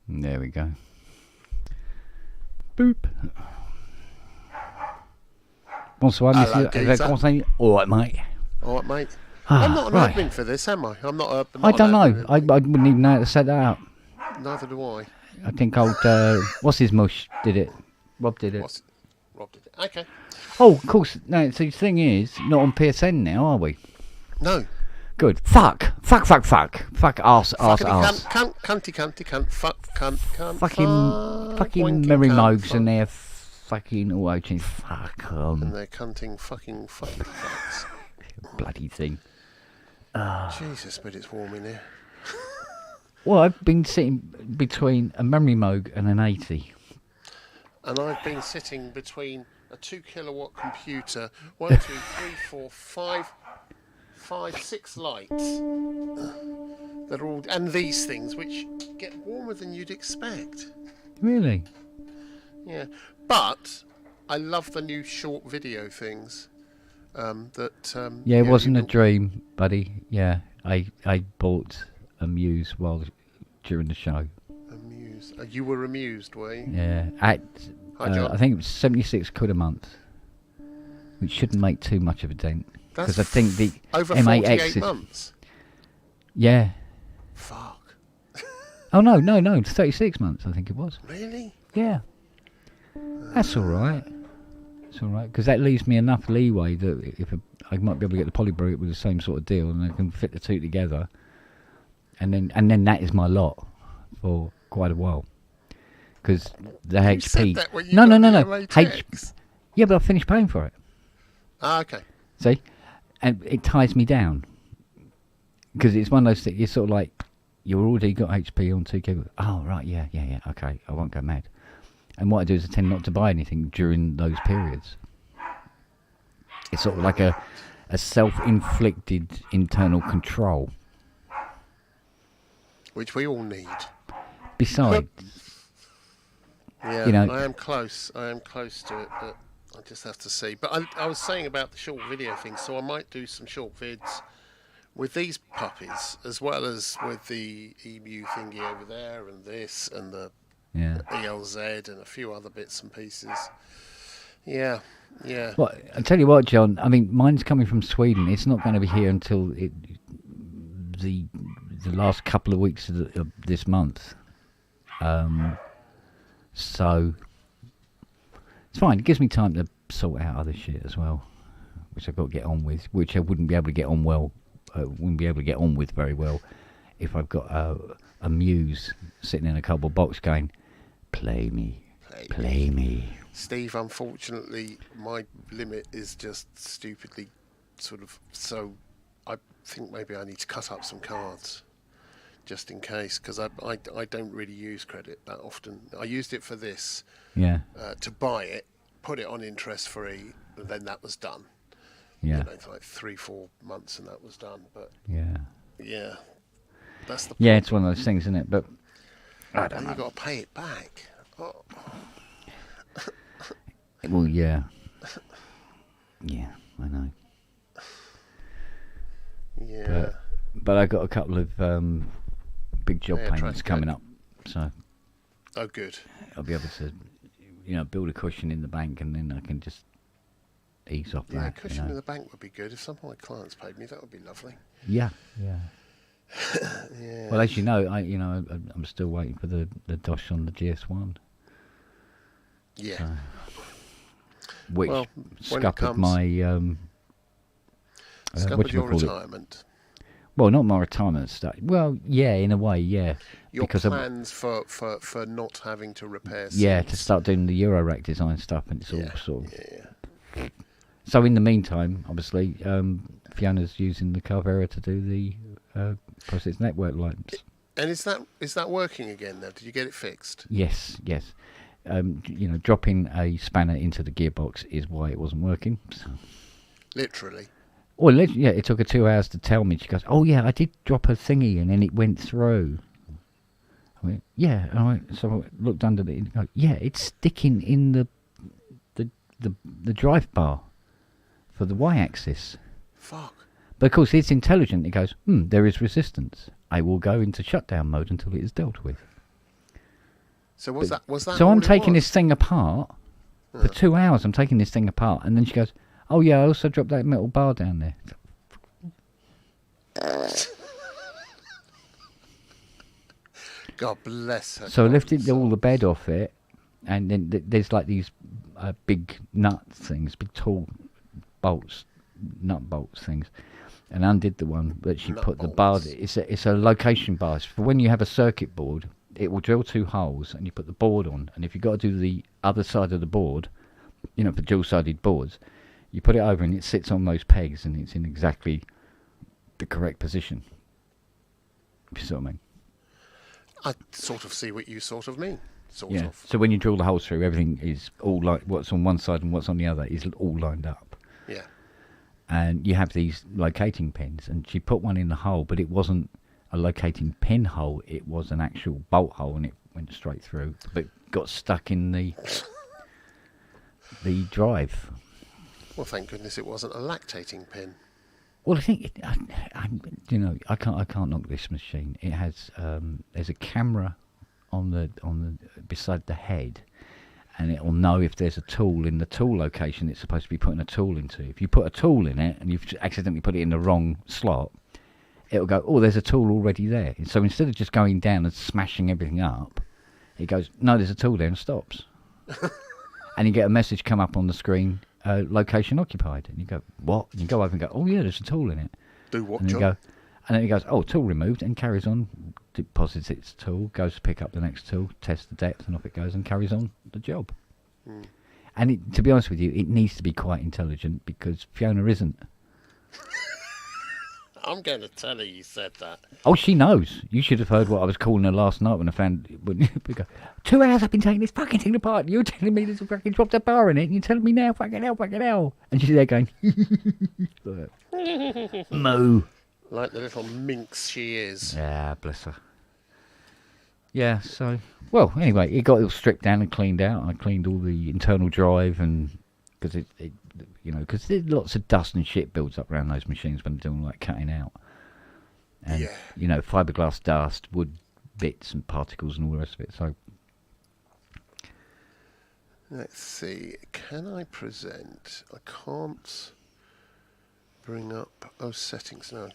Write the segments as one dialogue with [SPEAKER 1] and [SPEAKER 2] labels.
[SPEAKER 1] There we go. Boop. Bonsoir, monsieur. All right, mate.
[SPEAKER 2] All right, mate. I'm not an admin for this, am I? I'm not.
[SPEAKER 1] I don't know. I wouldn't even know how to set that up.
[SPEAKER 2] Neither do I.
[SPEAKER 1] I think old what's his mush did it. Rob did it.
[SPEAKER 2] Rob did it. Okay.
[SPEAKER 1] Oh, of course. No. So the thing is, not on PSN now, are we?
[SPEAKER 2] No.
[SPEAKER 1] Good. Fuck arse.
[SPEAKER 2] Cunt, fuck,
[SPEAKER 1] fucking merry mogs and their fucking auto-tunes. Fuck 'em.
[SPEAKER 2] And they're cunting fucking fucks.
[SPEAKER 1] Bloody thing.
[SPEAKER 2] Jesus, but it's warm in here.
[SPEAKER 1] Well, I've been sitting between a memory moog and an 80.
[SPEAKER 2] And I've been sitting between a 2 kilowatt computer, 1, 2, 3, 4, 5, 6 lights that are all, and these things which get warmer than you'd expect.
[SPEAKER 1] Really?
[SPEAKER 2] Yeah, but I love the new short video things.
[SPEAKER 1] It wasn't a dream, buddy. Yeah, I bought a Muse during the show.
[SPEAKER 2] A Muse. You were amused, were you?
[SPEAKER 1] Yeah, at I think it was 76 quid a month, which shouldn't make too much of a dent. Because I think the
[SPEAKER 2] over
[SPEAKER 1] M8X
[SPEAKER 2] 48 months.
[SPEAKER 1] Yeah.
[SPEAKER 2] Fuck.
[SPEAKER 1] Oh no, 36 months I think it was.
[SPEAKER 2] Really?
[SPEAKER 1] Yeah. That's all right. It's all right because that leaves me enough leeway that if I might be able to get the Polybrook with the same sort of deal, and I can fit the two together, and then that is my lot for quite a while. Because the
[SPEAKER 2] you
[SPEAKER 1] HP.
[SPEAKER 2] Said that when you
[SPEAKER 1] no. Yeah, but I finished paying for it.
[SPEAKER 2] Ah, okay.
[SPEAKER 1] See, and it ties me down because it's one of those things. You're sort of like you've already got HP on 2 Oh right, yeah. Okay, I won't go mad. And what I do is I tend not to buy anything during those periods. It's sort of like a self-inflicted internal control.
[SPEAKER 2] Which we all need.
[SPEAKER 1] Besides,
[SPEAKER 2] yeah,
[SPEAKER 1] you know,
[SPEAKER 2] I am close to it, but I just have to see. But I was saying about the short video thing, so I might do some short vids with these puppies, as well as with the emu thingy over there, and this, and the ELZ, and a few other bits and pieces. Yeah.
[SPEAKER 1] Well, I tell you what, John. I mean, mine's coming from Sweden. It's not going to be here until the last couple of weeks of this month. So it's fine. It gives me time to sort out other shit as well, which I've got to get on with. Which I wouldn't be able to get on with very well if I've got a Muse sitting in a cardboard box going, play me.
[SPEAKER 2] Steve, unfortunately, my limit is just stupidly sort of, so I think maybe I need to cut up some cards just in case, because I don't really use credit that often. I used it for this, to buy it, put it on interest free, and then that was done.
[SPEAKER 1] Yeah.
[SPEAKER 2] You know, for like 3-4 months, and that was done. But yeah, that's the problem.
[SPEAKER 1] Yeah, it's one of those things, isn't it? But I don't know.
[SPEAKER 2] You've got to pay it back. Oh.
[SPEAKER 1] Well, yeah, I know.
[SPEAKER 2] Yeah,
[SPEAKER 1] but I got a couple of big job payments coming up, so.
[SPEAKER 2] Oh, good.
[SPEAKER 1] I'll be able to, build a cushion in the bank, and then I can just ease off that.
[SPEAKER 2] Yeah, a cushion in the bank would be good. If some of my clients paid me, that would be lovely.
[SPEAKER 1] Yeah.
[SPEAKER 2] Yeah.
[SPEAKER 1] Well, as you know, I'm still waiting for the dosh on the GS1.
[SPEAKER 2] Yeah.
[SPEAKER 1] Which scuppered my
[SPEAKER 2] scuppered your retirement.
[SPEAKER 1] Well, not my retirement stuff. Well, yeah, in a way, yeah.
[SPEAKER 2] Your
[SPEAKER 1] because
[SPEAKER 2] plans for not having to repair.
[SPEAKER 1] Yeah, to start doing the Eurorack design stuff, and it's all sort of. Yeah. So in the meantime, obviously, Fiona's using the Carvera to do the process network lights.
[SPEAKER 2] And is that working again now? Did you get it fixed?
[SPEAKER 1] Yes. Dropping a spanner into the gearbox is why it wasn't working. So. Literally. Well, yeah, it took her 2 hours to tell me. She goes, "Oh yeah, I did drop a thingy and then it went through." I went, "Yeah." So I looked under the. Yeah, it's sticking in the drive bar for the Y-axis.
[SPEAKER 2] Fuck.
[SPEAKER 1] But of course, it's intelligent. It goes, there is resistance. I will go into shutdown mode until it is dealt with.
[SPEAKER 2] So was that?
[SPEAKER 1] So I'm taking this thing apart for 2 hours. I'm taking this thing apart, and then she goes, "Oh yeah, I also dropped that metal bar down there."
[SPEAKER 2] God bless her.
[SPEAKER 1] So I lifted all the bed off it, and then there's like these big nut things, big tall bolts, nut bolts things, and undid the one that she put the bar. It's a location bar. For when you have a circuit board, it will drill 2 holes, and you put the board on. And if you've got to do the other side of the board, for dual-sided boards, you put it over, and it sits on those pegs, and it's in exactly the correct position. If you see what I mean.
[SPEAKER 2] I sort of see what you sort of mean. Sort of.
[SPEAKER 1] So when you drill the holes through, everything is all like what's on one side and what's on the other is all lined up.
[SPEAKER 2] Yeah. And
[SPEAKER 1] you have these locating pins, and she put one in the hole, but it wasn't a locating pin hole. It was an actual bolt hole, and it went straight through, but got stuck in the drive.
[SPEAKER 2] Well, thank goodness it wasn't a lactating pin.
[SPEAKER 1] Well, I think I can't knock this machine. It has there's a camera on the beside the head, and it will know if there's a tool in the tool location it's supposed to be putting a tool into. If you put a tool in it and you've accidentally put it in the wrong slot, it'll go, "Oh, there's a tool already there." So instead of just going down and smashing everything up, it goes, "No, there's a tool there," and stops. And you get a message come up on the screen. Location occupied, and you go, "What?" And you go over and go, "Oh yeah, there's a tool in it."
[SPEAKER 2] Do what,
[SPEAKER 1] and
[SPEAKER 2] John?
[SPEAKER 1] And then it goes, "Oh, tool removed," and carries on, deposits its tool, goes to pick up the next tool, tests the depth, and off it goes and carries on the job. And to be honest with you, it needs to be quite intelligent, because Fiona isn't.
[SPEAKER 2] I'm going to tell her you said that.
[SPEAKER 1] Oh, she knows. You should have heard what I was calling her last night when I found... we go, 2 hours I've been taking this fucking thing apart, and you're telling me there's a fucking dropped a bar in it, and you're telling me now, fucking hell. And she's there going... Moo.
[SPEAKER 2] Like the little minx she is.
[SPEAKER 1] Yeah, bless her. Yeah, so... Well, anyway, it got all stripped down and cleaned out. I cleaned all the internal drive, and... Because because lots of dust and shit builds up around those machines when they're doing like cutting out. And, fiberglass dust, wood bits and particles and all the rest of it. So,
[SPEAKER 2] let's see. Can I present? I can't bring up... Oh, settings. No,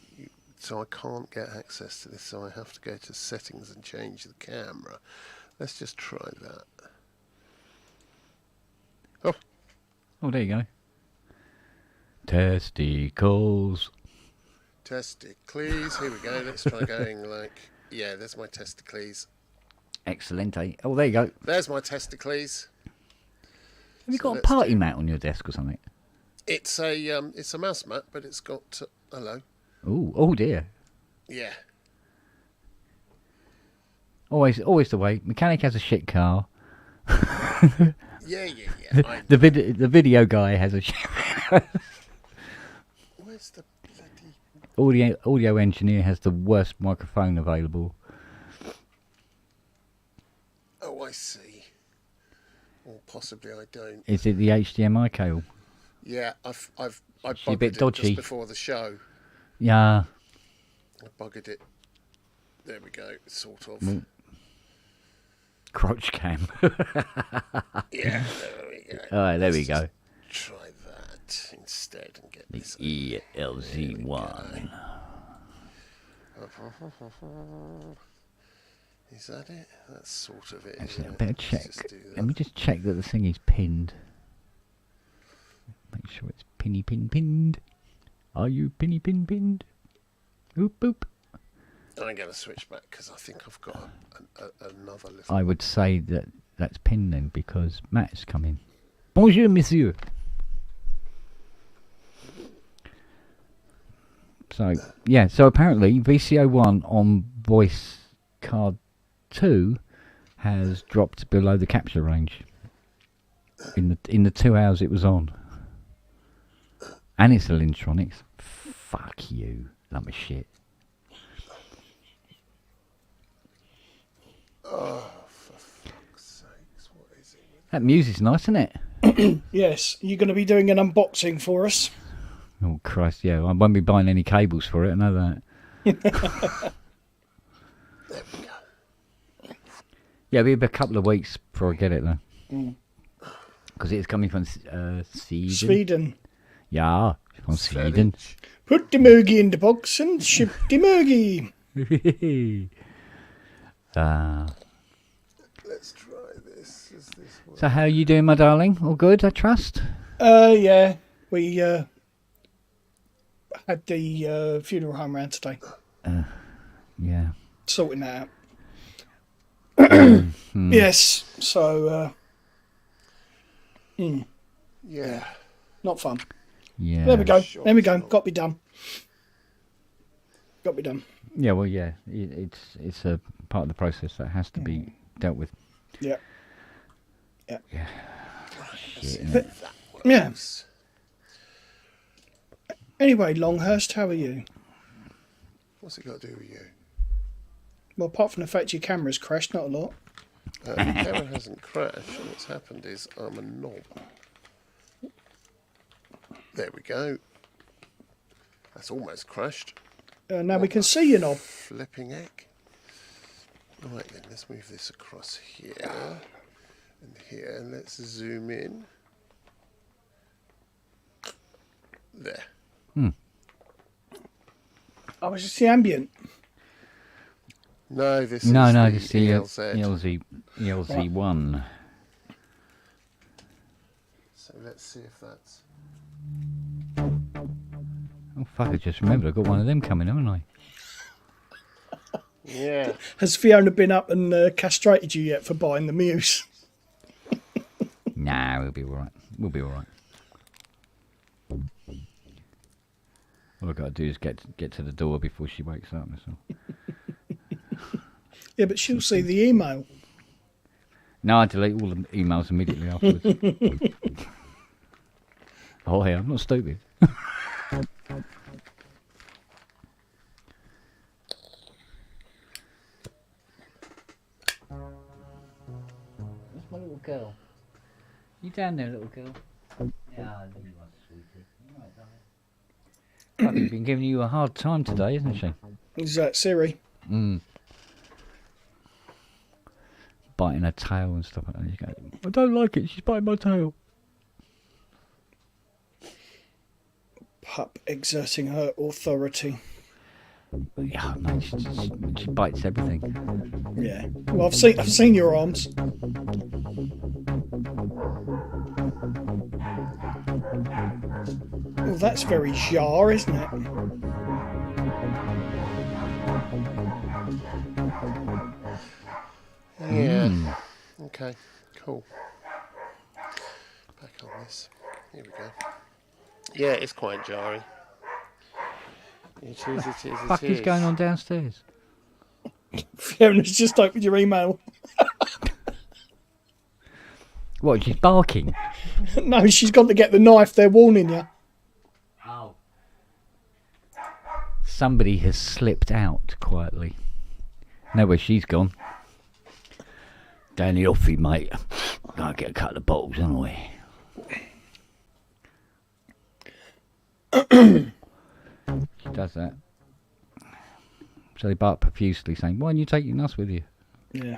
[SPEAKER 2] so I can't get access to this, so I have to go to settings and change the camera. Let's just try that.
[SPEAKER 1] Oh, there you go. Testicles.
[SPEAKER 2] Testicles. Here we go. Let's try going like... Yeah, there's my testicles.
[SPEAKER 1] Excellent, eh? Oh, there you go.
[SPEAKER 2] There's my testicles.
[SPEAKER 1] Have you got a party mat on your desk or something?
[SPEAKER 2] It's a mouse mat, but it's got... hello.
[SPEAKER 1] Oh dear.
[SPEAKER 2] Yeah.
[SPEAKER 1] Always the way. Mechanic has a shit car.
[SPEAKER 2] Yeah.
[SPEAKER 1] The video guy has a shit.
[SPEAKER 2] Where's the bloody...
[SPEAKER 1] Audio engineer has the worst microphone available.
[SPEAKER 2] Oh, I see. Or possibly I don't.
[SPEAKER 1] Is it the HDMI cable?
[SPEAKER 2] Yeah, I
[SPEAKER 1] a bit
[SPEAKER 2] buggered
[SPEAKER 1] dodgy.
[SPEAKER 2] it just before the show.
[SPEAKER 1] Yeah.
[SPEAKER 2] I buggered it. There we go, sort of.
[SPEAKER 1] Crotch cam.
[SPEAKER 2] Yeah, there we go.
[SPEAKER 1] Alright, there we go.
[SPEAKER 2] Try that instead and get
[SPEAKER 1] The
[SPEAKER 2] this.
[SPEAKER 1] ELZ1.
[SPEAKER 2] Is that it? That's sort of it.
[SPEAKER 1] Actually, I better check. Let me just check that the thing is pinned. Make sure it's pinned. Are you pinned? Oop boop.
[SPEAKER 2] I'm going to switch back because I think I've got another little...
[SPEAKER 1] I would say that's pinned then, because Matt's come in. Bonjour, monsieur. So, yeah, so apparently VCO1 on voice card 2 has dropped below the capture range in the 2 hours it was on. And it's a Lintronics. Fuck you, lump of shit.
[SPEAKER 2] Oh, for fuck's sakes, what is it?
[SPEAKER 1] That Muse is nice, isn't it?
[SPEAKER 3] Yes, you're going to be doing an unboxing for us.
[SPEAKER 1] Oh, Christ, yeah. I won't be buying any cables for it, I know that.
[SPEAKER 2] There we go.
[SPEAKER 1] Yeah, it'll be a couple of weeks before I get it, though. Because it's coming from Sweden.
[SPEAKER 3] Sweden.
[SPEAKER 1] Yeah, from Sweden.
[SPEAKER 3] Put the Moogie in the box and ship the Moogie.
[SPEAKER 2] Let's try this. Is this one?
[SPEAKER 1] So how are you doing, my darling? All good, I trust?
[SPEAKER 3] Yeah. We had the funeral home round today.
[SPEAKER 1] Yeah.
[SPEAKER 3] Sorting that out. Yes, so...
[SPEAKER 2] Yeah.
[SPEAKER 3] Not fun.
[SPEAKER 1] Yeah.
[SPEAKER 3] There we go.
[SPEAKER 2] Sure,
[SPEAKER 3] There we go.
[SPEAKER 2] sure.
[SPEAKER 3] Got to be done. Got to be done.
[SPEAKER 1] Yeah, well, yeah. It's a part of the process that has to be dealt with.
[SPEAKER 3] Yeah.
[SPEAKER 1] Yeah.
[SPEAKER 2] Shit,
[SPEAKER 1] Shit,
[SPEAKER 2] that
[SPEAKER 3] Yeah.
[SPEAKER 2] works.
[SPEAKER 3] Anyway, Longhurst, how are you?
[SPEAKER 2] What's it got to do with you?
[SPEAKER 3] Well, apart from the fact your camera's crashed, not a lot.
[SPEAKER 2] The camera hasn't crashed, and what's happened is I'm a knob. There we go. That's almost crashed.
[SPEAKER 3] Now we can see you, knob.
[SPEAKER 2] Flipping heck. Right then, let's move this across here and here, and let's zoom in. There.
[SPEAKER 3] Oh, it's just the ambient.
[SPEAKER 2] No, this
[SPEAKER 1] No,
[SPEAKER 2] is
[SPEAKER 1] just
[SPEAKER 2] the
[SPEAKER 1] the
[SPEAKER 2] ELZ.
[SPEAKER 1] ELZ1.
[SPEAKER 2] So let's see if that's...
[SPEAKER 1] Oh, fuck, I just remembered I've got one of them coming, haven't I?
[SPEAKER 2] Yeah.
[SPEAKER 3] Has Fiona been up and castrated you yet for buying the Muse?
[SPEAKER 1] Nah, we'll be alright. We'll be alright. All I've got to do is get to the door before she wakes up. That's all.
[SPEAKER 3] Yeah, but she'll see the email.
[SPEAKER 1] No, I delete all the emails immediately afterwards. Oh, yeah, I'm not stupid. That's my little girl. You down there, little girl? Yeah, I know you are, sweetie. You're right, darling. I've been giving you a hard time today, isn't she?
[SPEAKER 3] Is that Siri?
[SPEAKER 1] Biting her tail and stuff like that. She goes, I don't like it, she's biting my tail.
[SPEAKER 3] Pup exerting her authority.
[SPEAKER 1] Yeah, man, she bites everything.
[SPEAKER 3] Yeah. Well, I've seen your arms. Well, that's very jar, isn't it?
[SPEAKER 2] Yeah. Okay, cool. Back on this. Here we go. Yeah, it's quite jarring. It is,
[SPEAKER 1] What the fuck is going on downstairs?
[SPEAKER 3] Fiona's just opened your email.
[SPEAKER 1] What, she's barking?
[SPEAKER 3] No, she's gone to get the knife. They're warning you.
[SPEAKER 1] Oh. Somebody has slipped out quietly. Know where she's gone. Down the offie, mate. Gotta get a couple of bottles, haven't we? She does that. So they bark profusely, saying, "Why don't you take your nuts with you?"
[SPEAKER 3] Yeah.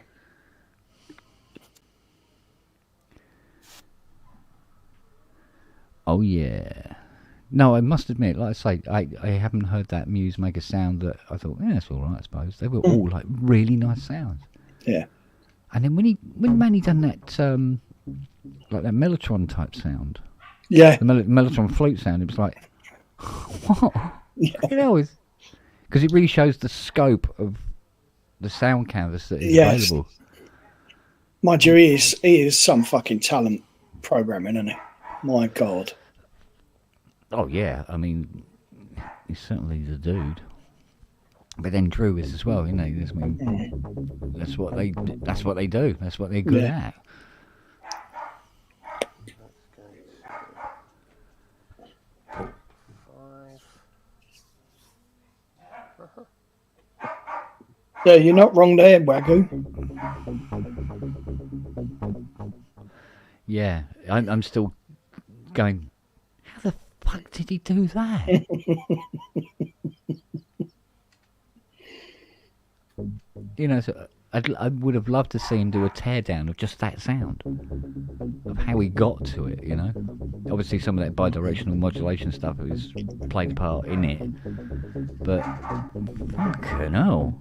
[SPEAKER 1] Oh yeah. No, I must admit, like I say, I haven't heard that Muse make a sound that I thought, yeah, that's all right, I suppose. They were all like really nice sounds.
[SPEAKER 3] Yeah.
[SPEAKER 1] And then when Manny done that, like that Mellotron type sound,
[SPEAKER 3] Yeah.
[SPEAKER 1] the Mellotron flute sound, it was like, what?
[SPEAKER 3] Yeah.
[SPEAKER 1] You know, because it really shows the scope of the sound canvas that is
[SPEAKER 3] Yes.
[SPEAKER 1] available.
[SPEAKER 3] Mind you, he is some fucking talent programming, isn't he? My God.
[SPEAKER 1] Oh yeah, I mean, he's certainly the dude. But then Drew is as well, you know. That's what they do. That's what they're good
[SPEAKER 3] Yeah.
[SPEAKER 1] at.
[SPEAKER 3] Yeah, you're not wrong there, Wagyu.
[SPEAKER 1] Yeah, I'm still going, how the fuck did he do that? You know, so I would have loved to see him do a teardown of just that sound, of how he got to it, you know. Obviously some of that bidirectional modulation stuff has played a part in it, but fucking hell.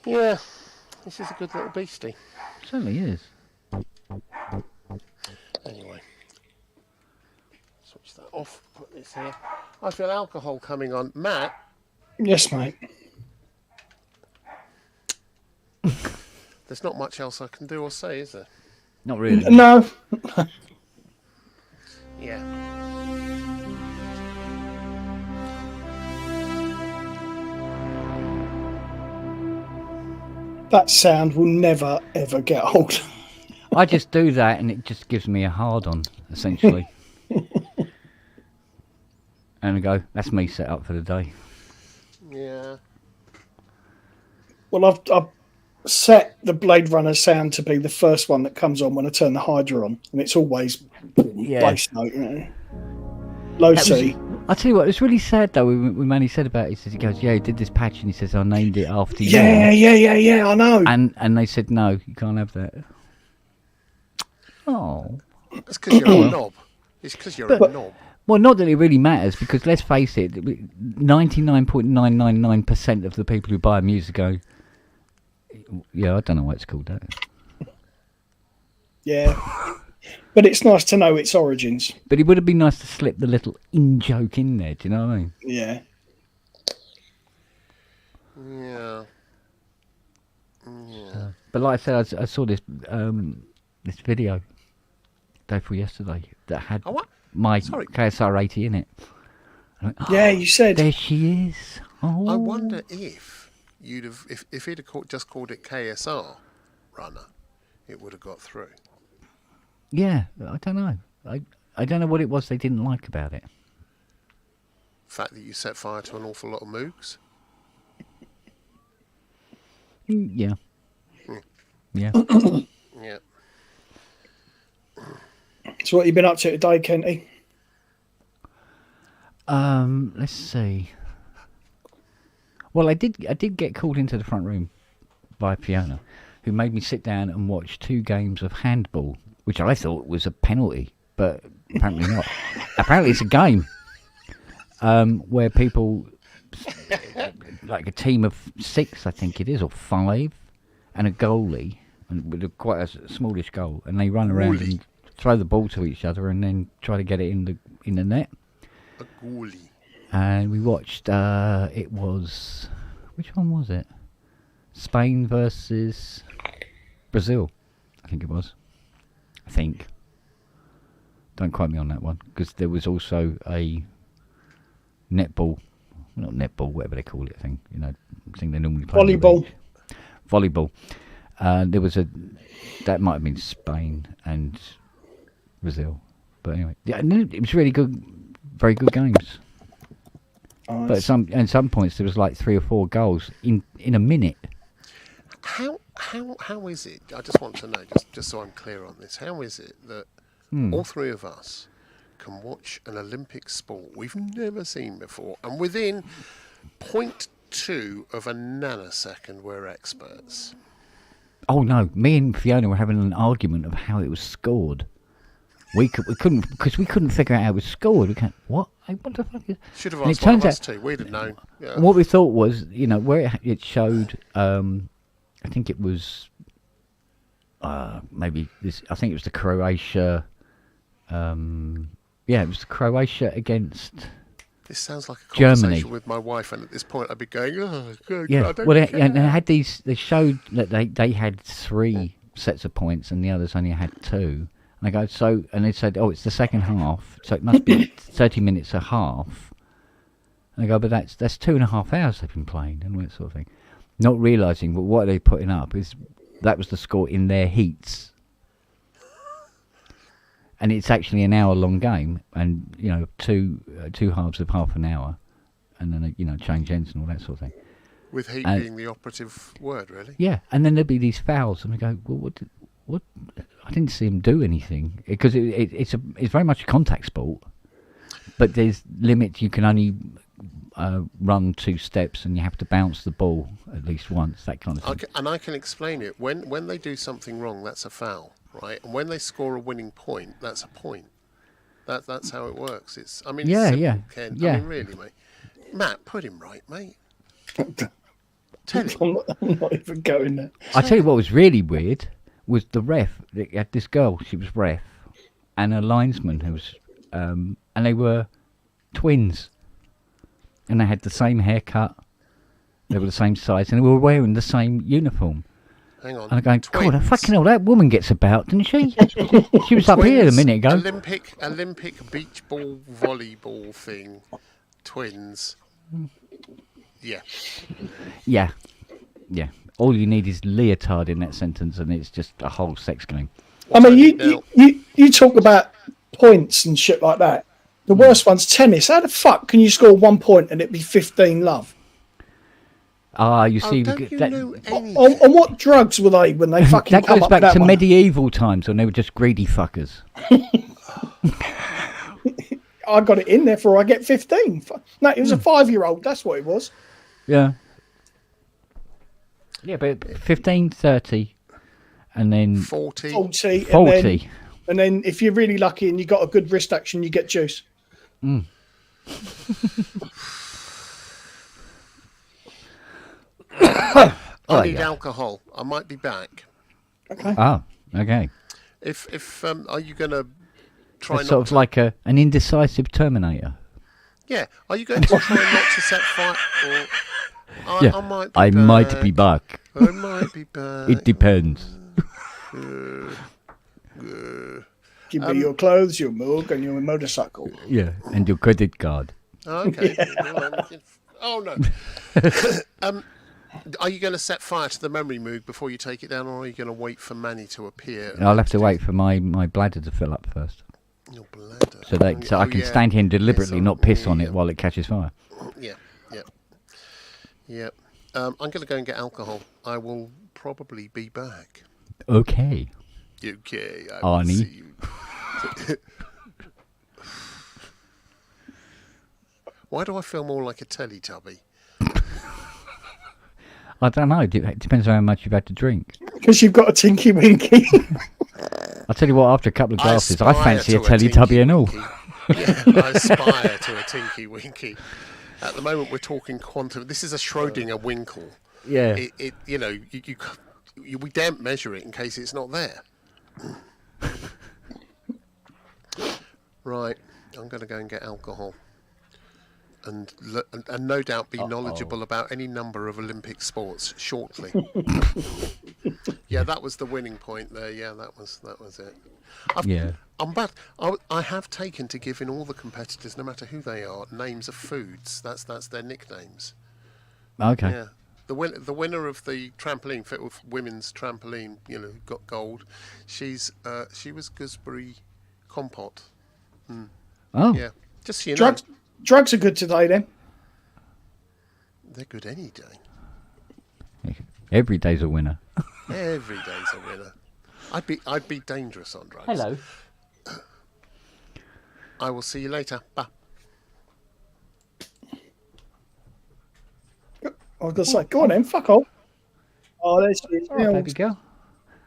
[SPEAKER 2] Yeah, this is a good little beastie.
[SPEAKER 1] Certainly is.
[SPEAKER 2] Anyway, switch that off, put this here. I feel alcohol coming on. Matt?
[SPEAKER 3] Yes, mate.
[SPEAKER 2] There's not much else I can do or say, is there?
[SPEAKER 1] Not really.
[SPEAKER 3] No.
[SPEAKER 2] Yeah.
[SPEAKER 3] That sound will never, ever get old.
[SPEAKER 1] I just do that and it just gives me a hard-on, essentially. And I go, that's me set up for the day.
[SPEAKER 2] Yeah.
[SPEAKER 3] Well, I've set the Blade Runner sound to be the first one that comes on when I turn the Hydra on. And it's always bass note, you know. Low C.
[SPEAKER 1] I tell you what, it's really sad though. When Manny said about it, he goes, "Yeah, he did this patch," and he says, "I named it after you."
[SPEAKER 3] Yeah. I know.
[SPEAKER 1] And they said, "No, you can't have that." Oh,
[SPEAKER 2] that's because you're a knob. It's because you're a knob.
[SPEAKER 1] Well, not that it really matters, because let's face it, 99.999% of the people who buy Muse go, "Yeah, I don't know why it's called that."
[SPEAKER 3] Yeah. But it's nice to know its origins.
[SPEAKER 1] But it would have been nice to slip the little in-joke in there, do you know what I mean?
[SPEAKER 3] Yeah.
[SPEAKER 2] Yeah.
[SPEAKER 1] But like I said, I saw this this video day before yesterday that had my KSR 80 in it. Went,
[SPEAKER 3] yeah, you said.
[SPEAKER 1] There she is. Oh.
[SPEAKER 2] I wonder if you'd have, if he'd have just called it KSR Runner, it would have got through.
[SPEAKER 1] Yeah, I don't know. I don't know what it was they didn't like about it.
[SPEAKER 2] The fact that you set fire to an awful lot of Moogs?
[SPEAKER 1] Yeah. Yeah.
[SPEAKER 2] Yeah.
[SPEAKER 3] So what have you been up to today, Kenty?
[SPEAKER 1] Let's see. Well, I did get called into the front room by Fiona, who made me sit down and watch 2 games of handball, which I thought was a penalty, but apparently not. Apparently it's a game where people, like a team of 6, I think it is, or 5, and a goalie, and with quite a smallish goal, and they run around and throw the ball to each other and then try to get it in the net.
[SPEAKER 2] A goalie.
[SPEAKER 1] And we watched, it was, which one was it? Spain versus Brazil, I think it was. I think. Don't quote me on that one, because there was also a netball, not netball, whatever they call it, thing, you know, thing they normally play. Volleyball. There was that might have been Spain and Brazil, but anyway, yeah, it was really good, very good games. Oh, but at some points there was like 3 or 4 goals in a minute.
[SPEAKER 2] How is it? I just want to know, just so I'm clear on this. How is it that all 3 of us can watch an Olympic sport we've never seen before, and within 0.2 of a nanosecond we're experts?
[SPEAKER 1] Oh no! Me and Fiona were having an argument of how it was scored. We couldn't, because we couldn't figure out how it was scored. We can't. What? What the fuck is?
[SPEAKER 2] Should have asked one of us too. We'd have known. Yeah.
[SPEAKER 1] What we thought was, you know, where it showed. I think it was. Maybe this. I think it was the Croatia. Yeah, it was Croatia against.
[SPEAKER 2] This sounds like a conversation
[SPEAKER 1] Germany.
[SPEAKER 2] With my wife, and at this point I'd be going, "Oh, God,
[SPEAKER 1] yeah."
[SPEAKER 2] I don't
[SPEAKER 1] Well,
[SPEAKER 2] care.
[SPEAKER 1] they had these. They showed that they had 3 sets of points, and the others only had 2. And I go, so, and they said, "Oh, it's the second half, so it must be 30 minutes a half." And I go, "But that's 2.5 hours they've been playing," and all that sort of thing. Not realising, but what they're putting up is that was the score in their heats. And it's actually an hour-long game, and you know, two halves of half an hour, and then you know, change ends and all that sort of thing.
[SPEAKER 2] With heat being the operative word, really.
[SPEAKER 1] Yeah, and then there'd be these fouls, and we go, "Well, what? I didn't see him do anything because it's very much a contact sport, but there's limits. You can only run 2 steps, and you have to bounce the ball at least once. That kind of thing.
[SPEAKER 2] And I can explain it. When they do something wrong, that's a foul, right? And when they score a winning point, that's a point. That's how it works. It's simple, Ken.
[SPEAKER 1] Yeah.
[SPEAKER 2] I mean, really, mate. Matt, put him right, mate. Tell him.
[SPEAKER 3] I'm not even going there.
[SPEAKER 1] I tell you what was really weird was the ref. They had this girl. She was ref, and a linesman who was, and they were twins, and they had the same haircut. They were the same size, and they were wearing the same uniform.
[SPEAKER 2] Hang on.
[SPEAKER 1] And I'm going,
[SPEAKER 2] twins.
[SPEAKER 1] God, fucking hell, that woman gets about, doesn't she? She was up here a minute ago.
[SPEAKER 2] Olympic beach ball volleyball thing. Twins. Yeah.
[SPEAKER 1] Yeah. Yeah. All you need is leotard in that sentence, and it's just a whole sex game.
[SPEAKER 3] I mean, you talk about points and shit like that. The worst one's tennis. How the fuck can you score 1 point and it be 15 love?
[SPEAKER 1] You see,
[SPEAKER 3] on what drugs were they when they fucking
[SPEAKER 1] that
[SPEAKER 3] come
[SPEAKER 1] goes
[SPEAKER 3] up
[SPEAKER 1] back
[SPEAKER 3] with that
[SPEAKER 1] to
[SPEAKER 3] one?
[SPEAKER 1] medieval times when they were just greedy fuckers.
[SPEAKER 3] I got it in there for I get 15. No, it was a 5-year-old. That's what it was.
[SPEAKER 1] Yeah. Yeah, but 15, 30, and then
[SPEAKER 2] 40.
[SPEAKER 1] 40.
[SPEAKER 3] And then if you're really lucky and you got a good wrist action, you get juice.
[SPEAKER 2] I need alcohol. I might be back.
[SPEAKER 3] Okay.
[SPEAKER 1] Oh, okay.
[SPEAKER 2] If are you going to try
[SPEAKER 1] It's
[SPEAKER 2] not
[SPEAKER 1] sort of
[SPEAKER 2] to...
[SPEAKER 1] like an indecisive Terminator.
[SPEAKER 2] Yeah. Are you going to try not to set fire? Or I might be
[SPEAKER 1] I
[SPEAKER 2] back.
[SPEAKER 1] might be back.
[SPEAKER 2] I might be back.
[SPEAKER 1] It depends.
[SPEAKER 3] Give me your clothes, your mug, and your motorcycle.
[SPEAKER 1] Yeah, and your credit card.
[SPEAKER 2] Okay. Oh no. Are you going to set fire to the memory moog before you take it down, or are you going to wait for Manny to appear?
[SPEAKER 1] I'll have to wait for my bladder to fill up first.
[SPEAKER 2] Your bladder.
[SPEAKER 1] So I can stand here and deliberately not piss on it while it catches fire.
[SPEAKER 2] Yeah. I'm going to go and get alcohol. I will probably be back.
[SPEAKER 1] Okay.
[SPEAKER 2] Okay.
[SPEAKER 1] Arnie.
[SPEAKER 2] Why do I feel more like a Teletubby?
[SPEAKER 1] I don't know. It depends on how much you've had to drink.
[SPEAKER 3] Because you've got a tinky winky.
[SPEAKER 1] I'll tell you what, after a couple of glasses, I fancy a Teletubby and all.
[SPEAKER 2] Yeah, I aspire to a tinky winky. At the moment, we're talking quantum. This is a Schrodinger Winkle.
[SPEAKER 1] Yeah.
[SPEAKER 2] We daren't measure it in case it's not there. Right, I'm going to go and get alcohol. And no doubt be knowledgeable about any number of Olympic sports shortly. Yeah, that was the winning point there. Yeah, that was it. I'm bad. I have taken to giving all the competitors, no matter who they are, names of foods. That's their nicknames.
[SPEAKER 1] Okay.
[SPEAKER 2] Yeah. The winner of the trampoline, women's trampoline, got gold. She was gooseberry compote. Mm.
[SPEAKER 1] Oh.
[SPEAKER 2] Yeah. Just so you know.
[SPEAKER 3] Drugs are good today, then.
[SPEAKER 2] They're good any day.
[SPEAKER 1] Every day's a winner.
[SPEAKER 2] Every day's a winner. I'd be dangerous on drugs.
[SPEAKER 1] Hello.
[SPEAKER 2] I will see you later. Bye.
[SPEAKER 3] I was going to say, go on then, fuck off. Oh, there's you.
[SPEAKER 1] All right, baby girl.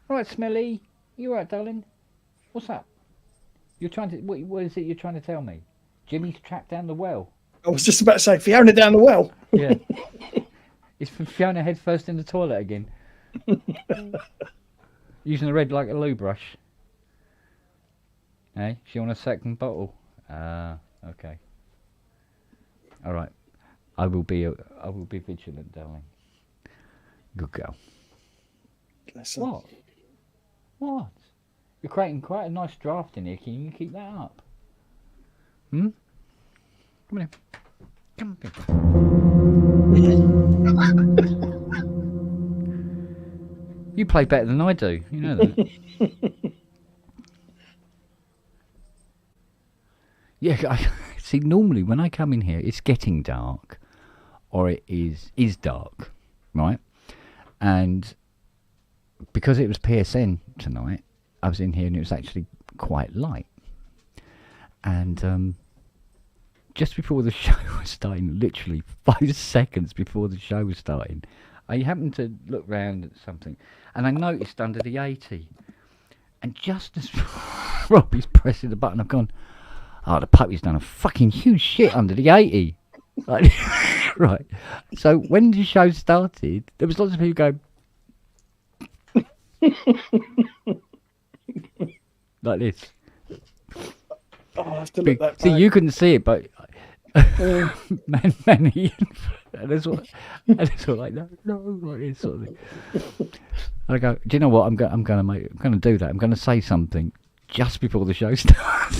[SPEAKER 1] All right, Smelly. You all right, darling? What's up? You're trying to... What is it you're trying to tell me? Jimmy's trapped down the well.
[SPEAKER 3] I was just about to say, Fiona down the well.
[SPEAKER 1] Yeah. Is Fiona head first in the toilet again? Using the red like a loo brush. Hey, she want a second bottle? Okay. All right. I will be vigilant, darling. Good girl. What? What? You're creating quite a nice draft in here. Can you keep that up? Come on in. Come on. You play better than I do. You know that. Yeah, see, normally when I come in here, it's getting dark, or it is dark, right? And because it was PSN tonight, I was in here and it was actually quite light. And just before the show was starting, literally 5 seconds before the show was starting, I happened to look round at something and I noticed under the 80. And just as Robbie's pressing the button, I've gone, oh, the puppy's done a fucking huge shit under the 80. Like, right. So when the show started, there was lots of people going like this.
[SPEAKER 3] Oh, I have to look that
[SPEAKER 1] See,
[SPEAKER 3] back.
[SPEAKER 1] you couldn't see it, but Manny and it's all like no, like this sort of thing. And I go, do you know what? I'm going to do that. I'm going to say something just before the show starts.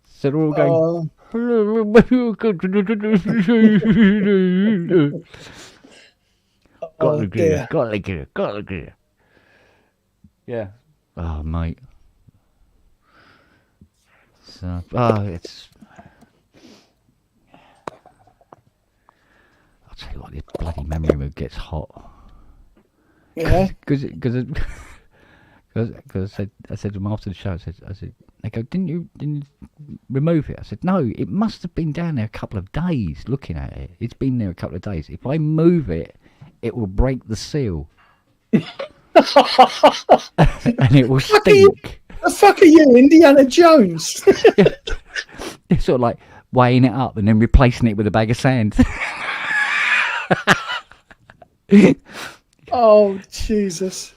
[SPEAKER 1] So they're all going. Gotta look at it. Yeah. Oh, mate. So, it's. I'll tell you what, this bloody memory mood gets hot.
[SPEAKER 3] Yeah.
[SPEAKER 1] Because I said to them after the show, I said, they go, didn't you remove it? I said, no, it must have been down there a couple of days looking at it. It's been there a couple of days. If I move it, it will break the seal. And it will stink.
[SPEAKER 3] The fuck are you, Indiana Jones?
[SPEAKER 1] It's sort of like weighing it up and then replacing it with a bag of sand.
[SPEAKER 3] Oh, Jesus.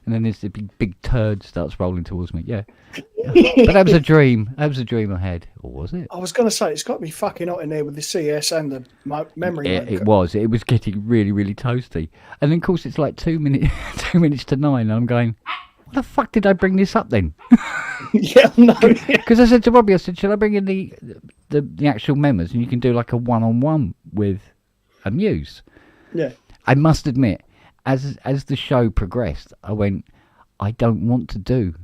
[SPEAKER 1] And then there's the big turd starts rolling towards me. Yeah. But that was a dream. That was a dream I had. Or was it?
[SPEAKER 3] I was going to say, it's got to be fucking hot in there with the CS and the memory.
[SPEAKER 1] It was. It was getting really, really toasty. And then, of course, it's like 2 minutes, 2 minutes to 9. And I'm going, what the fuck did I bring this up then?
[SPEAKER 3] Yeah, no.
[SPEAKER 1] Because I said to Robbie, I said, should I bring in the actual memos and you can do like a one-on-one with a Muse?
[SPEAKER 3] Yeah.
[SPEAKER 1] I must admit, as the show progressed, I went, I don't want to do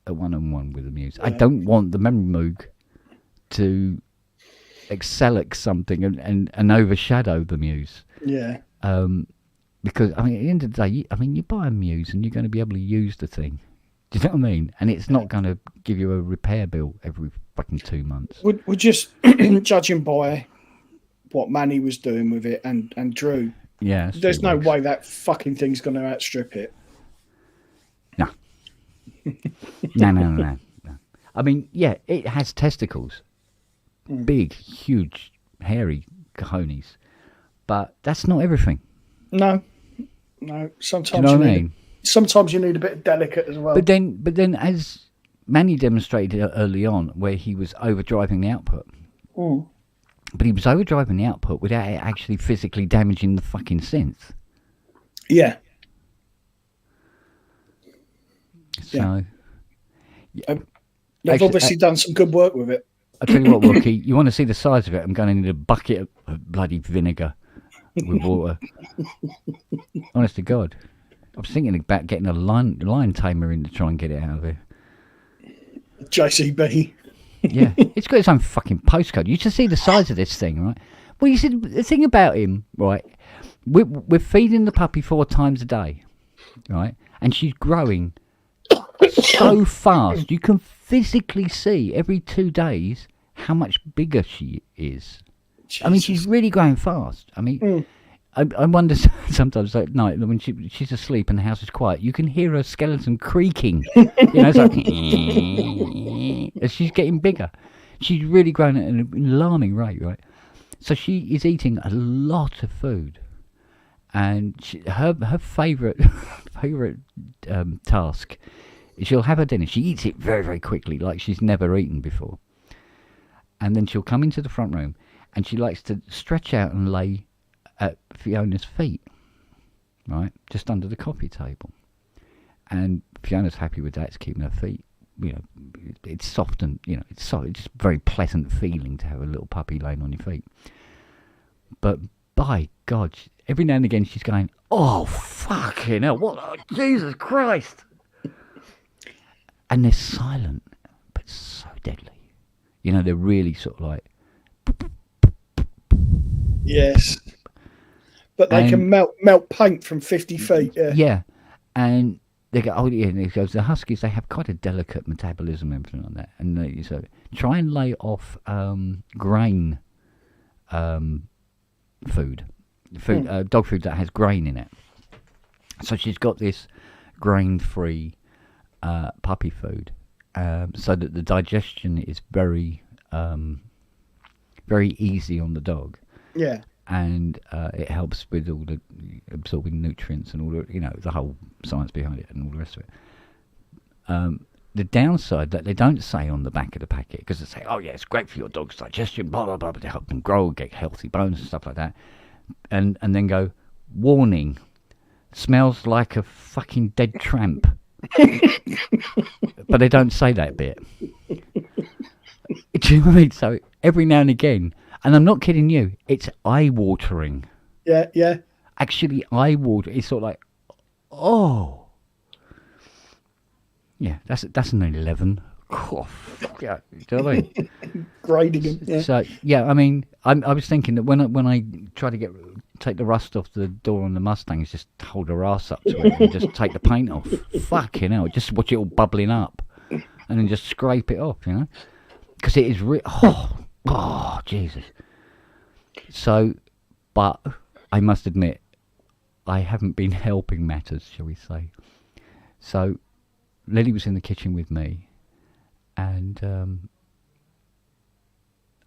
[SPEAKER 1] a one-on-one with a Muse. Yeah. I don't want the memory moog to excel at something and overshadow the Muse.
[SPEAKER 3] Yeah.
[SPEAKER 1] Because, I mean, at the end of the day, you buy a Muse and you're going to be able to use the thing. Do you know what I mean? And it's not going to give you a repair bill every fucking 2 months.
[SPEAKER 3] We're just judging by what Manny was doing with it and Drew.
[SPEAKER 1] Yeah.
[SPEAKER 3] There's no way that fucking thing's going to outstrip it.
[SPEAKER 1] No. No. I mean, yeah, it has testicles. Big, huge, hairy cojones. But that's not everything.
[SPEAKER 3] No. Sometimes
[SPEAKER 1] do you know what I mean?
[SPEAKER 3] Sometimes you need a bit of delicate as well.
[SPEAKER 1] But then, as Manny demonstrated early on, where he was overdriving the output. But he was overdriving the output without it actually physically damaging the fucking synth.
[SPEAKER 3] Yeah.
[SPEAKER 1] So.
[SPEAKER 3] Yeah. They've obviously done some good work with it.
[SPEAKER 1] I'll tell you what, Wookie, you want to see the size of it? I'm going to need a bucket of bloody vinegar with water. Honest to God. I was thinking about getting a lion tamer in to try and get it out of here.
[SPEAKER 3] JCB.
[SPEAKER 1] Yeah, it's got its own fucking postcode. You should see the size of this thing, right? Well, you see, the thing about him, right, we're feeding the puppy 4 times a day, right? And she's growing so fast. You can physically see every 2 days how much bigger she is. Jesus. I mean, she's really growing fast. I mean, I wonder sometimes at night when she's asleep and the house is quiet, you can hear her skeleton creaking. You know, it's like as she's getting bigger. She's really growing at an alarming rate, right? So she is eating a lot of food, and her favourite task is she'll have her dinner. She eats it very, very quickly, like she's never eaten before, and then she'll come into the front room, and she likes to stretch out and lay at Fiona's feet, right, just under the coffee table. And Fiona's happy with that. It's keeping her feet, you know, it's soft and, you know, it's just a very pleasant feeling to have a little puppy laying on your feet. But by God, every now and again she's going, oh, fucking hell, what, oh, Jesus Christ. And they're silent, but so deadly. You know, they're really sort of like...
[SPEAKER 3] Yes. But they can melt paint from 50 feet.
[SPEAKER 1] Yeah. And they go, oh yeah, and he goes, the huskies, they have quite a delicate metabolism and everything like that. And so try and lay off grain food, dog food that has grain in it. So she's got this grain-free puppy food, so that the digestion is very, very easy on the dog.
[SPEAKER 3] Yeah.
[SPEAKER 1] And it helps with all the absorbing nutrients and all the, the whole science behind it and all the rest of it. The downside that they don't say on the back of the packet, because they say, oh yeah, it's great for your dog's digestion, blah, blah, blah, to help them grow, get healthy bones and stuff like that. And then go, warning, smells like a fucking dead tramp. But they don't say that bit. Do you know what I mean? So every now and again, and I'm not kidding you, it's eye-watering.
[SPEAKER 3] Yeah, yeah.
[SPEAKER 1] Actually, eye-watering. It's sort of like, oh. Yeah, that's an 11. Oh, yeah, do you know what I mean?
[SPEAKER 3] Grading him. Yeah.
[SPEAKER 1] So yeah, I mean, I was thinking that when I try to take the rust off the door on the Mustangs, just hold her ass up to it and just take the paint off. Fucking hell, just watch it all bubbling up, and then just scrape it off, because it is oh Jesus. So, but I must admit, I haven't been helping matters, shall we say? So, Lily was in the kitchen with me. And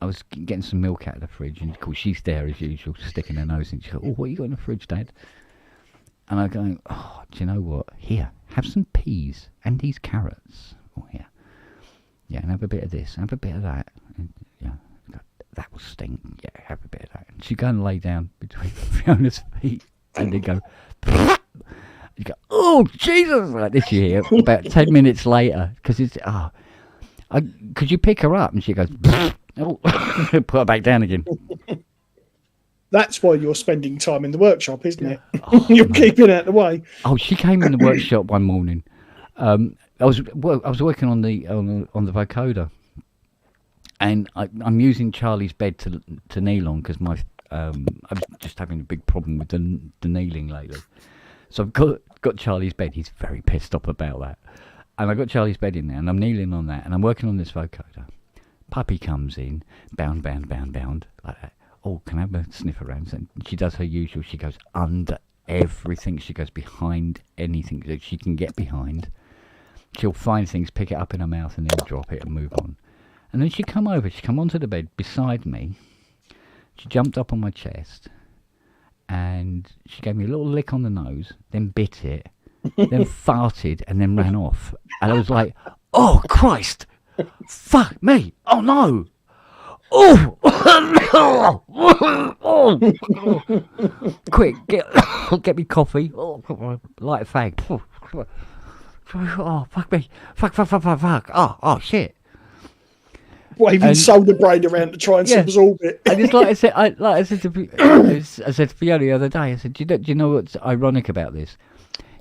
[SPEAKER 1] I was getting some milk out of the fridge, and of course she's there as usual, sticking her nose in. She goes, oh, what you got in the fridge, Dad? And I'm going, oh, do you know what? Here, have some peas and these carrots. Oh, yeah. Yeah, and have a bit of this, have a bit of that. And, yeah, that will stink. Yeah, have a bit of that. And she'd go and lay down between Fiona's feet, and they'd go, you go, oh, Jesus! Like this you hear about 10 minutes later, because it's, could you pick her up? And she goes, oh, put her back down again.
[SPEAKER 3] That's why you're spending time in the workshop, isn't it? Oh, you're keeping out the way.
[SPEAKER 1] Oh, she came in the workshop one morning. I was working on the vocoder, and I'm using Charlie's bed to kneel on because I was just having a big problem with the kneeling lately. So I've got Charlie's bed. He's very pissed off about that. And I got Charlie's bed in there, and I'm kneeling on that, and I'm working on this vocoder. Puppy comes in, bound, like that. Oh, can I have a sniff around? And she does her usual. She goes under everything. She goes behind anything that she can get behind. She'll find things, pick it up in her mouth, and then drop it and move on. And then she'd come over. She'd come onto the bed beside me. She jumped up on my chest, and she gave me a little lick on the nose, then bit it, then farted, and then ran off. And I was like, oh, Christ! Fuck me! Oh, no! Oh! Oh! Quick, get me coffee. Oh, light a fag. Oh, fuck me. Fuck. Oh, shit.
[SPEAKER 3] Waving soda brain around to try and absorb it. And
[SPEAKER 1] it's like I said to Fiona the other day, I said, do you know what's ironic about this?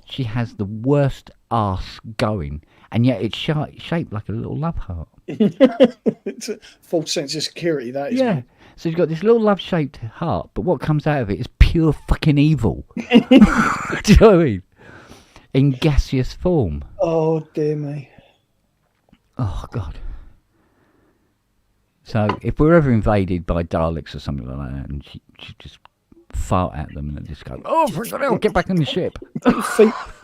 [SPEAKER 1] She has the worst arse going, and yet it's shaped like a little love heart.
[SPEAKER 3] It's a false sense of security, that is.
[SPEAKER 1] Yeah. So she's got this little love-shaped heart, but what comes out of it is pure fucking evil. Do you know what I mean? In gaseous form.
[SPEAKER 3] Oh, dear me.
[SPEAKER 1] Oh, God. So if we're ever invaded by Daleks or something like that, and she just fart at them and just go, oh, for hell, get back on the ship.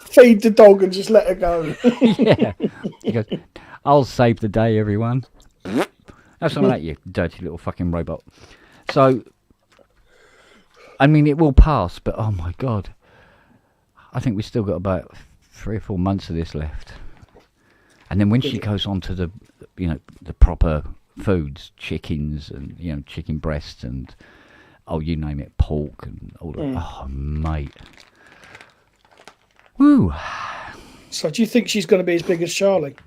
[SPEAKER 3] Feed the dog and just let her go.
[SPEAKER 1] Yeah. He goes, I'll save the day, everyone. That's not like you dirty little fucking robot. So, I mean, it will pass, but oh my God. I think we've still got about 3 or 4 months of this left. And then when she goes on to the proper foods, chickens and, chicken breasts and, you name it, pork and all that. Oh, mate. Woo.
[SPEAKER 3] So do you think she's going to be as big as Charlie?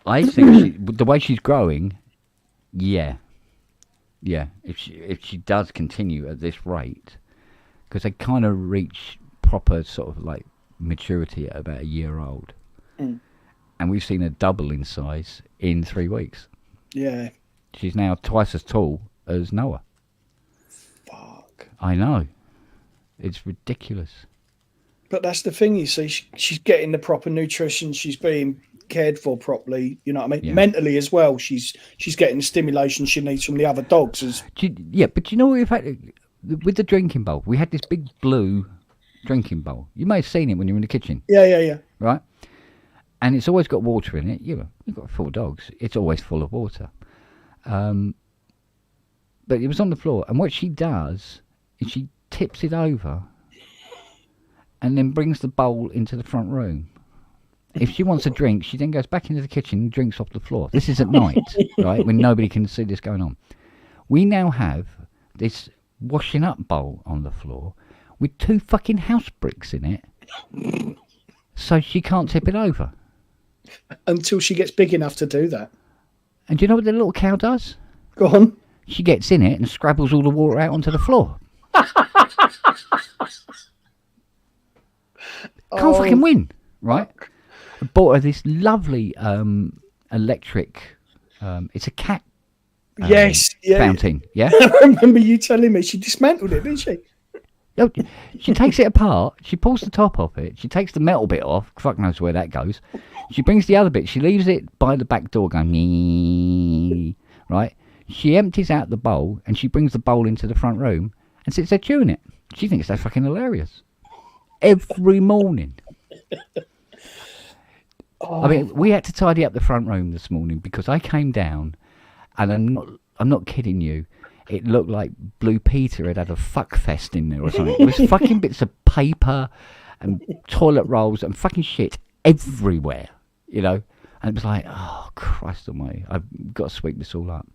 [SPEAKER 1] I think the way she's growing, yeah. If she does continue at this rate, because they kind of reach proper sort of like maturity at about a year old, and we've seen her double in size in 3 weeks.
[SPEAKER 3] Yeah,
[SPEAKER 1] she's now twice as tall as Noah.
[SPEAKER 3] Fuck.
[SPEAKER 1] I know, it's ridiculous.
[SPEAKER 3] But that's the thing, you see. She's getting the proper nutrition. She's being cared for properly. You know what I mean?
[SPEAKER 1] Yeah.
[SPEAKER 3] Mentally as well. She's getting the stimulation she needs from the other dogs.
[SPEAKER 1] But you know, in fact, with the drinking bowl, we had this big blue drinking bowl. You may have seen it when you were in the kitchen.
[SPEAKER 3] Yeah.
[SPEAKER 1] Right? And it's always got water in it. You've got 4 dogs. It's always full of water. But it was on the floor. And what she does is she tips it over and then brings the bowl into the front room. If she wants a drink, she then goes back into the kitchen and drinks off the floor. This is at night, right, when nobody can see this going on. We now have this washing up bowl on the floor with 2 fucking house bricks in it, so she can't tip it over.
[SPEAKER 3] Until she gets big enough to do that.
[SPEAKER 1] And do you know what the little cow does?
[SPEAKER 3] Go on.
[SPEAKER 1] She gets in it and scrabbles all the water out onto the floor. Can't fucking win, right? I bought her this lovely electric, it's a cat fountain, yeah?
[SPEAKER 3] I remember you telling me she dismantled it, didn't she?
[SPEAKER 1] No, she takes it apart, she pulls the top off it, she takes the metal bit off, fuck knows where that goes. She brings the other bit, she leaves it by the back door going, mee, right? She empties out the bowl and she brings the bowl into the front room and sits there chewing it. She thinks that's fucking hilarious. Every morning. I mean, we had to tidy up the front room this morning because I came down, and I'm not kidding you. It looked like Blue Peter had a fuck fest in there or something. There was fucking bits of paper and toilet rolls and fucking shit everywhere, you know. And it was like, oh Christ almighty, I've got to sweep this all up.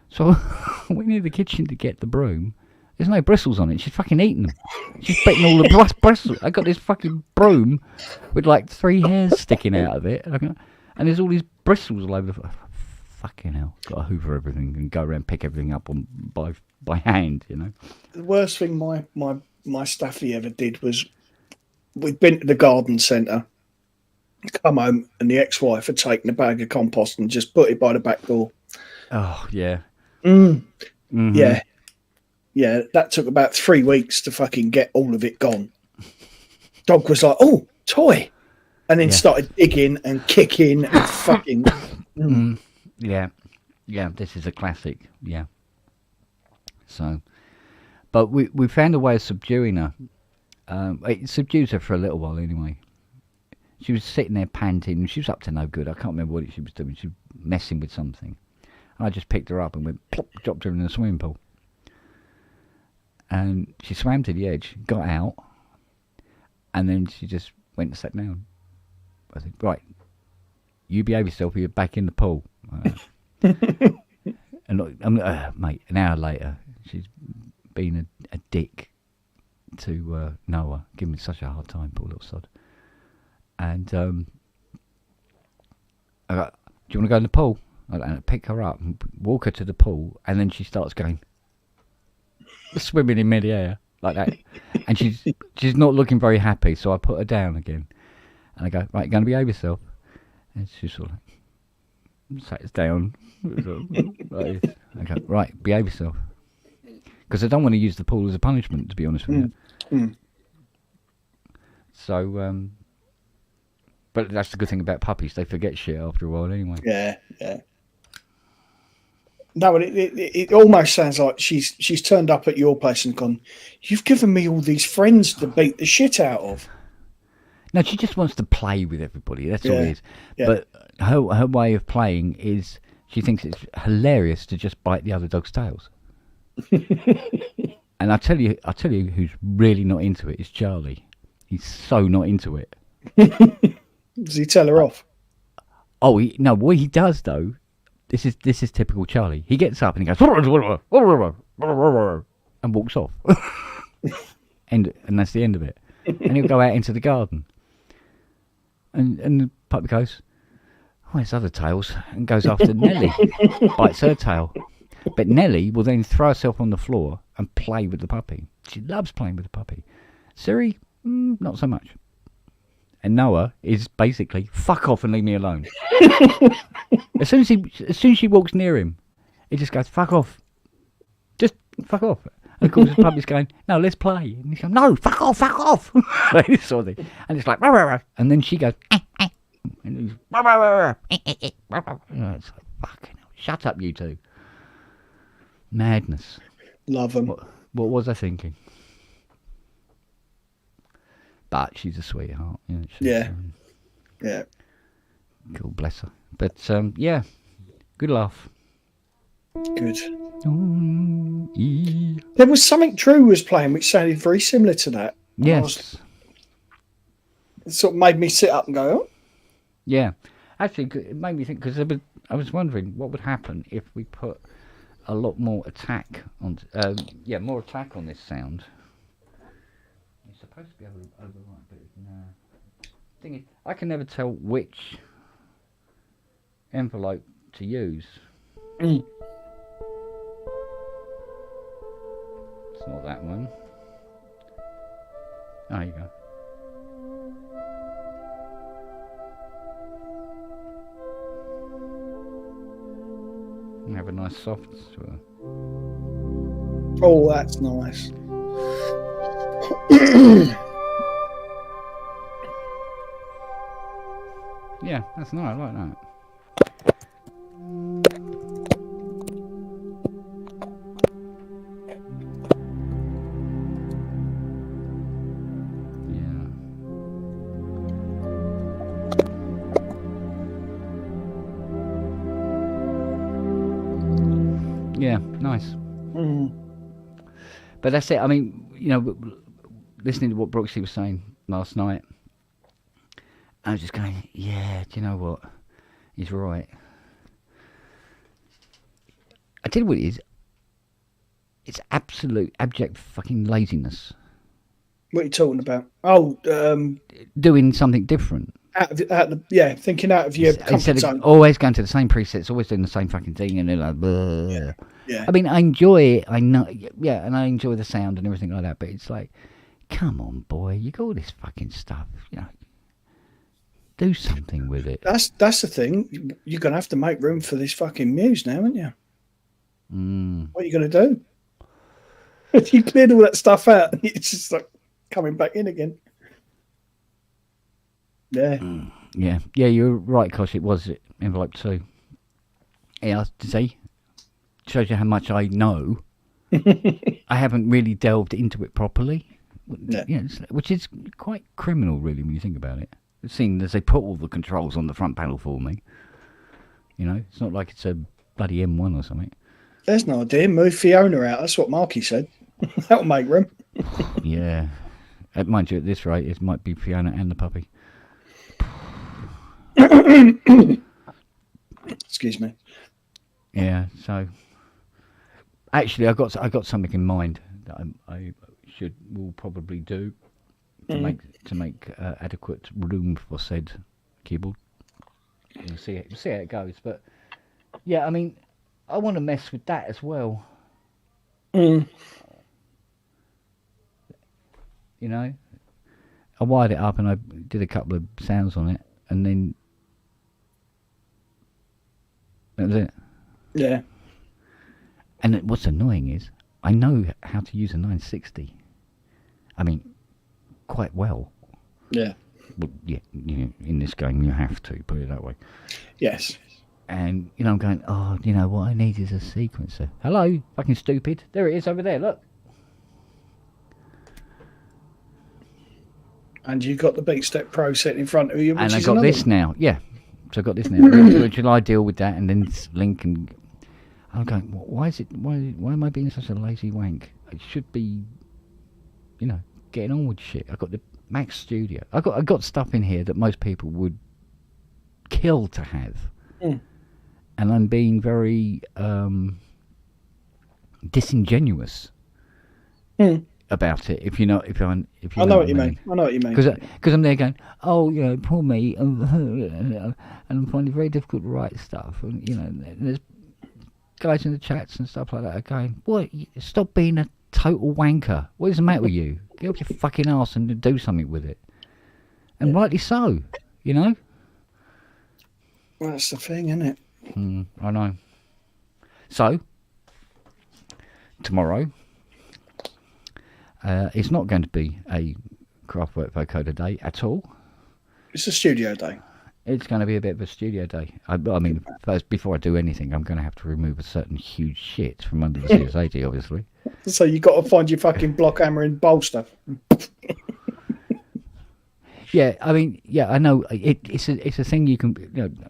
[SPEAKER 1] So I went into the kitchen to get the broom. There's no bristles on it. She's fucking eating them. She's bitten all the bristles. I got this fucking broom with like 3 hairs sticking out of it. And there's all these bristles all over the floor. Fucking hell. Got to hoover everything and go around and pick everything up by hand, you know.
[SPEAKER 3] The worst thing my staffy ever did was we'd been to the garden centre, come home, and the ex-wife had taken a bag of compost and just put it by the back door.
[SPEAKER 1] Oh, yeah.
[SPEAKER 3] Mm-hmm. Yeah, that took about 3 weeks to fucking get all of it gone. Dog was like, oh, toy. And then started digging and kicking and fucking...
[SPEAKER 1] Yeah, this is a classic, yeah. So, but we found a way of subduing her. It subdues her for a little while anyway. She was sitting there panting. She was up to no good. I can't remember what she was doing. She was messing with something. And I just picked her up and went, plop, dropped her in the swimming pool. And she swam to the edge, got out, and then she just went and sat down. I said, right, you behave yourself, you're back in the pool. And mate, an hour later, she's been a dick to Noah, giving me such a hard time, poor little sod. And I got, do you want to go in the pool? And I pick her up and walk her to the pool, and then she starts going, swimming in mid-air like that, and she's not looking very happy. So I put her down again, and I go, right, you're going to behave yourself. And she's sort of like, sat us down. Like, I go, right, behave yourself, because I don't want to use the pool as a punishment, to be honest with you. So, but that's the good thing about puppies; they forget shit after a while, anyway.
[SPEAKER 3] Yeah. No, it almost sounds like she's turned up at your place and gone, you've given me all these friends to beat the shit out of.
[SPEAKER 1] No, she just wants to play with everybody. That's all it is.
[SPEAKER 3] Yeah.
[SPEAKER 1] But her way of playing is she thinks it's hilarious to just bite the other dog's tails. And I tell you who's really not into it is Charlie. He's so not into it.
[SPEAKER 3] Does he tell her off?
[SPEAKER 1] Oh, no. What he does though. This is typical Charlie. He gets up and he goes and walks off, and that's the end of it. And he'll go out into the garden, and the puppy goes, "Oh, it's other tails," and goes after Nelly, bites her tail. But Nelly will then throw herself on the floor and play with the puppy. She loves playing with the puppy. Siri, not so much. And Noah is basically, fuck off and leave me alone. As soon as she walks near him, he just goes, fuck off. Just fuck off. of course, the puppy's going, no, let's play. And he's going, no, fuck off. This sort of thing. And it's like, rah, rah, rah. And then she goes, and he's, rah, rah, rah, rah. It's like, fucking hell, shut up, you two. Madness.
[SPEAKER 3] Love them.
[SPEAKER 1] What was I thinking? But she's a sweetheart.
[SPEAKER 3] Yeah.
[SPEAKER 1] God bless her. But, yeah, good laugh.
[SPEAKER 3] Good. There was something Drew was playing which sounded very similar to that.
[SPEAKER 1] Yes.
[SPEAKER 3] It sort of made me sit up and go, oh.
[SPEAKER 1] Yeah. Actually, it made me think, because I was wondering what would happen if we put a lot more attack on, more attack on this sound. It's supposed to be override, but no. Thing is, I can never tell which envelope to use. It's not that one. There you go. Have a nice soft swirl.
[SPEAKER 3] Oh, that's nice.
[SPEAKER 1] Yeah, that's nice. I like that. Yeah, nice. But that's it. I mean, listening to what Brooksy was saying last night, I was just going, yeah, do you know what? He's right. I tell you what it is. It's absolute abject fucking laziness.
[SPEAKER 3] What are you talking about? Oh,
[SPEAKER 1] doing something different.
[SPEAKER 3] Thinking out of your comfort zone.
[SPEAKER 1] Always going to the same presets, always doing the same fucking thing, and they're like, bleh.
[SPEAKER 3] Yeah.
[SPEAKER 1] I mean, I enjoy it. I know, and I enjoy the sound and everything like that. But it's like, come on, boy, you got all this fucking stuff. Do something with it.
[SPEAKER 3] That's the thing. You're gonna have to make room for this fucking Muse now, aren't you? What are you gonna do? If you cleared all that stuff out, it's just like coming back in again. Yeah.
[SPEAKER 1] Yeah, you're right, Kosh. It was envelope 2. Yeah, see? Shows you how much I know. I haven't really delved into it properly. Yeah, which is quite criminal, really, when you think about it. Seeing as they put all the controls on the front panel for me. It's not like it's a bloody M1 or something.
[SPEAKER 3] There's no idea. Move Fiona out. That's what Marky said. That'll make room.
[SPEAKER 1] Yeah. Mind you, at this rate, it might be Fiona and the puppy.
[SPEAKER 3] Excuse me.
[SPEAKER 1] Yeah, so actually I got something in mind that I will probably do to make adequate room for said keyboard. We'll see how it goes, but yeah, I mean, I want to mess with that as well. I wired it up and I did a couple of sounds on it, and then that was it.
[SPEAKER 3] Yeah.
[SPEAKER 1] And what's annoying is I know how to use a 960. I mean, quite well.
[SPEAKER 3] Yeah.
[SPEAKER 1] Well, yeah, in this game you have to, put it that way.
[SPEAKER 3] Yes.
[SPEAKER 1] And, I'm going, what I need is a sequencer. Hello, fucking stupid. There it is over there, look.
[SPEAKER 3] And you've got the Beat Step Pro set in front of you.
[SPEAKER 1] And I've got this now, yeah. So I've got this now. Which I deal with that and then link and... I'm going, why am I being such a lazy wank? It should be, getting on with shit. I've got the Mac Studio. I got stuff in here that most people would kill to have. And I'm being very disingenuous about it. If you know, if you
[SPEAKER 3] I know what you mean. I know what you mean.
[SPEAKER 1] Because I'm there going, poor me, and I'm finding it very difficult to write stuff. And there's guys in the chats and stuff like that are going, what? Stop being a total wanker. What is the matter with you? Get off your fucking arse and do something with it. And rightly so, Well,
[SPEAKER 3] that's the thing, isn't it?
[SPEAKER 1] I know. So, tomorrow, It's not going to be a Kraftwerk vocoder day at all.
[SPEAKER 3] It's a studio day.
[SPEAKER 1] It's going to be a bit of a studio day. I mean, first, before I do anything, I'm going to have to remove a certain huge shit from under the CS80, obviously.
[SPEAKER 3] So you got to find your fucking block hammer and bolster.
[SPEAKER 1] Yeah, I mean, yeah, I know it's a thing you can,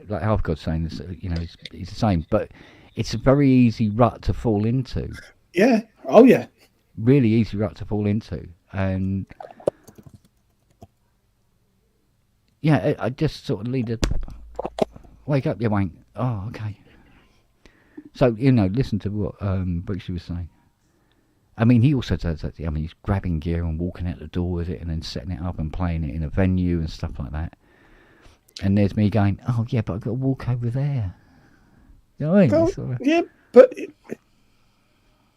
[SPEAKER 1] like Halfgod's saying, it's the same, but it's a very easy rut to fall into.
[SPEAKER 3] Yeah. Oh yeah.
[SPEAKER 1] Really easy rut to fall into, and yeah, I just sort of lead a wake up, you wank. Oh, okay. So listen to what Brooksy was saying. I mean, he also does that. I mean, he's grabbing gear and walking out the door with it, and then setting it up and playing it in a venue and stuff like that. And there's me going, oh yeah, but I've got to walk over there. You know what I mean?
[SPEAKER 3] Well, yeah, but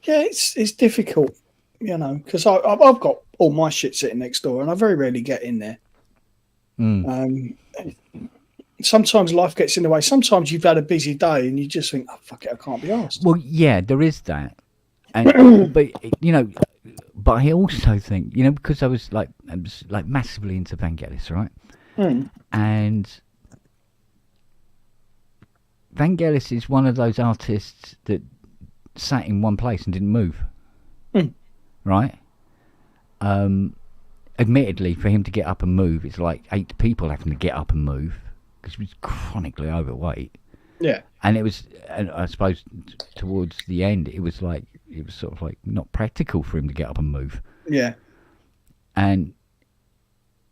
[SPEAKER 3] it's difficult, because I've got all my shit sitting next door, and I very rarely get in there. Sometimes life gets in the way. Sometimes you've had a busy day, and you just think, oh fuck it, I can't be asked.
[SPEAKER 1] Well, yeah, there is that, and but I also think, because I was massively into Vangelis, right? And Vangelis is one of those artists that sat in one place and didn't move, right? Admittedly, for him to get up and move, it's like 8 people having to get up and move because he was chronically overweight.
[SPEAKER 3] Yeah,
[SPEAKER 1] and I suppose towards the end, it was sort of like not practical for him to get up and move.
[SPEAKER 3] Yeah,
[SPEAKER 1] and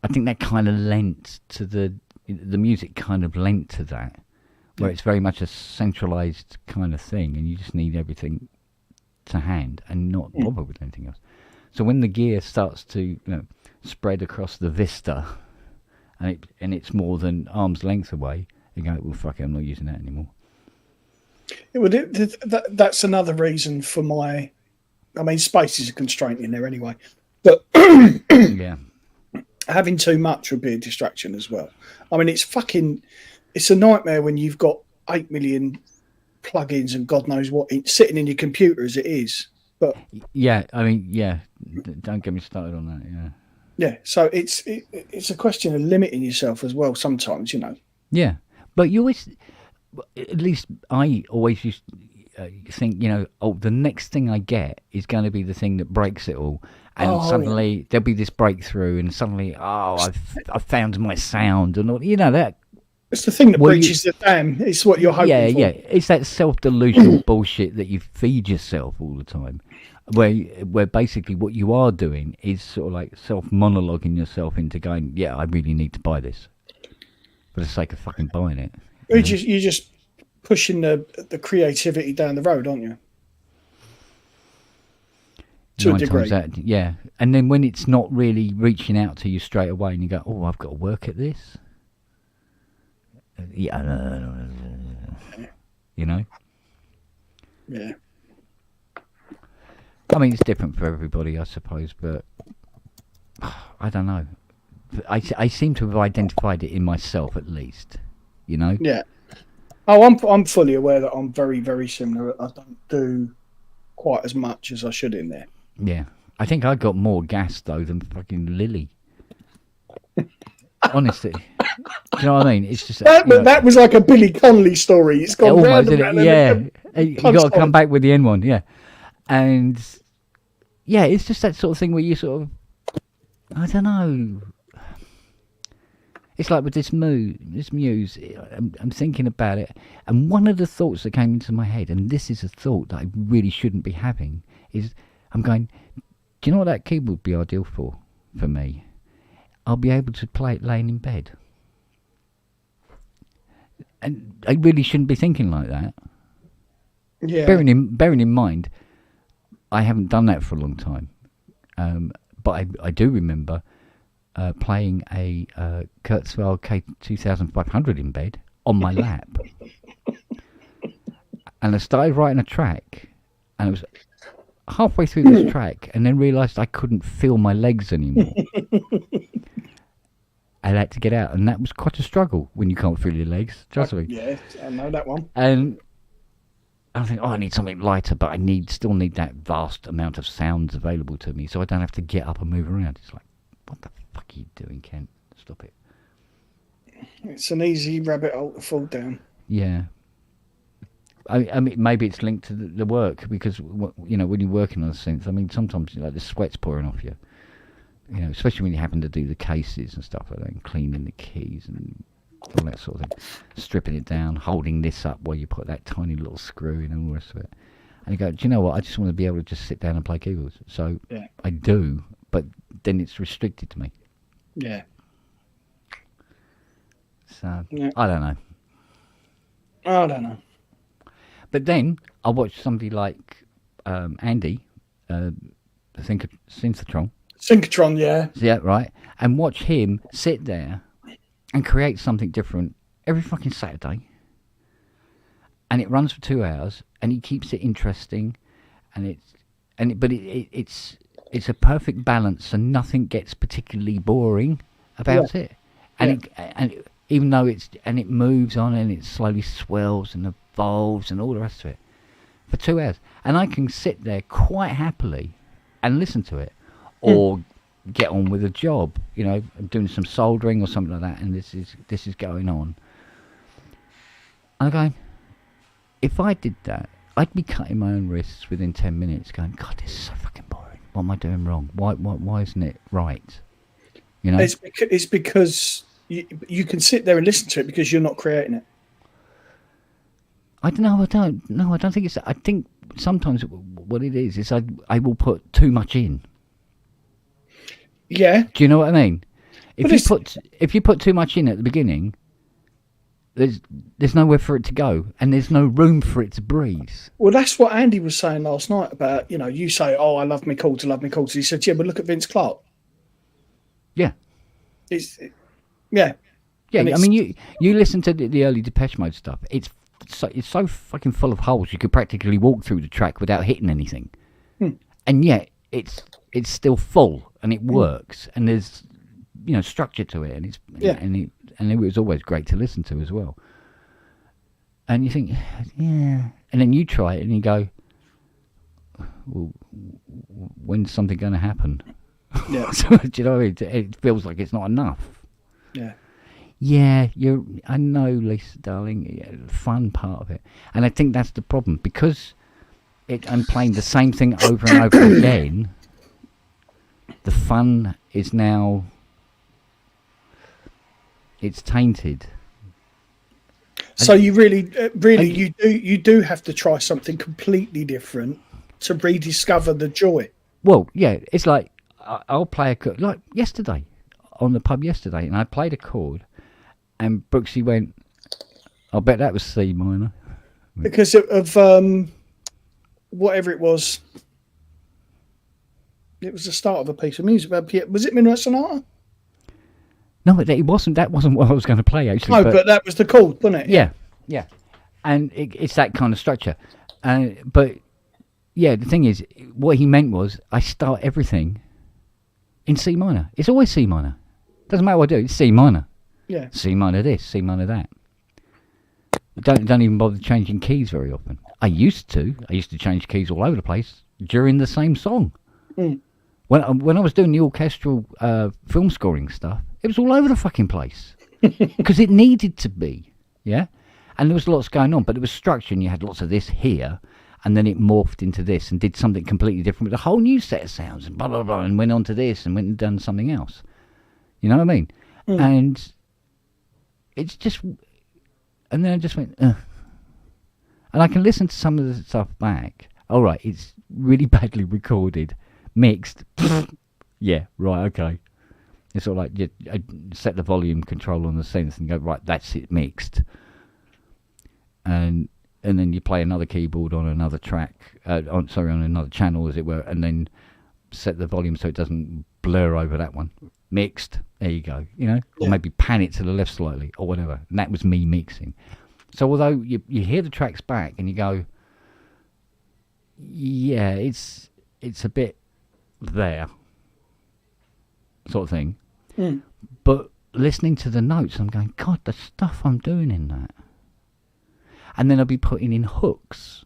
[SPEAKER 1] I think that kind of lent to the music, kind of lent to that. Where it's very much a centralised kind of thing, and you just need everything to hand and not bother with anything else. So when the gear starts to spread across the vista, and it's more than arm's length away, you go, well, fuck it, I'm not using that anymore.
[SPEAKER 3] That's another reason for my... I mean, space is a constraint in there anyway, but
[SPEAKER 1] yeah,
[SPEAKER 3] having too much would be a distraction as well. I mean, it's a nightmare when you've got 8 million plugins and God knows what sitting in your computer as it is. But
[SPEAKER 1] yeah, I mean, yeah, don't get me started on that.
[SPEAKER 3] Yeah, so it's a question of limiting yourself as well. Sometimes,
[SPEAKER 1] Yeah, but you always, at least I always used to think, the next thing I get is going to be the thing that breaks it all. And suddenly there'll be this breakthrough, and suddenly, I've found my sound, and all, that.
[SPEAKER 3] It's the thing that breaches the dam. It's what you're hoping for.
[SPEAKER 1] Yeah. It's that self-delusional bullshit that you feed yourself all the time, where basically what you are doing is sort of like self-monologuing yourself into going, yeah, I really need to buy this for the sake of fucking buying it.
[SPEAKER 3] You're just pushing the creativity down the road, aren't you? To a degree.
[SPEAKER 1] Yeah. And then when it's not really reaching out to you straight away, and you go, oh, I've got to work at this. Yeah,
[SPEAKER 3] Yeah.
[SPEAKER 1] I mean, it's different for everybody, I suppose, but I don't know. I seem to have identified it in myself, at least.
[SPEAKER 3] Yeah. Oh, I'm fully aware that I'm very, very similar. I don't do quite as much as I should in there.
[SPEAKER 1] Yeah, I think I got more gas though than fucking Lily. Honestly. Do you know what I mean? It's just
[SPEAKER 3] that was like a Billy Connolly story. It's gone
[SPEAKER 1] almost, round and round. Yeah, you got to come back with the N one. Yeah, and yeah, it's just that sort of thing where you sort of, I don't know. It's like with this Muse. I'm thinking about it, and one of the thoughts that came into my head, and this is a thought that I really shouldn't be having, is I'm going, do you know what that keyboard would be ideal for me? I'll be able to play it laying in bed. And I really shouldn't be thinking like that.
[SPEAKER 3] Yeah.
[SPEAKER 1] Bearing in mind, I haven't done that for a long time. But I do remember playing a Kurzweil K2500 in bed on my lap. And I started writing a track, and I was halfway through this track, and then realised I couldn't feel my legs anymore. I had to get out, and that was quite a struggle when you can't feel your legs. Trust me.
[SPEAKER 3] Yeah, I know that one.
[SPEAKER 1] And I think, I need something lighter, but still need that vast amount of sounds available to me, so I don't have to get up and move around. It's like, what the fuck are you doing, Kent? Stop it.
[SPEAKER 3] It's an easy rabbit hole to fall down.
[SPEAKER 1] Yeah. I mean, maybe it's linked to the work, because, you know, when you're working on a synth, I mean, sometimes, like, the sweat's pouring off you. You know, especially when you happen to do the cases and stuff like that, and cleaning the keys and all that sort of thing. Stripping it down, holding this up while you put that tiny little screw in and all the rest of it. And you go, do you know what? I just want to be able to just sit down and play keyboards. So I do, but then it's restricted to me.
[SPEAKER 3] Yeah.
[SPEAKER 1] So, I don't know.
[SPEAKER 3] I don't know.
[SPEAKER 1] But then I watched somebody like Andy, Synthetron.
[SPEAKER 3] Synchrotron, yeah.
[SPEAKER 1] Yeah, right. And watch him sit there and create something different every fucking Saturday. And it runs for 2 hours, and he keeps it interesting, but it's a perfect balance, so nothing gets particularly boring about it. And even though it moves on, and it slowly swells and evolves and all the rest of it for 2 hours, and I can sit there quite happily and listen to it, or get on with a job, you know, doing some soldering or something like that, and this is going on. I'm going, if I did that, I'd be cutting my own wrists within 10 minutes, going, God, this is so fucking boring. What am I doing wrong? Why isn't it right? You know,
[SPEAKER 3] it's because you can sit there and listen to it because you're not creating it.
[SPEAKER 1] I don't know. I don't think it's. I think sometimes what it is I will put too much in.
[SPEAKER 3] Yeah.
[SPEAKER 1] Do you know what I mean? If you put too much in at the beginning, there's nowhere for it to go, and there's no room for it to breathe.
[SPEAKER 3] Well, that's what Andy was saying last night about, you know, you say, oh, I love me chords, I love me chords. He said, yeah, but look at Vince Clarke.
[SPEAKER 1] Yeah.
[SPEAKER 3] Yeah.
[SPEAKER 1] I mean, you listen to the early Depeche Mode stuff. It's so fucking full of holes. You could practically walk through the track without hitting anything, and yet it's still full, and it works, and there's, you know, structure to it, and it was always great to listen to as well. And you think, yeah, and then you try it and you go, well, when's something going to happen?
[SPEAKER 3] Yeah.
[SPEAKER 1] So, do you know what I mean? It feels like it's not enough.
[SPEAKER 3] Yeah.
[SPEAKER 1] Yeah, I know, Lisa, darling, the fun part of it. And I think that's the problem, because I'm playing the same thing over and over again. The fun is now, it's tainted.
[SPEAKER 3] So you you do have to try something completely different to rediscover the joy.
[SPEAKER 1] Well, yeah, it's like I'll play a chord, like yesterday, on the pub yesterday, and I played a chord, and Brooksy went, I'll bet that was C minor.
[SPEAKER 3] Because of whatever it was. It was the start of a piece of music. Was it Midnight Sonata?
[SPEAKER 1] No, it wasn't. That wasn't what I was going to play, actually.
[SPEAKER 3] No, but that was the chord, wasn't it?
[SPEAKER 1] Yeah. And it's that kind of structure. But, yeah, the thing is, what he meant was I start everything in C minor. It's always C minor. Doesn't matter what I do, it's C minor.
[SPEAKER 3] Yeah.
[SPEAKER 1] C minor this, C minor that. Don't even bother changing keys very often. I used to change keys all over the place during the same song. When I was doing the orchestral film scoring stuff, it was all over the fucking place because it needed to be, yeah. And there was lots going on, but there was structure, and you had lots of this here, and then it morphed into this and did something completely different with a whole new set of sounds, and blah blah blah, and went on to this and went and done something else. You know what I mean? And it's just, and then I just went, and I can listen to some of the stuff back. All right, it's really badly recorded. Mixed. Yeah, right, okay. It's sort of like I set the volume control on the synth and go, right, that's it, mixed. And then you play another keyboard on another track, on another channel, as it were, and then set the volume so it doesn't blur over that one. Mixed. There you go. You know, or maybe pan it to the left slightly, or whatever. And that was me mixing. So although you hear the tracks back and you go, yeah, it's a bit there, sort of thing. But listening to the notes, I'm going, God, the stuff I'm doing in that. And then I'll be putting in hooks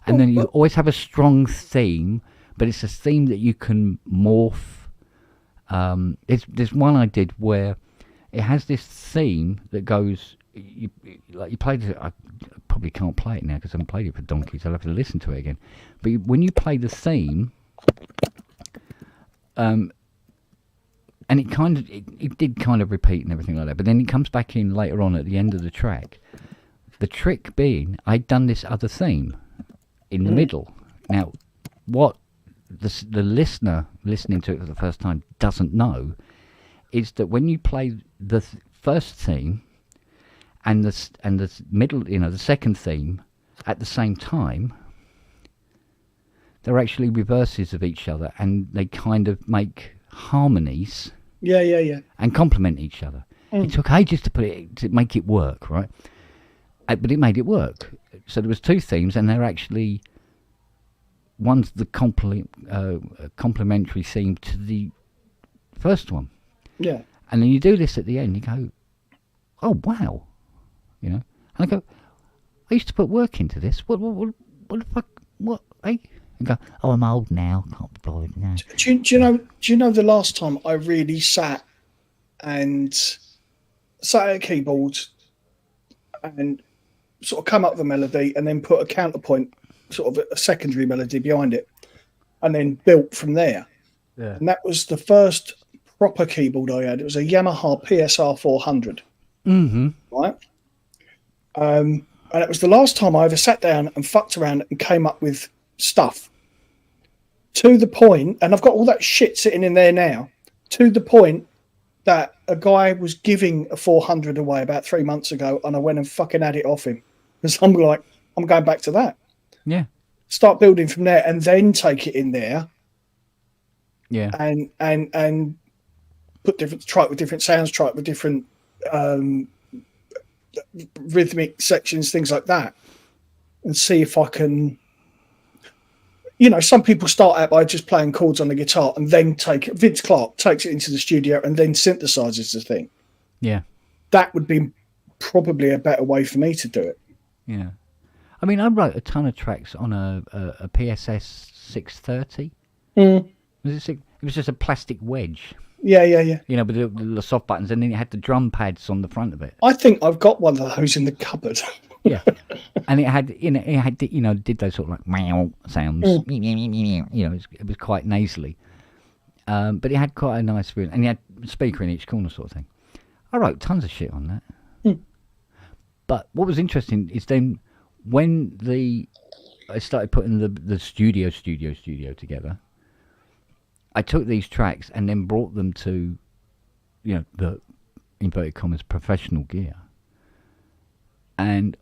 [SPEAKER 1] And then you always have a strong theme, but it's a theme that you can morph. There's one I did where it has this theme that goes, you played it, I probably can't play it now because I haven't played it for donkeys, I'll have to listen to it again. But when you play the theme, and it did kind of repeat and everything like that, but then it comes back in later on at the end of the track. The trick being, I'd done this other theme in the middle. Now, what the listener listening to it for the first time doesn't know is that when you play the first theme and the middle, the second theme at the same time, they're actually reverses of each other, and they kind of make harmonies.
[SPEAKER 3] Yeah.
[SPEAKER 1] And complement each other. It took ages to make it work, right? But it made it work. So there was two themes, and they're actually, one's the complementary theme to the first one.
[SPEAKER 3] Yeah.
[SPEAKER 1] And then you do this at the end, you go, oh, wow. And I go, I used to put work into this. What the fuck? What? Eh? And go, oh, I'm old now. Can't be bothered now.
[SPEAKER 3] Do you know the last time I really sat at a keyboard and sort of come up with a melody and then put a counterpoint, sort of a secondary melody behind it, and then built from there.
[SPEAKER 1] Yeah.
[SPEAKER 3] And that was the first proper keyboard I had. It was a Yamaha PSR 400.
[SPEAKER 1] Mm-hmm.
[SPEAKER 3] Right? And it was the last time I ever sat down and fucked around and came up with stuff. To the point, and I've got all that shit sitting in there now, to the point that a guy was giving a 400 away about 3 months ago, and I went and fucking had it off him. Because I'm like, I'm going back to that.
[SPEAKER 1] Yeah.
[SPEAKER 3] Start building from there and then take it in there.
[SPEAKER 1] Yeah.
[SPEAKER 3] And try it with different sounds, try it with different rhythmic sections, things like that, and see if I can. Some people start out by just playing chords on the guitar and then Vince Clarke takes it into the studio and then synthesizes the thing.
[SPEAKER 1] Yeah.
[SPEAKER 3] That would be probably a better way for me to do it.
[SPEAKER 1] Yeah. I mean, I wrote a ton of tracks on a PSS 630.
[SPEAKER 3] Mm.
[SPEAKER 1] It was just a plastic wedge.
[SPEAKER 3] Yeah.
[SPEAKER 1] With the soft buttons, and then it had the drum pads on the front of it.
[SPEAKER 3] I think I've got one of those in the cupboard.
[SPEAKER 1] Yeah, and it had did those sort of like meow sounds. It was quite nasally, but it had quite a nice feel, and it had a speaker in each corner, sort of thing. I wrote tons of shit on that. But what was interesting is then when I started putting the studio together, I took these tracks and then brought them to, the inverted commas professional gear, and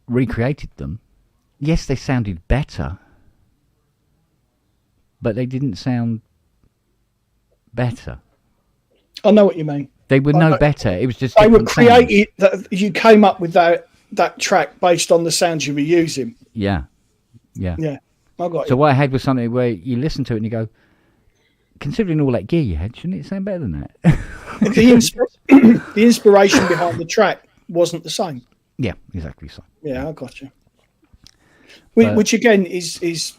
[SPEAKER 1] recreated them. Yes, they sounded better, but they didn't sound better.
[SPEAKER 3] I know what you mean.
[SPEAKER 1] They were no better. It was just
[SPEAKER 3] they were created. That you came up with that track based on the sounds you were using.
[SPEAKER 1] Yeah.
[SPEAKER 3] I got
[SPEAKER 1] so what I had was something where you listen to it and you go, considering all that gear you had, shouldn't it sound better than that?
[SPEAKER 3] The inspiration behind the track wasn't the same.
[SPEAKER 1] Yeah, exactly so.
[SPEAKER 3] Yeah, I got you. Which again is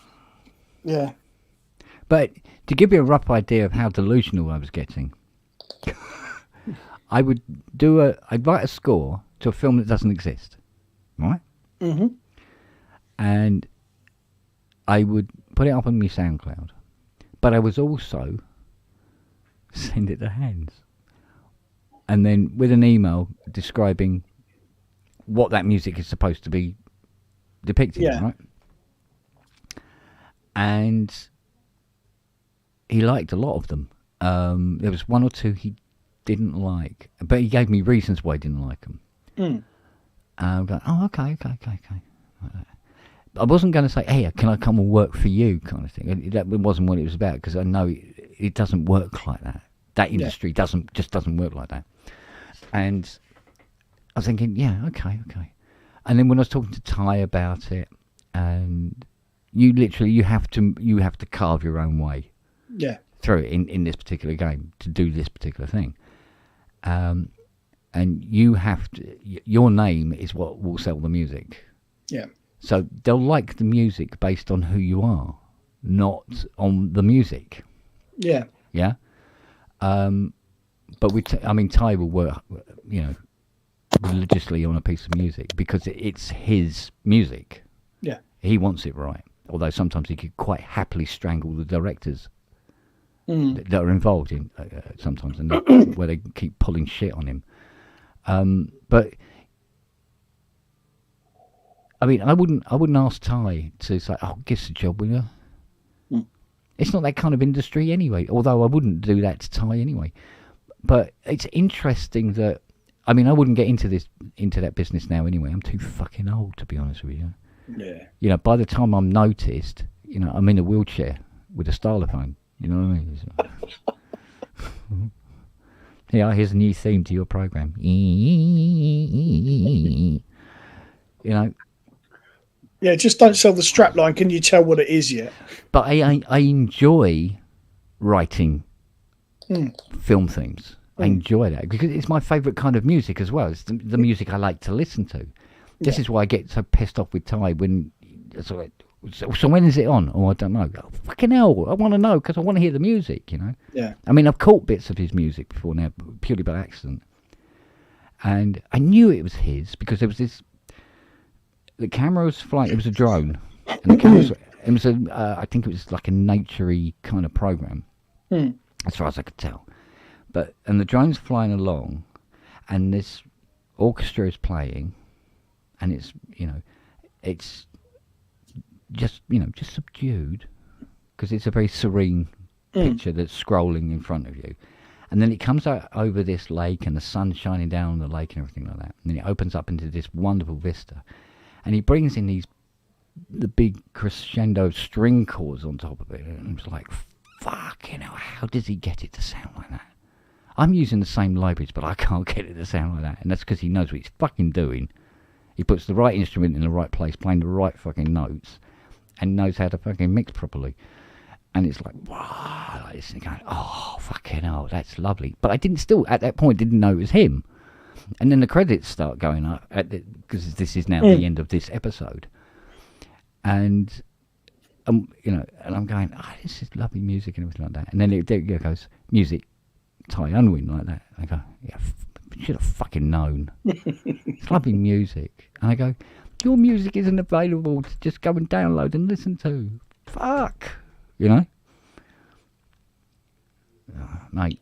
[SPEAKER 3] yeah.
[SPEAKER 1] But to give you a rough idea of how delusional I was getting, I'd write a score to a film that doesn't exist, right?
[SPEAKER 3] Mm-hmm.
[SPEAKER 1] And I would put it up on my SoundCloud, but I was also send it to Hans, and then with an email describing what that music is supposed to be depicting, right? And he liked a lot of them. There was one or two he didn't like, but he gave me reasons why he didn't like them. I'm going, oh, okay. I wasn't going to say, hey, can I come and work for you, kind of thing. That wasn't what it was about, because I know it doesn't work like that. That industry doesn't work like that. And I was thinking, yeah, okay. And then when I was talking to Ty about it, and you have to carve your own way through it in this particular game to do this particular thing. And you have to, your name is what will sell the music.
[SPEAKER 3] Yeah.
[SPEAKER 1] So they'll like the music based on who you are, not on the music.
[SPEAKER 3] Yeah.
[SPEAKER 1] Yeah. But Ty will work, religiously on a piece of music because it's his music.
[SPEAKER 3] Yeah.
[SPEAKER 1] He wants it right. Although sometimes he could quite happily strangle the directors that are involved in sometimes, and where they keep pulling shit on him. But I wouldn't ask Ty to say, "Oh, give us a job, will you?" It's not that kind of industry anyway. Although I wouldn't do that to Ty anyway. But it's interesting that I wouldn't get into that business now anyway. I'm too fucking old to be honest with you.
[SPEAKER 3] Yeah.
[SPEAKER 1] By the time I'm noticed, I'm in a wheelchair with a stylophone. You know what I mean? Yeah, here's a new theme to your program.
[SPEAKER 3] Yeah, just don't sell the strapline. Can you tell what it is yet?
[SPEAKER 1] But I enjoy writing film themes. I enjoy that because it's my favourite kind of music as well. It's the music I like to listen to. This is why I get so pissed off with Ty when it's like, so when is it on? Oh, I don't know. Oh, fucking hell, I want to know because I want to hear the music,
[SPEAKER 3] Yeah.
[SPEAKER 1] I've caught bits of his music before now, purely by accident. And I knew it was his because there was the camera was flying, it was a drone. And the camera was, I think it was like a nature-y kind of program, as far as I could tell. And the drone's flying along, and this orchestra is playing, and it's just subdued, because it's a very serene picture that's scrolling in front of you. And then it comes out over this lake, and the sun's shining down on the lake and everything like that. And then it opens up into this wonderful vista. And he brings in the big crescendo string chords on top of it. And it's like, fucking hell, how does he get it to sound like that? I'm using the same libraries, but I can't get it to sound like that. And that's because he knows what he's fucking doing. He puts the right instrument in the right place, playing the right fucking notes, and knows how to fucking mix properly. And it's like, wow, like this, and going, oh, fucking hell, that's lovely. But I at that point, didn't know it was him. And then the credits start going up, because this is now the end of this episode. And, and I'm going, oh, this is lovely music and everything like that. And then it goes, music, Ty Unwin, like that. And I go, yeah, should have fucking known. It's lovely music. And I go, your music isn't available to just go and download and listen to. Fuck. Oh, mate.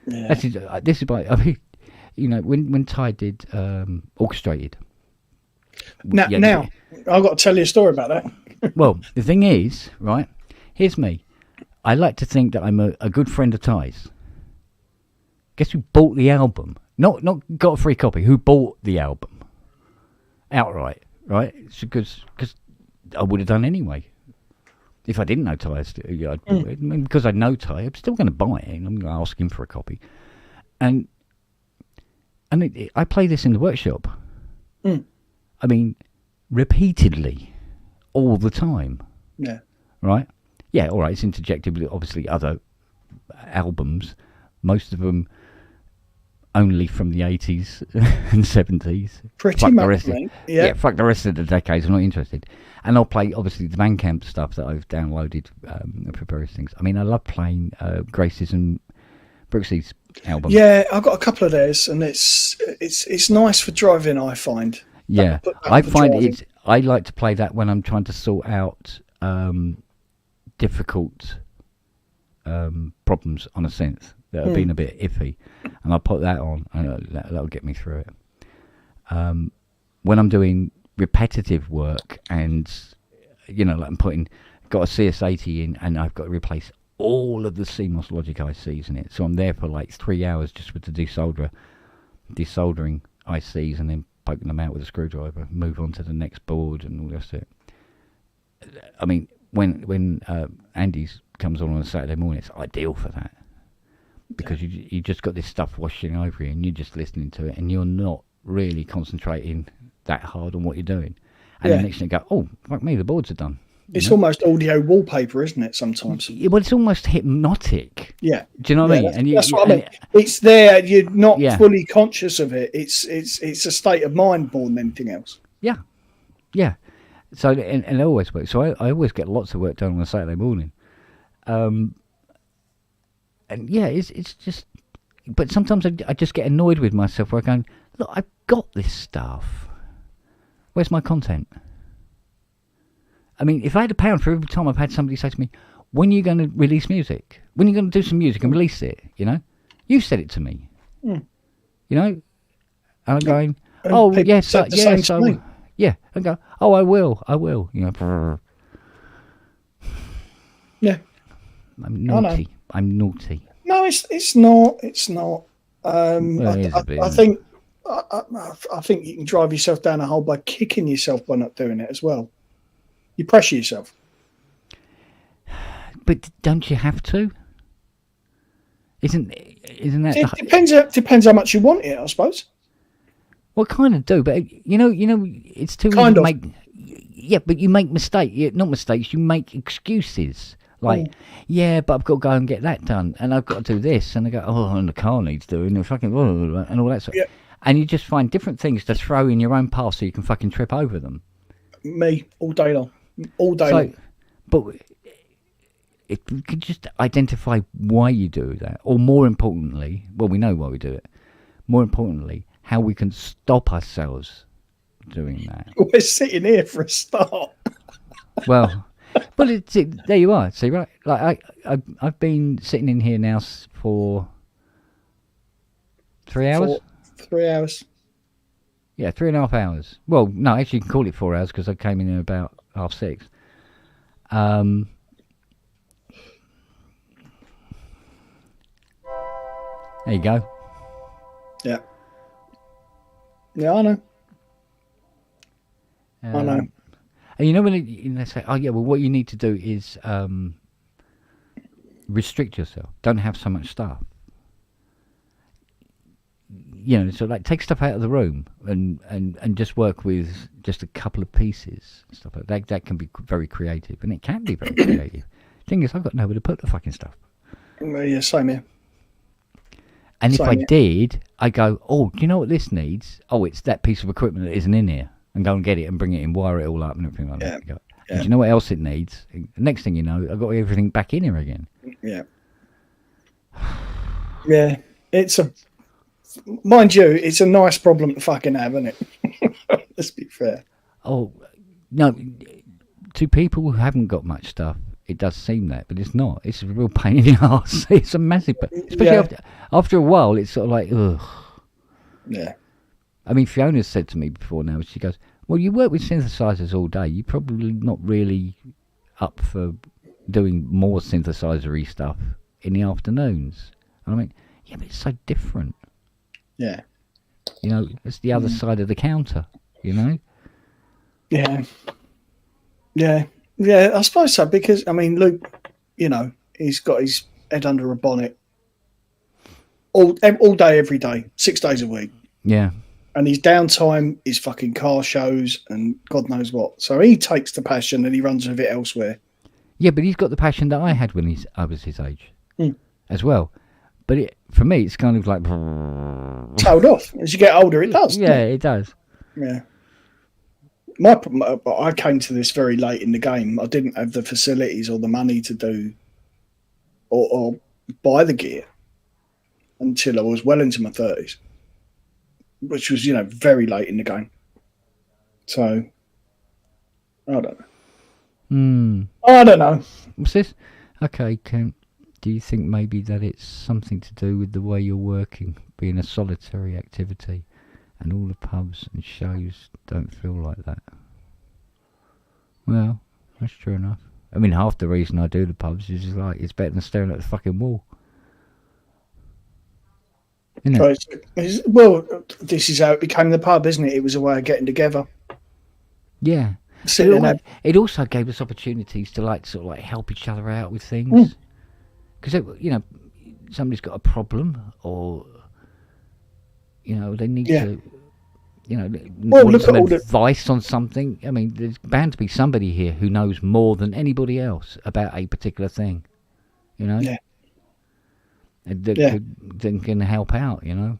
[SPEAKER 3] Yeah.
[SPEAKER 1] This is why, when Ty did Orchestrated.
[SPEAKER 3] Now, I've got to tell you a story about that.
[SPEAKER 1] Well, the thing is, right, here's me. I like to think that I'm a good friend of Ty's. Guess who bought the album? Not got a free copy. Who bought the album? Outright, right? Because I would have done anyway. If I didn't know Ty, I'd bought it. Because I know Ty, I'm still going to buy it. And I'm going to ask him for a copy. And I play this in the workshop. Repeatedly, all the time.
[SPEAKER 3] Yeah.
[SPEAKER 1] Right? Yeah, all right, it's interjected with obviously other albums, most of them only from the 80s and 70s.
[SPEAKER 3] Pretty much,
[SPEAKER 1] yeah, fuck the rest of the decades, I'm not interested. And I'll play, obviously, the Bandcamp stuff that I've downloaded for various things. I love playing Grace's and Brooksy's album.
[SPEAKER 3] Yeah, I've got a couple of theirs, and it's nice for driving, I find.
[SPEAKER 1] Yeah, I find I like to play that when I'm trying to sort out difficult problems on a synth that have been a bit iffy, and I'll put that on, and that'll get me through it. When I'm doing repetitive work, and like I'm got a CS80 in, and I've got to replace all of the CMOS logic ICs in it, so I'm there for like 3 hours just with the desoldering ICs, and then poking them out with a screwdriver, move on to the next board, and all the rest of it. When Andy's comes on a Saturday morning, it's ideal for that, because you just got this stuff washing over you, and you're just listening to it, and you're not really concentrating that hard on what you're doing. And the next thing you go, oh, fuck me, the boards are done.
[SPEAKER 3] It's almost audio wallpaper, isn't it, sometimes?
[SPEAKER 1] Yeah, well, it's almost hypnotic.
[SPEAKER 3] Yeah.
[SPEAKER 1] Do you know what I mean?
[SPEAKER 3] That's what I mean. It's there, you're not fully conscious of it. It's a state of mind more than anything else.
[SPEAKER 1] Yeah. Yeah. So, and it always works. So I always get lots of work done on a Saturday morning. And yeah, it's just, but sometimes I just get annoyed with myself where I'm going, look, I've got this stuff. Where's my content? I mean, if I had £1 for every time I've had somebody say to me, when are you going to release music? When are you going to do some music and release it? You know? You said it to me. You know? And I'm going, oh, yes, yes, yeah. And go, oh, I will. You know?
[SPEAKER 3] Yeah.
[SPEAKER 1] I'm naughty. I'm naughty.
[SPEAKER 3] No, it's not. It's not. I think you can drive yourself down a hole by kicking yourself by not doing it as well. You pressure yourself.
[SPEAKER 1] But don't you have to? Isn't that?
[SPEAKER 3] It depends how much you want it, I suppose.
[SPEAKER 1] Well, kind of do, but you know, it's too easy to make. Yeah, but you make mistakes. Not mistakes. You make excuses. Like, yeah, but I've got to go and get that done, and I've got to do this, and I go, oh, and the car needs doing, and fucking, and all that sort.
[SPEAKER 3] Yeah.
[SPEAKER 1] And you just find different things to throw in your own path so you can fucking trip over them.
[SPEAKER 3] Me all day long. Long.
[SPEAKER 1] But if we could just identify why you do that, or more importantly, well, we know why we do it. More importantly, how we can stop ourselves doing that.
[SPEAKER 3] We're sitting here for a start.
[SPEAKER 1] Well, there you are. See, right? Like I've been sitting in here now for 3 hours.
[SPEAKER 3] 3 hours.
[SPEAKER 1] Yeah, 3.5 hours. Well, no, actually, you can call it 4 hours because I came in at about 6:30. There you go.
[SPEAKER 3] Yeah. Yeah, I know. I know.
[SPEAKER 1] And you know when they say, "Oh yeah, well, what you need to do is restrict yourself. Don't have so much stuff." You know, so like take stuff out of the room and just work with just a couple of pieces and stuff like that. That can be very creative, and it can be very creative. Thing is, I've got nowhere to put the fucking stuff.
[SPEAKER 3] Yeah, same here.
[SPEAKER 1] And if I did, I go, oh, do you know what this needs? Oh, it's that piece of equipment that isn't in here. And go and get it and bring it in, wire it all up and everything like that. And do you know what else it needs? The next thing you know, I've got everything back in here again.
[SPEAKER 3] Yeah. Yeah. Mind you, it's a nice problem to fucking have, isn't it? Let's be fair.
[SPEAKER 1] Oh, no. To people who haven't got much stuff, it does seem that, but it's not. It's a real pain in the arse. It's a massive, especially after a while, it's sort of like, ugh.
[SPEAKER 3] Yeah.
[SPEAKER 1] I mean, Fiona's said to me before now, she goes, well, you work with synthesizers all day. You're probably not really up for doing more synthesizer-y stuff in the afternoons. And I mean, yeah, but it's so different.
[SPEAKER 3] Yeah.
[SPEAKER 1] You know, it's the other side of the counter, you know?
[SPEAKER 3] Yeah. Yeah. Yeah, I suppose so, because, I mean, Luke, you know, he's got his head under a bonnet all day, every day, 6 days a week.
[SPEAKER 1] Yeah.
[SPEAKER 3] And his downtime is fucking car shows and God knows what. So he takes the passion and he runs with it elsewhere.
[SPEAKER 1] Yeah, but he's got the passion that I had when I was his age as well. But for me, it's kind of like...
[SPEAKER 3] Tailed off. As you get older, it does.
[SPEAKER 1] Yeah, it does.
[SPEAKER 3] Yeah. I came to this very late in the game. I didn't have the facilities or the money to do or buy the gear until I was well into my 30s. Which was, you know, very late in the game. So, I don't know. I don't know.
[SPEAKER 1] What's this? Okay, Kent. Do you think maybe that it's something to do with the way you're working, being a solitary activity, and all the pubs and shows don't feel like that? Well, that's true enough. I mean, half the reason I do the pubs is just like, it's better than staring at the fucking wall.
[SPEAKER 3] Right. Well, this is how it became the pub, isn't it? It was a way of getting together.
[SPEAKER 1] Yeah. It also gave us opportunities to sort of help each other out with things. Because, you know, somebody's got a problem or, you know, they need to, you know, want some advice on something. I mean, there's bound to be somebody here who knows more than anybody else about a particular thing, you know?
[SPEAKER 3] Yeah.
[SPEAKER 1] That can help out, you know.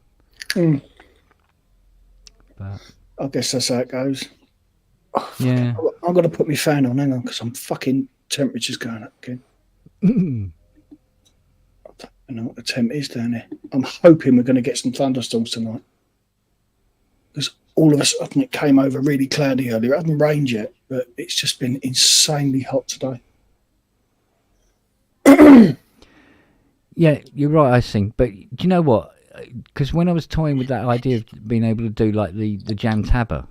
[SPEAKER 3] But I guess that's how it goes. Oh, yeah. I'm going to put my fan on. Hang on, because I'm fucking temperature's going up again. I don't know what the temp is down there. I'm hoping we're going to get some thunderstorms tonight. Because all of a sudden it came over really cloudy earlier. It hasn't rained yet, but it's just been insanely hot today.
[SPEAKER 1] Yeah, you're right, I think. But do you know what? Because when I was toying with that idea of being able to do like the jam tabber,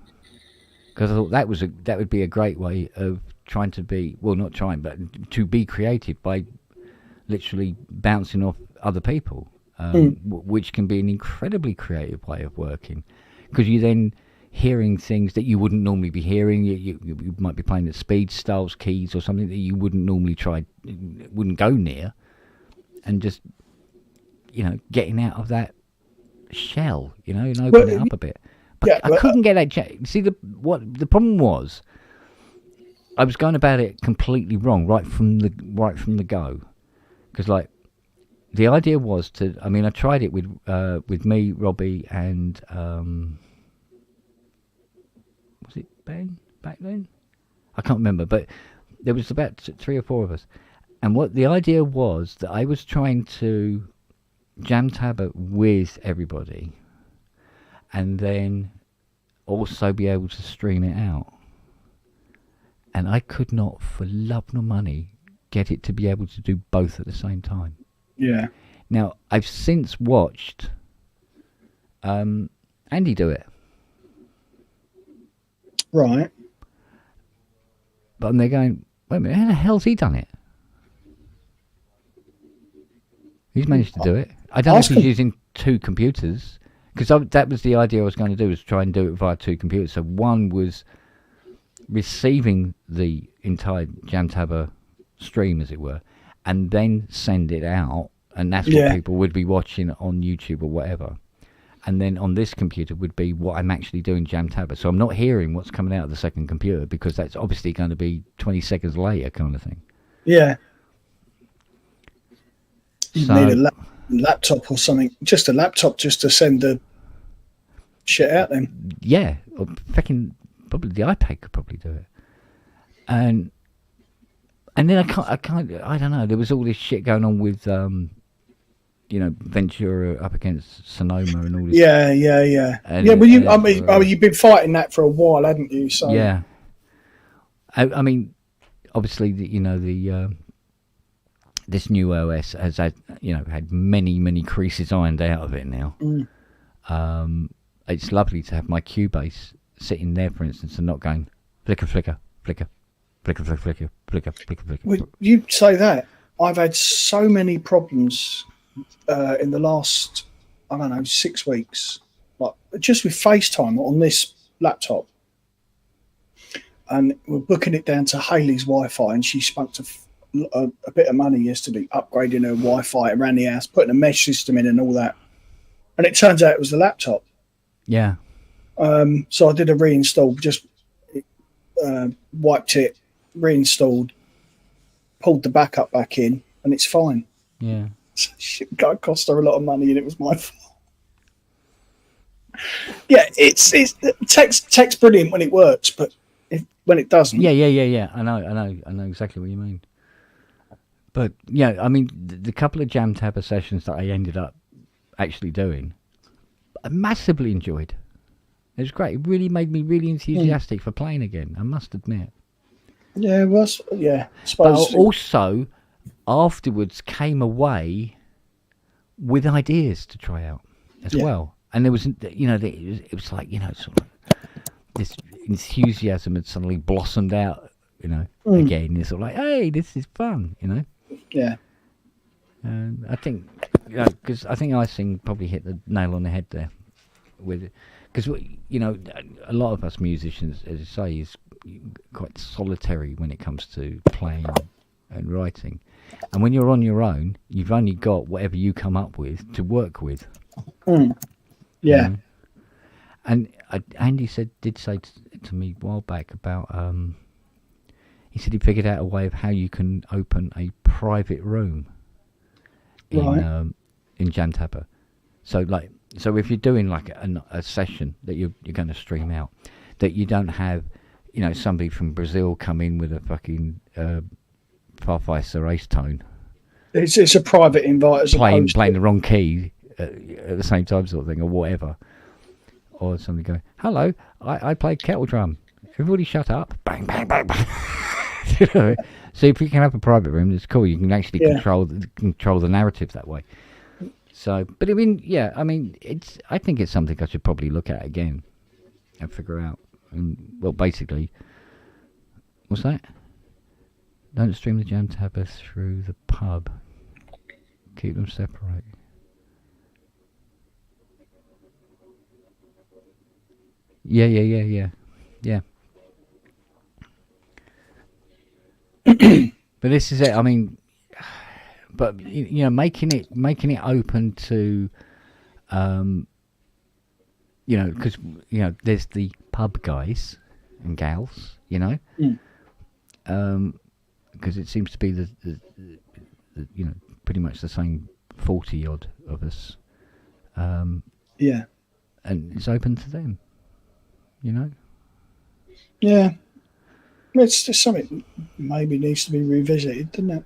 [SPEAKER 1] because I thought that would be a great way of trying to be, well, not trying, but to be creative by literally bouncing off other people, which can be an incredibly creative way of working, because you're then hearing things that you wouldn't normally be hearing. You might be playing at speed, styles, keys, or something that you wouldn't normally wouldn't go near, and just, getting out of that shell, and open it up a bit. But yeah, I couldn't get that. See, the problem was, I was going about it completely wrong right from the go, because like the idea was to. I mean, I tried it with me, Robbie, and was it Ben back then? I can't remember, but there was about 3 or 4 of us, and what the idea was that I was trying to jam tab it with everybody, and then also be able to stream it out. And I could not, for love nor money, get it to be able to do both at the same time.
[SPEAKER 3] Yeah.
[SPEAKER 1] Now, I've since watched Andy do it.
[SPEAKER 3] Right.
[SPEAKER 1] But I'm there going, wait a minute, how the hell's he done it? He's managed to do it. I don't know if he's using 2 computers, because that was the idea I was going to do, was try and do it via 2 computers. So one was receiving the entire Jamtabber stream, as it were, and then send it out, and that's what people would be watching on YouTube or whatever. And then on this computer would be what I'm actually doing Jamtabber. So I'm not hearing what's coming out of the second computer, because that's obviously going to be 20 seconds later kind of thing.
[SPEAKER 3] Yeah. You need a laptop or something, just a laptop just to send the shit out then.
[SPEAKER 1] Yeah, or probably the iPad could probably do it. And then I don't know, there was all this shit going on with Ventura up against Sonoma and all this.
[SPEAKER 3] Yeah. Well, you've been fighting that for a while, haven't you? So
[SPEAKER 1] yeah. I mean, obviously the this new OS has had many creases ironed out of it now. It's lovely to have my Cubase sitting there, for instance, and not going flicker, flicker, flicker, flicker, flicker, flicker, flicker, flicker, flicker.
[SPEAKER 3] Well, you say that. I've had so many problems in the last, 6 weeks, like just with FaceTime on this laptop. And we're booking it down to Hayley's Wi-Fi, and she spent a bit of money yesterday upgrading her Wi-Fi around the house, putting a mesh system in and all that. And it turns out it was the laptop.
[SPEAKER 1] Yeah.
[SPEAKER 3] So I did a reinstall, just wiped it, reinstalled, pulled the backup back in, and it's fine.
[SPEAKER 1] Yeah.
[SPEAKER 3] Shit, cost her a lot of money, and it was my fault. Yeah, it's tech's brilliant when it works, but when it doesn't.
[SPEAKER 1] Yeah. I know exactly what you mean. But yeah, I mean, the couple of Jamtabber sessions that I ended up actually doing, I massively enjoyed. It was great. It really made me really enthusiastic for playing again, I must admit.
[SPEAKER 3] Yeah, well, yeah. I suppose.
[SPEAKER 1] But also, afterwards came away with ideas to try out as well. And there was, it was like, sort of this enthusiasm had suddenly blossomed out, again. It's sort of like, hey, this is fun,
[SPEAKER 3] Yeah.
[SPEAKER 1] I think, because I think Icing probably hit the nail on the head there with it. Because, a lot of us musicians, as you say, is quite solitary when it comes to playing and writing. And when you're on your own, you've only got whatever you come up with to work with.
[SPEAKER 3] Yeah.
[SPEAKER 1] And Andy did say to me a while back about, he said he figured out a way of how you can open a private room in Jamtabber. So if you're doing like a session that you're going to stream out, that you don't have, you know, somebody from Brazil come in with a fucking Farfisa race tone.
[SPEAKER 3] It's a private invite as
[SPEAKER 1] playing
[SPEAKER 3] opposed to...
[SPEAKER 1] the wrong key at the same time, sort of thing, or whatever. Or somebody going, "Hello, I play kettle drum. Everybody shut up!" Bang, bang, bang, bang. You know? So if you can have a private room, it's cool. You can actually control the narrative that way. So, but I mean, yeah, I mean, I think it's something I should probably look at again and figure out. Well, basically, what's that? Don't stream the jam tabber through the pub. Keep them separate. Yeah. But this is it. I mean, but you know, making it open to, you know, because you know, there's the pub guys and gals, you know, because it seems to be the you know, pretty much the same 40 odd of us.
[SPEAKER 3] Yeah,
[SPEAKER 1] and it's open to them, you know.
[SPEAKER 3] Yeah, it's just something maybe needs to be revisited, doesn't it?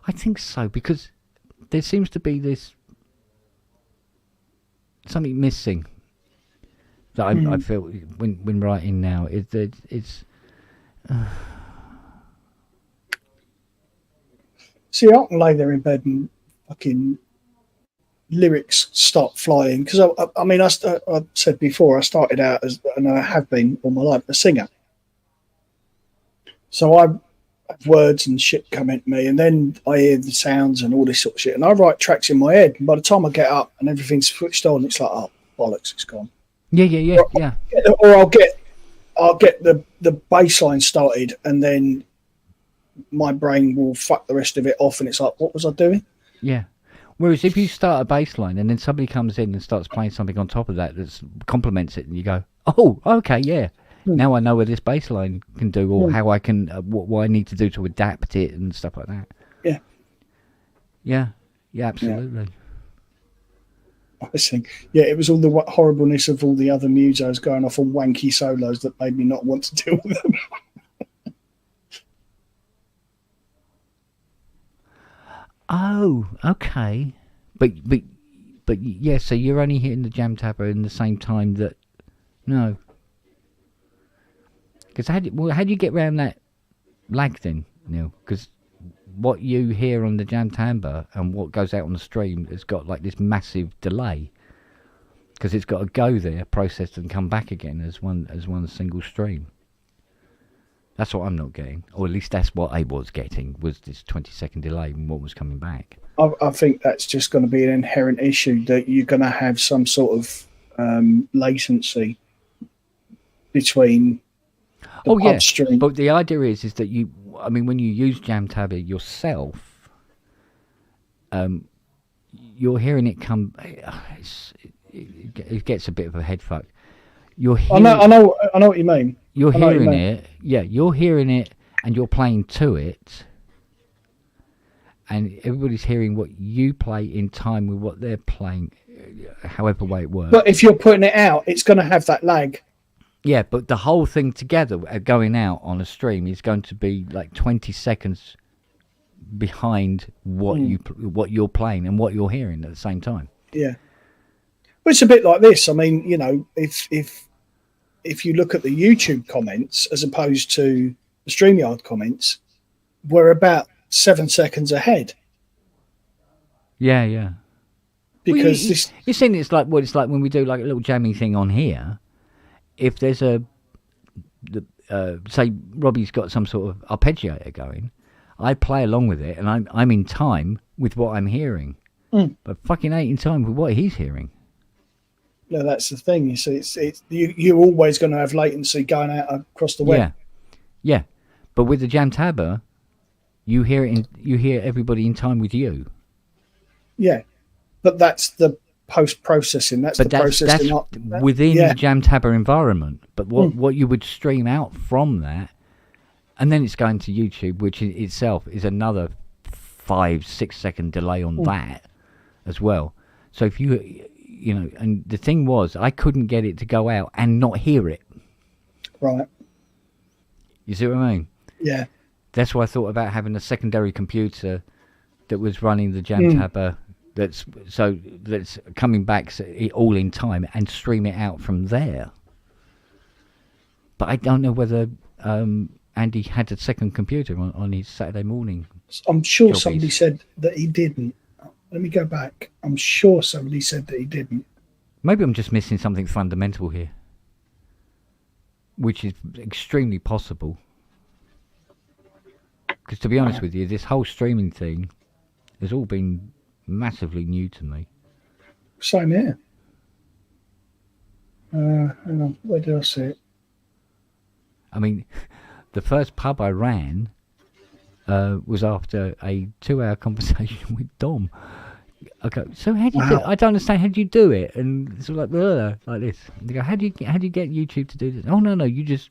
[SPEAKER 1] I think so, because there seems to be this something missing that I feel when writing now. It's
[SPEAKER 3] See, I can lay there in bed and fucking lyrics start flying, because I mean, I said before, I started out as, and I have been all my life, a singer. So I have words and shit come into me, and then I hear the sounds and all this sort of shit, and I write tracks in my head, and by the time I get up and everything's switched on, it's like, oh bollocks, it's gone.
[SPEAKER 1] Yeah.
[SPEAKER 3] Or I'll get the bass line started, and then my brain will fuck the rest of it off, and it's like, what was I doing?
[SPEAKER 1] Yeah. Whereas if you start a bass line and then somebody comes in and starts playing something on top of that that complements it, and you go, oh, okay, yeah. Now I know what this bass line can do, or how I can, what I need to do to adapt it and stuff like that. Yeah, absolutely.
[SPEAKER 3] I think, it was all the horribleness of all the other musos going off on wanky solos that made me not want to deal with them.
[SPEAKER 1] Oh, okay. But yeah, so you're only hitting the jam tabber in the same time that... No. Because how do you get around that lag then, Neil? Because what you hear on the jam tabber and what goes out on the stream has got like this massive delay. Because it's got to go there, processed, and come back again as one single stream. That's what I'm not getting, or at least that's what I was getting, was this 20-second delay in what was coming back.
[SPEAKER 3] I think that's just going to be an inherent issue, that you're going to have some sort of latency between the upstream.
[SPEAKER 1] But the idea is that when you use Jamtabber yourself, you're hearing it come. It gets a bit of a head fuck. I know what you mean. You're hearing it, you're hearing it, and you're playing to it, and everybody's hearing what you play in time with what they're playing, however way it works.
[SPEAKER 3] But if you're putting it out, it's going to have that lag.
[SPEAKER 1] Yeah, but the whole thing together going out on a stream is going to be like 20 seconds behind what you're playing and what you're hearing at the same time.
[SPEAKER 3] Yeah, well, it's a bit like this. I mean, you know, if you look at the YouTube comments as opposed to the StreamYard comments, we're about 7 seconds ahead.
[SPEAKER 1] Yeah.
[SPEAKER 3] Because
[SPEAKER 1] you're saying it's like what it's like when we do like a little jamming thing on here. If there's say Robbie's got some sort of arpeggiator going, I play along with it, and I'm in time with what I'm hearing, but fucking ain't in time with what he's hearing.
[SPEAKER 3] No, that's the thing. You see, you're always going to have latency going out across the web.
[SPEAKER 1] Yeah. But with the Jamtabber, you hear everybody in time with you. Yeah,
[SPEAKER 3] but that's the post-processing. That's processing
[SPEAKER 1] within the Jamtabber environment. But what you would stream out from that, and then it's going to YouTube, which in itself is another 5-6 second delay on that as well. So if you know, and the thing was, I couldn't get it to go out and not hear it.
[SPEAKER 3] Right.
[SPEAKER 1] You see what I mean?
[SPEAKER 3] Yeah.
[SPEAKER 1] That's why I thought about having a secondary computer that was running the Jamtabber that's coming back all in time and stream it out from there. But I don't know whether Andy had a second computer on his Saturday morning.
[SPEAKER 3] I'm sure somebody said that he didn't. Let me go back. I'm sure somebody said that he didn't.
[SPEAKER 1] Maybe I'm just missing something fundamental here, which is extremely possible. Because to be honest with you, this whole streaming thing has all been massively new to me.
[SPEAKER 3] Same here. Hang on, where did I see it?
[SPEAKER 1] I mean, the first pub I ran was after a 2-hour conversation with Dom. Okay, so how do you do it? I don't understand. How do you do it? And it's all like this. They go, how do you get YouTube to do this? Oh no, you just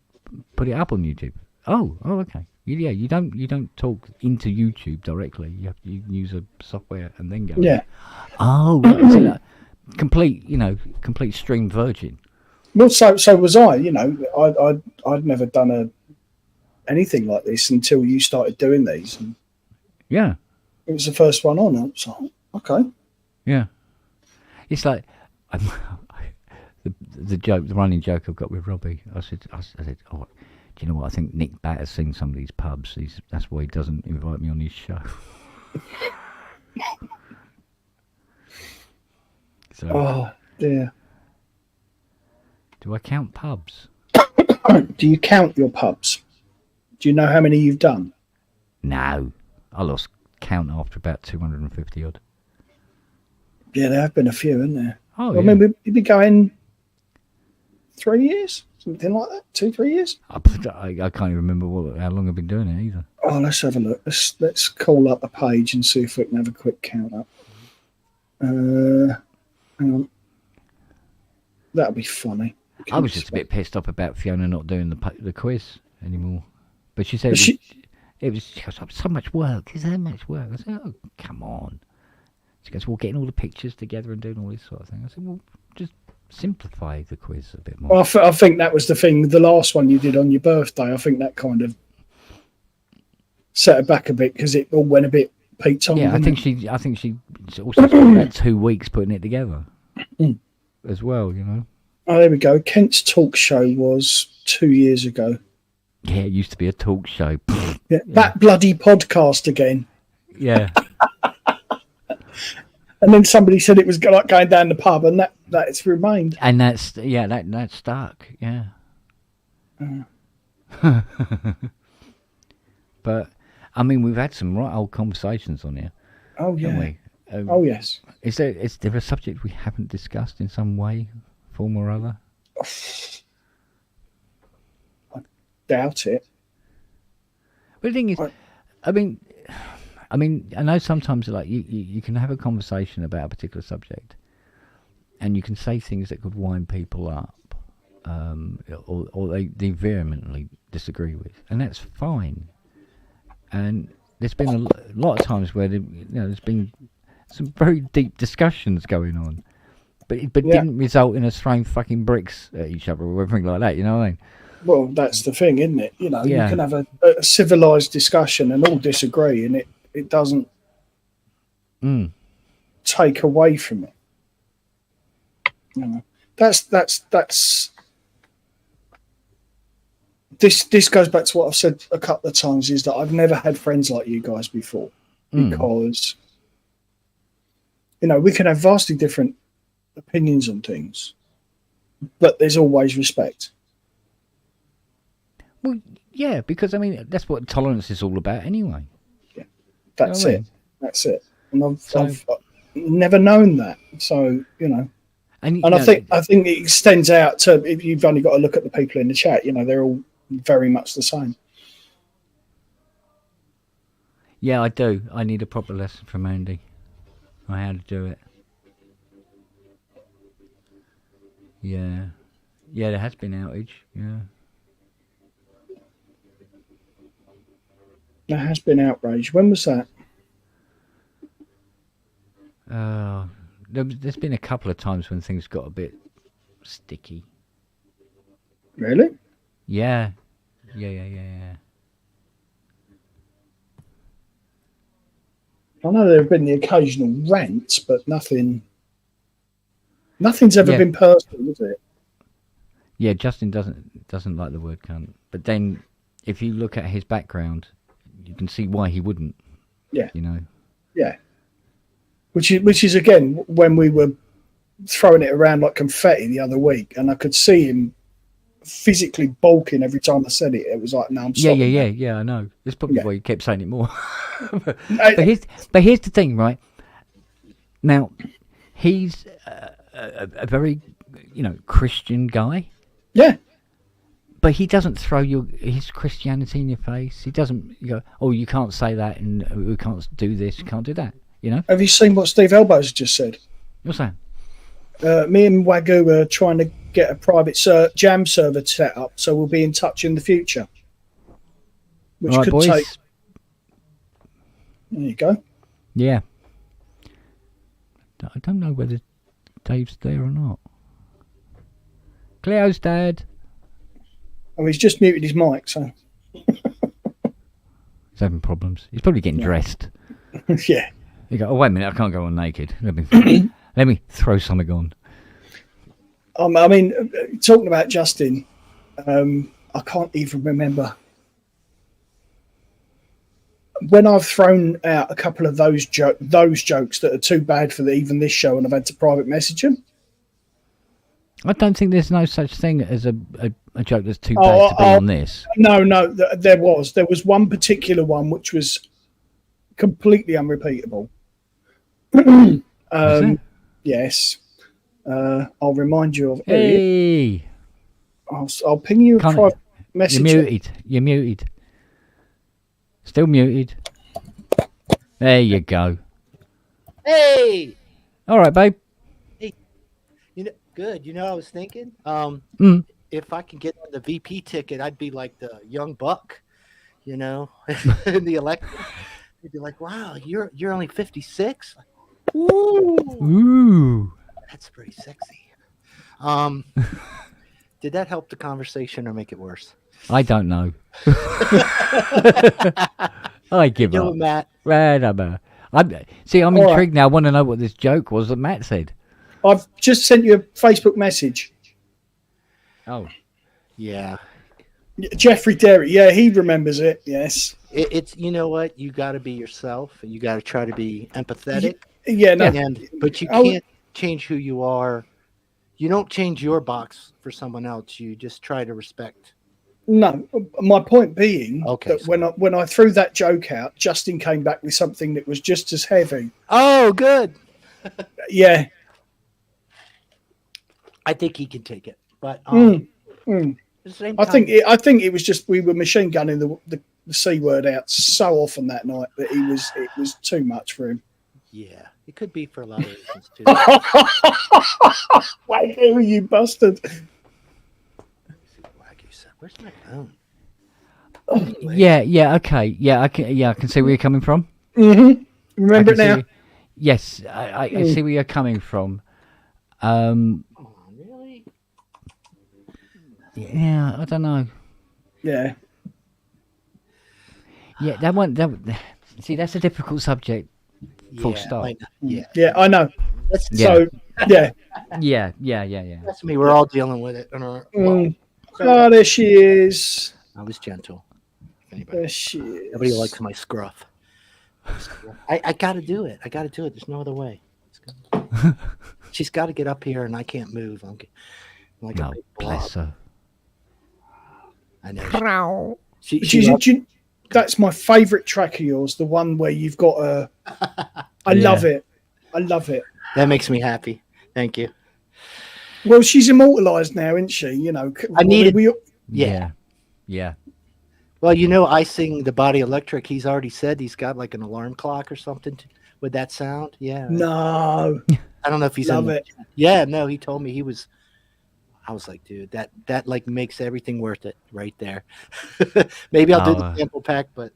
[SPEAKER 1] put it up on YouTube. Oh, okay. Yeah, you don't talk into YouTube directly. You use a software and then go.
[SPEAKER 3] Yeah.
[SPEAKER 1] Oh, right. So complete stream virgin.
[SPEAKER 3] Well, so was I. I'd never done anything like this until you started doing these. And
[SPEAKER 1] yeah.
[SPEAKER 3] It was the first one on. I was like, okay.
[SPEAKER 1] Yeah. It's like the running joke I've got with Robbie. I said, oh. Do you know what? I think Nick Batter's seen some of these pubs. That's why he doesn't invite me on his show. So,
[SPEAKER 3] oh, dear.
[SPEAKER 1] Do I count pubs?
[SPEAKER 3] Do you count your pubs? Do you know how many you've done?
[SPEAKER 1] No. I lost count after about 250 odd.
[SPEAKER 3] Yeah, there have been a few, haven't there?
[SPEAKER 1] Oh,
[SPEAKER 3] yeah. I mean, you've been going 3 years? Something like that? 2-3 years?
[SPEAKER 1] I can't even remember how long I've been doing it either.
[SPEAKER 3] Oh, let's have a look. Let's call up a page and see if we can have a quick count up. Hang on. That'll be funny.
[SPEAKER 1] I was just a bit pissed off about Fiona not doing the quiz anymore. But she said it was so much work. Is there much work? I said, oh, come on. She goes, well, getting all the pictures together and doing all this sort of thing. I said, well, just simplify the quiz a bit more.
[SPEAKER 3] Well, I think that was the thing. The last one you did on your birthday, I think that kind of set it back a bit because it all went a bit Pete on.
[SPEAKER 1] Yeah, I think she also spent about 2 weeks putting it together as well.
[SPEAKER 3] Oh, there we go. Kent's talk show was 2 years ago.
[SPEAKER 1] Yeah, it used to be a talk show.
[SPEAKER 3] Yeah, that bloody podcast again.
[SPEAKER 1] Yeah.
[SPEAKER 3] And then somebody said it was like going down the pub, and that it's remained.
[SPEAKER 1] And that's stuck. Yeah. But I mean, we've had some right old conversations on here.
[SPEAKER 3] Oh yeah.
[SPEAKER 1] Haven't we?
[SPEAKER 3] Oh yes.
[SPEAKER 1] Is there a subject we haven't discussed in some way, form or other?
[SPEAKER 3] I doubt it.
[SPEAKER 1] But the thing is, I mean, I know sometimes like you can have a conversation about a particular subject, and you can say things that could wind people up, or they vehemently disagree with, and that's fine. And there's been a lot of times where there's been some very deep discussions going on, but didn't result in us throwing fucking bricks at each other or anything like that. You know what I mean?
[SPEAKER 3] Well, that's the thing, isn't it? You can have a civilized discussion and all disagree, and it doesn't take away from it. That's this goes back to what I've said a couple of times, is that I've never had friends like you guys before, because we can have vastly different opinions on things, but there's always respect.
[SPEAKER 1] Well, yeah, because I mean that's what tolerance is all about anyway.
[SPEAKER 3] Yeah, that's it. That's it. And I've never known that. So and I think it extends out to, if you've only got to look at the people in the chat. They're all very much the same.
[SPEAKER 1] Yeah, I do. I need a proper lesson from Andy on how to do it. Yeah, there has been outage. Yeah.
[SPEAKER 3] There has been outrage. When was that?
[SPEAKER 1] There's been a couple of times when things got a bit sticky.
[SPEAKER 3] Really?
[SPEAKER 1] Yeah. Yeah.
[SPEAKER 3] I know there have been the occasional rants, but nothing's ever been personal, is it?
[SPEAKER 1] Yeah, Justin doesn't like the word cunt. But then, if you look at his background, you can see why he wouldn't.
[SPEAKER 3] Yeah.
[SPEAKER 1] You know.
[SPEAKER 3] Yeah. Which is again when we were throwing it around like confetti the other week, and I could see him physically balking every time I said it. It was like, no, I'm stopping.
[SPEAKER 1] Yeah. I know. That's probably why you kept saying it more. but here's the thing, right? Now, he's a very, Christian guy.
[SPEAKER 3] Yeah.
[SPEAKER 1] But he doesn't throw his Christianity in your face. He doesn't go, oh, you can't say that, and we can't do this, you can't do that.
[SPEAKER 3] Have you seen what Steve Elbows just said?
[SPEAKER 1] What's that?
[SPEAKER 3] Me and Wagyu are trying to get a private jam server set up, so we'll be in touch in the future. Which could take. There you go.
[SPEAKER 1] Yeah. I don't know whether Dave's there or not. Cleo's dad.
[SPEAKER 3] Oh, he's just muted his mic, so.
[SPEAKER 1] He's having problems. He's probably getting dressed.
[SPEAKER 3] Yeah.
[SPEAKER 1] You go, oh, wait a minute, I can't go on naked. Let me throw something on.
[SPEAKER 3] I mean, talking about Justin, I can't even remember. When I've thrown out a couple of those jokes that are too bad for even this show, and I've had to private message them.
[SPEAKER 1] I don't think there's no such thing as a joke that's too bad to be on this.
[SPEAKER 3] No, there was one particular one which was completely unrepeatable. Yes. I'll remind you of it.
[SPEAKER 1] Hey!
[SPEAKER 3] I'll ping you a private message.
[SPEAKER 1] You're muted. Still muted. There you go.
[SPEAKER 4] Hey!
[SPEAKER 1] All right, babe.
[SPEAKER 4] Hey. Good. I was thinking, if I can get the VP ticket, I'd be like the young buck, in the election. They'd be like, wow, you're only 56?
[SPEAKER 1] Ooh.
[SPEAKER 4] That's pretty sexy. Did that help the conversation or make it worse?
[SPEAKER 1] I don't know. I give up.
[SPEAKER 4] Matt.
[SPEAKER 1] I'm intrigued now. I want to know what this joke was that Matt said.
[SPEAKER 3] I've just sent you a Facebook message.
[SPEAKER 1] Oh.
[SPEAKER 4] Yeah.
[SPEAKER 3] Jeffrey Derry. Yeah, he remembers it. Yes.
[SPEAKER 4] It's you know what? You got to be yourself, and you got to try to be empathetic.
[SPEAKER 3] Yeah, no.
[SPEAKER 4] But you can't change who you are. You don't change your box for someone else. You just try to respect.
[SPEAKER 3] No, my point being that when I threw that joke out, Justin came back with something that was just as heavy.
[SPEAKER 4] Oh, good.
[SPEAKER 3] Yeah.
[SPEAKER 4] I think he can take it, but at the same time,
[SPEAKER 3] I think it was just we were machine gunning the C word out so often that night that it was too much for him.
[SPEAKER 4] Yeah, it could be for a lot of reasons too.
[SPEAKER 3] Wait, who are you bastard?
[SPEAKER 4] Where's my phone?
[SPEAKER 1] Anyway. Yeah, okay. Yeah, I can see where you're coming from.
[SPEAKER 3] Mm-hmm. Remember it now?
[SPEAKER 1] Yes, I see where you're coming from.
[SPEAKER 4] Really?
[SPEAKER 1] Yeah, I don't know.
[SPEAKER 3] Yeah.
[SPEAKER 1] Yeah, see, that's a difficult subject. Full stop.
[SPEAKER 3] Yeah, I know. So, yeah.
[SPEAKER 1] Yeah.
[SPEAKER 4] That's me. We're all dealing with it.
[SPEAKER 3] Oh, there she is.
[SPEAKER 4] I was gentle.
[SPEAKER 3] There she is.
[SPEAKER 4] Nobody likes my scruff. I got to do it. There's no other way. She's got to get up here, and I can't move. I'm like a big
[SPEAKER 1] bless her.
[SPEAKER 4] I know.
[SPEAKER 3] That's my favourite track of yours, the one where you've got a... I love it.
[SPEAKER 4] That makes me happy. Thank you.
[SPEAKER 3] Well, she's immortalised now, isn't she?
[SPEAKER 4] I needed...
[SPEAKER 1] Yeah.
[SPEAKER 4] Well, I sing The Body Electric. He's already said he's got like an alarm clock or something with that sound. Yeah.
[SPEAKER 3] No.
[SPEAKER 4] I don't know if he's
[SPEAKER 3] love it.
[SPEAKER 4] Yeah, no, he told me he was... I was like, dude, that like makes everything worth it right there. Maybe I'll do the sample pack, but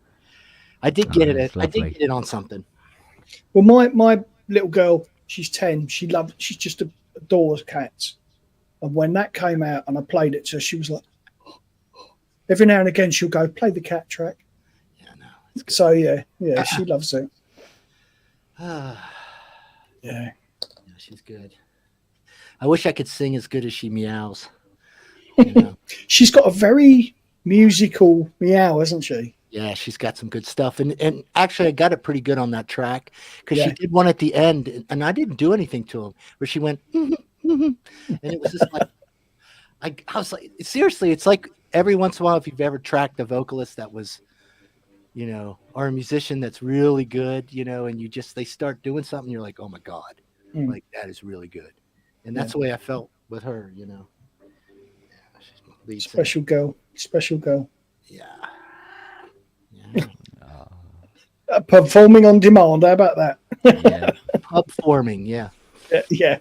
[SPEAKER 4] I did get it. I did get it on something.
[SPEAKER 3] Well, my little girl, she's 10. She just adores cats. And when that came out and I played it to her, she was like, Every now and again, she'll go play the cat track.
[SPEAKER 4] Yeah, no. It's good.
[SPEAKER 3] So yeah, she loves it. Yeah,
[SPEAKER 4] she's good. I wish I could sing as good as she meows. You know?
[SPEAKER 3] She's got a very musical meow, hasn't she?
[SPEAKER 4] Yeah, she's got some good stuff. And actually, I got it pretty good on that track because she did one at the end, and I didn't do anything to him, where she went, and it was just like, I was like, seriously, it's like every once in a while, if you've ever tracked a vocalist that was, or a musician that's really good, and they start doing something, you're like, oh my God, like that is really good. And that's the way I felt with her, Yeah,
[SPEAKER 3] Special girl.
[SPEAKER 4] Yeah.
[SPEAKER 3] Performing on demand. How about that?
[SPEAKER 4] Yeah. Pub forming. Yeah.
[SPEAKER 3] Yeah.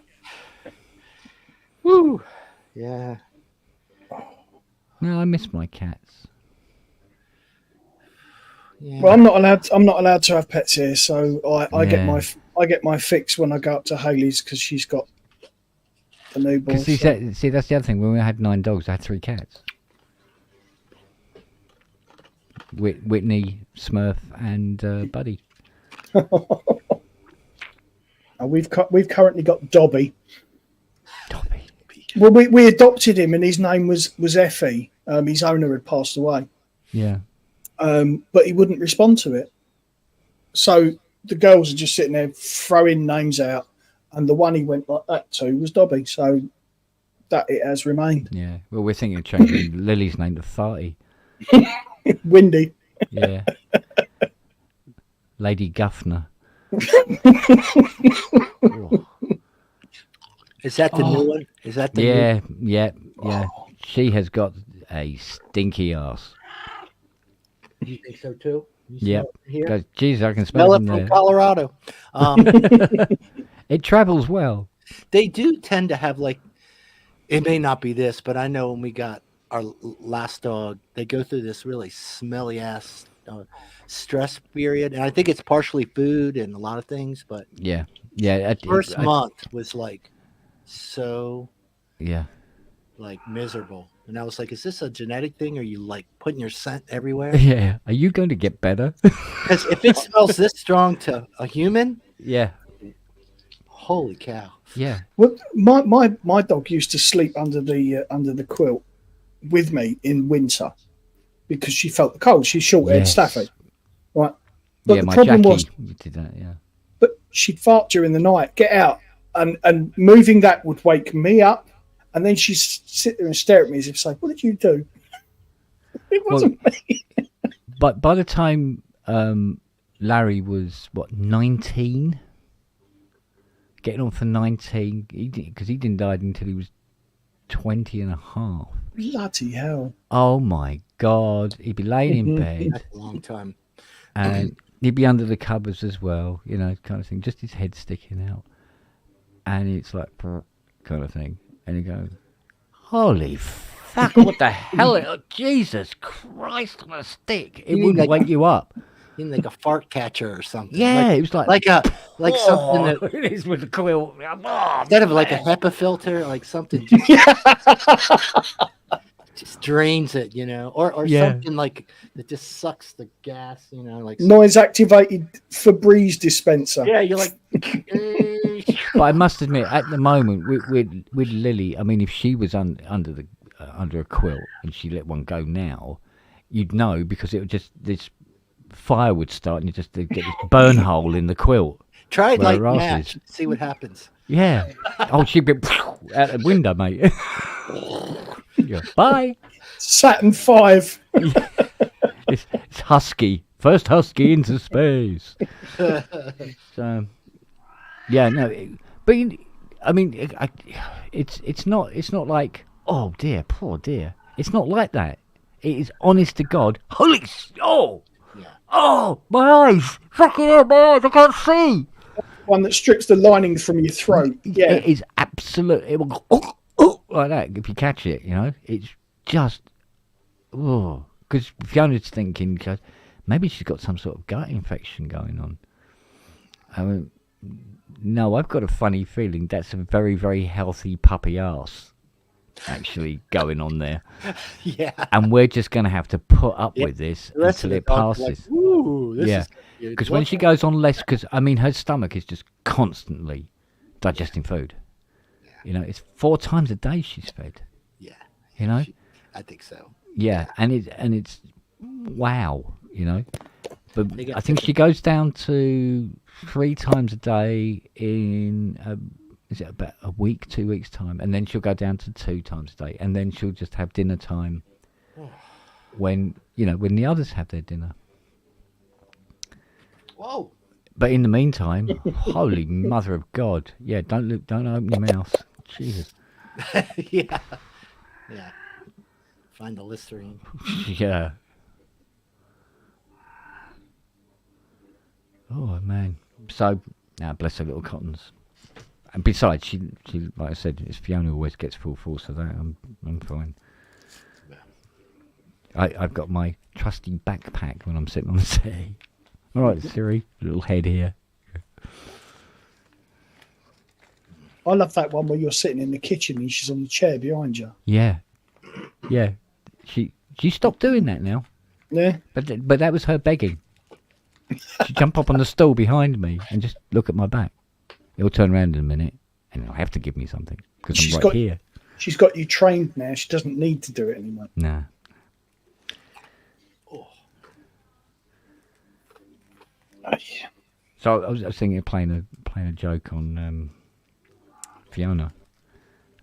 [SPEAKER 4] Woo. Yeah.
[SPEAKER 1] No, I miss my cats.
[SPEAKER 3] Yeah. Well, I'm not allowed to have pets here, so I get my fix when I go up to Hayley's because she's got the newborn.
[SPEAKER 1] See, that's the other thing. When we had 9 dogs, I had 3 cats. Whitney, Smurf, and Buddy.
[SPEAKER 3] We've currently got Dobby. Well, we adopted him, and his name was Effie. His owner had passed away.
[SPEAKER 1] Yeah.
[SPEAKER 3] But he wouldn't respond to it. So the girls are just sitting there throwing names out, and the one he went like that to was Dobby. So that it has remained.
[SPEAKER 1] Yeah. Well, we're thinking of changing Lily's name to Farty.
[SPEAKER 3] Windy.
[SPEAKER 1] Yeah. Lady Guffner.
[SPEAKER 4] Is that the new one? Is that the new...
[SPEAKER 1] Yeah. She has got a stinky ass.
[SPEAKER 4] You think so too?
[SPEAKER 1] Yeah. Jeez, I can
[SPEAKER 4] smell it
[SPEAKER 1] from
[SPEAKER 4] there. Colorado.
[SPEAKER 1] It travels well.
[SPEAKER 4] They do tend to have it may not be this, but I know when we got our last dog, they go through this really smelly ass stress period, and I think it's partially food and a lot of things. But
[SPEAKER 1] yeah.
[SPEAKER 4] First month was so miserable, and I was like, "Is this a genetic thing? Or are you putting your scent everywhere?"
[SPEAKER 1] Yeah. Are you going to get better?
[SPEAKER 4] Because if it smells this strong to a human,
[SPEAKER 1] yeah.
[SPEAKER 4] Holy cow!
[SPEAKER 1] Yeah.
[SPEAKER 3] Well, my dog used to sleep under the quilt with me in winter because she felt the cold. She's short-haired Staffy, right? But the problem was,
[SPEAKER 1] did that, yeah.
[SPEAKER 3] But she'd fart during the night, get out, and moving that would wake me up, and then she'd sit there and stare at me as if say, "What did you do?" It wasn't me.
[SPEAKER 1] But by the time Larry was 19, getting on for 19, because he didn't die until he was 20 and a half.
[SPEAKER 3] Bloody hell.
[SPEAKER 1] Oh my God. He'd be laying in bed.
[SPEAKER 4] That's a long time.
[SPEAKER 1] And he'd be under the covers as well, kind of thing. Just his head sticking out. And it's like, kind of thing. And you go, holy fuck, what the hell? Oh, Jesus Christ on a stick. It wouldn't wake you up.
[SPEAKER 4] In a fart catcher or something.
[SPEAKER 1] Yeah, it was like
[SPEAKER 4] something that
[SPEAKER 1] it is with the quilt.
[SPEAKER 4] Instead of a HEPA filter, something just drains it, or something that just sucks the gas,
[SPEAKER 3] noise activated Febreze dispenser.
[SPEAKER 4] Yeah, you're like.
[SPEAKER 1] But I must admit, at the moment with Lily, I mean, if she was under a quilt and she let one go now, you'd know because it would just this fire would start and you just get this burn hole in the quilt.
[SPEAKER 4] Try match, see what happens.
[SPEAKER 1] Yeah. Oh, she'd be out the window, mate. Yeah. Bye.
[SPEAKER 3] Saturn V.
[SPEAKER 1] It's Husky. First Husky into space. So, yeah, no, but I mean, it's not like, oh dear, poor dear. It's not like that. It is honest to God. Holy oh, my eyes! Fucking hell, my eyes! I can't see.
[SPEAKER 3] One that strips the linings from your throat. Yeah,
[SPEAKER 1] it is absolute. It will go like that if you catch it. It's just because Fiona's thinking, maybe she's got some sort of gut infection going on. I mean, no, I've got a funny feeling that's a very, very healthy puppy arse. actually going on there.
[SPEAKER 4] Yeah.
[SPEAKER 1] And we're just going to have to put up with this
[SPEAKER 4] The rest
[SPEAKER 1] until
[SPEAKER 4] of
[SPEAKER 1] it
[SPEAKER 4] the dogs are
[SPEAKER 1] passes.
[SPEAKER 4] like, ooh, this is
[SPEAKER 1] Because when she goes on less, because I mean, her stomach is just constantly digesting food.
[SPEAKER 4] Yeah.
[SPEAKER 1] You know, it's 4 times a day she's fed.
[SPEAKER 4] Yeah.
[SPEAKER 1] You know?
[SPEAKER 4] I think so.
[SPEAKER 1] Yeah, and it's wow, you know. But
[SPEAKER 4] They get
[SPEAKER 1] I think she goes down to 3 times a day in is it about a week, 2 weeks time, and then she'll go down to 2 times a day, and then she'll just have dinner time when the others have their dinner.
[SPEAKER 4] Whoa!
[SPEAKER 1] But in the meantime, holy mother of God, yeah, don't open your mouth, Jesus.
[SPEAKER 4] Yeah. Find the Listerine.
[SPEAKER 1] Yeah. Oh man. So bless her little cottons. And besides, she like I said, it's Fiona always gets full force of that. I'm fine. I've got my trusty backpack when I'm sitting on the settee. All right, Siri, little head here.
[SPEAKER 3] I love that one where you're sitting in the kitchen and she's on the chair behind you.
[SPEAKER 1] Yeah. She stopped doing that now.
[SPEAKER 3] Yeah.
[SPEAKER 1] But that was her begging. She'd jump up on the stool behind me and just look at my back. He'll turn around in a minute and he'll have to give me something because I'm right here.
[SPEAKER 3] She's got you trained now. She doesn't need to do it anymore.
[SPEAKER 1] Nah.
[SPEAKER 3] Oh, yeah.
[SPEAKER 1] So I was thinking of playing a joke on Fiona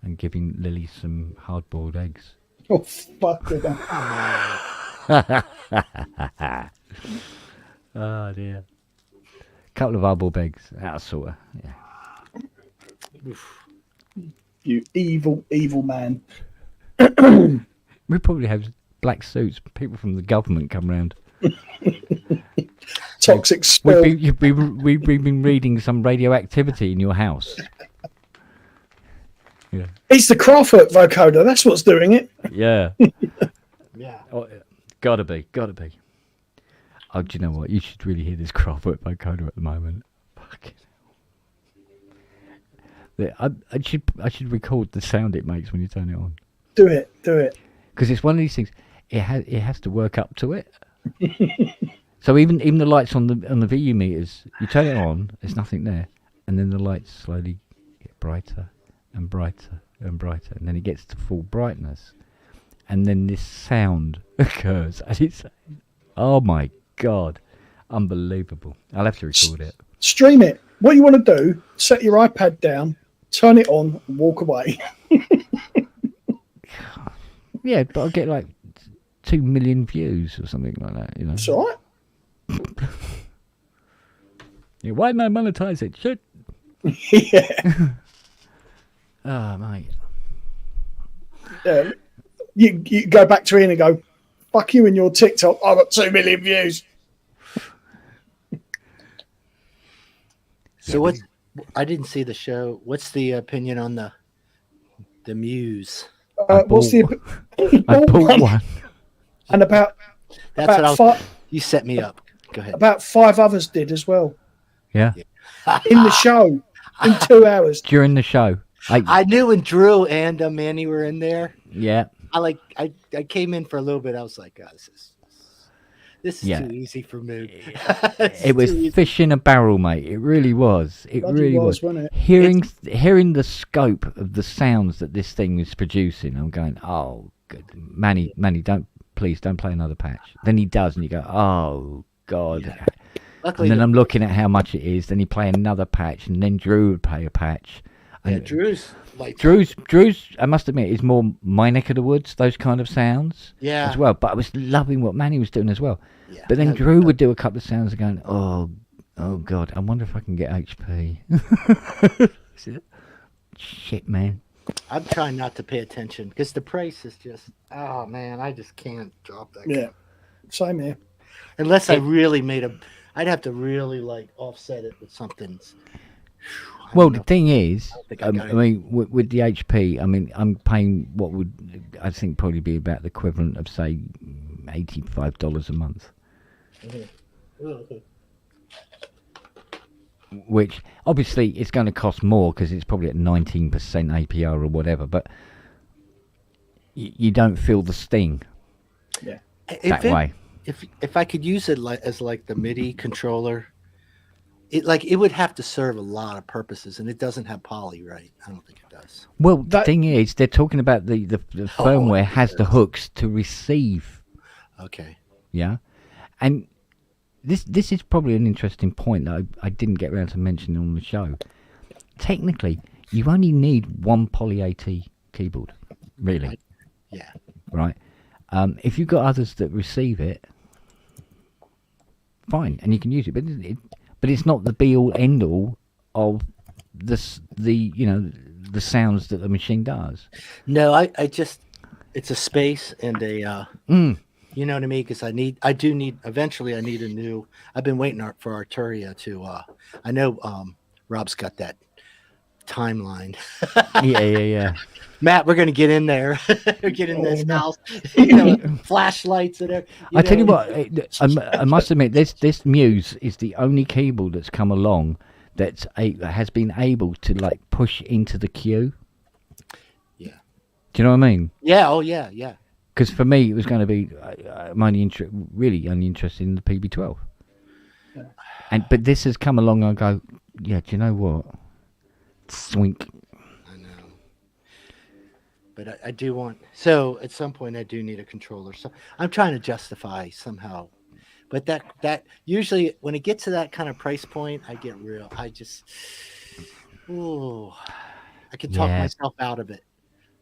[SPEAKER 1] and giving Lily some hard-boiled eggs.
[SPEAKER 3] Oh, fuck it.
[SPEAKER 1] Oh dear. Couple of hard-boiled eggs. That'll sort of, yeah.
[SPEAKER 3] You evil, evil man.
[SPEAKER 1] We probably have black suits. People from the government come round.
[SPEAKER 3] Toxic spill.
[SPEAKER 1] We've been reading some radioactivity in your house. Yeah.
[SPEAKER 3] It's the Kraftwerk vocoder. That's what's doing it.
[SPEAKER 1] Yeah.
[SPEAKER 4] Yeah.
[SPEAKER 1] Oh, gotta be. Oh, do you know what? You should really hear this Kraftwerk vocoder at the moment. Fucking hell. I should record the sound it makes when you turn it on.
[SPEAKER 3] Do it.
[SPEAKER 1] Because it's one of these things. It has to work up to it. So even the lights on the VU meters, you turn it on, there's nothing there, and then the lights slowly get brighter and brighter and brighter, and then it gets to full brightness, and then this sound occurs, and it's, oh my God, unbelievable. I'll have to record it.
[SPEAKER 3] Stream it. What you want to do, set your iPad down, turn it on, and walk away.
[SPEAKER 1] Yeah, but I'll get like 2 million views or something like that, you know.
[SPEAKER 3] It's all right.
[SPEAKER 1] Yeah, why didn't I monetize it? Shit.
[SPEAKER 3] Yeah.
[SPEAKER 1] Oh, mate.
[SPEAKER 3] Yeah. You go back to Ian and go, fuck you and your TikTok. I got 2 million views.
[SPEAKER 4] So what? I didn't see the show. What's the opinion on the Muse?
[SPEAKER 3] What's the?
[SPEAKER 1] I bought one.
[SPEAKER 3] And about
[SPEAKER 4] you set me up. Go ahead.
[SPEAKER 3] About 5 others did as well.
[SPEAKER 1] Yeah.
[SPEAKER 3] In the show, in 2 hours.
[SPEAKER 1] During the show.
[SPEAKER 4] I knew when Drew and Manny were in there.
[SPEAKER 1] Yeah.
[SPEAKER 3] I
[SPEAKER 4] came in for a little bit. I was like, oh, this is too easy for me.
[SPEAKER 1] It was fish in a barrel, mate. It really was. It really was.
[SPEAKER 3] Wasn't it?
[SPEAKER 1] Hearing the scope of the sounds that this thing is producing, I'm going, oh, good. Manny, please don't play another patch. Then he does, and you go, oh God. Yeah. Luckily, and then I'm looking at how much it is. Then he play another patch, and then Drew would play a patch.
[SPEAKER 4] Yeah, Drew's.
[SPEAKER 1] I must admit, is more my neck of the woods. Those kind of sounds, as well. But I was loving what Manny was doing as well. Yeah. But then Drew would do a couple of sounds and going, oh God, I wonder if I can get HP. Shit, man.
[SPEAKER 4] I'm trying not to pay attention because the price is just, oh man, I just can't drop that.
[SPEAKER 3] Yeah, same here.
[SPEAKER 4] Unless I really I'd have to really like offset it with something.
[SPEAKER 1] Well, the thing is, I mean, with the HP, I mean, I'm paying what would, I think, probably be about the equivalent of, say, $85 a month.
[SPEAKER 4] Mm-hmm.
[SPEAKER 1] Which, obviously, it's going to cost more because it's probably at 19% APR or whatever, but you don't feel the sting.
[SPEAKER 3] Yeah.
[SPEAKER 1] That way.
[SPEAKER 4] If I could use it as like the MIDI controller, it would have to serve a lot of purposes, and it doesn't have poly, right? I don't think it does.
[SPEAKER 1] Well, the thing is, they're talking about the firmware has the hooks to receive.
[SPEAKER 4] Okay.
[SPEAKER 1] Yeah, and this is probably an interesting point that I didn't get around to mentioning on the show. Technically, you only need one poly AT keyboard, really.
[SPEAKER 4] Right. Yeah.
[SPEAKER 1] Right. If you've got others that receive it, fine, and you can use it, but it's not the be all end all of the sounds that the machine does.
[SPEAKER 4] No, I just it's a space and a you know what I mean, because eventually I need a new. I've been waiting for Arturia to I know Rob's got that timeline.
[SPEAKER 1] yeah.
[SPEAKER 4] Matt, we're gonna get in there. Get in this house. Flashlights and everything.
[SPEAKER 1] I tell you what, I must admit, this Muse is the only keyboard that's come along that has been able to like push into the queue.
[SPEAKER 4] Yeah.
[SPEAKER 1] Do you know what I mean?
[SPEAKER 4] Yeah. Oh yeah. Yeah.
[SPEAKER 1] Because for me, it was going to be I'm really only interested in the PB12. Yeah. But this has come along and I go, yeah, do you know what? Swink.
[SPEAKER 4] I know. But I do want... So, at some point, I do need a controller. So, I'm trying to justify somehow. But that usually, when it gets to that kind of price point, I get real... I just... Ooh. I can talk myself out of it.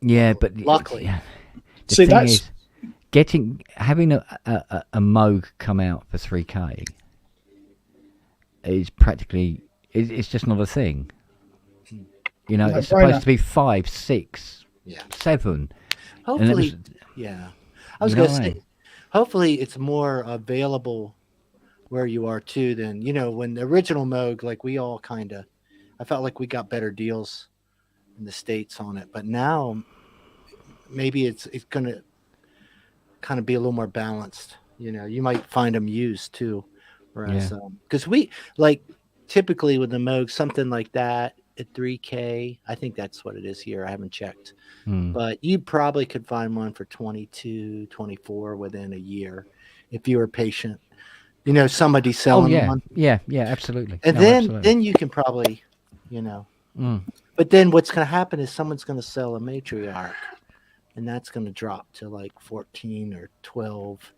[SPEAKER 1] Yeah, but...
[SPEAKER 4] Luckily.
[SPEAKER 1] Yeah. The thing is, having a Moog come out for 3K is practically, it's just not a thing. You know, it's supposed to be 5, 6, 7.
[SPEAKER 4] Hopefully, I was going to say, hopefully it's more available where you are too than, when the original Moog, like we all I felt like we got better deals in the States on it, but now maybe it's going to kind of be a little more balanced. You might find them used too. Whereas, because we typically with the Moog, something like that at 3K, I think that's what it is here. I haven't checked, but you probably could find one for 22, 24 within a year if you were patient. Somebody selling one.
[SPEAKER 1] Yeah, absolutely.
[SPEAKER 4] And then you can probably, But then what's going to happen is someone's going to sell a matriarch. And that's going to drop to like 14 or 12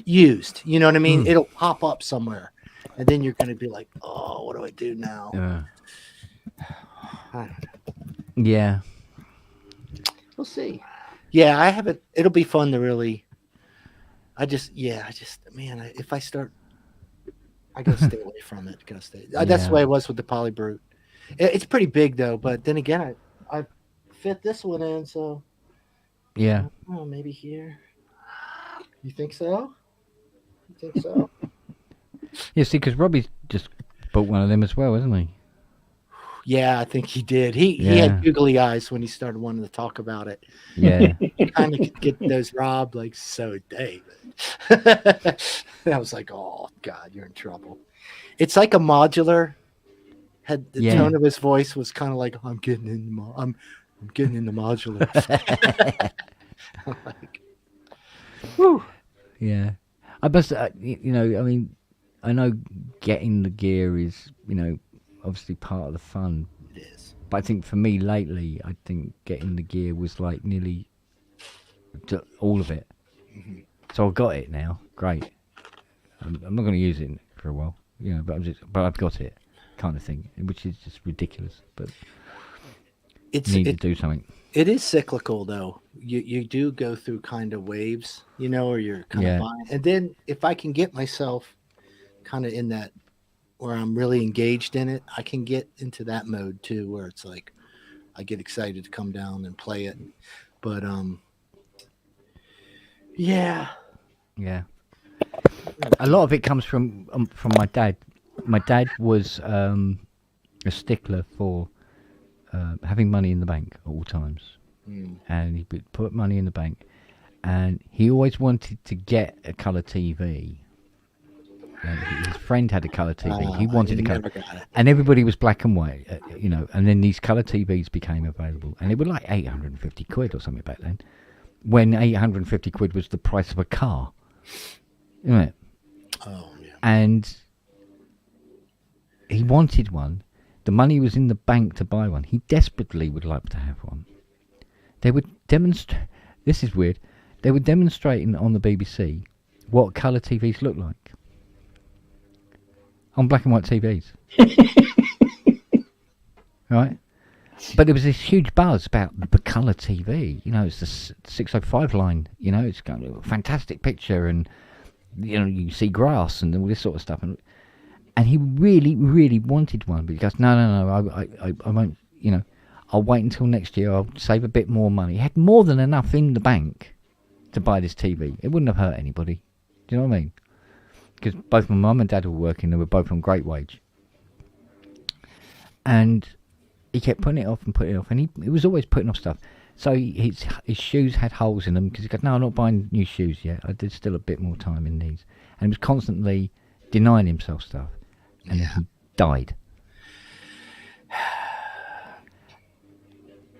[SPEAKER 4] used. You know what I mean? It'll pop up somewhere. And then you're going to be like, oh, what do I do now? I don't know.
[SPEAKER 1] Yeah.
[SPEAKER 4] We'll see. Yeah, I haven't. It'll be fun to really. Man, if I start, I got to stay away from it. Got to stay. That's the way it was with the Polybrute. It's pretty big, though. But then again, I fit this one in, so.
[SPEAKER 1] Yeah.
[SPEAKER 4] Oh, maybe here. You think so?
[SPEAKER 1] Yeah, see, because Robbie just bought one of them as well, hasn't he?
[SPEAKER 4] Yeah, I think he did. He had googly eyes when he started wanting to talk about it.
[SPEAKER 1] Yeah.
[SPEAKER 4] Kind of could get those Rob, like, so David. I was like, oh, God, you're in trouble. It's like a modular. Had the tone of his voice was kind of like, I'm getting in the modular. I'm like, whew.
[SPEAKER 1] Yeah. I must, I know getting the gear is, obviously part of the fun.
[SPEAKER 4] It is.
[SPEAKER 1] But I think for me lately, I think getting the gear was like nearly all of it. Mm-hmm. So I've got it now. Great. I'm not going to use it for a while, but I've got it, kind of thing, which is just ridiculous. But you need to do something.
[SPEAKER 4] It is cyclical, though. You do go through kind of waves, or you're kind of buying. And then if I can get myself kind of in that where I'm really engaged in it, I can get into that mode too, where it's like I get excited to come down and play it. But yeah.
[SPEAKER 1] A lot of it comes from my dad. My dad was a stickler for having money in the bank at all times, and he would put money in the bank, and he always wanted to get a colour TV. His friend had a colour TV. He wanted a colour, and everybody was black and white, and then these colour TVs became available, and they were like 850 quid or something back then. when 850 quid was the price of a car. Isn't it?
[SPEAKER 4] Oh, yeah.
[SPEAKER 1] And he wanted one. The money was in the bank to buy one. He desperately would like to have one. They would demonstrate. This is weird. They were demonstrating on the BBC what colour TVs look like on black and white TVs. Right? But there was this huge buzz about the colour TV. You know, it's the 605 line. You know, it's got a fantastic picture, and you know, you see grass and all this sort of stuff. And he really, really wanted one, but he goes, no, I won't. You know, I'll wait until next year. I'll save a bit more money. He had more than enough in the bank to buy this TV. It wouldn't have hurt anybody. Do you know what I mean? Because both my mum and dad were working. They were both on great wage. And he kept putting it off, and he was always putting off stuff. So his shoes had holes in them, because he goes, no, I'm not buying new shoes yet. There's still a bit more time in these. And he was constantly denying himself stuff. And then he died.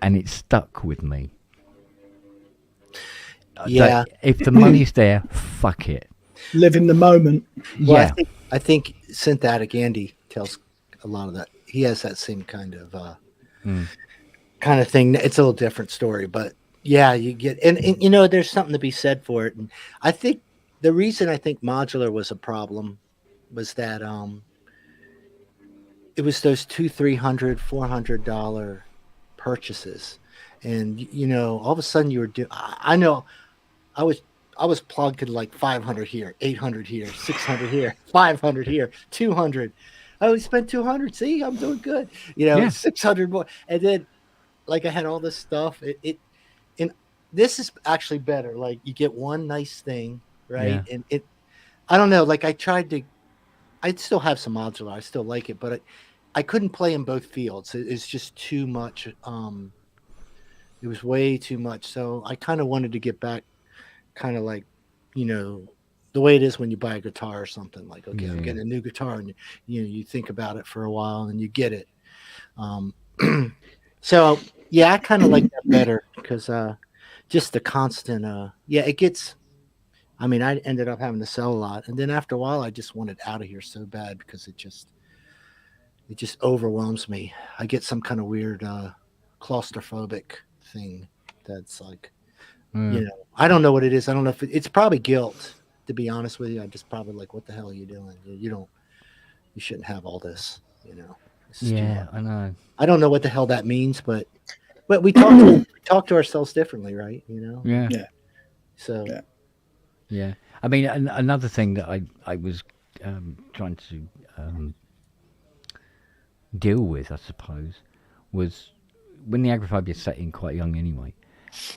[SPEAKER 1] And it stuck with me.
[SPEAKER 4] Yeah.
[SPEAKER 1] If the money's there, fuck it.
[SPEAKER 3] Live in the moment.
[SPEAKER 1] Well,
[SPEAKER 4] yeah. I think Synthetic Andy tells a lot of that. He has that same kind of thing. It's a little different story, but yeah, you get and you know, there's something to be said for it. And I think the reason I think modular was a problem was that it was those $200, $300, $400 purchases, and you know, all of a sudden you were doing. I know, I was plugged to like 500 here, 800 here, 600 here, 500 here, 200. I only spent 200. See, I'm doing good. You know, 600 more, and then like I had all this stuff. And this is actually better. Like you get one nice thing, right? Yeah. And I don't know. Like I still have some modular. I still like it, but I couldn't play in both fields. It's just too much. It was way too much. So I kind of wanted to get back, kind of like, you know, the way it is when you buy a guitar or something. Like, okay, I'm getting a new guitar, and you think about it for a while, and you get it. So yeah, I kind of like that better, because just the constant. It gets. I mean, I ended up having to sell a lot, and then after a while, I just wanted out of here so bad, because it just overwhelms me. I get some kind of weird claustrophobic thing that's like, you know, I don't know what it is. I don't know if it's probably guilt, to be honest with you. I just probably like, what the hell are you doing? You shouldn't have all this, you know.
[SPEAKER 1] Yeah, I know.
[SPEAKER 4] I don't know what the hell that means, but we talk to ourselves differently, right? You know?
[SPEAKER 1] Yeah.
[SPEAKER 3] Yeah.
[SPEAKER 4] So.
[SPEAKER 1] Yeah. I mean, another thing that I was trying to deal with, I suppose, was when the agoraphobia set in quite young anyway,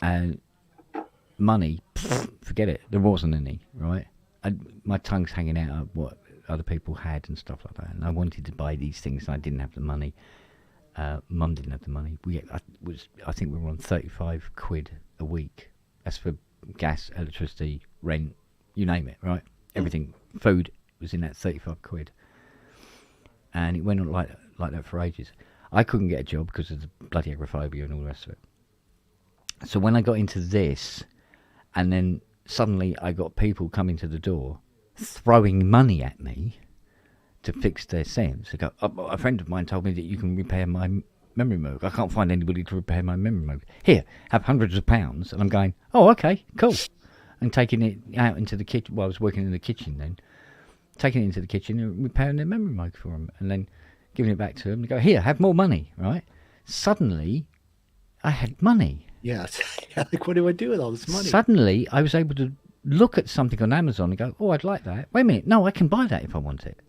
[SPEAKER 1] and money, forget it, there wasn't any, right? My tongue's hanging out of what other people had and stuff like that, and I wanted to buy these things, and I didn't have the money. Mum didn't have the money. I think we were on 35 quid a week. That's for gas, electricity, rent, you name it, right? Everything, food was in that 35 quid. And it went on like that for ages. I couldn't get a job because of the bloody agoraphobia and all the rest of it. So when I got into this, and then suddenly I got people coming to the door throwing money at me to fix their synths. A friend of mine told me that you can repair my memory moog. I can't find anybody to repair my memory moog. Here, have hundreds of pounds. And I'm going, oh, okay, cool. And taking it out into the kitchen. Well, I was working in the kitchen then. Taking it into the kitchen and repairing their memory moog for them. And then giving it back to them and go, here, have more money, right? Suddenly, I had money.
[SPEAKER 4] Yes. Like, what do I do with all this money?
[SPEAKER 1] Suddenly, I was able to look at something on Amazon and go, oh, I'd like that. Wait a minute. No, I can buy that if I want it.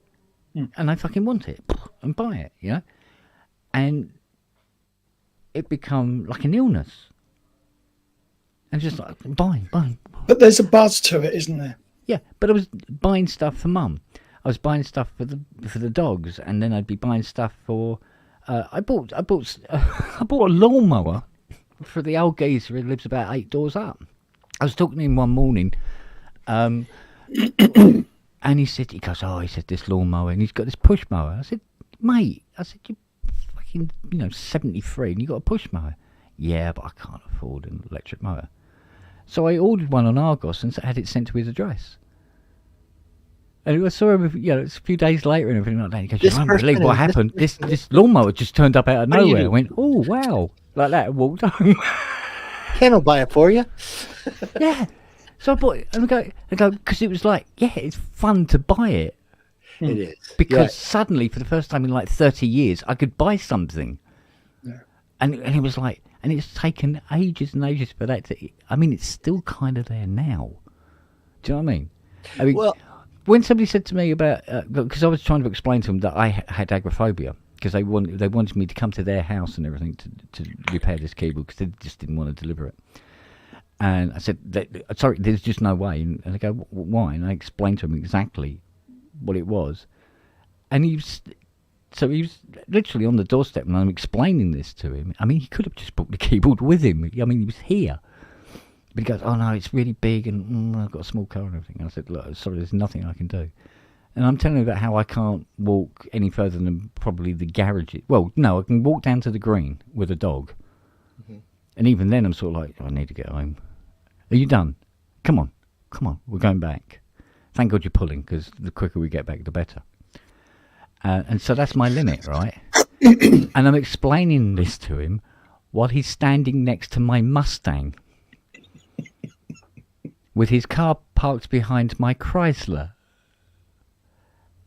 [SPEAKER 1] And I fucking want it. And buy it, you know? And it become like an illness. And just like, buying.
[SPEAKER 3] But there's a buzz to it, isn't there?
[SPEAKER 1] Yeah, but I was buying stuff for Mum. I was buying stuff for the dogs, and then I'd be buying stuff for. I bought a lawnmower for the old geezer who lives about 8 doors up. I was talking to him one morning, and he goes, this lawnmower, and he's got this push mower. I said, mate, you're fucking 73, and you got a push mower. Yeah, but I can't afford an electric mower. So I ordered one on Argos and had it sent to his address. And I saw him, it's a few days later and everything like that. He goes, "You won't believe what happened. This lawnmower just turned up out of nowhere." I went, "Oh, wow." Like that, and walked home.
[SPEAKER 4] Ken will buy it for you.
[SPEAKER 1] Yeah. So I bought it, and I go, because it was like, it's fun to buy it.
[SPEAKER 4] It is.
[SPEAKER 1] Because suddenly, for the first time in like 30 years, I could buy something. Yeah. And it was like, and it's taken ages and ages for that to, it's still kind of there now. Do you know what I mean? Well, when somebody said to me about, because I was trying to explain to them that I had agoraphobia, because they wanted me to come to their house and everything to repair this keyboard, because they just didn't want to deliver it. And I said, sorry, there's just no way. And they go, why? And I explained to them exactly what it was. And he was literally on the doorstep, and I'm explaining this to him. He could have just brought the keyboard with him. He was here. But he goes, "Oh no, it's really big, and I've got a small car and everything." And I said, "Look, sorry, there's nothing I can do." And I'm telling him about how I can't walk any further than probably the garage. Well, no, I can walk down to the green with a dog. Mm-hmm. And even then I'm sort of like, I need to get home. Are you done? Come on, we're going back. Thank God you're pulling, because the quicker we get back, the better. And so that's my limit, right? And I'm explaining this to him while he's standing next to my Mustang with his car parked behind my Chrysler.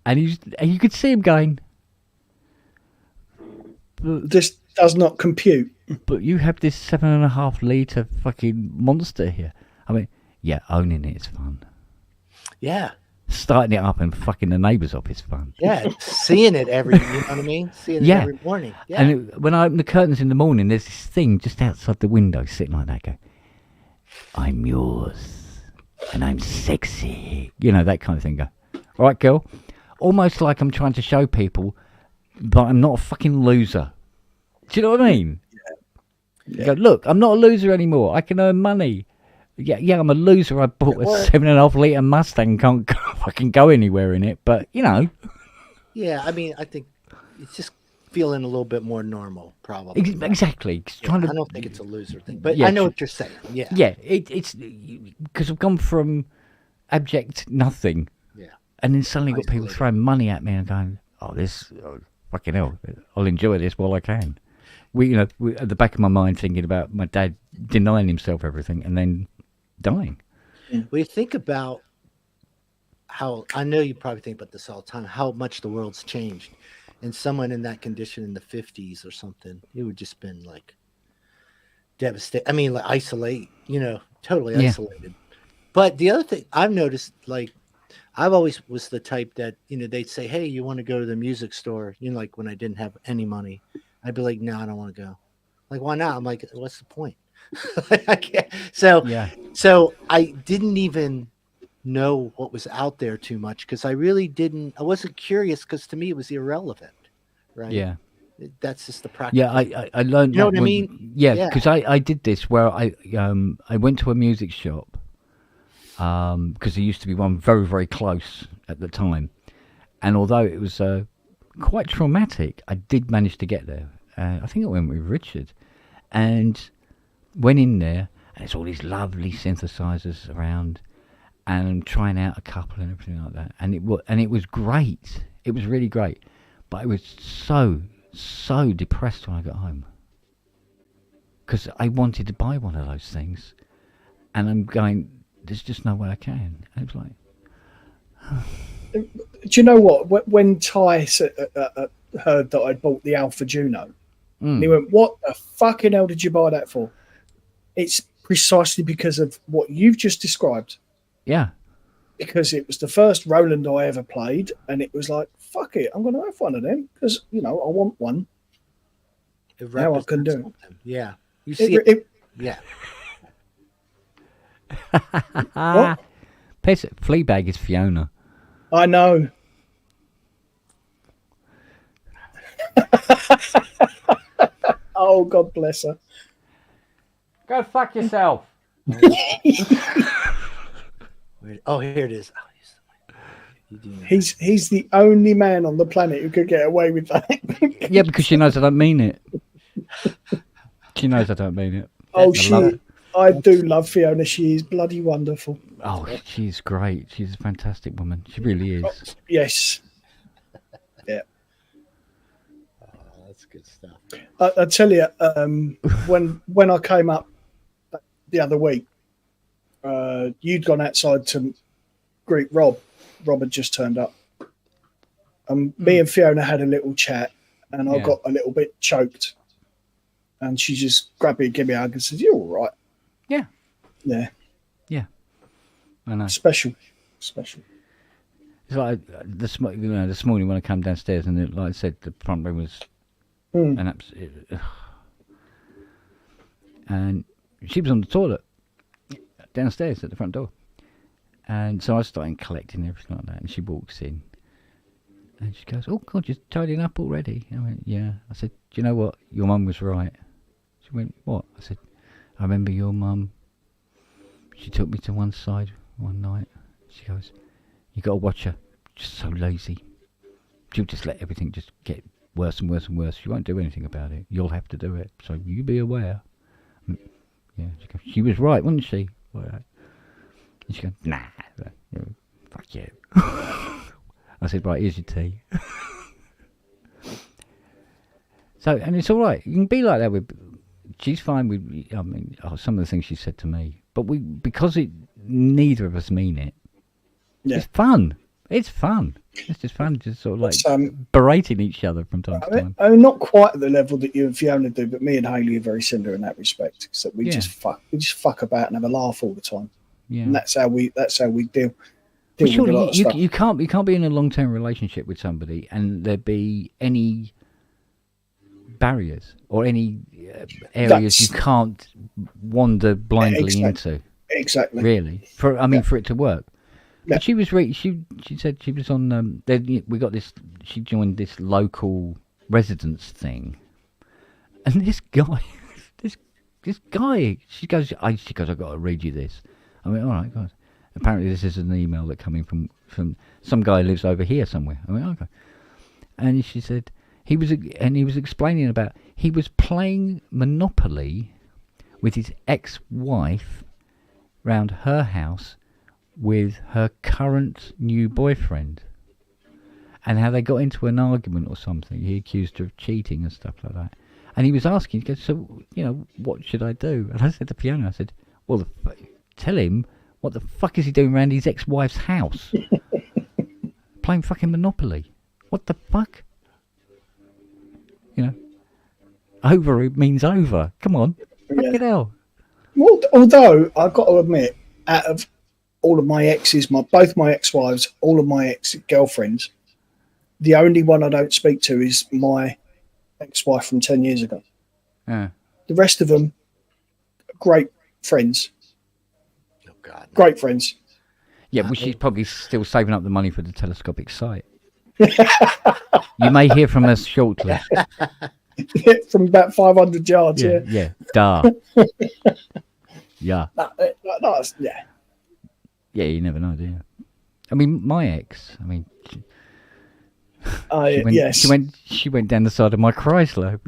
[SPEAKER 1] And you could see him going,
[SPEAKER 3] "This does not compute."
[SPEAKER 1] But you have this 7.5 litre fucking monster here. Owning it is fun.
[SPEAKER 4] Yeah.
[SPEAKER 1] Starting it up and fucking the neighbours up is fun.
[SPEAKER 4] Yeah, seeing it you know what I mean? Seeing it every morning. Yeah.
[SPEAKER 1] And when I open the curtains in the morning, there's this thing just outside the window sitting like that, go, "I'm yours, and I'm sexy." That kind of thing. Go, "All right, girl." Almost like I'm trying to show people, but I'm not a fucking loser. Do you know what I mean? Yeah. Go, "Look, I'm not a loser anymore. I can earn money." Yeah, I'm a loser. I bought a 7.5 litre Mustang, can't fucking go anywhere in it, but
[SPEAKER 4] Yeah, I think it's just feeling a little bit more normal, probably.
[SPEAKER 1] Exactly.
[SPEAKER 4] I don't think it's a loser thing, but I know what you're saying. Yeah. Yeah,
[SPEAKER 1] it's because I've gone from abject nothing. Yeah. And then suddenly got people throwing money at me and going, fucking hell, I'll enjoy this while I can. We at the back of my mind thinking about my dad denying himself everything and then dying.
[SPEAKER 4] We think about how, I know you probably think about this all the time, how much the world's changed. And someone in that condition in the 50s or something, it would just been like devastating. Like isolate, totally isolated. But the other thing I've noticed, like, I've always was the type that, they'd say, "Hey, you want to go to the music store?" Like when I didn't have any money, I'd be like, "No, I don't want to go." Like, why not? I'm like, what's the point? I can't. So I didn't even know what was out there too much, because I wasn't curious, because to me it was irrelevant. Right. Yeah. That's just the practice.
[SPEAKER 1] Yeah. I learned,
[SPEAKER 4] you know what I mean?
[SPEAKER 1] Yeah. Because I did this where I went to a music shop, because there used to be one very, very close at the time. And although it was quite traumatic, I did manage to get there. I think I went with Richard and went in there, and it's all these lovely synthesizers around, and I'm trying out a couple and everything like that. And it was great. It was really great. But I was so depressed when I got home, because I wanted to buy one of those things, and I'm going, there's just no way I can. And it was
[SPEAKER 3] like, do you know what? When Ty heard that I'd bought the Alpha Juno, he went, "What the fucking hell did you buy that for?" It's precisely because of what you've just described.
[SPEAKER 1] Yeah.
[SPEAKER 3] Because it was the first Roland I ever played, and it was like, fuck it, I'm going to have one of them, because, I want one. Now I can do it.
[SPEAKER 4] Yeah. You see it. Yeah.
[SPEAKER 3] What?
[SPEAKER 1] Fleabag is Fiona.
[SPEAKER 3] I know. Oh, God bless her.
[SPEAKER 1] Go fuck yourself.
[SPEAKER 4] Oh, here it is.
[SPEAKER 3] He's the only man on the planet who could get away with that.
[SPEAKER 1] Yeah, because she knows I don't mean it. She knows I don't mean it.
[SPEAKER 3] Oh, shit. I do love Fiona. She is bloody wonderful.
[SPEAKER 1] Oh, she's great. She's a fantastic woman. She really is.
[SPEAKER 3] Oh, yes. Yeah.
[SPEAKER 4] That's good stuff.
[SPEAKER 3] I tell you, when I came up the other week, you'd gone outside to greet Rob. Rob had just turned up. Me and Fiona had a little chat, and I got a little bit choked. And she just grabbed me and gave me a hug and said, "You're all right."
[SPEAKER 1] Yeah.
[SPEAKER 3] Yeah.
[SPEAKER 1] Yeah. I know.
[SPEAKER 3] Special.
[SPEAKER 1] It's like this morning when I came downstairs, and like I said, the front room was an absolute. And she was on the toilet downstairs at the front door. And so I started collecting everything like that. And she walks in. And she goes, "Oh, God, you're tidying up already?" I went, "Yeah." I said, "Do you know what? Your mum was right." She went, "What?" I said, "I remember your mum. She took me to one side one night. She goes, you got to watch her. Just so lazy. She'll just let everything just get worse and worse and worse. She won't do anything about it. You'll have to do it. So you be aware." Yeah, she goes, "She was right, wasn't she?" And she goes, "Nah, fuck you." I said, "Right, here's your tea." So, and it's all right. You can be like that with. She's fine with. I mean, some of the things she said to me, but because neither of us mean it. Yeah. It's fun. It's fun. It's just fun, just sort of like berating each other from time to time.
[SPEAKER 3] I mean, not quite at the level that you and Fiona do, but me and Hayley are very similar in that respect. Except we just fuck about and have a laugh all the time. Yeah, and that's how we deal.
[SPEAKER 1] Well, surely you can't be in a long-term relationship with somebody and there be any barriers or any areas you can't wander blindly into.
[SPEAKER 3] Exactly.
[SPEAKER 1] Really, for it to work. Yeah. But she was she said she was on. We got this. She joined this local residence thing, and this guy, this guy. She goes. I've got to read you this. I mean, all right, guys. Apparently, this is an email that coming from some guy who lives over here somewhere. I mean, okay. And she said he was explaining about he was playing Monopoly with his ex-wife round her house with her current new boyfriend, and how they got into an argument or something. He accused her of cheating and stuff like that. And he was asking, he goes, "So, what should I do?" And I said to Fiona, I said, "Well, tell him what the fuck is he doing around his ex-wife's house? Playing fucking Monopoly. What the fuck? Over means over. Come on. Fucking hell."
[SPEAKER 3] Well, although I've got to admit, out of all of my exes, both my ex-wives, all of my ex-girlfriends, the only one I don't speak to is my ex-wife from 10 years ago. The rest of them, great friends.
[SPEAKER 4] Oh, God.
[SPEAKER 3] Great friends.
[SPEAKER 1] Yeah, well, she's probably still saving up the money for the telescopic sight. You may hear from us shortly.
[SPEAKER 3] From about 500 yards, yeah.
[SPEAKER 1] Yeah, duh. Yeah.
[SPEAKER 3] Yeah.
[SPEAKER 1] Yeah, you never know, do you? I mean, my ex, she went down the side of my Chrysler.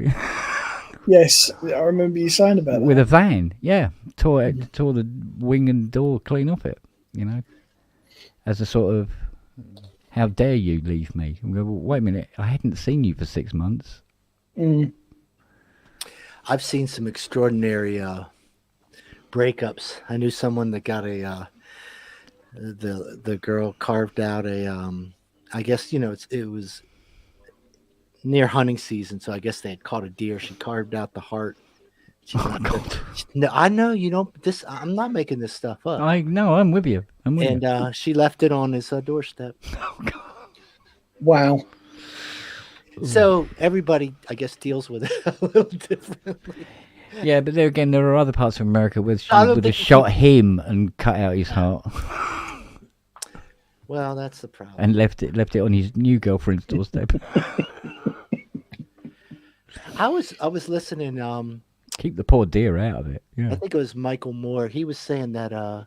[SPEAKER 3] Yes, I remember you saying about that.
[SPEAKER 1] With a van, yeah. Tore the wing and door clean off it, as a sort of, how dare you leave me? And we go, well, wait a minute, I hadn't seen you for 6 months.
[SPEAKER 4] I've seen some extraordinary breakups. I knew someone that got the girl carved out I guess it was near hunting season, so I guess they had caught a deer. She carved out the heart.
[SPEAKER 1] God.
[SPEAKER 4] No, I know you don't. I'm not making this stuff up.
[SPEAKER 1] I know. I'm with you.
[SPEAKER 4] And she left it on his doorstep.
[SPEAKER 1] Oh, God.
[SPEAKER 3] Wow.
[SPEAKER 4] So everybody, I guess, deals with it a little differently.
[SPEAKER 1] Yeah, but there are other parts of America where she would have shot him and cut out his heart.
[SPEAKER 4] Well, that's the problem.
[SPEAKER 1] And left it on his new girlfriend's doorstep.
[SPEAKER 4] I was listening.
[SPEAKER 1] Keep the poor deer out of it. Yeah.
[SPEAKER 4] I think it was Michael Moore. He was saying that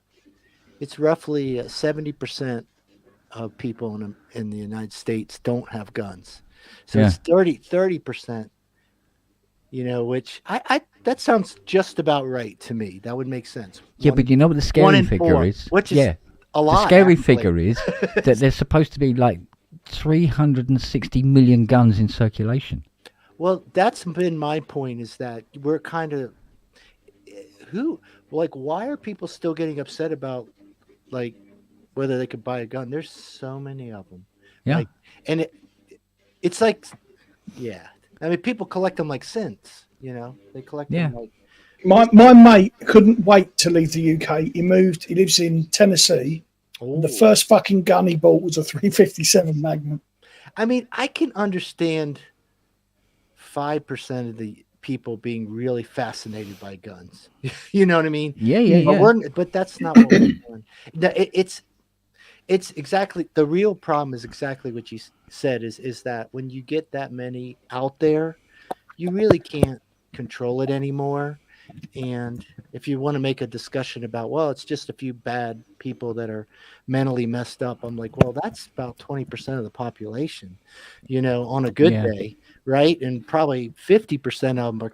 [SPEAKER 4] it's roughly 70% of people in the United States don't have guns. So it's 30%. Which I that sounds just about right to me. That would make sense.
[SPEAKER 1] Yeah, but you know what the scary figure is?
[SPEAKER 4] Which is a lot.
[SPEAKER 1] The scary figure is that there's supposed to be like 360 million guns in circulation.
[SPEAKER 4] Well, that's been my point, is that we're kind of why are people still getting upset about like whether they could buy a gun? There's so many of them.
[SPEAKER 1] Yeah.
[SPEAKER 4] Like, and it's like, yeah. I mean, people collect them like synths, you know? They collect them like...
[SPEAKER 3] My mate couldn't wait to leave the UK. He lives in Tennessee. The first fucking gun he bought was a 357 Magnum.
[SPEAKER 4] I mean, I can understand 5% of the people being really fascinated by guns. You know what I mean?
[SPEAKER 1] Yeah.
[SPEAKER 4] But that's not what we're doing. It's exactly, the real problem is exactly what you said, is that when you get that many out there, you really can't control it anymore. And if you want to make a discussion about, well, it's just a few bad people that are mentally messed up, I'm like, well, that's about 20% of the population, you know, on a good day, right? And probably 50% of them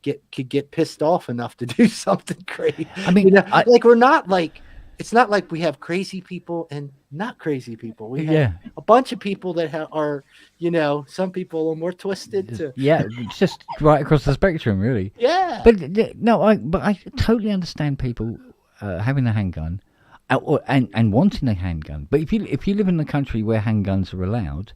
[SPEAKER 4] could get pissed off enough to do something crazy. I mean, you know, we're not like, it's not like we have crazy people and not crazy people. We have a bunch of people that are, you know, some people are more twisted to.
[SPEAKER 1] Yeah, it's just right across the spectrum, really.
[SPEAKER 4] Yeah.
[SPEAKER 1] But no, I totally understand people having a handgun and wanting a handgun. But if you live in a country where handguns are allowed,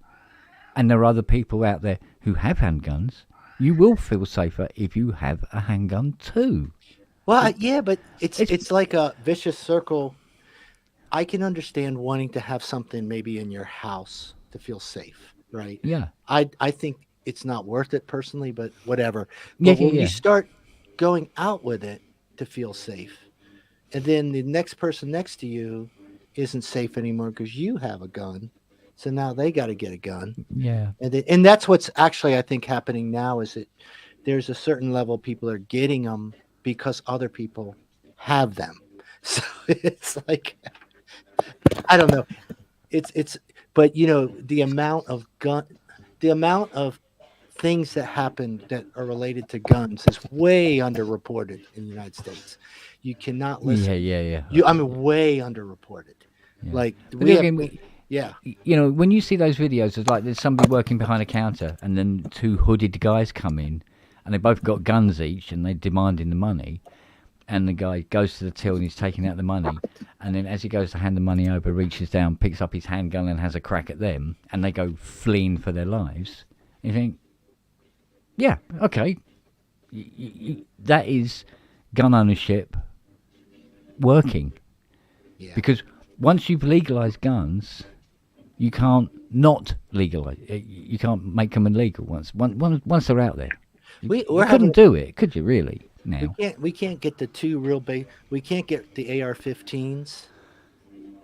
[SPEAKER 1] and there are other people out there who have handguns, you will feel safer if you have a handgun too.
[SPEAKER 4] Well, yeah, but it's like a vicious circle. I can understand wanting to have something maybe in your house to feel safe, right?
[SPEAKER 1] Yeah.
[SPEAKER 4] I think it's not worth it personally, but whatever. But when you start going out with it to feel safe, and then the next person next to you isn't safe anymore because you have a gun, so now they got to get a gun.
[SPEAKER 1] Yeah.
[SPEAKER 4] And that's what's actually, I think, happening now, is that there's a certain level of people that are getting them because other people have them. So it's like, I don't know. But you know, the amount of things that happen that are related to guns is way underreported in the United States. You cannot listen.
[SPEAKER 1] Yeah.
[SPEAKER 4] I mean, way underreported. Yeah. Like
[SPEAKER 1] you know, when you see those videos, it's like there's somebody working behind a counter, and then two hooded guys come in, and they both got guns each, and they're demanding the money. And the guy goes to the till and he's taking out the money. And then as he goes to hand the money over, reaches down, picks up his handgun and has a crack at them. And they go fleeing for their lives. You think, yeah, okay. That is gun ownership working. Yeah. Because once you've legalized guns, you can't not legalize. You can't make them illegal once they're out there. You couldn't do it, could you? Really? Now
[SPEAKER 4] we can't get the two real big. We can't get the AR-15s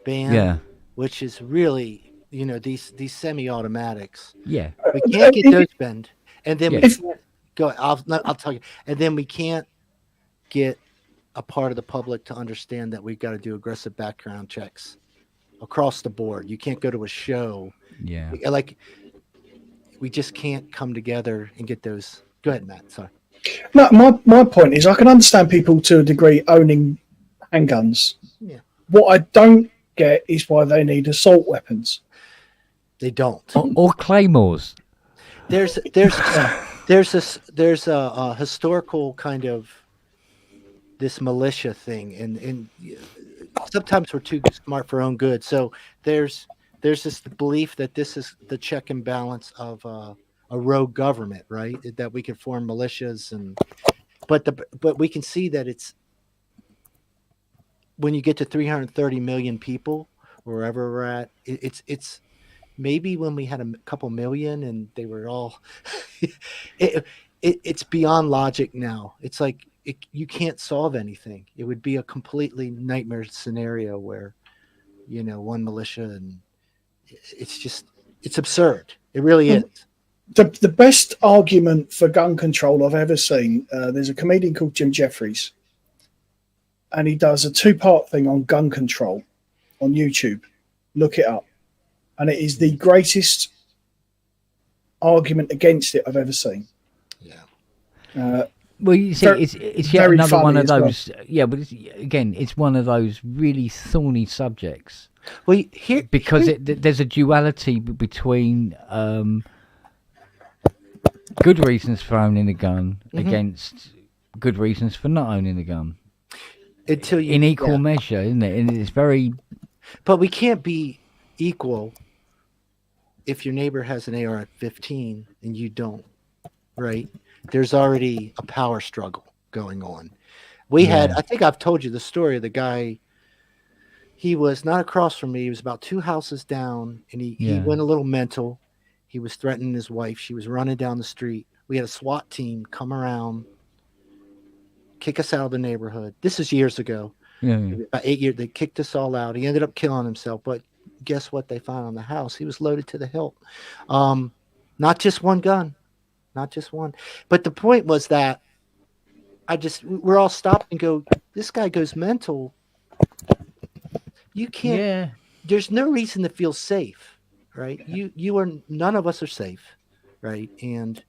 [SPEAKER 4] banned.
[SPEAKER 1] Yeah.
[SPEAKER 4] Which is really, you know, these semi-automatics.
[SPEAKER 1] Yeah.
[SPEAKER 4] We can't get those banned, and then we can't go. I'll tell you. And then we can't get a part of the public to understand that we've got to do aggressive background checks across the board. You can't go to a show.
[SPEAKER 1] Yeah.
[SPEAKER 4] Like, we just can't come together and get those. Go ahead, Matt. Sorry.
[SPEAKER 3] No, my point is I can understand people to a degree owning handguns. Yeah. What I don't get is why they need assault weapons.
[SPEAKER 4] They don't.
[SPEAKER 1] Or claymores.
[SPEAKER 4] There's a historical kind of this militia thing, and sometimes we're too smart for our own good. So there's this belief that this is the check and balance of a rogue government, right? That we can form militias, but we can see that it's when you get to 330 million people, wherever we're at, it's maybe when we had a couple million and they were all, it's beyond logic now. It's like you can't solve anything. It would be a completely nightmare scenario where, you know, one militia, and it's absurd. It really is.
[SPEAKER 3] The best argument for gun control I've ever seen, there's a comedian called Jim Jeffries, and he does a 2-part thing on gun control on YouTube. Look it up. And it is the greatest argument against it I've ever seen.
[SPEAKER 4] Yeah.
[SPEAKER 1] Well, you see, it's yet another one of those. Well. Yeah, but it's one of those really thorny subjects.
[SPEAKER 4] Well,
[SPEAKER 1] there's a duality between good reasons for owning a gun against good reasons for not owning a gun. In equal measure, isn't it? And it's very.
[SPEAKER 4] But we can't be equal if your neighbor has an AR-15 and you don't, right? There's already a power struggle going on. I think I've told you the story of the guy. He was not across from me. He was about 2 houses down, and he went a little mental. He was threatening his wife. She was running down the street. We had a SWAT team come around, kick us out of the neighborhood. This is years ago.
[SPEAKER 1] Yeah.
[SPEAKER 4] About 8 years, they kicked us all out. He ended up killing himself, but guess what they found on the house? He was loaded to the hilt. Not just one gun, not just one. But the point was that we're all stopped and go, this guy goes mental. You can't.
[SPEAKER 1] Yeah.
[SPEAKER 4] There's no reason to feel safe, right? None of us are safe, right? And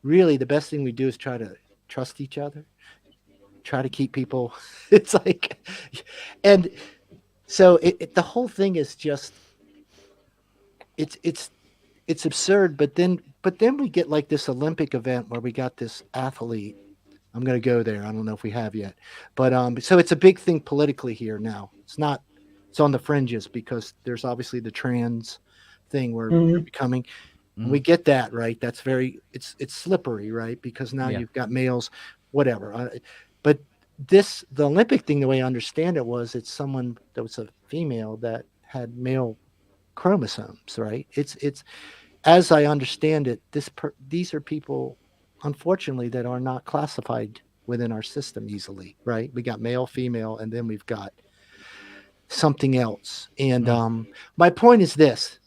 [SPEAKER 4] really, the best thing we do is try to trust each other, try to keep people. It's like, and so the whole thing is just, it's absurd. But then we get like this Olympic event where we got this athlete. I'm going to go there. I don't know if we have yet, but so it's a big thing politically here now. It's on the fringes because there's obviously the trans thing where we're becoming. Mm-hmm. We get that, right? That's it's slippery, right? Because now you've got males, whatever. But the Olympic thing, the way I understand it was, it's someone that was a female that had male chromosomes, right? It's as I understand it, these are people, unfortunately, that are not classified within our system easily, right? We got male, female, and then we've got something else. And my point is this: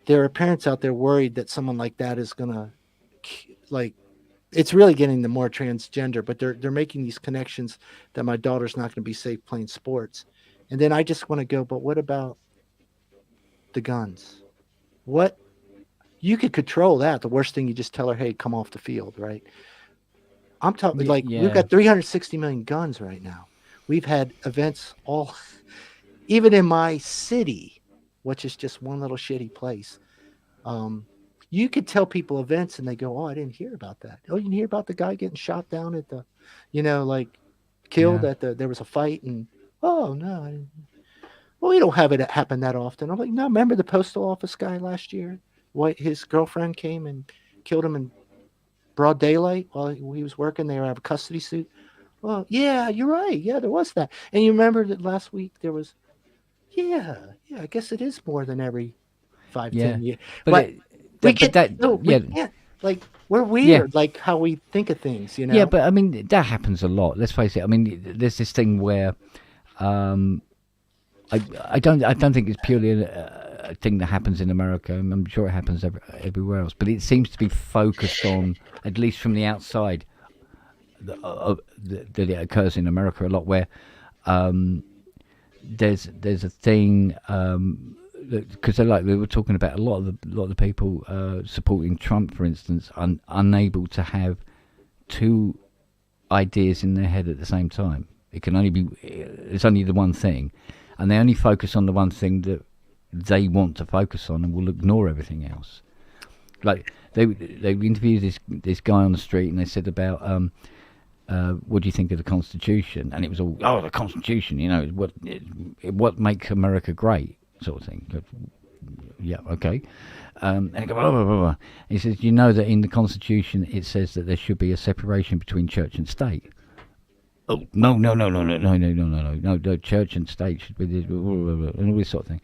[SPEAKER 4] there are parents out there worried that someone like that is gonna, like, it's really getting the more transgender, but they're making these connections that my daughter's not going to be safe playing sports. And then I just want to go, but what about the guns? What? You could control that. The worst thing, you just tell her, hey, come off the field, right? I'm talking we've got 360 million guns right now. We've had events even in my city, which is just one little shitty place. You could tell people events and they go, oh, I didn't hear about that. Oh, you didn't hear about the guy getting shot down at the, killed at there was a fight, and, oh, no. I didn't. Well, we don't have it happen that often. I'm like, no, remember the postal office guy last year? His girlfriend came and killed him in broad daylight while he was working. They have a custody suit. Well, yeah, you're right. Yeah, there was that. And you remember that last week there was, I guess it is more than every 5-10 years. But we can't. Like, we're weird, like how we think of things,
[SPEAKER 1] Yeah, but I mean, that happens a lot. Let's face it. I mean, there's this thing where I don't think it's purely a thing that happens in America. I'm sure it happens everywhere else, but it seems to be focused on, at least from the outside, that it occurs in America a lot, where there's a thing because we were talking about a lot of the people supporting Trump, for instance, unable to have two ideas in their head at the same time. It's only the one thing, and they only focus on the one thing that they want to focus on, and will ignore everything else. Like they interviewed this guy on the street, and they said about what do you think of the Constitution? And it was all, the Constitution, what makes America great, sort of thing. Yeah, okay. And he goes, blah, blah, blah, blah. He says, you know that in the Constitution it says that there should be a separation between church and state. Oh, no, church and state should be this, blah, blah, blah, and all this sort of thing.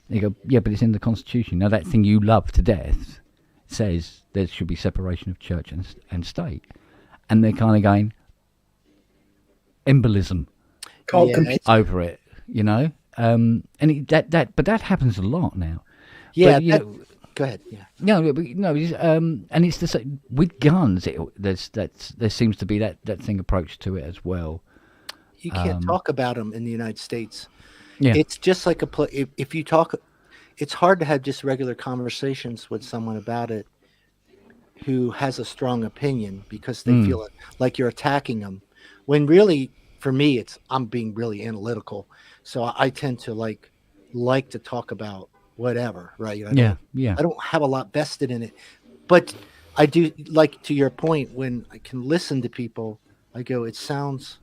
[SPEAKER 1] And you go, yeah, but it's in the Constitution. Now that thing you love to death says there should be separation of church and state. And they're kind of going, embolism over it, and but that happens a lot now.
[SPEAKER 4] Yeah, go ahead. Yeah.
[SPEAKER 1] No, and it's the same with guns. There seems to be that thing approach to it as well.
[SPEAKER 4] You can't talk about them in the United States.
[SPEAKER 1] Yeah,
[SPEAKER 4] it's just like if you talk, it's hard to have just regular conversations with someone about it. who has a strong opinion because they feel it, like you're attacking them, when really for me I'm being really analytical, so I tend to like to talk about whatever, right? I don't have a lot vested in it, but I do, like, to your point, when I can listen to people, I go, it sounds,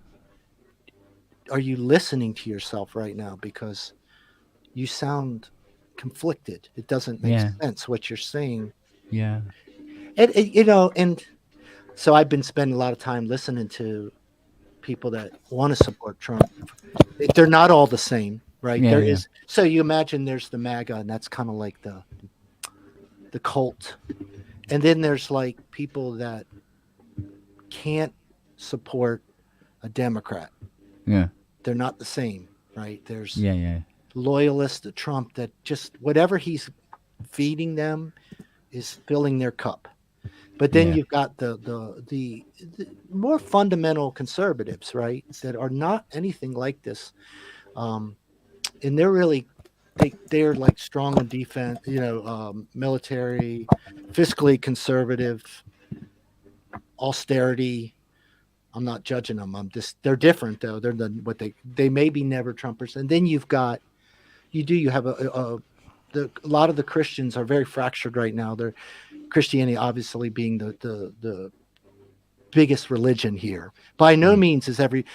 [SPEAKER 4] are you listening to yourself right now? Because you sound conflicted. It doesn't make sense what you're saying.
[SPEAKER 1] Yeah.
[SPEAKER 4] And you know, and so I've been spending a lot of time listening to people that want to support Trump. They're not all the same, right?
[SPEAKER 1] Yeah,
[SPEAKER 4] There is. So you imagine there's the MAGA, and that's kind of like the cult. And then there's like people that can't support a Democrat.
[SPEAKER 1] Yeah.
[SPEAKER 4] They're not the same, right? There's
[SPEAKER 1] Yeah.
[SPEAKER 4] loyalists to Trump that just whatever he's feeding them is filling their cup. But then you've got the more fundamental conservatives, right, that are not anything like this, and they're really they're like strong on defense, military, fiscally conservative, austerity. I'm not judging them. They're different though. They're what they may be never Trumpers. And then you have a lot of the Christians are very fractured right now. They're Christianity obviously being the biggest religion here. By no means is every,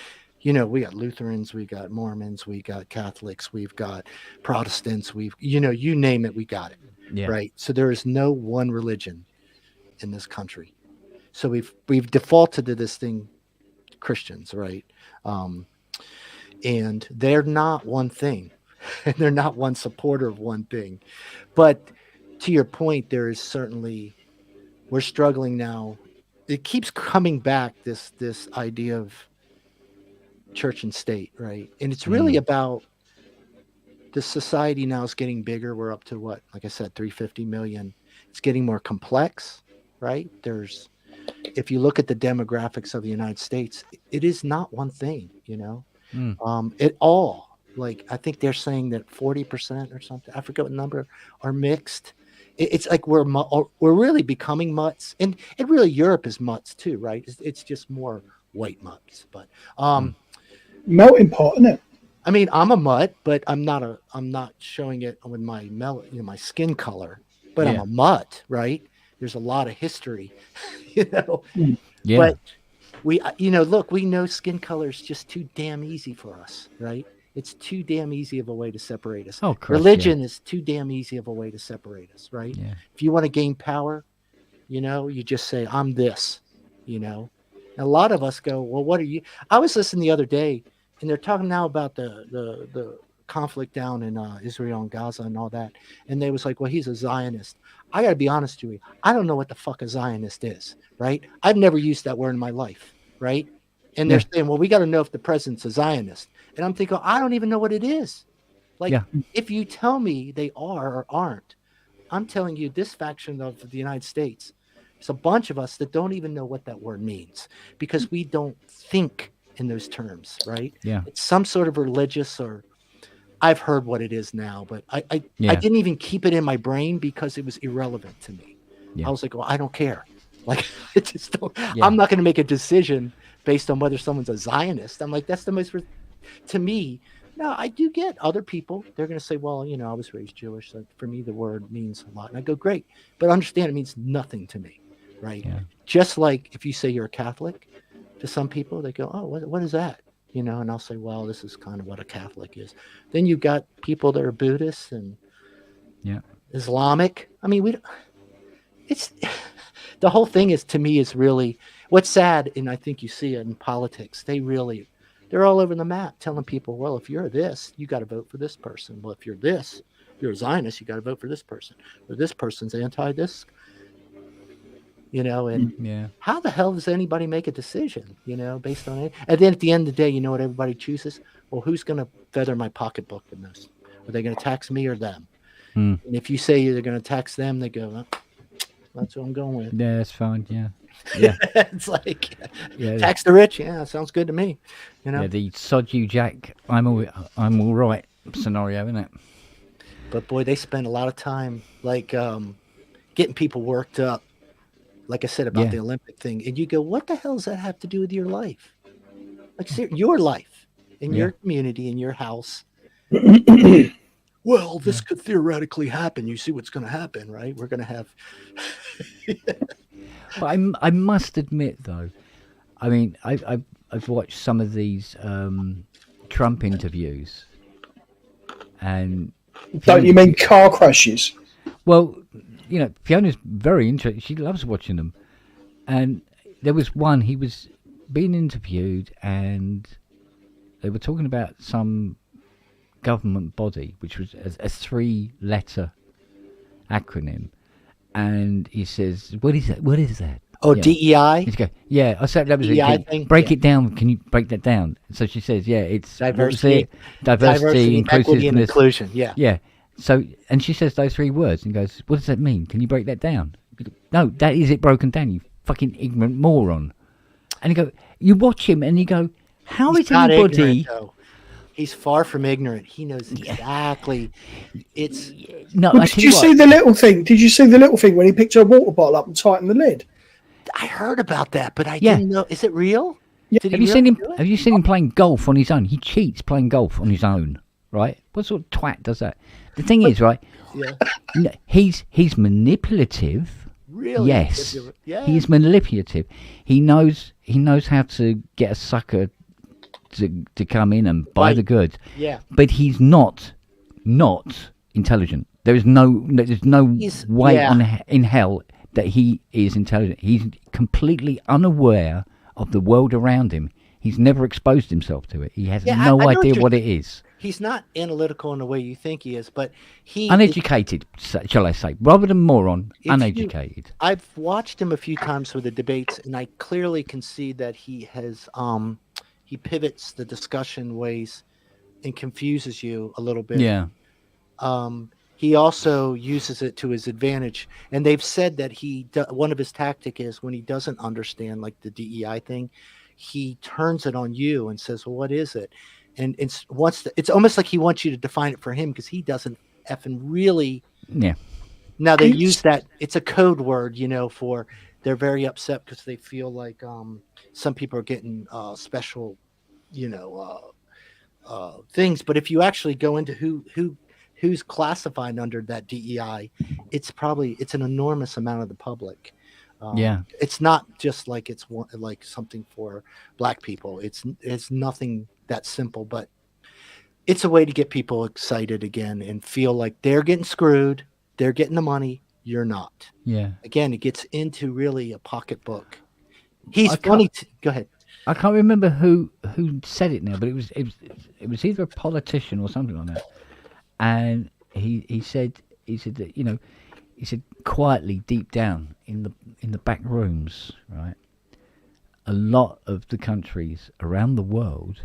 [SPEAKER 4] we got Lutherans, we got Mormons, we got Catholics, we've got Protestants, you name it, we got it. Yeah. Right. So there is no one religion in this country. So we've defaulted to this thing, Christians, right? And they're not one thing. And they're not one supporter of one thing. But to your point, there is certainly, we're struggling now. It keeps coming back, this idea of church and state, right? And it's really about the society now is getting bigger. We're up to what, like I said, 350 million. It's getting more complex, right? If you look at the demographics of the United States, it is not one thing, it all. Like, I think they're saying that 40% or something, I forget what number, are mixed. It's like we're really becoming mutts, and really Europe is mutts too, right? It's just more white mutts, but
[SPEAKER 3] melting pot, isn't it?
[SPEAKER 4] I mean, I'm a mutt, but I'm not showing it with my my skin color, but I'm a mutt, right? There's a lot of history, Yeah. But look, we know skin color is just too damn easy for us, right? It's too damn easy of a way to separate us.
[SPEAKER 1] Oh, Christ,
[SPEAKER 4] religion is too damn easy of a way to separate us, right?
[SPEAKER 1] Yeah.
[SPEAKER 4] If you want to gain power, you just say, I'm this, And a lot of us go, well, what are you? I was listening the other day, and they're talking now about the conflict down in Israel and Gaza and all that. And they was like, well, he's a Zionist. I got to be honest with you. I don't know what the fuck a Zionist is, right? I've never used that word in my life, right? And they're saying, well, we got to know if the president's a Zionist. And I'm thinking, I don't even know what it is. Like, if you tell me they are or aren't, I'm telling you, this faction of the United States, it's a bunch of us that don't even know what that word means because we don't think in those terms, right?
[SPEAKER 1] Yeah.
[SPEAKER 4] It's some sort of religious, or I've heard what it is now, but I didn't even keep it in my brain because it was irrelevant to me. Yeah. I was like, well, I don't care. Like, I'm not going to make a decision based on whether someone's a Zionist. I'm like, that's the most, to me. Now, I do get other people. They're going to say, well, I was raised Jewish. So for me, the word means a lot. And I go, great. But understand it means nothing to me, right? Yeah. Just like if you say you're a Catholic, to some people, they go, oh, what is that? And I'll say, well, this is kind of what a Catholic is. Then you've got people that are Buddhists and Islamic. I mean, it's the whole thing is, to me, is really what's sad. And I think you see it in politics. They're all over the map telling people, well, if you're this, you got to vote for this person. Well, if you're this, if you're a Zionist, you got to vote for this person. Or this person's anti-this, and how the hell does anybody make a decision, based on it? And then at the end of the day, you know what everybody chooses? Well, who's going to feather my pocketbook in this? Are they going to tax me or them? And if you say they're going to tax them, they go, oh, that's what I'm going with.
[SPEAKER 1] Yeah, that's fine. Yeah. Yeah.
[SPEAKER 4] It's like, tax the rich. Yeah, sounds good to me.
[SPEAKER 1] Yeah, the sod you Jack, I'm all right scenario, isn't it?
[SPEAKER 4] But boy, they spend a lot of time like getting people worked up like I said about the Olympic thing, and you go, what the hell does that have to do with your life? Like your life in your community, in your house. Well, this could theoretically happen. You see what's going to happen, right? We're going to have.
[SPEAKER 1] But I must admit, though, I mean, I've watched some of these Trump interviews, and
[SPEAKER 3] don't you mean car crashes?
[SPEAKER 1] Well, you know, Fiona's very interested. She loves watching them, and there was one. He was being interviewed, and they were talking about some government body, which was a 3-letter acronym, and he says, "What is that? What is that?"
[SPEAKER 4] Oh, DEI.
[SPEAKER 1] He's going, "Yeah." I said, "That was
[SPEAKER 4] DEI
[SPEAKER 1] it.
[SPEAKER 4] thing?
[SPEAKER 1] Break it down. Can you break that down?" So she says, "Yeah, it's
[SPEAKER 4] diversity,
[SPEAKER 1] inclusiveness,
[SPEAKER 4] equity, and inclusion." Yeah,
[SPEAKER 1] yeah. So, and she says those 3 words and goes, "What does that mean? Can you break that down?" No, that is it broken down. You fucking ignorant moron. And you watch him, and you go, "How is anybody?"
[SPEAKER 4] He's far from ignorant. He knows exactly. It's
[SPEAKER 1] no.
[SPEAKER 3] Well, did you see the little thing? Did you see the little thing when he picked a water bottle up and tightened the lid?
[SPEAKER 4] I heard about that, but I didn't know. Is it real?
[SPEAKER 3] Yeah.
[SPEAKER 1] Have you seen him? Have you seen him playing golf on his own? He cheats playing golf on his own, right? What sort of twat does that? The thing is, right?
[SPEAKER 4] Yeah.
[SPEAKER 1] He's manipulative.
[SPEAKER 4] Really?
[SPEAKER 1] Yes. Yeah. He's manipulative. He knows how to get a sucker to come in and buy the goods.
[SPEAKER 4] Yeah.
[SPEAKER 1] But he's not intelligent. There's no way in hell that he is intelligent. He's completely unaware of the world around him. He's never exposed himself to it. He has no idea what it is.
[SPEAKER 4] He's not analytical in the way you think he is, but
[SPEAKER 1] uneducated, shall I say, rather than moron, uneducated.
[SPEAKER 4] I've watched him a few times for the debates, and I clearly can see that he has he pivots the discussion ways and confuses you a little bit.
[SPEAKER 1] Yeah.
[SPEAKER 4] He also uses it to his advantage, and they've said that one of his tactic is when he doesn't understand like the DEI thing, he turns it on you and says, "Well, what is it?" And it's almost like he wants you to define it for him because he doesn't effing really.
[SPEAKER 1] Yeah.
[SPEAKER 4] Now they use that. It's a code word, for they're very upset because they feel like some people are getting special, things. But if you actually go into who's classified under that DEI, it's an enormous amount of the public. It's not just like it's like something for black people. It's nothing that simple, but it's a way to get people excited again and feel like they're getting screwed. They're getting the money. You're not.
[SPEAKER 1] Yeah.
[SPEAKER 4] Again, it gets into really a pocketbook. He's funny. Go ahead.
[SPEAKER 1] I can't remember who said it now, but it was either a politician or something like that. And he said that he said quietly deep down in the back rooms, right? A lot of the countries around the world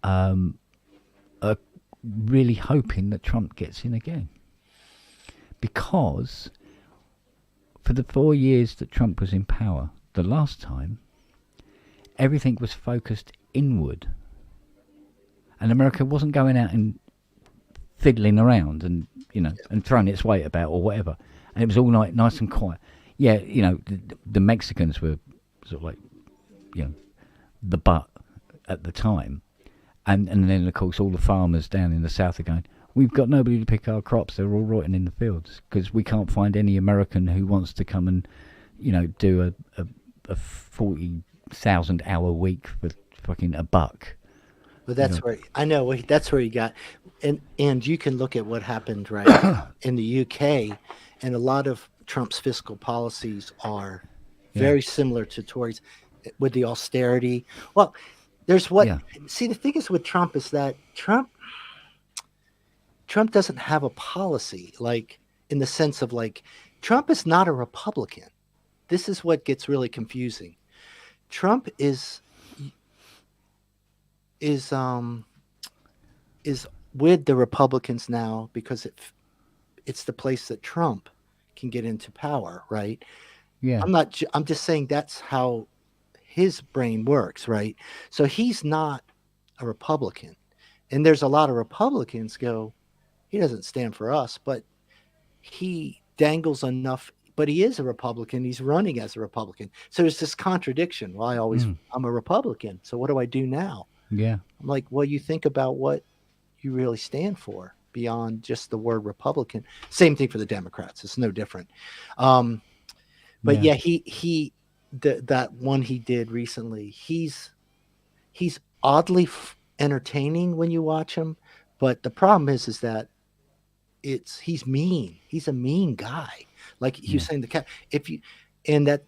[SPEAKER 1] are really hoping that Trump gets in again, because for the 4 years that Trump was in power, the last time, everything was focused inward, and America wasn't going out and fiddling around and and throwing its weight about or whatever, and it was all nice and quiet. Yeah, the Mexicans were sort of like the butt at the time, and then of course all the farmers down in the south are going, we've got nobody to pick our crops, they're all rotting in the fields because we can't find any American who wants to come and do a 40,000 hour week for fucking $1.
[SPEAKER 4] But that's where I know that's where you got, and you can look at what happened right in the UK, and a lot of Trump's fiscal policies are very similar to Tories with the austerity. Well, there's see, the thing is with Trump is that Trump doesn't have a policy, like in the sense of like Trump is not a Republican. This is what gets really confusing. Trump is with the Republicans now because it's the place that Trump can get into power, right?
[SPEAKER 1] Yeah.
[SPEAKER 4] I'm just saying that's how his brain works, right? So he's not a Republican. And there's a lot of Republicans go, he doesn't stand for us, but he dangles enough but he is a Republican. He's running as a Republican. So there's this contradiction. Well, I'm a Republican. So what do I do now?
[SPEAKER 1] Yeah.
[SPEAKER 4] I'm like, well, you think about what you really stand for beyond just the word Republican. Same thing for the Democrats. It's no different. But yeah, that one he did recently, he's oddly entertaining when you watch him. But the problem is that he's mean. He's a mean guy. Like he was saying,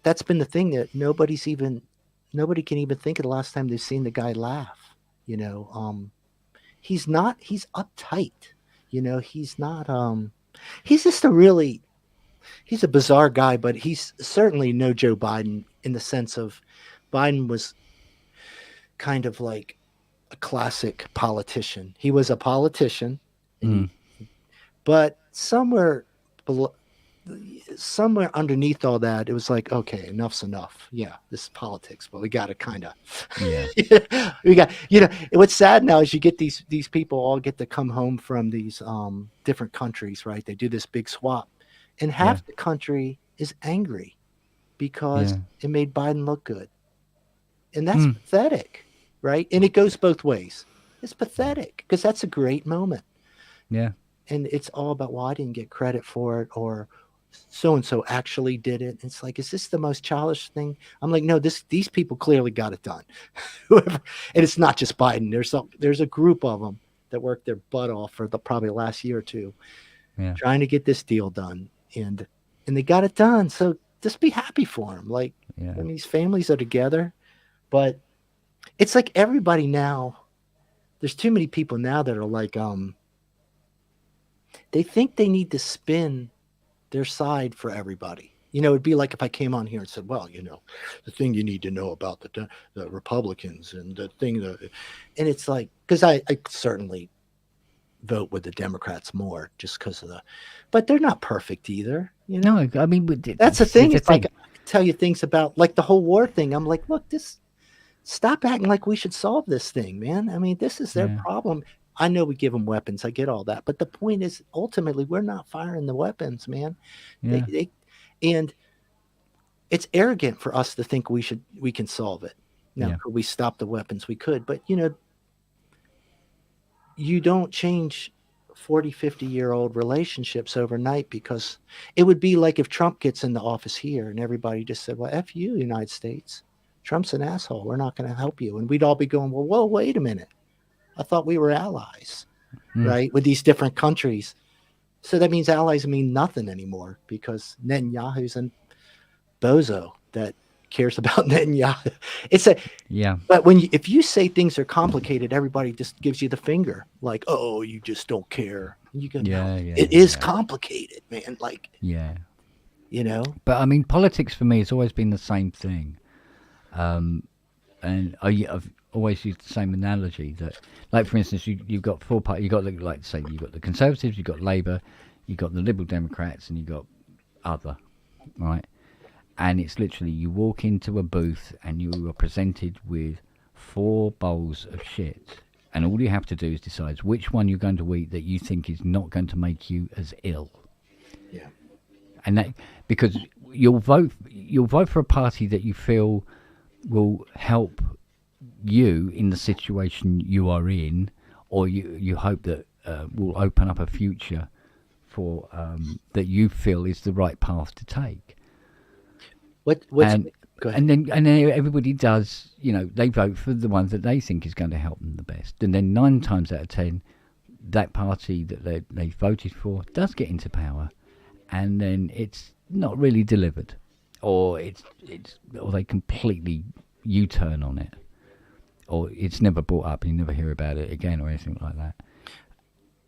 [SPEAKER 4] that's been the thing that nobody can even think of the last time they've seen the guy laugh. You know, he's uptight. You know, he's not. He's just he's a bizarre guy, but he's certainly no Joe Biden in the sense of Biden was kind of like a classic politician. He was a politician, but somewhere underneath all that, it was like, okay, enough's enough. Yeah, this is politics, but we got to kind of, what's sad now is you get these people all get to come home from these different countries, right? They do this big swap, and half the country is angry because it made Biden look good. And that's pathetic, right? And it goes both ways. It's pathetic because that's a great moment.
[SPEAKER 1] Yeah.
[SPEAKER 4] And it's all about, well, I didn't get credit for it, or so-and-so actually did it. It's like, is this the most childish thing? I'm like, no, these people clearly got it done. Whoever, and it's not just Biden. There's a group of them that worked their butt off for probably the last year or two trying to get this deal done. And they got it done. So just be happy for them. Like, I mean, these families are together, but it's like everybody now, there's too many people now that are like, they think they need to spin their side for everybody. You know, it'd be like if I came on here and said, well, you know, the thing you need to know about the Republicans and the thing and it's like, because I certainly vote with the Democrats more just because of but they're not perfect either. You know,
[SPEAKER 1] no, I mean,
[SPEAKER 4] that's the thing. It's like, I tell you things about like the whole war thing. I'm like, look, stop acting like we should solve this thing, man. I mean, this is their problem. I know we give them weapons. I get all that. But the point is, ultimately, we're not firing the weapons, man. Yeah. And it's arrogant for us to think we can solve it. Now, could we stop the weapons? We could. But, you know, you don't change 40, 50-year-old relationships overnight, because it would be like if Trump gets in the office here and everybody just said, well, F you, United States. Trump's an asshole. We're not going to help you. And we'd all be going, well, whoa, wait a minute. I thought we were allies, right, with these different countries. So that means allies mean nothing anymore, because Netanyahu's a bozo that cares about Netanyahu. But if you say things are complicated, everybody just gives you the finger, like, oh, you just don't care. You go, it is complicated, man. Like, you know.
[SPEAKER 1] But I mean, politics for me has always been the same thing. And I've always used the same analogy that, like, for instance, you've got four parties. You've got you've got the Conservatives, you've got Labour, you've got the Liberal Democrats, and you've got other, right? And it's literally, you walk into a booth and you are presented with 4 bowls of shit, and all you have to do is decide which one you're going to eat that you think is not going to make you as ill.
[SPEAKER 4] Yeah.
[SPEAKER 1] And that, because you'll vote for a party that you feel will help you in the situation you are in, or you hope that will open up a future for that you feel is the right path to take. Go ahead. And then everybody does, you know, they vote for the ones that they think is going to help them the best. And then 9 times out of 10, that party that they voted for does get into power, and then it's not really delivered, or or they completely U-turn on it, or it's never brought up and you never hear about it again or anything like that.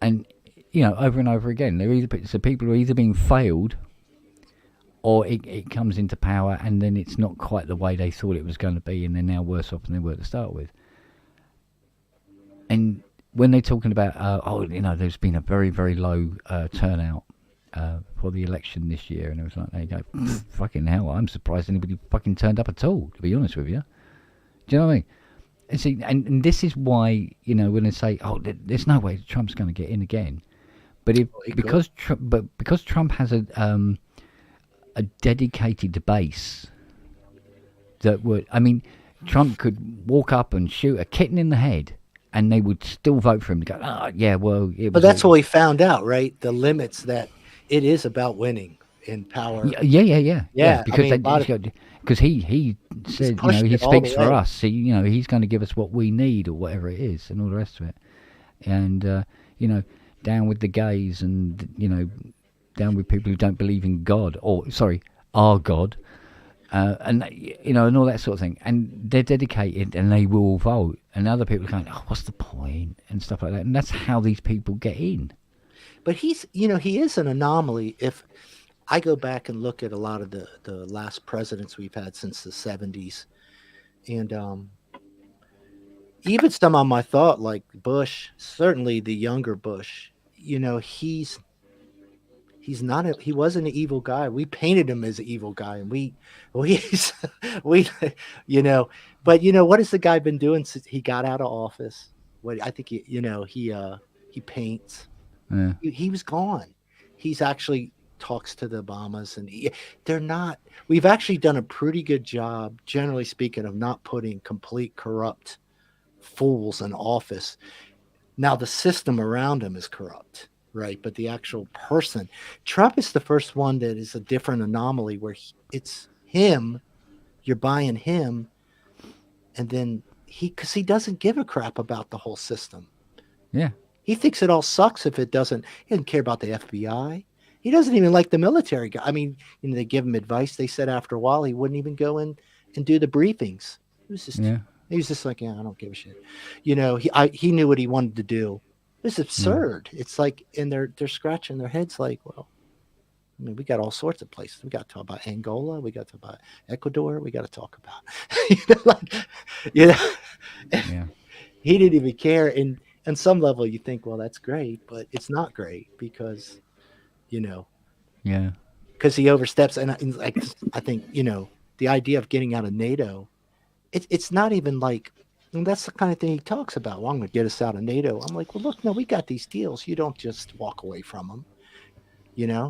[SPEAKER 1] And, you know, over and over again, people are either being failed, or it comes into power and then it's not quite the way they thought it was going to be, and they're now worse off than they were to start with. And when they're talking about, you know, there's been a very, very low turnout for the election this year, and it was like, they go, fucking hell, I'm surprised anybody fucking turned up at all, to be honest with you. Do you know what I mean? And see, and this is why, you know, when they say, oh, there's no way Trump's going to get in again, but because Trump has a a dedicated base that would, I mean, Trump could walk up and shoot a kitten in the head and they would still vote for him to go,
[SPEAKER 4] But that's what we found out, right? The limits that it is about winning in power.
[SPEAKER 1] Yeah. Because he said, he speaks for us. He's going to give us what we need or whatever it is and all the rest of it. And, down with the gays and, down with people who don't believe in God our God. And all that sort of thing, and they're dedicated, and they will vote. And other people are going, "Oh, what's the point?" and stuff like that. And that's how these people get in.
[SPEAKER 4] But he is an anomaly. If I go back and look at a lot of the last presidents we've had since the 70s, and even some of my thought, like Bush, certainly the younger Bush, he wasn't an evil guy. We painted him as an evil guy, and but what has the guy been doing since he got out of office? I think he paints.
[SPEAKER 1] Yeah.
[SPEAKER 4] He was gone. He's actually talks to the Obamas, and they're not. We've actually done a pretty good job, generally speaking, of not putting complete corrupt fools in office. Now the system around him is corrupt. Right, but the actual person, Trump is the first one that is a different anomaly where it's him, you're buying him, and then because he doesn't give a crap about the whole system.
[SPEAKER 1] Yeah,
[SPEAKER 4] he thinks it all sucks if it doesn't. He doesn't care about the FBI. He doesn't even like the military guy. I mean, they give him advice. They said after a while he wouldn't even go in and do the briefings. It was just, he was just like, I don't give a shit. He knew what he wanted to do. It's absurd. It's like, and they're scratching their heads like, well, I mean, we got all sorts of places. We got to talk about Angola. We got to talk about Ecuador. We got to talk about, He didn't even care. And on some level, you think, well, that's great, but it's not great because, because he oversteps. And I think, the idea of getting out of NATO, it's not even like. And that's the kind of thing he talks about. Well, I'm going to get us out of NATO. I'm like, well, look, no, we got these deals. You don't just walk away from them.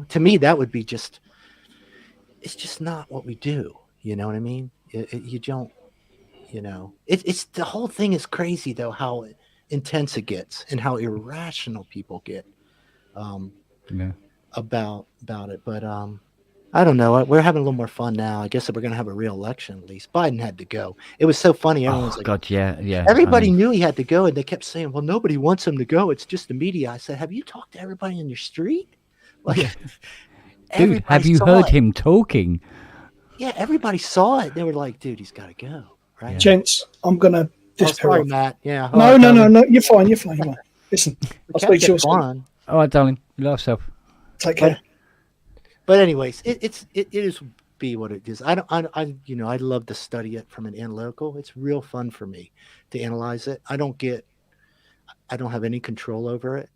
[SPEAKER 4] To me, that would be it's just not what we do. You know what I mean? You don't, it's the whole thing is crazy though, how intense it gets and how irrational people get about it. But, I don't know. We're having a little more fun now. I guess if we're going to have a real election, at least Biden had to go. It was so funny. Everyone's everybody knew he had to go, and they kept saying, "Well, nobody wants him to go. It's just the media." I said, "Have you talked to everybody in your street?
[SPEAKER 1] Dude, have you heard him talking?"
[SPEAKER 4] Yeah, everybody saw it. They were like, "Dude, he's got to go." Right,
[SPEAKER 3] yeah. Gents, I'm gonna disappear.
[SPEAKER 4] Sorry, Matt. Yeah.
[SPEAKER 3] No. You're fine. Listen, I'll speak to you soon.
[SPEAKER 1] All right, darling. You love yourself.
[SPEAKER 3] Take care.
[SPEAKER 4] But anyways, it is be what it is. I love to study it from an analytical. It's real fun for me to analyze it. I don't have any control over it,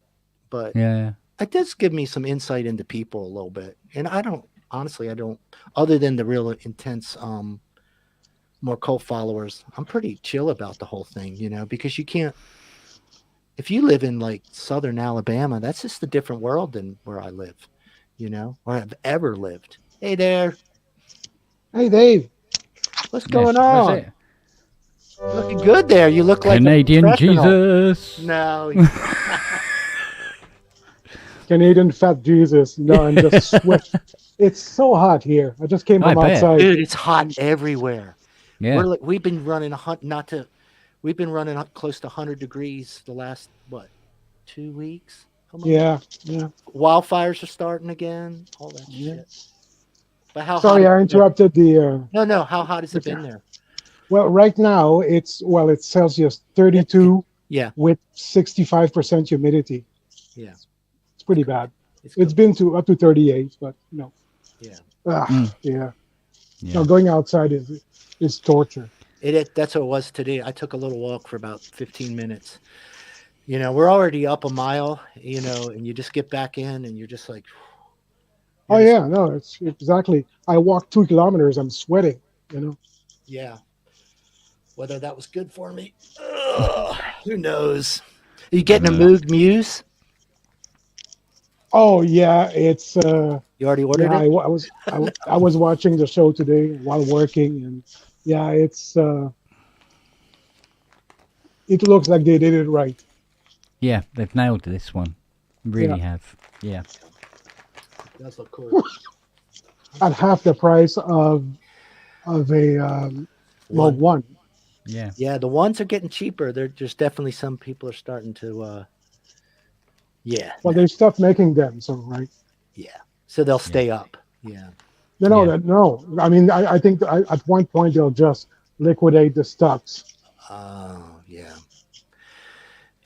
[SPEAKER 4] but it does give me some insight into people a little bit. And I don't, other than the real intense, more cult followers, I'm pretty chill about the whole thing, because you can't, if you live in like Southern Alabama, that's just a different world than where I live. Or have ever lived. Hey there.
[SPEAKER 5] Hey, Dave.
[SPEAKER 4] What's going on? Looking good there. You look like
[SPEAKER 1] Canadian Jesus.
[SPEAKER 4] No.
[SPEAKER 5] Canadian fat Jesus. No, I'm just sweat. It's so hot here. I just came from outside.
[SPEAKER 4] Dude, it's hot everywhere.
[SPEAKER 1] Yeah.
[SPEAKER 4] We've been running close to 100 degrees the last 2 weeks.
[SPEAKER 5] Yeah.
[SPEAKER 4] Wildfires are starting again. All that shit. But how?
[SPEAKER 5] Sorry, I interrupted the.
[SPEAKER 4] No. How hot has it been there?
[SPEAKER 5] Well, right now it's Celsius 32.
[SPEAKER 4] Yeah.
[SPEAKER 5] With 65% humidity.
[SPEAKER 4] Yeah.
[SPEAKER 5] It's pretty bad. It's been up to 38, but no.
[SPEAKER 4] Yeah.
[SPEAKER 5] Yeah. No, going outside is torture.
[SPEAKER 4] That's what it was today. I took a little walk for about 15 minutes. We're already up a mile, and you just get back in and you're just like.
[SPEAKER 5] It's exactly. I walked 2 kilometers. I'm sweating,
[SPEAKER 4] Yeah. Whether that was good for me, who knows? Are you getting a Muse?
[SPEAKER 5] Oh yeah, it's
[SPEAKER 4] You already ordered
[SPEAKER 5] yeah.
[SPEAKER 4] it?
[SPEAKER 5] I was watching the show today while working, and yeah, it looks like they did it right.
[SPEAKER 1] Yeah, they've nailed this one.
[SPEAKER 5] Yeah,
[SPEAKER 1] Really have. Yeah.
[SPEAKER 4] That's look cool.
[SPEAKER 5] at half the price of a Rogue
[SPEAKER 4] One.
[SPEAKER 5] One.
[SPEAKER 1] Yeah.
[SPEAKER 4] Yeah, the ones are getting cheaper. There's definitely some people are starting to yeah.
[SPEAKER 5] Well,
[SPEAKER 4] No,
[SPEAKER 5] they stopped making them, so right.
[SPEAKER 4] yeah. So they'll
[SPEAKER 1] Yeah.
[SPEAKER 4] stay up. Yeah.
[SPEAKER 5] No,
[SPEAKER 1] Yeah.
[SPEAKER 5] that no. I mean, I think at one point they'll just liquidate the stocks.
[SPEAKER 4] Oh, yeah.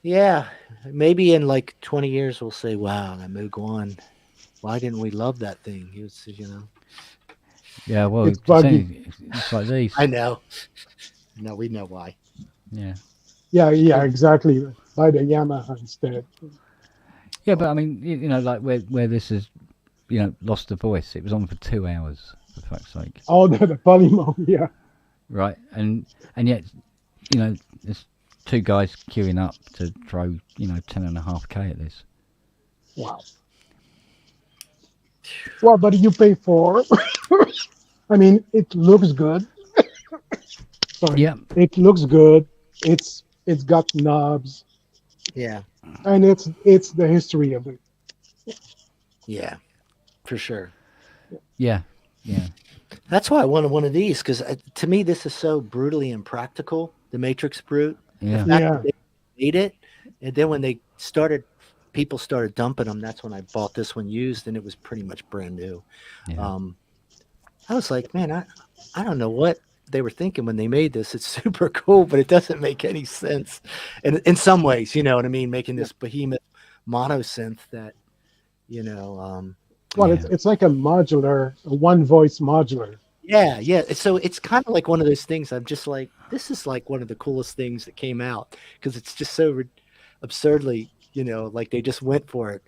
[SPEAKER 4] Yeah. Maybe in like 20 years we'll say, wow, that Moog One. Why didn't we love that thing? He was,
[SPEAKER 1] Yeah, well,
[SPEAKER 5] It's buggy.
[SPEAKER 1] it's like these.
[SPEAKER 4] I know. No, we know why.
[SPEAKER 1] Yeah.
[SPEAKER 5] Yeah, exactly. Buy the Yamaha instead.
[SPEAKER 1] Yeah, but I mean, you know, like where this has, you know, lost the voice. It was on for 2 hours, for fuck's sake.
[SPEAKER 5] Oh, the polymo, yeah.
[SPEAKER 1] Right, and yet, you know, there's two guys queuing up to throw, you know, 10.5K at this.
[SPEAKER 5] Wow. Well, but you pay for. I mean, it looks good. Sorry.
[SPEAKER 1] Yeah.
[SPEAKER 5] It looks good. It's got knobs,
[SPEAKER 4] Yeah.
[SPEAKER 5] and it's the history of it.
[SPEAKER 4] Yeah. For sure.
[SPEAKER 1] Yeah. Yeah.
[SPEAKER 4] That's why I wanted one of these because to me this is so brutally impractical. The Matrix Brute.
[SPEAKER 1] Yeah.
[SPEAKER 4] The fact
[SPEAKER 5] Yeah.
[SPEAKER 4] that they made it, and then when people started dumping them. That's when I bought this one used, and it was pretty much brand new.
[SPEAKER 1] Yeah.
[SPEAKER 4] I was like, man, I don't know what they were thinking when they made this. It's super cool, but it doesn't make any sense. And in some ways, you know what I mean, making this behemoth mono synth that,
[SPEAKER 5] Well,
[SPEAKER 1] Yeah.
[SPEAKER 5] it's like a one voice modular.
[SPEAKER 4] yeah. So it's kind of like one of those things. I'm just like, this is like one of the coolest things that came out because it's just so absurdly, like they just went for it.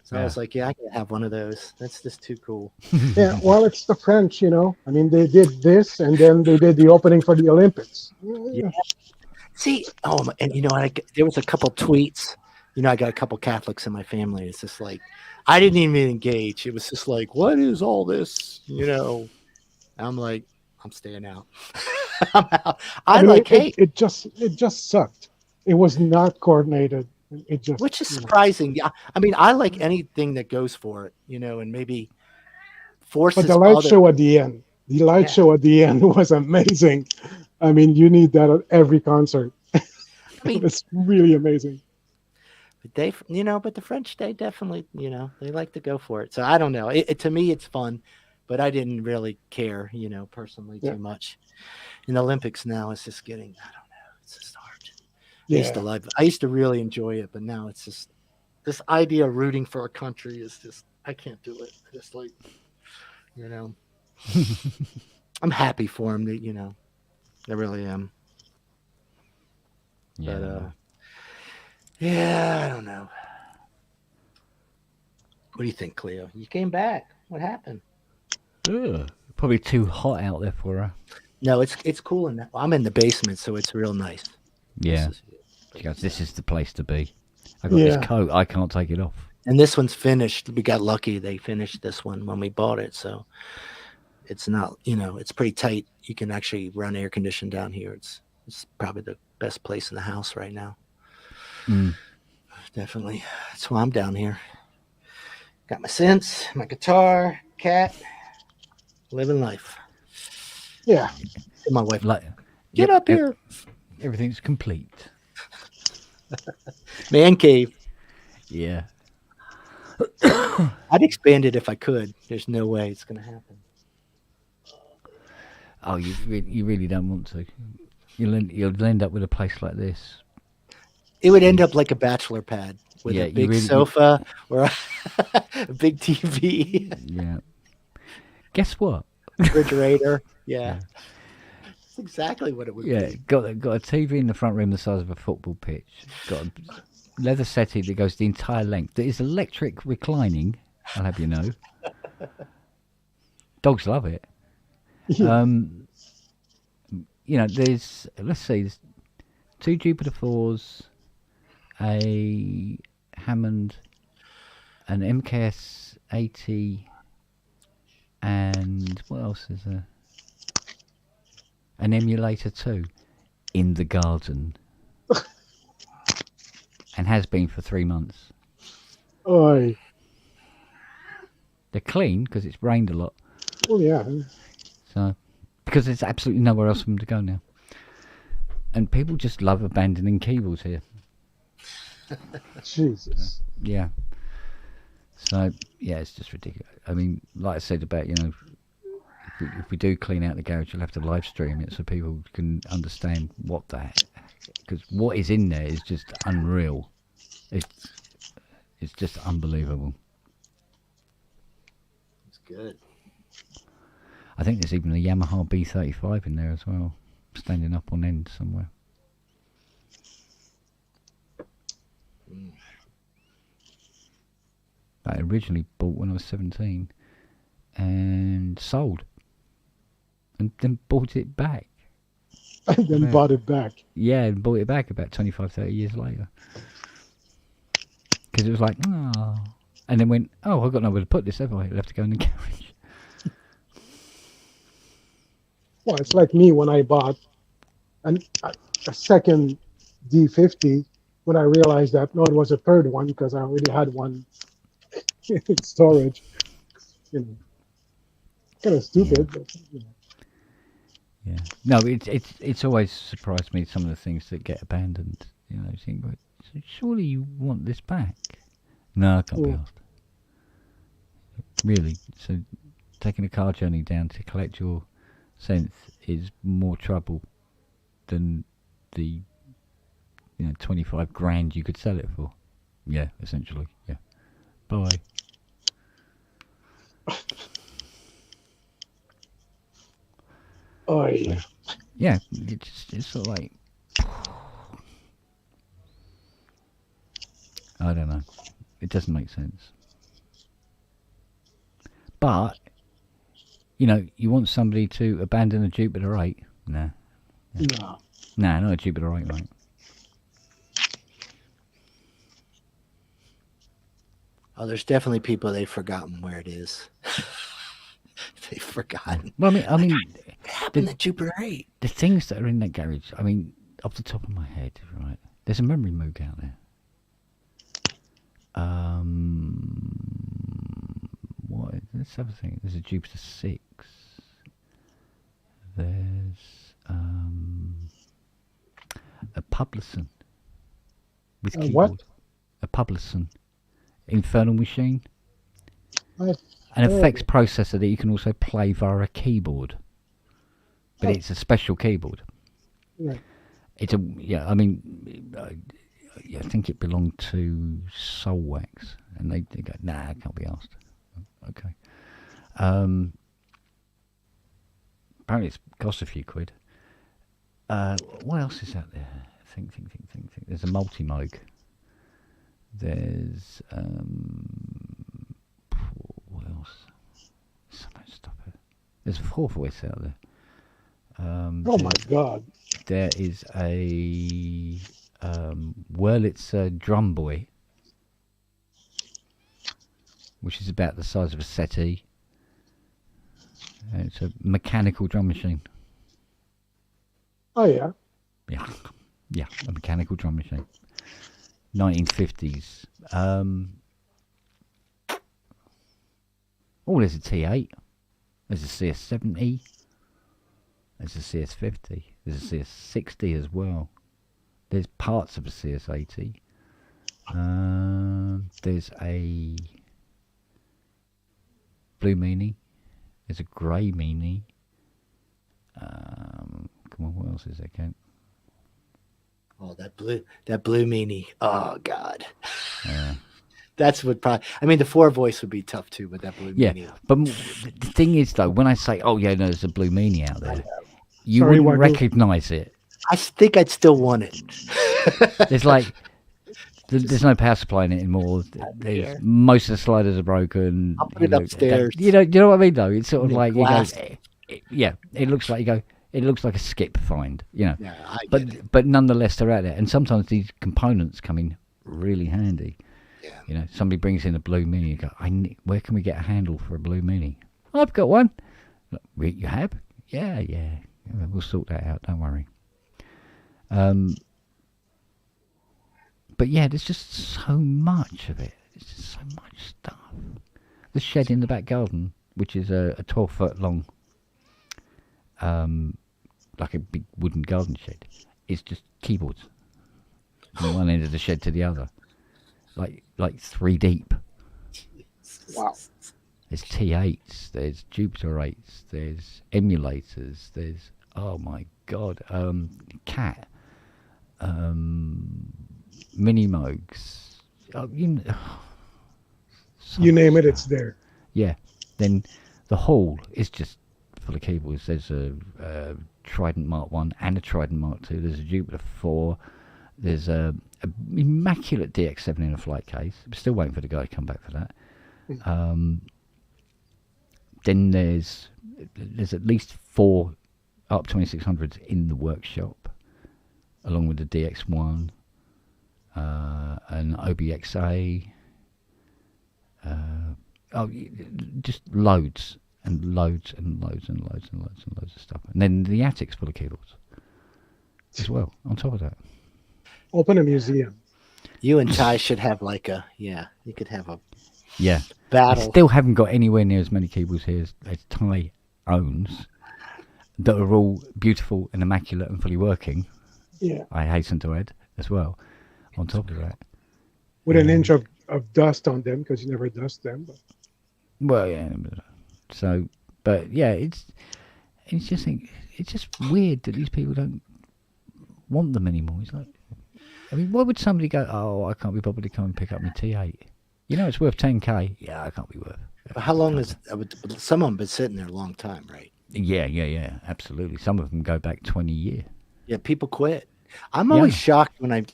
[SPEAKER 4] So I
[SPEAKER 1] Yeah.
[SPEAKER 4] was like, yeah, I can have one of those. That's just too cool.
[SPEAKER 5] Yeah, well, it's the French, I mean, they did this, and then they did the opening for the Olympics.
[SPEAKER 4] Yeah. See, and there was a couple tweets. I got a couple Catholics in my family. It's just like, I didn't even engage. It was just like, what is all this? I'm like, I'm staying out. I'm out.
[SPEAKER 5] I mean,
[SPEAKER 4] hey,
[SPEAKER 5] it just sucked. It was not coordinated. It just,
[SPEAKER 4] which is surprising. Yeah, I mean, I like anything that goes for it, and maybe forces.
[SPEAKER 5] But the light show at the end, was amazing. I mean, you need that at every concert. It's really amazing.
[SPEAKER 4] But but the French, they definitely, they like to go for it. So I don't know. To me, it's fun, but I didn't really care, personally too much. In the Olympics now, it's just getting, I don't know, it's just hard.
[SPEAKER 5] Yeah.
[SPEAKER 4] I used to really enjoy it, but now it's just this idea of rooting for a country is just, I can't do it. Just like, I'm happy for him that, I really am.
[SPEAKER 1] Yeah.
[SPEAKER 4] But, yeah, I don't know. What do you think, Cleo? You came back. What happened?
[SPEAKER 1] Ugh, probably too hot out there for her.
[SPEAKER 4] No, it's cool. I'm in the basement, so it's real nice.
[SPEAKER 1] Yeah. She goes, this is the place to be. I got this coat. I can't take it off.
[SPEAKER 4] And this one's finished. We got lucky. They finished this one when we bought it. So it's not, it's pretty tight. You can actually run air conditioning down here. It's probably the best place in the house right now.
[SPEAKER 1] Mm.
[SPEAKER 4] Definitely. That's why I'm down here. Got my synths, my guitar, cat, living life.
[SPEAKER 5] Yeah.
[SPEAKER 4] And my wife,
[SPEAKER 1] get
[SPEAKER 4] up here.
[SPEAKER 1] Everything's complete.
[SPEAKER 4] Man cave.
[SPEAKER 1] Yeah.
[SPEAKER 4] I'd expand it if I could. There's no way it's going to happen.
[SPEAKER 1] Oh, you really don't want to. You'll end up with a place like this.
[SPEAKER 4] It would end up like a bachelor pad with a big sofa or a big TV.
[SPEAKER 1] Yeah. Guess what?
[SPEAKER 4] Refrigerator. Yeah. That's exactly what it would be.
[SPEAKER 1] Got a TV in the front room the size of a football pitch. Got a leather settee that goes the entire length. That is electric reclining, I'll have you know. Dogs love it.
[SPEAKER 5] Yeah.
[SPEAKER 1] There's 2 Jupiter 4s, a Hammond, an MKS 80, and what else is there? An emulator 2 in the garden. And has been for 3 months.
[SPEAKER 5] Oi.
[SPEAKER 1] They're clean because it's rained a lot.
[SPEAKER 5] Oh, yeah.
[SPEAKER 1] So, because there's absolutely nowhere else for them to go now. And people just love abandoning keyboards here.
[SPEAKER 5] Jesus.
[SPEAKER 1] Yeah. So, yeah, it's just ridiculous. I mean, like I said about, if we do clean out the garage, you'll have to live stream it so people can understand what that... Because what is in there is just unreal. It's just unbelievable.
[SPEAKER 4] It's good.
[SPEAKER 1] I think there's even a Yamaha B35 in there as well, standing up on end somewhere. I originally bought when I was 17 and sold. And then bought it back.
[SPEAKER 5] And then bought it back.
[SPEAKER 1] Yeah, and bought it back about 25, 30 years later. Because it was like, oh. And then went, oh, I've got nowhere to put this, have I? I'll have to go in the garage.
[SPEAKER 5] Well, it's like me when I bought a second D50 when I realized that, no, it was a third one because I already had one in storage. Kind of stupid, but,
[SPEAKER 1] Yeah. No, it's always surprised me, some of the things that get abandoned. You think, well, surely you want this back. No, I can't be asked. Really. So taking a car journey down to collect your synth is more trouble than the 25 grand you could sell it for. Yeah, essentially. Yeah. Bye.
[SPEAKER 5] oh, yeah.
[SPEAKER 1] Yeah, it's sort of like, I don't know. It doesn't make sense. But, you want somebody to abandon a Jupiter 8? No.
[SPEAKER 5] No.
[SPEAKER 1] No, not a Jupiter 8, mate.
[SPEAKER 4] Oh, there's definitely people, they've forgotten where it is. They've forgotten.
[SPEAKER 1] Well, I mean,
[SPEAKER 4] what happened to Jupiter 8?
[SPEAKER 1] The things that are in that garage, I mean, off the top of my head, right? There's a memory Moog out there. Let's have a think. There's a Jupiter 6. There's a Publism with keyboard.
[SPEAKER 5] What?
[SPEAKER 1] A Publism. Infernal machine. An effects processor that you can also play via a keyboard. But it's a special keyboard.
[SPEAKER 5] Right.
[SPEAKER 1] It's I think it belonged to Soulwax. And they go, nah, I can't be asked. Okay. Apparently it's cost a few quid. What else is out there? Think. There's a multi-Moog. There's what else? So much stuff. There's a 4-voice out there.
[SPEAKER 5] Oh my God!
[SPEAKER 1] There is a Wurlitzer drum boy, which is about the size of a settee. It's a mechanical drum machine.
[SPEAKER 5] Oh yeah.
[SPEAKER 1] Yeah, a mechanical drum machine. 1950s. There's a T8. There's a CS70. There's a CS50. There's a CS60 as well. There's parts of a CS80. There's a blue Meanie. There's a grey Meanie. Come on, what else is there, Kent?
[SPEAKER 4] Oh, that blue Meanie. Oh God.
[SPEAKER 1] Yeah.
[SPEAKER 4] That's what probably. I mean, the 4-voice would be tough too, but that blue Meanie.
[SPEAKER 1] Yeah, but the thing is, though, when I say, "Oh yeah, no, there's a blue Meanie out there," you wouldn't recognise it.
[SPEAKER 4] I think I'd still want it.
[SPEAKER 1] There's there's no power supply in it anymore. Most of the sliders are broken.
[SPEAKER 4] I'll put it upstairs.
[SPEAKER 1] You know what I mean, though. It's sort of like it looks like it looks like a skip find, Yeah, but nonetheless, they're out there, and sometimes these components come in really handy.
[SPEAKER 4] Yeah.
[SPEAKER 1] You know, somebody brings in a blue Mini. You go, where can we get a handle for a blue Mini? I've got one. You have? Yeah. We'll sort that out. Don't worry. But yeah, there's just so much of it. There's just so much stuff. The shed in the back garden, which is a 12-foot long, like a big wooden garden shed, is just keyboards from one end of the shed to the other, like 3 deep.
[SPEAKER 3] Wow.
[SPEAKER 1] There's T8s, there's Jupiter 8s, there's emulators, there's, oh my god, Cat, Mini Moogs,
[SPEAKER 5] You name it, it's there.
[SPEAKER 1] Yeah. Then the hall is just full of keyboards. There's a Trident Mark 1 and a Trident Mark 2. There's a Jupiter 4. There's a immaculate DX7 in a flight case. I'm still waiting for the guy to come back for that. Then there's at least 4 ARP 2600s in the workshop, along with the DX1, an OBXA. Just loads and loads and loads and loads and loads and loads of stuff. And then the attic's full of keyboards as well, on top of that.
[SPEAKER 5] Open a museum.
[SPEAKER 4] You and Ty should have you could have a
[SPEAKER 1] I
[SPEAKER 4] battle.
[SPEAKER 1] still haven't got anywhere near as many keyboards here as Ty owns, that are all beautiful and immaculate and fully working.
[SPEAKER 5] Yeah.
[SPEAKER 1] I hasten to add as well, on top of that.
[SPEAKER 5] With an inch of dust on them, because you never dust them. But.
[SPEAKER 1] Well, yeah. So, but yeah, it's just weird that these people don't want them anymore. It's like, I mean, why would somebody go, oh, I can't be bothered to come and pick up my T8? You know, it's worth 10k. Yeah, I can't be worth.
[SPEAKER 4] But how long is some of them been sitting there a long time, right?
[SPEAKER 1] Yeah, absolutely. Some of them go back 20 years.
[SPEAKER 4] Yeah, people quit. I'm always shocked when I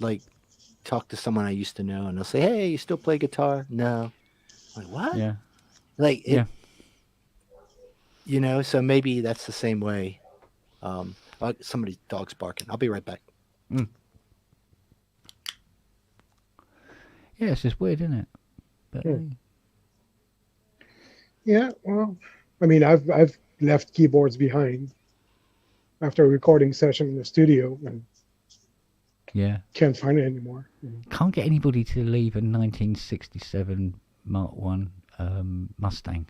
[SPEAKER 4] talk to someone I used to know, and they'll say, "Hey, you still play guitar?" No. I'm like, what?
[SPEAKER 1] Yeah.
[SPEAKER 4] You know, so maybe that's the same way. Somebody's dog's barking. I'll be right back.
[SPEAKER 1] Yeah, it's just weird, isn't it? But,
[SPEAKER 5] yeah, well, I mean, I've left keyboards behind after a recording session in the studio, and can't find it anymore.
[SPEAKER 1] Can't get anybody to leave a 1967 Mark 1 Mustang.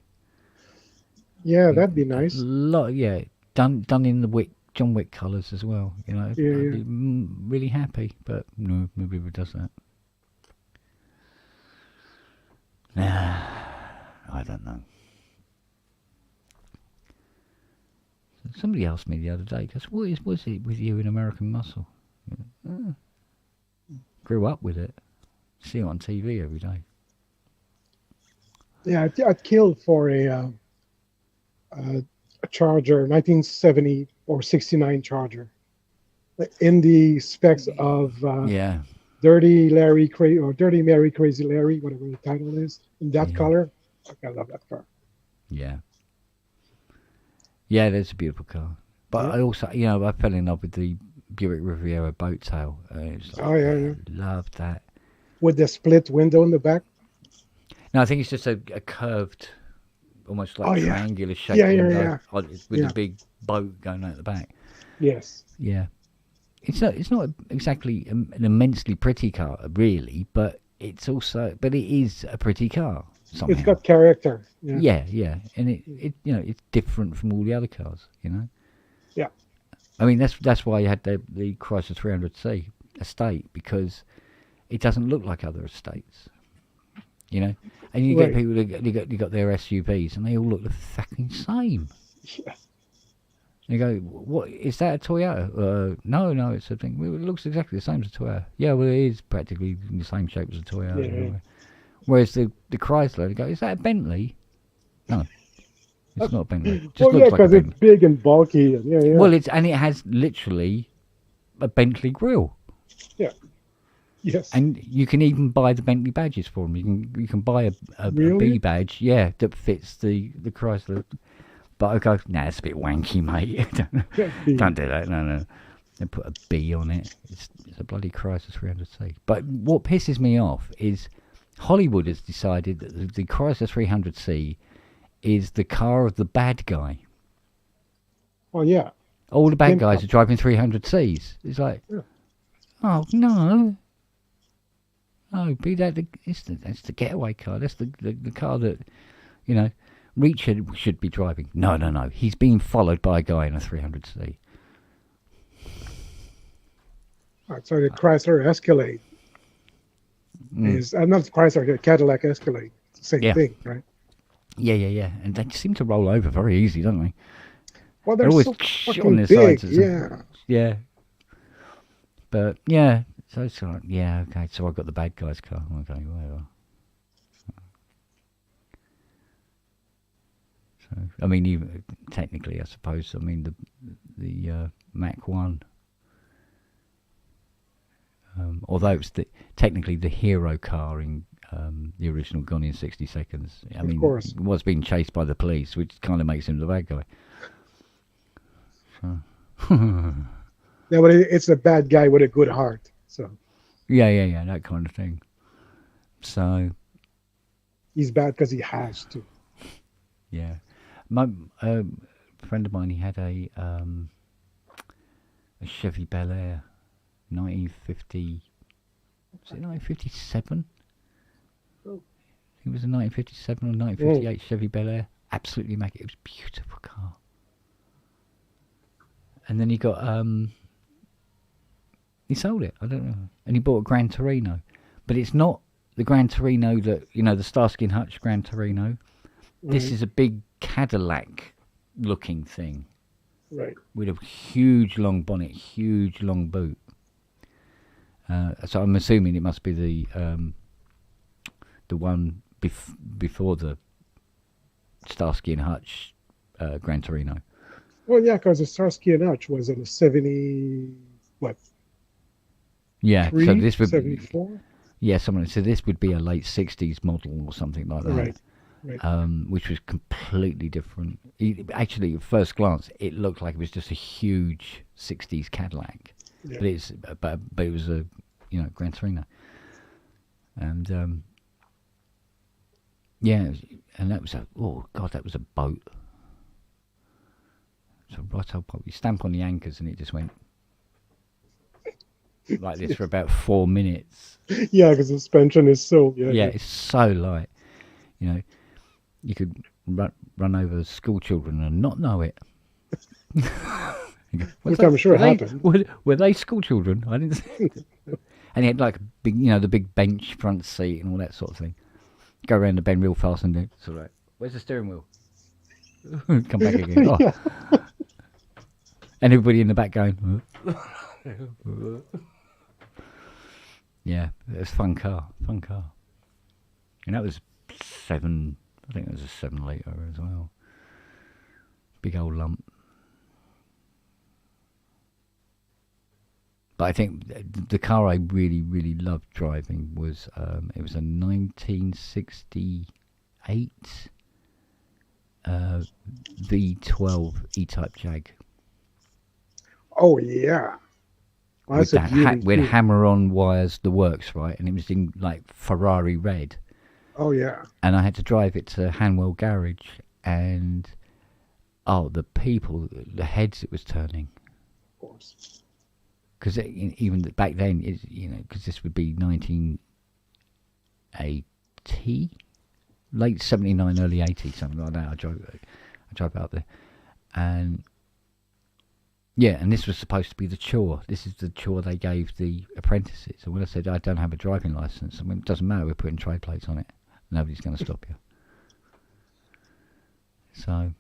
[SPEAKER 5] Yeah, that'd be nice.
[SPEAKER 1] Done in the John Wick colours as well. You know, I'd be really happy, but no, nobody ever does that. I don't know. Somebody asked me the other day, goes, what's it with you in American Muscle? Grew up with it. See it on TV every day.
[SPEAKER 5] Yeah, I'd kill for a Charger, 1970 or 69 Charger. In the specs of Dirty Larry or Dirty Mary Crazy Larry, whatever the title is, in that color. I love that car.
[SPEAKER 1] Yeah, that's a beautiful car. But I also, I fell in love with the Buick Riviera boat tail. I loved that.
[SPEAKER 5] With the split window in the back?
[SPEAKER 1] No, I think it's just a curved, almost like triangular shape window with a big boat going out the back.
[SPEAKER 5] Yes.
[SPEAKER 1] Yeah. It's not exactly an immensely pretty car, really, but it is a pretty car. Somehow.
[SPEAKER 5] It's got character.
[SPEAKER 1] Yeah, and it it's different from all the other cars.
[SPEAKER 5] Yeah.
[SPEAKER 1] I mean that's why you had the Chrysler 300C estate, because it doesn't look like other estates. And you get people you got their SUVs and they all look the fucking same.
[SPEAKER 5] Yeah.
[SPEAKER 1] You go, what is that, a Toyota? No, it's a thing. Well, it looks exactly the same as a Toyota. Yeah, well, it is practically in the same shape as a Toyota.
[SPEAKER 5] Yeah.
[SPEAKER 1] Anyway. Whereas the Chrysler, you go, is that a Bentley? No, it's not a Bentley. It just looks like a Bentley.
[SPEAKER 5] It's big and bulky. Yeah.
[SPEAKER 1] Well, it has literally a Bentley grille.
[SPEAKER 5] Yeah. Yes.
[SPEAKER 1] And you can even buy the Bentley badges for them. You can buy a B badge, that fits the Chrysler. But I go, it's a bit wanky, mate. Don't do that. No. Then put a B on it. It's a bloody Chrysler 300C. But what pisses me off is Hollywood has decided that the Chrysler 300C is the car of the bad guy.
[SPEAKER 5] Well, yeah.
[SPEAKER 1] All the bad guys are driving 300Cs. It's like, oh no, be that that's the getaway car. That's the car that, you know, Reacher should be driving. No. He's being followed by a guy in a 300C.
[SPEAKER 5] Right, so the Chrysler Escalade is not Chrysler, the Cadillac Escalade. It's the same thing, right?
[SPEAKER 1] Yeah. And they seem to roll over very easy, don't they?
[SPEAKER 5] Well, they're
[SPEAKER 1] always
[SPEAKER 5] so fucking big. Yeah.
[SPEAKER 1] But yeah, so it's like, okay. So I've got the bad guy's car. Okay, whatever. So I mean, even technically, I suppose. I mean, the Mach 1. Although it's technically the hero car in the original Gone in 60 Seconds. I mean, he was being chased by the police, which kind of makes him the bad guy. So.
[SPEAKER 5] Yeah, but it's a bad guy with a good heart. So.
[SPEAKER 1] Yeah, that kind of thing. So.
[SPEAKER 5] He's bad because he has to.
[SPEAKER 1] Yeah, my friend of mine, he had a Chevy Bel Air, 1950. Was it 1957? Oh. It was a 1957 or 1958 Chevy Bel Air. Absolutely immaculate. It was a beautiful car. And then he got he sold it. I don't know. And he bought a Gran Torino, but it's not the Gran Torino that, you know, the Starsky and Hutch Gran Torino. This is a big Cadillac-looking thing,
[SPEAKER 5] right? With
[SPEAKER 1] a huge long bonnet, huge long boot. So I'm assuming it must be the one before the Starsky and Hutch Gran Torino.
[SPEAKER 5] Well, yeah, because the Starsky and Hutch was in the 70, what?
[SPEAKER 1] Yeah, so this would
[SPEAKER 5] 74?
[SPEAKER 1] Yeah, so this would be a late 60s model or something like that.
[SPEAKER 5] Right.
[SPEAKER 1] Which was completely different. Actually, at first glance, it looked like it was just a huge 60s Cadillac. Yeah. But it was a, you know, Gran Torino. And and that was that was a boat. So right up, you stamp on the anchors and it just went like this for about 4 minutes.
[SPEAKER 5] Yeah, because the suspension is so
[SPEAKER 1] it's so light. You know, you could run over school children and not know it.
[SPEAKER 5] Which I'm sure happened.
[SPEAKER 1] Were they school children? I didn't see it. And he had like a big, you know, the big bench front seat and all that sort of thing. Go around the bend real fast and then sort of like, where's the steering wheel? Come back again. Oh. And everybody in the back going, yeah, it was a fun car. And that was I think it was a 7-litre as well. Big old lump. But I think the car I really, really loved driving was, it was a 1968 V12 E-Type Jag.
[SPEAKER 5] Oh, yeah. Well,
[SPEAKER 1] with hammer-on wires, the works, right? And it was in, like, Ferrari red.
[SPEAKER 5] Oh, yeah.
[SPEAKER 1] And I had to drive it to Hanwell Garage, and, the people, the heads it was turning.
[SPEAKER 5] Of course.
[SPEAKER 1] Because even back then, you know, because this would be 1980, late 79, early 80, something like that. I drove out there, and and this was supposed to be the chore. This is the chore they gave the apprentices. And when I said I don't have a driving license, I mean, it doesn't matter. We're putting trade plates on it. Nobody's going to stop you. So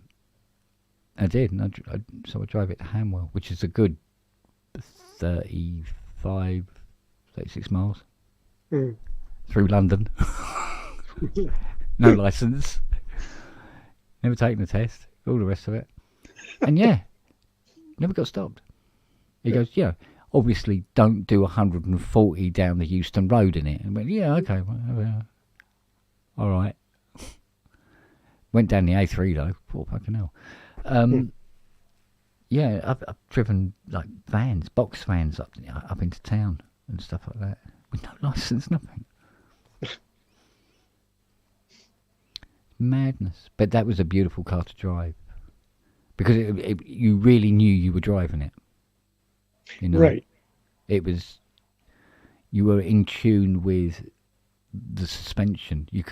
[SPEAKER 1] I did, and so I drove it to Hanwell, which is a good 36 miles through London. No license, never taken the test, all the rest of it, and never got stopped. He goes, obviously don't do 140 down the Euston Road in it. And I went, okay, all right. Went down the A3 though. Oh, fucking hell. I've driven like vans, box vans up into town and stuff like that with no license, nothing. madness. But that was a beautiful car to drive because you really knew you were driving it. You know,
[SPEAKER 3] Right.
[SPEAKER 1] It was. You were in tune with the suspension. You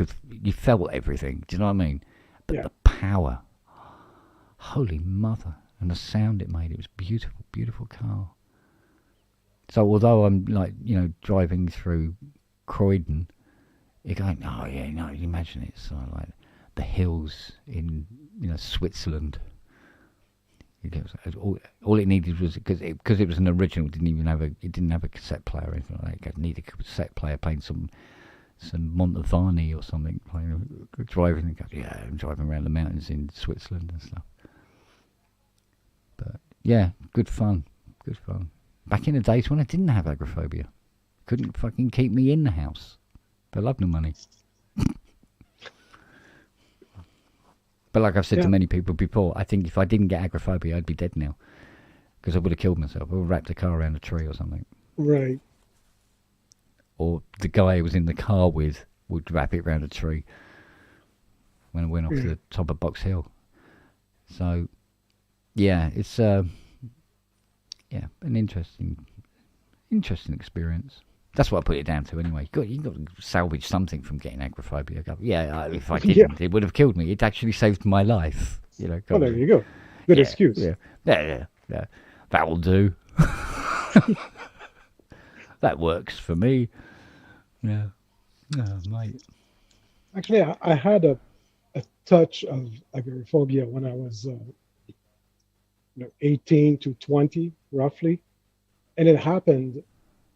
[SPEAKER 1] felt everything. Do you know what I mean? But the power, holy mother, and the sound it made. It was beautiful, beautiful car. So although I'm like, driving through Croydon, you're going, oh yeah, no, you imagine it's sort of like the hills in, Switzerland. All it needed was because it was an original. It didn't have a cassette player or anything like that. It needed a cassette player playing some Montevarni or something. Driving, I'm driving around the mountains in Switzerland and stuff. But yeah, good fun. Back in the days when I didn't have agoraphobia, couldn't fucking keep me in the house. I love no money. But like I've said to many people before, I think if I didn't get agoraphobia, I'd be dead now. Because I would have killed myself. I would have wrapped a car around a tree or something.
[SPEAKER 5] Right.
[SPEAKER 1] Or the guy I was in the car with would wrap it around a tree when I went off to the top of Box Hill. So, yeah, it's an interesting experience. That's what I put it down to anyway. You got to salvage something from getting agoraphobia. If I didn't, it would have killed me. It actually saved my life.
[SPEAKER 5] Well, there you go. Good excuse.
[SPEAKER 1] Yeah. That will do. That works for me. Yeah. Oh, mate.
[SPEAKER 5] Actually, I had a touch of agoraphobia when I was 18 to 20, roughly. And it happened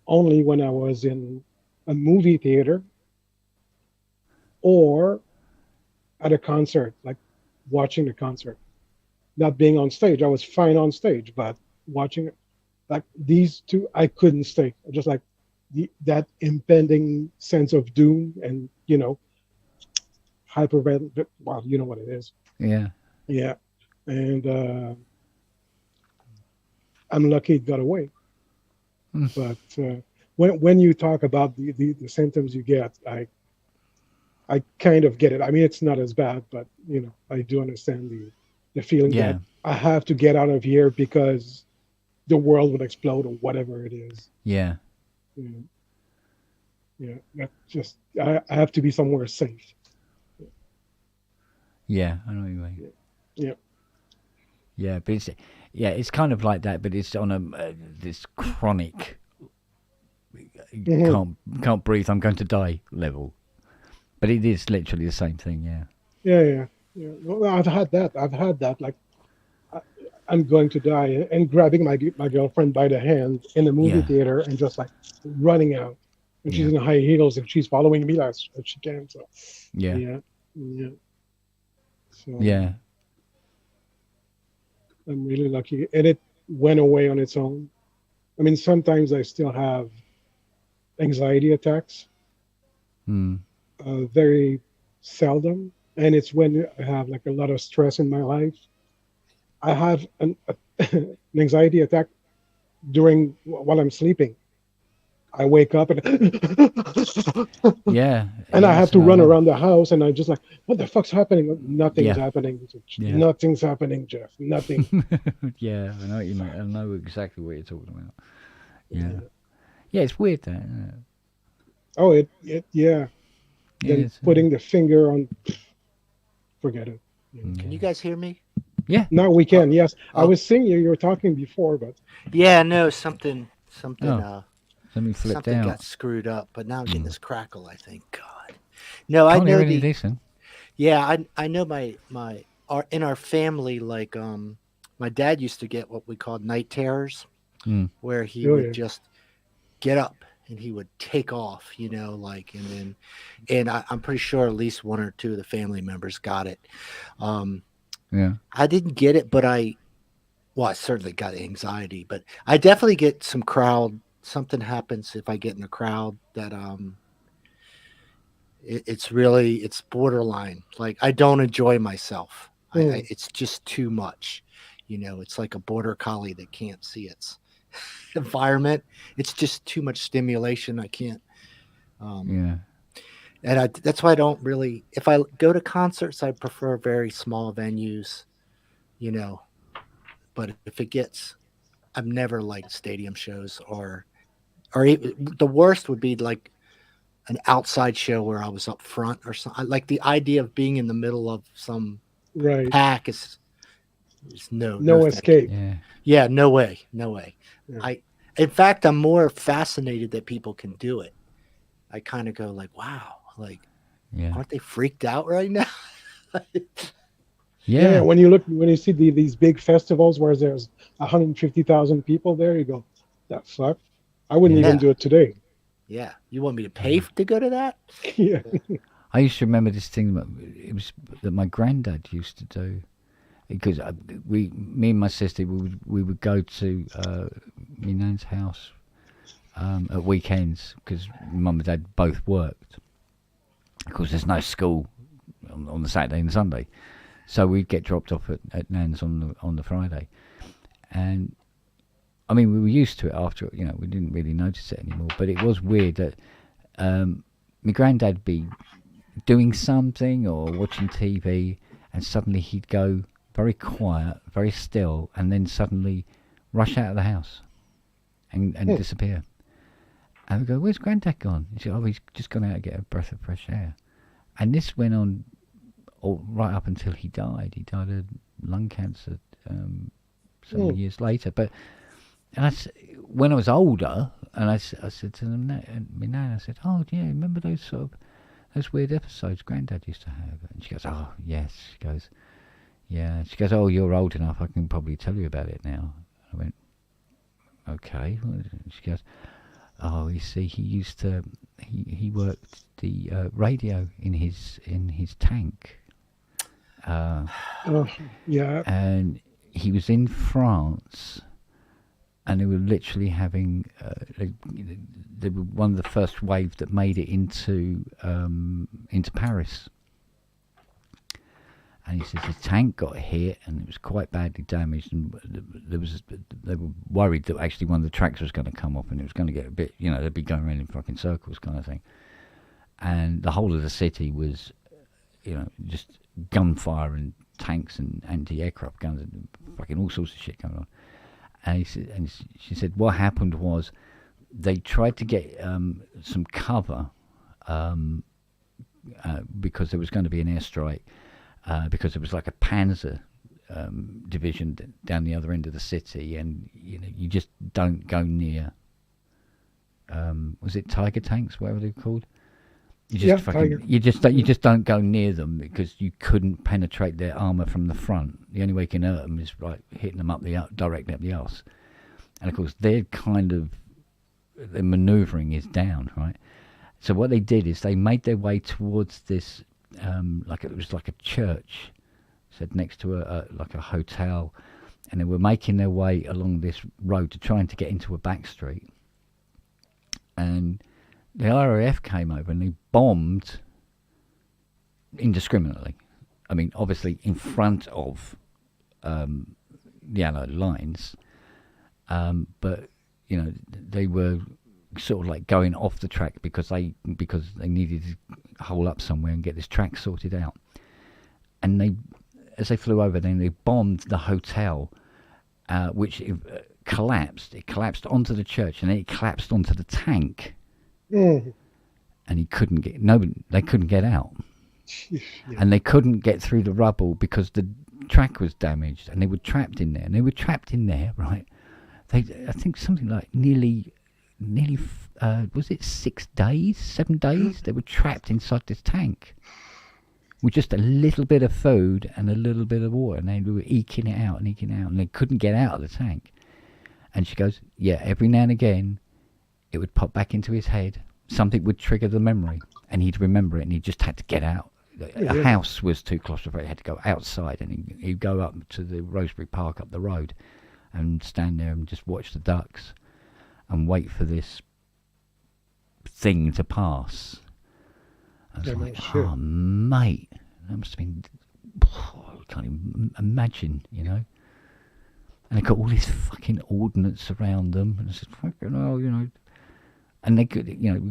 [SPEAKER 5] only when I was in a movie theater or at a concert, like watching a concert. Not being on stage. I was fine on stage, but watching it, like these two, I couldn't stay. Just like that impending sense of doom and, well, you know what it is.
[SPEAKER 1] Yeah.
[SPEAKER 5] Yeah. And I'm lucky it got away. But when you talk about the symptoms you get, I kind of get it. I mean, it's not as bad, but I do understand the feeling that I have to get out of here because the world would explode or whatever it is.
[SPEAKER 1] Yeah.
[SPEAKER 5] Yeah. That's just I have to be somewhere safe.
[SPEAKER 1] Yeah, I know what you mean.
[SPEAKER 5] Yeah.
[SPEAKER 1] Yeah, but it's kind of like that, but it's on this chronic can't breathe, I'm going to die level. But it is literally the same thing, yeah.
[SPEAKER 5] Yeah. Well, I've had that. Like, I'm going to die, and grabbing my girlfriend by the hand in the movie theater and just like running out. And she's in high heels and she's following me as she can. So yeah. So
[SPEAKER 1] yeah.
[SPEAKER 5] I'm really lucky, and it went away on its own. I mean, sometimes I still have anxiety attacks. Very seldom, and it's when I have like a lot of stress in my life. I have an anxiety attack while I'm sleeping. I wake up and and I have to run around the house, and I just like, what the fuck's happening? Nothing's happening. Nothing's happening, Jeff. Nothing.
[SPEAKER 1] Yeah, I know what you mean. I know exactly what you're talking about. Yeah, it's weird that. Isn't it?
[SPEAKER 5] Oh, Then putting the finger on, forget it.
[SPEAKER 4] Can you guys hear me?
[SPEAKER 1] Yeah.
[SPEAKER 5] Now we can. Yes, I was seeing you were talking before, but
[SPEAKER 4] no, something.
[SPEAKER 1] Let me flip
[SPEAKER 4] something
[SPEAKER 1] down.
[SPEAKER 4] got screwed up, but now I'm getting this crackle. I think. God. No, I know
[SPEAKER 1] hear any decent.
[SPEAKER 4] Yeah, I know in our family, like my dad used to get what we called night terrors, where he would just get up and he would take off, and I'm pretty sure at least one or two of the family members got it. I didn't get it, but I certainly got anxiety, but I definitely get some crowd. Something happens if I get in a crowd that it's borderline. Like I don't enjoy myself. It's just too much. It's like a border collie that can't see its environment. It's just too much stimulation. I can't. And that's why I don't really. If I go to concerts, I prefer very small venues, you know. But if it gets, I've never liked stadium shows, or the worst would be like an outside show where I was up front or something. Like the idea of being in the middle of some pack is no
[SPEAKER 5] escape.
[SPEAKER 4] Yeah, no way.
[SPEAKER 5] Yeah.
[SPEAKER 4] In fact, I'm more fascinated that people can do it. I kind of go like, wow, like, aren't they freaked out right now?
[SPEAKER 5] Yeah. When you see these big festivals where there's 150,000 people there, you go, that fuck. I wouldn't even do it today.
[SPEAKER 4] Yeah, you want me to pay to go to that?
[SPEAKER 5] Yeah.
[SPEAKER 1] I used to remember this thing that my granddad used to do, because me and my sister, we would go to my nan's house at weekends because mum and dad both worked. Of course, there's no school on the Saturday and Sunday, so we'd get dropped off at nan's on the Friday, and I mean we were used to it after, we didn't really notice it anymore. But it was weird that my granddad be doing something or watching TV, and suddenly he'd go very quiet, very still, and then suddenly rush out of the house and disappear. And we go, "Where's Granddad gone?" He said, "Oh, he's just gone out to get a breath of fresh air." And this went on right up until he died. He died of lung cancer some years later. But when I was older, and I said to them, my nan, I said, "Oh, yeah, remember those weird episodes Granddad used to have?" And she goes, "Oh, yes." She goes, "Yeah." She goes, "Oh, you're old enough. I can probably tell you about it now." I went, "Okay." She goes, "Oh, you see, he used to he worked the radio in his tank."
[SPEAKER 5] Yeah.
[SPEAKER 1] And he was in France, and they were literally having they were one of the first wave that made it into Paris. And he says his tank got hit and it was quite badly damaged, and they were worried that actually one of the tracks was going to come off and it was going to get a bit, they'd be going around in fucking circles kind of thing. And the whole of the city was, just gunfire and tanks and anti-aircraft guns and fucking all sorts of shit going on. And she said what happened was they tried to get some cover because there was going to be an airstrike. Because it was like a panzer division down the other end of the city, and you just don't go near. Was it tiger tanks, whatever they're called? You just don't go near them because you couldn't penetrate their armor from the front. The only way you can hurt them is like hitting them directly up the arse. And of course, their manoeuvring is down, right? So what they did is they made their way towards this. It was like a church, said next to a hotel, and they were making their way along this road to trying to get into a back street. And the RAF came over and they bombed indiscriminately. I mean, obviously in front of the Allied lines, but they were sort of like going off the track because they needed to hole up somewhere and get this track sorted out. And as they flew over, then they bombed the hotel, which collapsed. It collapsed onto the church, and then it collapsed onto the tank. And they couldn't get out. Yeah. And they couldn't get through the rubble because the track was damaged, and they were trapped in there. And they were trapped in there, right? I think something like nearly was it 7 days they were trapped inside this tank with just a little bit of food and a little bit of water, and they were eking it out, and they couldn't get out of the tank. And she goes, yeah, every now and again it would pop back into his head, something would trigger the memory, and he'd remember it, and he just had to get out. A house was too claustrophobic, he had to go outside, and he'd go up to the Rosebery Park up the road and stand there and just watch the ducks and wait for this thing to pass. I was like, oh, mate, that must have been, I can't even imagine, And they got all this fucking ordnance around them. And I said, fucking hell, And they could,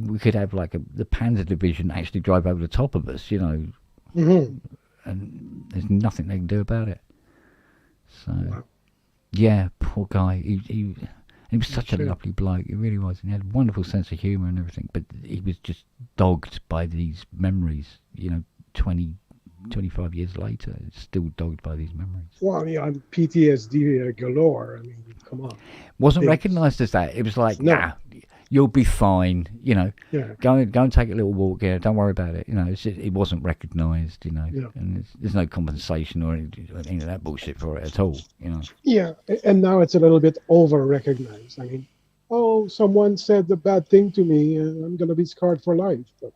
[SPEAKER 1] we could have like the Panzer Division actually drive over the top of us,
[SPEAKER 5] Mm-hmm.
[SPEAKER 1] and there's nothing they can do about it. So, yeah, poor guy. He was such a lovely bloke. He really was. And he had a wonderful sense of humour and everything. But he was just dogged by these memories, 25 years later. Still dogged by these memories.
[SPEAKER 5] Well, I mean, I'm PTSD galore. I mean, come on.
[SPEAKER 1] Wasn't recognised as that. It was like, nah, you'll be fine. Go and take a little walk. Yeah, don't worry about it. It wasn't recognised. And there's no compensation or any of that bullshit for it at all.
[SPEAKER 5] Yeah, and now it's a little bit over recognized. I mean, someone said a bad thing to me, and I'm gonna be scarred for life. But,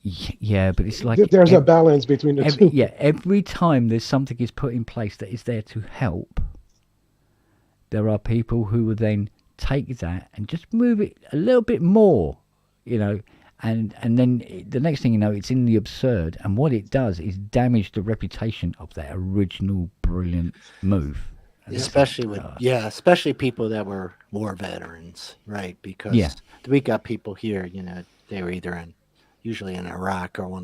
[SPEAKER 1] yeah, but it's like
[SPEAKER 5] there's a balance between the two.
[SPEAKER 1] Yeah, every time there's something is put in place that is there to help, there are people who will then take that and just move it a little bit more, and then the next thing you know, it's in the absurd, and what it does is damage the reputation of that original brilliant move.
[SPEAKER 4] Especially especially people that were war veterans, right? Because we got people here, they were usually in Iraq or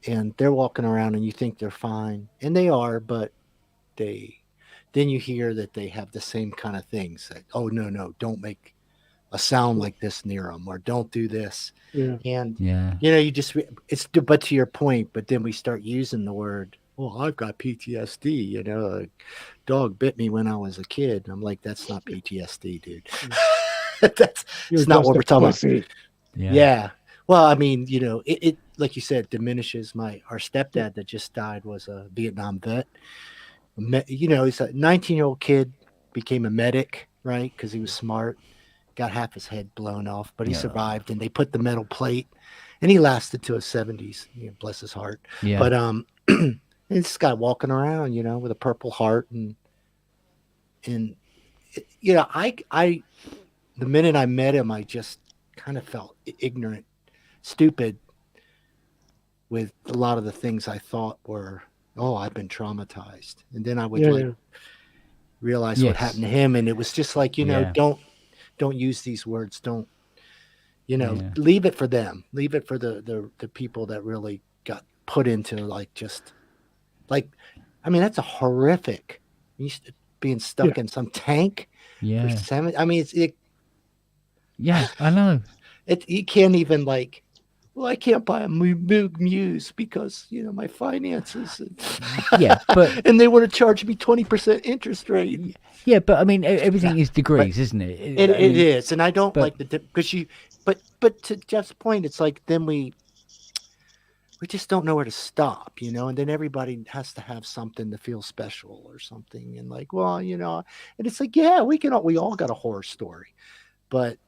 [SPEAKER 4] and they're walking around and you think they're fine, and they are, but then you hear that they have the same kind of things that, no, don't make a sound like this near them, or don't do this.
[SPEAKER 5] Yeah.
[SPEAKER 4] And, you just, but to your point, but then we start using the word, well, I've got PTSD, a dog bit me when I was a kid. And I'm like, that's not PTSD, dude. It's not what we're talking about. Yeah. Well, I mean, it like you said, diminishes our stepdad that just died was a Vietnam vet. He's a 19-year-old kid, became a medic, right? Because he was smart, got half his head blown off, but he survived, and they put the metal plate, and he lasted to his 70s. Bless his heart. Yeah. But this guy walking around, with a purple heart, and I the minute I met him, I just kind of felt ignorant, stupid with a lot of the things I thought were, I've been traumatized. And then I would realize what happened to him. And it was just like, don't use these words. Don't, leave it for them. Leave it for the people that really got put into that's a horrific, being stuck in some tank.
[SPEAKER 1] Yeah.
[SPEAKER 4] I mean,
[SPEAKER 1] yeah, I know.
[SPEAKER 4] You can't even I can't buy a Muse because, my finances.
[SPEAKER 1] But
[SPEAKER 4] and they want to charge me 20% interest rate.
[SPEAKER 1] Yeah, but I mean, everything is degrees, isn't it?
[SPEAKER 4] It is, and I don't like because but to Jeff's point, it's like then we just don't know where to stop, and then everybody has to have something to feel special or something, and and it's like, we all got a horror story, but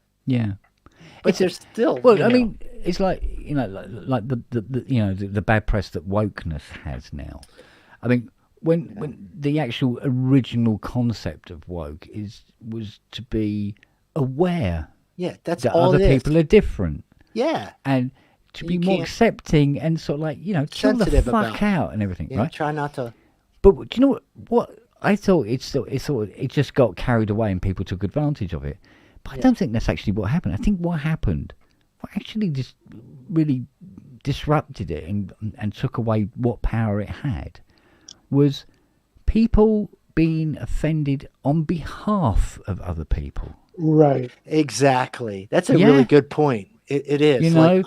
[SPEAKER 4] But there's still.
[SPEAKER 1] Well, I mean, it's like like the bad press that wokeness has now. I mean, when the actual original concept of woke was to be aware.
[SPEAKER 4] Yeah, that's
[SPEAKER 1] that
[SPEAKER 4] all
[SPEAKER 1] other people are different.
[SPEAKER 4] Yeah,
[SPEAKER 1] and to be more accepting and sort of chill the fuck out and everything. Right?
[SPEAKER 4] Try not to.
[SPEAKER 1] But do you know what I thought? It just got carried away and people took advantage of it. But I don't think that's actually what happened. I think what actually just really disrupted it and took away what power it had was people being offended on behalf of other people.
[SPEAKER 5] Right.
[SPEAKER 4] Exactly. That's a really good point. It is. I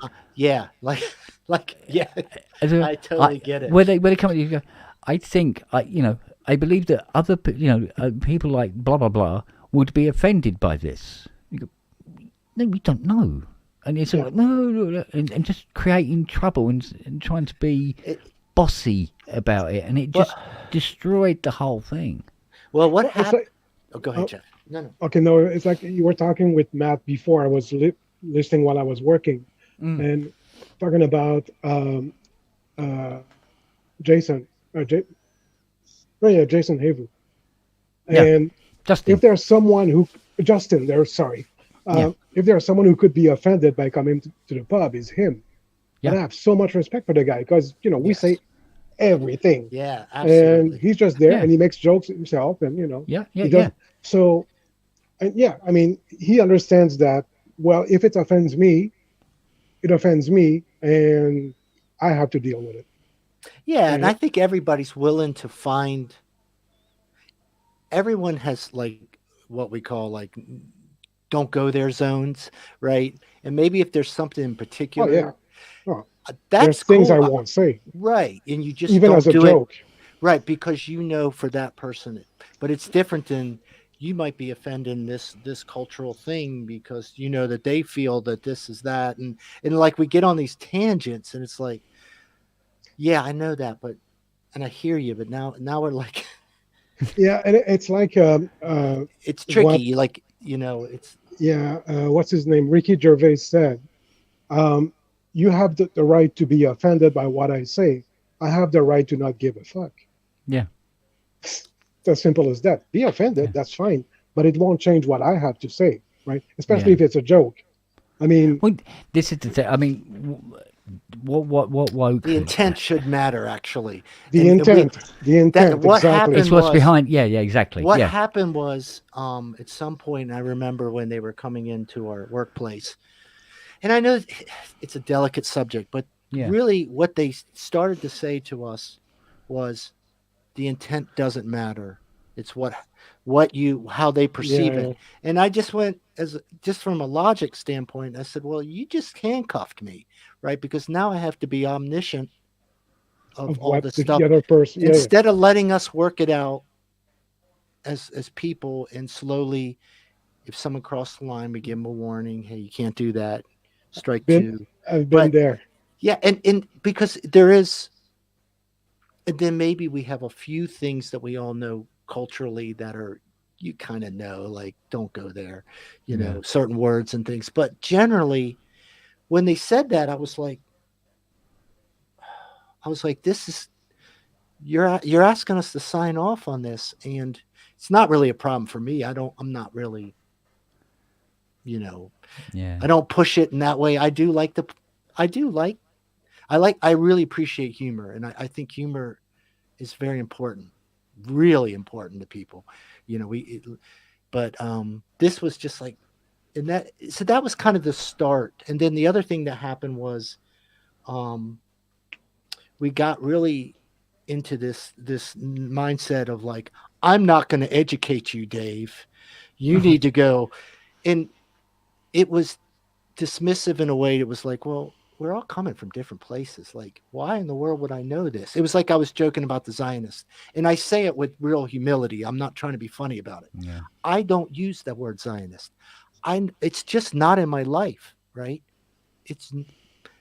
[SPEAKER 4] totally get it.
[SPEAKER 1] When they come at you, go, I think, I believe that other, people like blah, blah, blah, would be offended by this. You go, no, we don't know. And it's like, no, and just creating trouble and trying to be bossy about it. And it just destroyed the whole thing.
[SPEAKER 4] Well, what happened? Go ahead, Jeff. No.
[SPEAKER 5] Okay, no, it's like you were talking with Matt before. I was listening while I was working and talking about Jason. Jason Haver. And
[SPEAKER 1] Justin.
[SPEAKER 5] If there's someone who Justin there, sorry. If there's someone who could be offended by coming to the pub, is him. Yeah. And I have so much respect for the guy because we say everything.
[SPEAKER 4] Yeah, absolutely.
[SPEAKER 5] And he's just there and he makes jokes himself, and he does. So, and I mean, he understands that well, if it offends me, and I have to deal with it.
[SPEAKER 4] Yeah, and I think everybody's willing to find. Everyone has like what we call like don't go there zones, right? And maybe if there's something in particular,
[SPEAKER 5] oh yeah, oh,
[SPEAKER 4] that's
[SPEAKER 5] there's things
[SPEAKER 4] cool,
[SPEAKER 5] I won't say,
[SPEAKER 4] right? And you just
[SPEAKER 5] even
[SPEAKER 4] don't
[SPEAKER 5] as a
[SPEAKER 4] do
[SPEAKER 5] joke.
[SPEAKER 4] it, right? Because you know for that person, but it's different than you might be offending this cultural thing because you know that they feel that this is that, and like we get on these tangents, and it's like, yeah, I know that, but and I hear you, but now we're like.
[SPEAKER 5] Yeah, and it's like
[SPEAKER 4] It's tricky.
[SPEAKER 5] what
[SPEAKER 4] Like, you know, it's
[SPEAKER 5] what's his name? Ricky Gervais said, "You have the right to be offended by what I say. I have the right to not give a fuck."
[SPEAKER 1] Yeah.
[SPEAKER 5] It's as simple as that. Be offended, that's fine, but it won't change what I have to say, right? Especially if it's a joke. I mean,
[SPEAKER 1] well, this is the thing. I mean, what woke?
[SPEAKER 4] the intent should matter, actually.
[SPEAKER 5] The intent.
[SPEAKER 4] What
[SPEAKER 5] exactly.
[SPEAKER 4] happened
[SPEAKER 1] It's what's
[SPEAKER 4] was,
[SPEAKER 1] behind. Yeah, exactly.
[SPEAKER 4] What
[SPEAKER 1] yeah.
[SPEAKER 4] happened was, at some point, I remember when they were coming into our workplace, and I know it's a delicate subject, but really, what they started to say to us was, the intent doesn't matter. It's how they perceive it. And I just went just from a logic standpoint. I said, well, you just handcuffed me, right? Because now I have to be omniscient of all this stuff.
[SPEAKER 5] The other person,
[SPEAKER 4] instead of letting us work it out as people, and slowly, if someone crossed the line, we give them a warning. Hey, you can't do that. Strike two.
[SPEAKER 5] I've been there.
[SPEAKER 4] Yeah, and because there is. And then maybe we have a few things that we all know culturally that are, you kind of know, like, don't go there, you know, certain words and things. But generally, when they said that, I was like, this is, you're asking us to sign off on this. And it's not really a problem for me. I'm not really, you know, I don't push it in that way. I really appreciate humor. And I think humor is very important, really important to people. You know, but this was just like, and that was kind of the start. And then the other thing that happened was, we got really into this mindset of like, I'm not going to educate you, Dave. You need to go. And it was dismissive in a way. It was like, well, we're all coming from different places. Like, why in the world would I know this? It was like I was joking about the Zionists. And I say it with real humility. I'm not trying to be funny about it.
[SPEAKER 1] Yeah.
[SPEAKER 4] I don't use that word Zionist. It's just not in my life, right?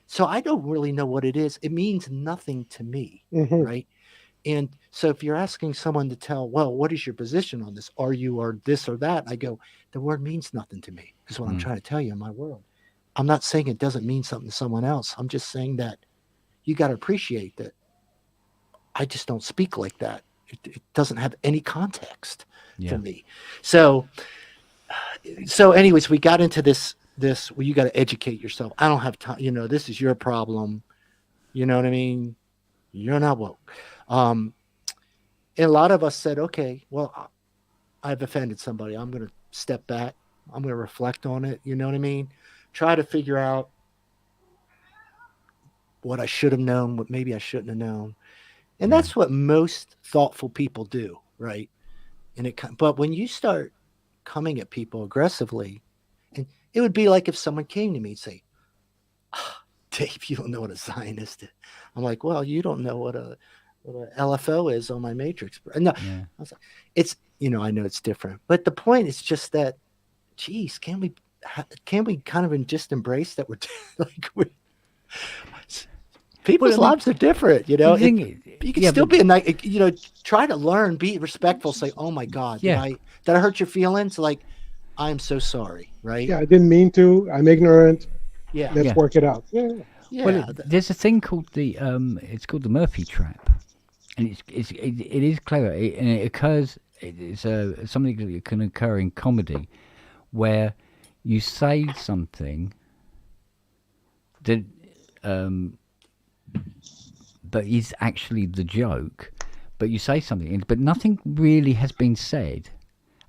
[SPEAKER 4] So I don't really know what it is. It means nothing to me, right? And so if you're asking someone to tell, well, what is your position on this? Are you or this or that? I go, the word means nothing to me. Because what I'm trying to tell you in my world. I'm not saying it doesn't mean something to someone else. I'm just saying that you got to appreciate that I just don't speak like that. It doesn't have any context for me. So anyways, we got into this, well, you got to educate yourself. I don't have time. You know, this is your problem. You know what I mean? You're not woke. And a lot of us said, okay, well, I've offended somebody. I'm going to step back. I'm going to reflect on it. You know what I mean? Try to figure out what I should have known, what maybe I shouldn't have known. And that's what most thoughtful people do, right? But when you start coming at people aggressively, and it would be like if someone came to me and say, Dave, you don't know what a Zionist is. I'm like, well, you don't know what a LFO is on my matrix. No, I was like, it's, you know, I know it's different, but the point is just that, geez, can we kind of just embrace that we're like people's lives are different, you know? You can still be a nice, you know, try to learn, be respectful, say, oh my God, did I hurt your feelings? Like, I'm so sorry, right?
[SPEAKER 5] Yeah, I didn't mean to. I'm ignorant.
[SPEAKER 4] Yeah.
[SPEAKER 5] Let's work it out. Yeah.
[SPEAKER 1] Well, there's a thing called it's called the Murphy trap. And it is clever. And it occurs, it's something that can occur in comedy where you say something that is actually the joke, but you say something, but nothing really has been said.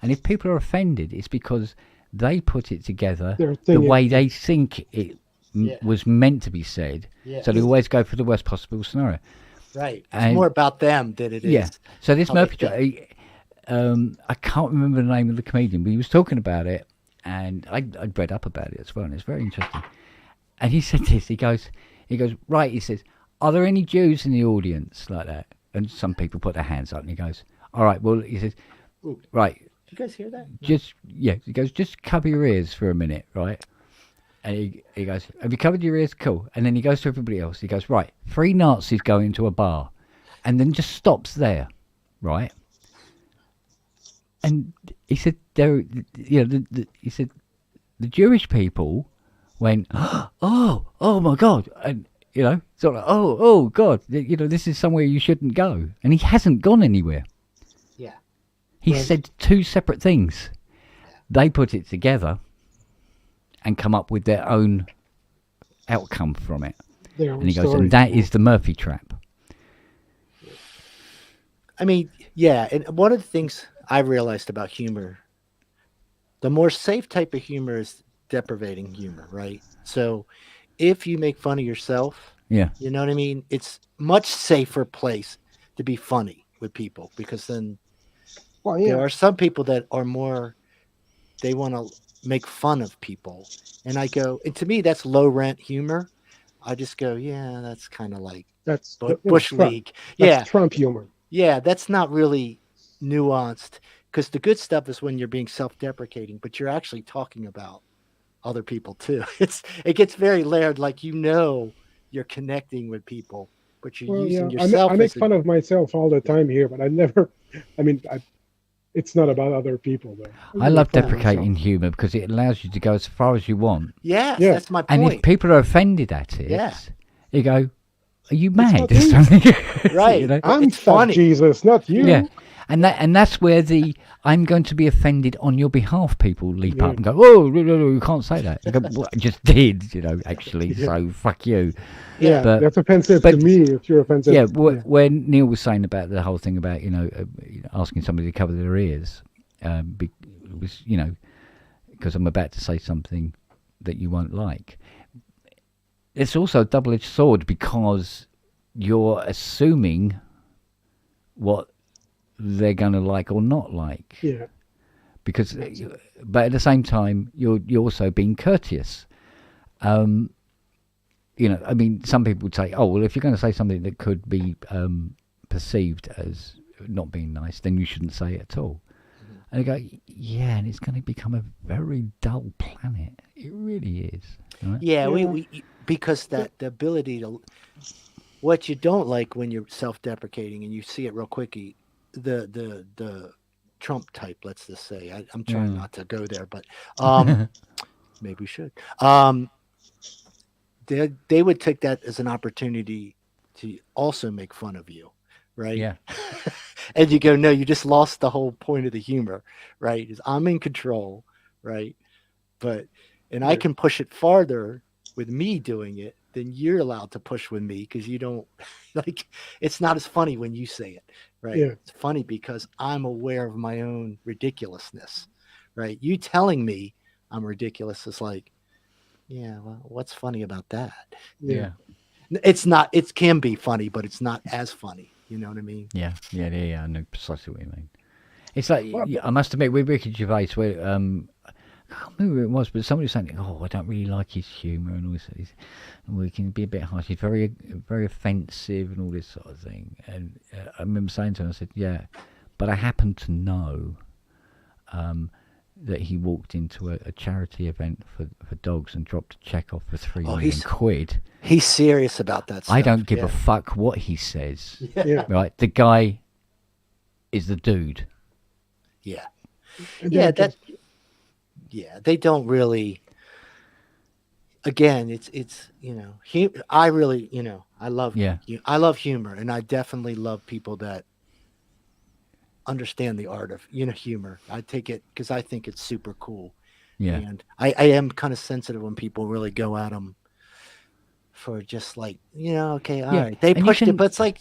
[SPEAKER 1] And if people are offended, it's because they put it together the way they think it was meant to be said. Yeah. So they always go for the worst possible scenario.
[SPEAKER 4] Right. It's more about them than it is.
[SPEAKER 1] Yeah. So this Murphy, I can't remember the name of the comedian, but he was talking about it, and I'd read up about it as well, and it's very interesting. And he said this. He goes, right. He says, "Are there any Jews in the audience like that?" And some people put their hands up, and he goes, "All right." Well, he says, "Right."
[SPEAKER 4] Did you guys hear that?
[SPEAKER 1] He goes, "Just cover your ears for a minute, right?" And he goes, "Have you covered your ears? Cool." And then he goes to everybody else. He goes, "Right, 3 Nazis go into a bar," and then just stops there, right? And he said, he said, the Jewish people went, oh my God. And, sort of, oh God, this is somewhere you shouldn't go. And he hasn't gone anywhere.
[SPEAKER 4] Yeah.
[SPEAKER 1] He said 2 separate things. Yeah. They put it together and come up with their own outcome from it. And he goes, and that is the Murphy trap.
[SPEAKER 4] I mean, yeah. And one of the things I realized about humor, the more safe type of humor is deprecating humor, right? So if you make fun of yourself, you know what I mean? It's much safer place to be funny with people, because then there are some people that are more, they want to make fun of people. And I go, and to me, that's low rent humor. I just go, yeah, that's kind of like
[SPEAKER 5] that's
[SPEAKER 4] Bush League.
[SPEAKER 5] That's Trump humor.
[SPEAKER 4] Yeah, that's not really nuanced, because the good stuff is when you're being self-deprecating, but you're actually talking about other people too. It gets very layered, like you're connecting with people, but you're using yourself.
[SPEAKER 5] I make fun of myself all the time here, but it's not about other people though.
[SPEAKER 1] I love deprecating humor because it allows you to go as far as you want.
[SPEAKER 4] Yeah, that's my point.
[SPEAKER 1] And if people are offended at it, you go, "Are you mad?"
[SPEAKER 4] Right.
[SPEAKER 5] I'm funny, Jesus, not you.
[SPEAKER 1] Yeah. And that's where I'm going to be offended on your behalf people leap up and go, "Oh, no, you can't say that." I go, "Well, I just did, actually, so fuck you."
[SPEAKER 5] Yeah, that's offensive to me if you're offensive.
[SPEAKER 1] Yeah, when Neil was saying about the whole thing about, asking somebody to cover their ears, it was, because I'm about to say something that you won't like. It's also a double-edged sword, because you're assuming what they're going to like or not like.
[SPEAKER 5] Yeah.
[SPEAKER 1] But at the same time, you're also being courteous. Some people would say, "Oh, well, if you're going to say something that could be perceived as not being nice, then you shouldn't say it at all." Mm-hmm. And they go, "Yeah, and it's going to become a very dull planet. It really is." Right?
[SPEAKER 4] Yeah, we because the ability to, what you don't like when you're self-deprecating, and you see it real quickly, the Trump type, let's just say. I'm trying not to go there, but maybe we should. They would take that as an opportunity to also make fun of you, right?
[SPEAKER 1] Yeah.
[SPEAKER 4] And you go, no, you just lost the whole point of the humor, right? Is I'm in control, right? I can push it farther with me doing it than you're allowed to push with me, because you don't it's not as funny when you say it, right? Yeah. It's funny because I'm aware of my own ridiculousness, right? You telling me I'm ridiculous is like, yeah, well, what's funny about that?
[SPEAKER 1] Yeah.
[SPEAKER 4] It's not, it can be funny, but it's not as funny. You know what I mean?
[SPEAKER 1] Yeah. I know precisely what you mean. It's like, I must admit, with Ricky Gervais, where, I can't remember who it was, but somebody was saying, "Oh, I don't really like his humour," and all this. He can be a bit harsh. He's very, very offensive and all this sort of thing. And I remember saying to him, I said, "Yeah, but I happen to know that he walked into a charity event for dogs and dropped a check off for £3 million.
[SPEAKER 4] He's serious about that stuff.
[SPEAKER 1] I don't give a fuck what he says. Yeah. Right? The guy is the dude.
[SPEAKER 4] Yeah. Yeah, they don't really. Again, it's I really, I love I love humor, and I definitely love people that understand the art of humor. I take it because I think it's super cool. Yeah, and I am kind of sensitive when people really go at them for just like okay, all right, they pushed it, but it's like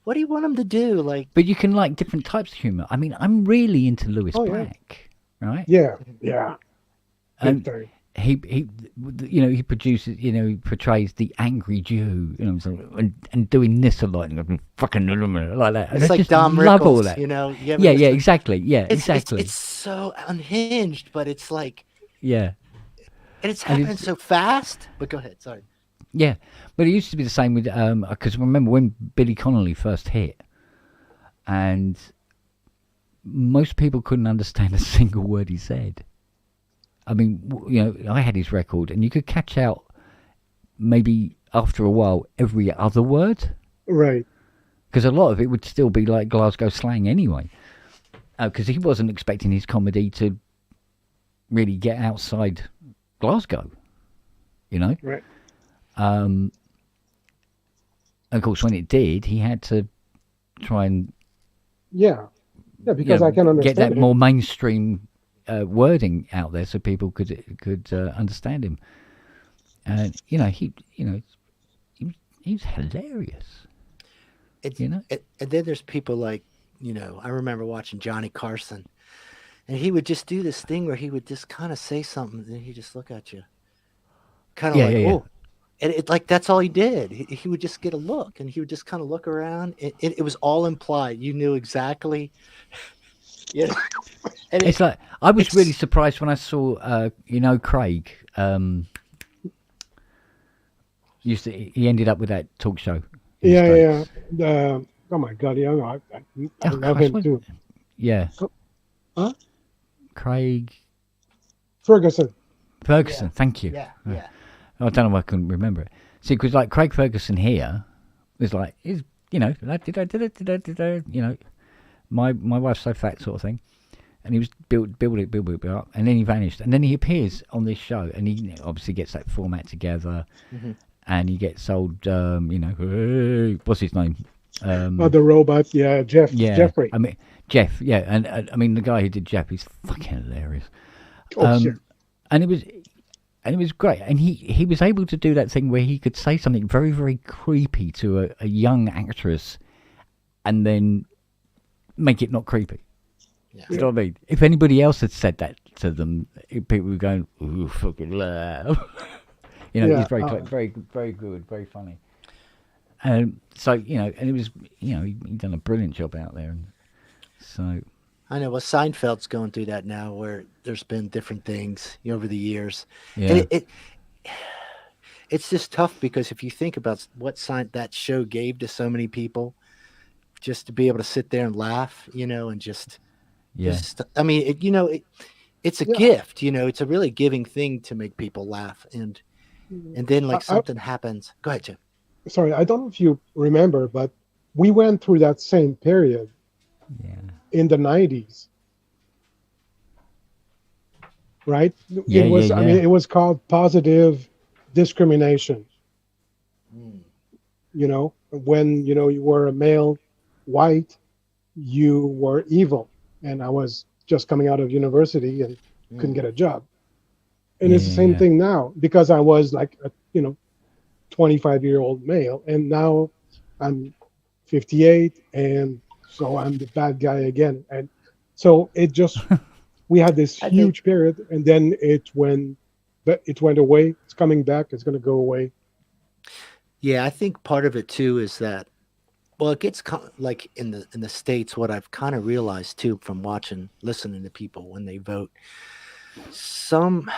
[SPEAKER 4] what do you want them to do? Like,
[SPEAKER 1] but you can like different types of humor. I mean, I'm really into Lewis Black. right?
[SPEAKER 5] Yeah.
[SPEAKER 1] And he produces, he portrays the angry Jew, and doing this a lot, and fucking like that.
[SPEAKER 4] It's
[SPEAKER 1] I
[SPEAKER 4] like
[SPEAKER 1] just
[SPEAKER 4] Dom
[SPEAKER 1] love
[SPEAKER 4] Rickles,
[SPEAKER 1] all that. Exactly. Yeah, exactly.
[SPEAKER 4] It's so unhinged, but it's like,
[SPEAKER 1] yeah,
[SPEAKER 4] and it's happening so fast. But go ahead, sorry.
[SPEAKER 1] Yeah, but it used to be the same with because remember when Billy Connolly first hit, and most people couldn't understand a single word he said. I mean, I had his record, and you could catch out maybe after a while every other word.
[SPEAKER 5] Right.
[SPEAKER 1] Because a lot of it would still be like Glasgow slang anyway. Because he wasn't expecting his comedy to really get outside Glasgow,
[SPEAKER 5] Right.
[SPEAKER 1] Of course, when it did, he had to try and
[SPEAKER 5] because I can understand
[SPEAKER 1] get that more mainstream wording out there so people could understand him. And he was hilarious.
[SPEAKER 4] And then there's people like, I remember watching Johnny Carson, and he would just do this thing where he would just kind of say something, and he'd just look at you, kind of oh. And it like that's all he did. He would just get a look, and he would just kind of look around. It was all implied. You knew exactly. And
[SPEAKER 1] it's like I was really surprised when I saw, Craig. He ended up with that talk show.
[SPEAKER 5] Yeah. Oh my God! Yeah, I love him too.
[SPEAKER 1] Yeah.
[SPEAKER 5] Huh?
[SPEAKER 1] Craig
[SPEAKER 5] Ferguson.
[SPEAKER 1] Thank you.
[SPEAKER 4] Yeah.
[SPEAKER 1] I don't know why I couldn't remember it. See, because like Craig Ferguson here was like, my wife's so fat sort of thing, and he was build it up, and then he vanished, and then he appears on this show, and he obviously gets that format together, and he gets old, what's his name?
[SPEAKER 5] The robot, Jeffrey.
[SPEAKER 1] I mean Jeff, and I mean the guy who did Jeff, he's fucking hilarious. And it was great, and he was able to do that thing where he could say something very, very creepy to a young actress, and then make it not creepy. Yeah. You know what I mean? If anybody else had said that to them, people were going, "Ooh, fucking laugh." He's very, very, very good, very funny. So and it was, he'd done a brilliant job out there, and so.
[SPEAKER 4] I know. Well, Seinfeld's going through that now, where there's been different things over the years,
[SPEAKER 1] and
[SPEAKER 4] it's just tough because if you think about what that show gave to so many people, just to be able to sit there and laugh, and just I mean, it's a gift, it's a really giving thing to make people laugh, and then like something happens. Go ahead, Jim.
[SPEAKER 5] Sorry, I don't know if you remember, but we went through that same period.
[SPEAKER 1] Yeah.
[SPEAKER 5] In the 90s, right?
[SPEAKER 1] Yeah,
[SPEAKER 5] I mean, it was called positive discrimination. When you were a male, white, you were evil, and I was just coming out of university and couldn't get a job. And it's the same thing now, because I was like a 25-year-old male, and now I'm 58, and so I'm the bad guy again. And so it just, we had this huge period, and then it went away. It's coming back. It's going to go away.
[SPEAKER 4] Yeah, I think part of it too is that, well, it gets like in the States, what I've kind of realized too from listening to people when they vote, some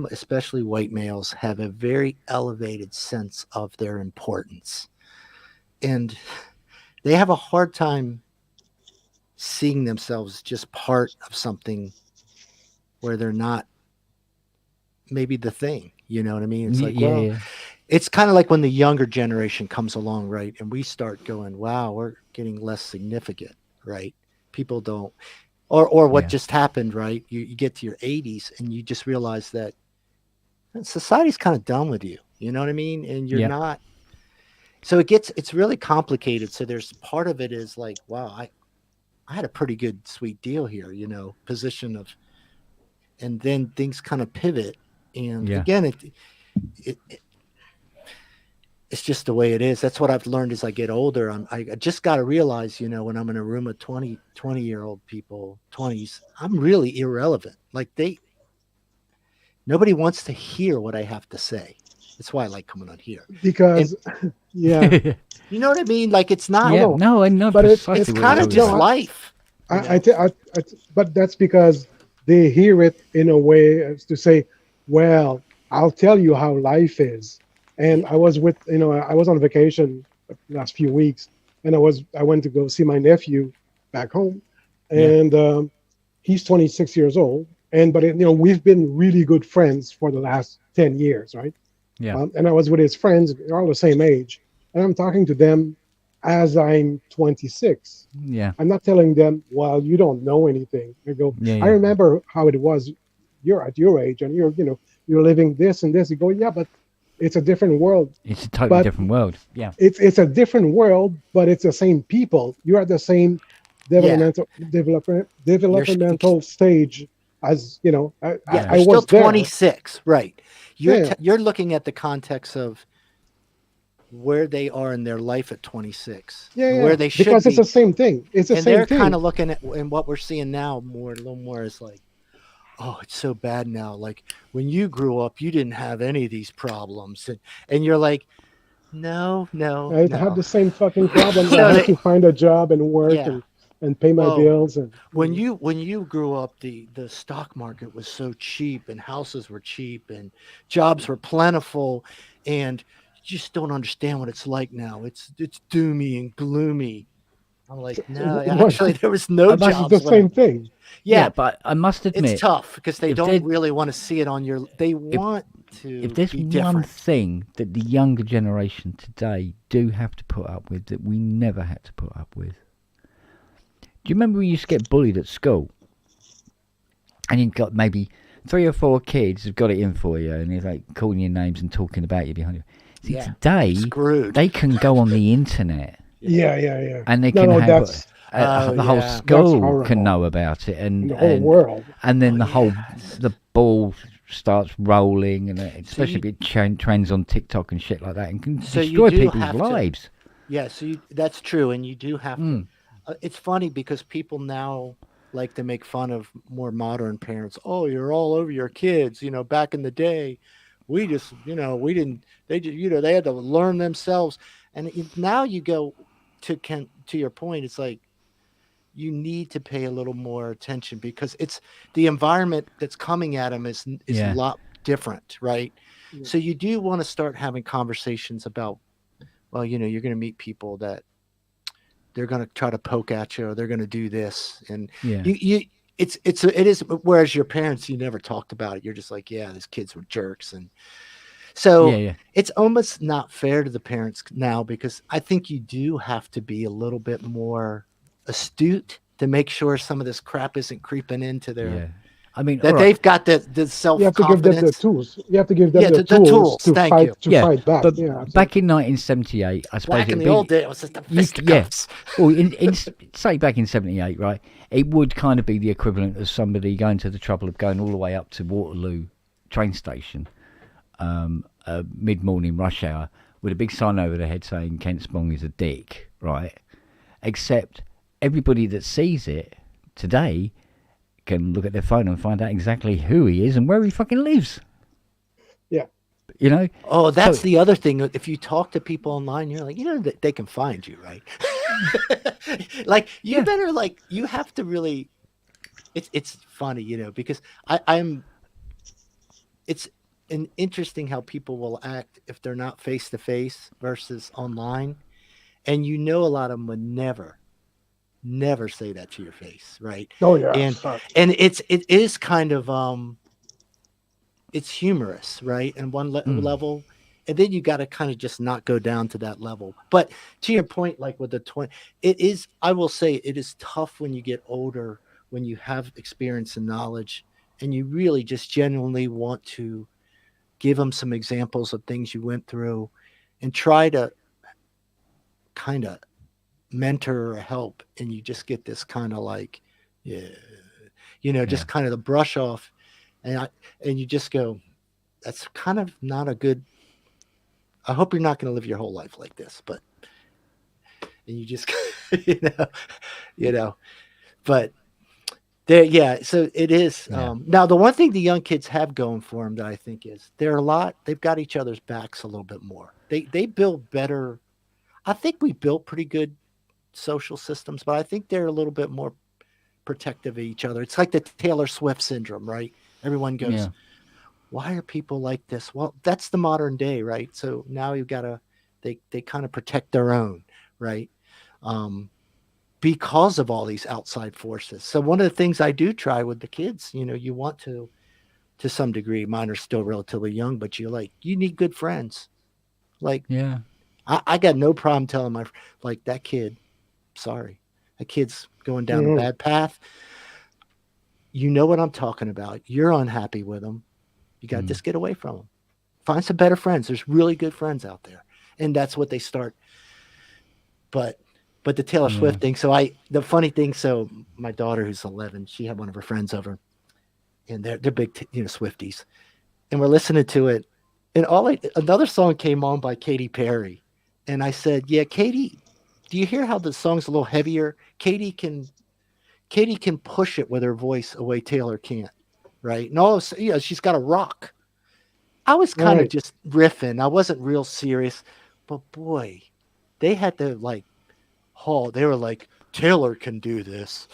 [SPEAKER 4] especially white males have a very elevated sense of their importance, and they have a hard time seeing themselves just part of something where they're not maybe the thing, you know what I mean? It's like, it's kind of like when the younger generation comes along, right? And we start going, wow, we're getting less significant, right? People don't, or what just happened, right? You get to your 80s and you just realize that society's kind of done with you, you know what I mean? And you're not. So it's really complicated. So there's part of it is like, wow, I had a pretty good sweet deal here, position of, and then things kind of pivot. And again, it's just the way it is. That's what I've learned as I get older. I just got to realize, you know, when I'm in a room of 20-year-old people, 20s, I'm really irrelevant. Like nobody wants to hear what I have to say. That's why I like coming on here.
[SPEAKER 5] Because, yeah.
[SPEAKER 4] You know what I mean? Like it's not.
[SPEAKER 1] Yeah, no, I know.
[SPEAKER 5] But
[SPEAKER 4] it's kind of just life.
[SPEAKER 5] But that's because they hear it in a way as to say, well, I'll tell you how life is. And I was I was on vacation the last few weeks, and I went to go see my nephew back home, and he's 26 years old, but we've been really good friends for the last 10 years, right?
[SPEAKER 1] Yeah.
[SPEAKER 5] And I was with his friends, they're all the same age, and I'm talking to them as I'm 26.
[SPEAKER 1] Yeah.
[SPEAKER 5] I'm not telling them, well, you don't know anything. I go, I remember how it was. You're at your age, and you're living this and this. You go, yeah, but it's a different world.
[SPEAKER 1] It's a totally different world. Yeah.
[SPEAKER 5] It's a different world, but it's the same people. You're at the same developmental stage as I
[SPEAKER 4] was
[SPEAKER 5] still
[SPEAKER 4] 26, right? You're looking at the context of where they are in their life at 26. Where they should
[SPEAKER 5] because
[SPEAKER 4] be.
[SPEAKER 5] It's the same thing. It's the same thing.
[SPEAKER 4] And they're kind of looking at, and what we're seeing now a little more is like, oh, it's so bad now. Like when you grew up, you didn't have any of these problems. And you're like, no.
[SPEAKER 5] I had the same fucking problem. I had to find a job and work and pay my bills. And
[SPEAKER 4] when you grew up, the stock market was so cheap and houses were cheap and jobs were plentiful, and you just don't understand what it's like now. It's doomy and gloomy. I'm like, no, actually, there was no jobs.
[SPEAKER 5] It's the same thing.
[SPEAKER 1] Yeah, but I must admit,
[SPEAKER 4] it's tough because they don't really want to see it on your. They want to.
[SPEAKER 1] If there's one thing that the younger generation today do have to put up with that we never had to put up with, do you remember when you used to get bullied at school, and you've got maybe 3 or 4 kids who've got it in for you, and they're like calling your names and talking about you behind you. See, today they can go on the internet.
[SPEAKER 5] Yeah.
[SPEAKER 1] And they can have the whole school can know about it, and
[SPEAKER 5] the whole world.
[SPEAKER 1] And then the ball starts rolling, and especially if it trends on TikTok and shit like that, and can destroy people's lives.
[SPEAKER 4] That's true, and you do have to. It's funny because people now like to make fun of more modern parents. Oh, you're all over your kids. Back in the day, we just, we didn't. They just, they had to learn themselves. And now you go to your point. It's like you need to pay a little more attention because it's the environment that's coming at them is a lot different, right? Yeah. So you do want to start having conversations about, well, you're going to meet people that they're going to try to poke at you, or they're going to do this, and it is. Whereas your parents, you never talked about it. You're just like, yeah, these kids were jerks, and so it's almost not fair to the parents now because I think you do have to be a little bit more astute to make sure some of this crap isn't creeping into their. Yeah. I mean, that they've got the self-confidence.
[SPEAKER 5] You have to give them the tools. You have to give them the tools to fight back.
[SPEAKER 1] But back in 1978, I suppose
[SPEAKER 4] back in the old days, it was just the fisticuffs.
[SPEAKER 1] Well, say back in 78, right? It would kind of be the equivalent of somebody going to the trouble of going all the way up to Waterloo train station, mid-morning rush hour, with a big sign over their head saying Kent Spong is a dick, right? Except everybody that sees it today can look at their phone and find out exactly who he is and where he fucking lives.
[SPEAKER 5] Yeah.
[SPEAKER 4] Oh, that's the other thing. If you talk to people online, you're like, that they can find you, right? Like, you better, like, you have to really, it's funny, because it's an interesting how people will act if they're not face to face versus online. And a lot of them would never say that to your face, right?
[SPEAKER 5] Oh yeah.
[SPEAKER 4] And it is kind of it's humorous, right? And one level, and then you got to kind of just not go down to that level. But to your point, like with the 20, I will say it is tough when you get older, when you have experience and knowledge, and you really just genuinely want to give them some examples of things you went through and try to kind of mentor or help, and you just get this kind of like just kind of the brush off, and you just go, that's kind of not a good I hope you're not going to live your whole life like this, but and you just you know, but there, yeah. So it is.
[SPEAKER 1] Yeah.
[SPEAKER 4] Now, the one thing the young kids have going for them that I think is they've got each other's backs a little bit more. They build better. I think we built pretty good social systems, but I think they're a little bit more protective of each other. It's like the Taylor Swift syndrome, right? Everyone goes, why are people like this? Well, that's the modern day, right? So now you've got to, they kind of protect their own, right? Because of all these outside forces. So one of the things I do try with the kids, you want to some degree, mine are still relatively young, but you need good friends. Like,
[SPEAKER 1] yeah,
[SPEAKER 4] I got no problem telling that kid, sorry, that kid's going down a bad path. You know what I'm talking about. You're unhappy with him. You got to just get away from them. Find some better friends. There's really good friends out there. And that's what they start. But the Taylor Swift thing. So the funny thing, so my daughter who's 11, she had one of her friends over and they're big, Swifties. And we're listening to it. And another song came on by Katy Perry. And I said, yeah, Katy, do you hear how the song's a little heavier? Katy can push it with her voice a way Taylor can't. Right. No, she's got a rock. I was kind of just riffing. I wasn't real serious, but boy, they had to they were like, Taylor can do this.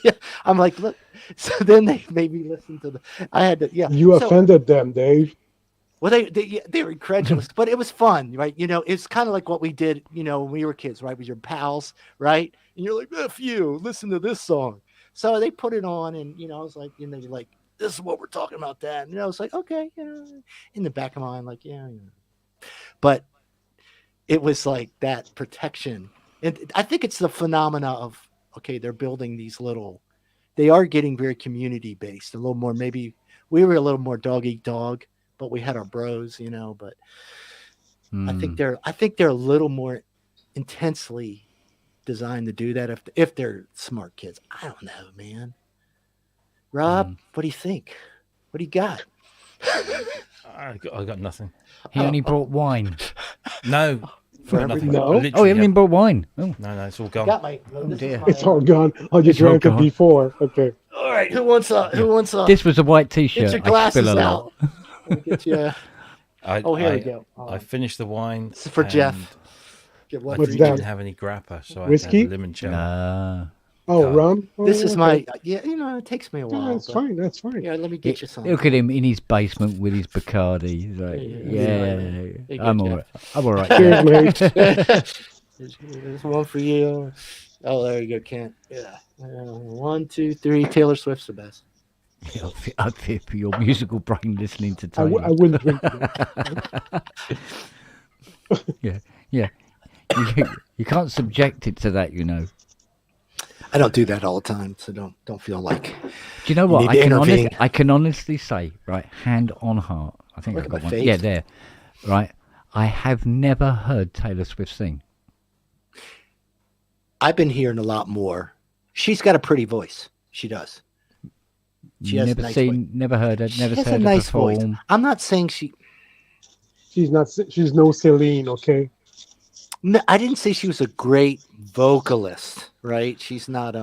[SPEAKER 4] Yeah. I'm like, look. So then they made me listen to I had to, yeah.
[SPEAKER 5] You offended them, Dave.
[SPEAKER 4] Well, they were incredulous, but it was fun, right? It's kind of like what we did, when we were kids, right? With your pals, right? And you're like, F you, listen to this song. So they put it on, and I was like, they're like, this is what we're talking about, Dad. And I was like, okay, in the back of my mind, like, yeah. But it was like that protection, and I think it's the phenomena of they're building these they are getting very community based, a little more. Maybe we were a little more dog eat dog, but we had our bros, But I think they're a little more intensely designed to do that if they're smart kids. I don't know, man. Rob, what do you think? What do you got?
[SPEAKER 6] I got nothing.
[SPEAKER 1] He only brought wine.
[SPEAKER 6] No. Nothing.
[SPEAKER 5] No.
[SPEAKER 1] He haven't brought wine. Oh.
[SPEAKER 6] No, it's all gone.
[SPEAKER 4] Got my.
[SPEAKER 5] It's all gone. I just drank it before. Okay.
[SPEAKER 4] All right. Who wants a?
[SPEAKER 1] This was a white T-shirt.
[SPEAKER 4] Get your glasses
[SPEAKER 1] I spill a
[SPEAKER 4] out.
[SPEAKER 1] lot.
[SPEAKER 4] Get you. Here we go.
[SPEAKER 6] I finished the wine.
[SPEAKER 4] This is for Jeff.
[SPEAKER 6] I didn't have any grappa, so
[SPEAKER 5] Whiskey?
[SPEAKER 6] I had limoncello.
[SPEAKER 5] Rum?
[SPEAKER 4] This is my. It takes me a while.
[SPEAKER 5] That's fine. That's fine.
[SPEAKER 4] Yeah, let me get you some.
[SPEAKER 1] Look at him in his basement with his Bacardi. He's like, I'm all right. I'm all right.
[SPEAKER 5] Cheers, mate.
[SPEAKER 4] There's one for you. Oh, there you go, Kent. Yeah. 1, 2, 3. Taylor Swift's the best.
[SPEAKER 1] I'd fear for your musical brain listening to Taylor.
[SPEAKER 5] I wouldn't drink that.
[SPEAKER 1] Yeah. You can't subject it to that,
[SPEAKER 4] I don't do that all the time, so don't feel like.
[SPEAKER 1] Do you know what? I can honestly say, right, hand on heart. I think I've got one.
[SPEAKER 4] Face.
[SPEAKER 1] Yeah, there. Right. I have never heard Taylor Swift sing.
[SPEAKER 4] I've been hearing a lot more. She's got a pretty voice. She does. She has
[SPEAKER 1] never
[SPEAKER 4] a nice
[SPEAKER 1] seen,
[SPEAKER 4] voice.
[SPEAKER 1] never heard her, never
[SPEAKER 4] She has
[SPEAKER 1] heard
[SPEAKER 4] a nice
[SPEAKER 1] her perform.
[SPEAKER 4] voice. I'm not saying
[SPEAKER 5] She's no Celine, okay?
[SPEAKER 4] No, I didn't say she was a great vocalist, right? She's not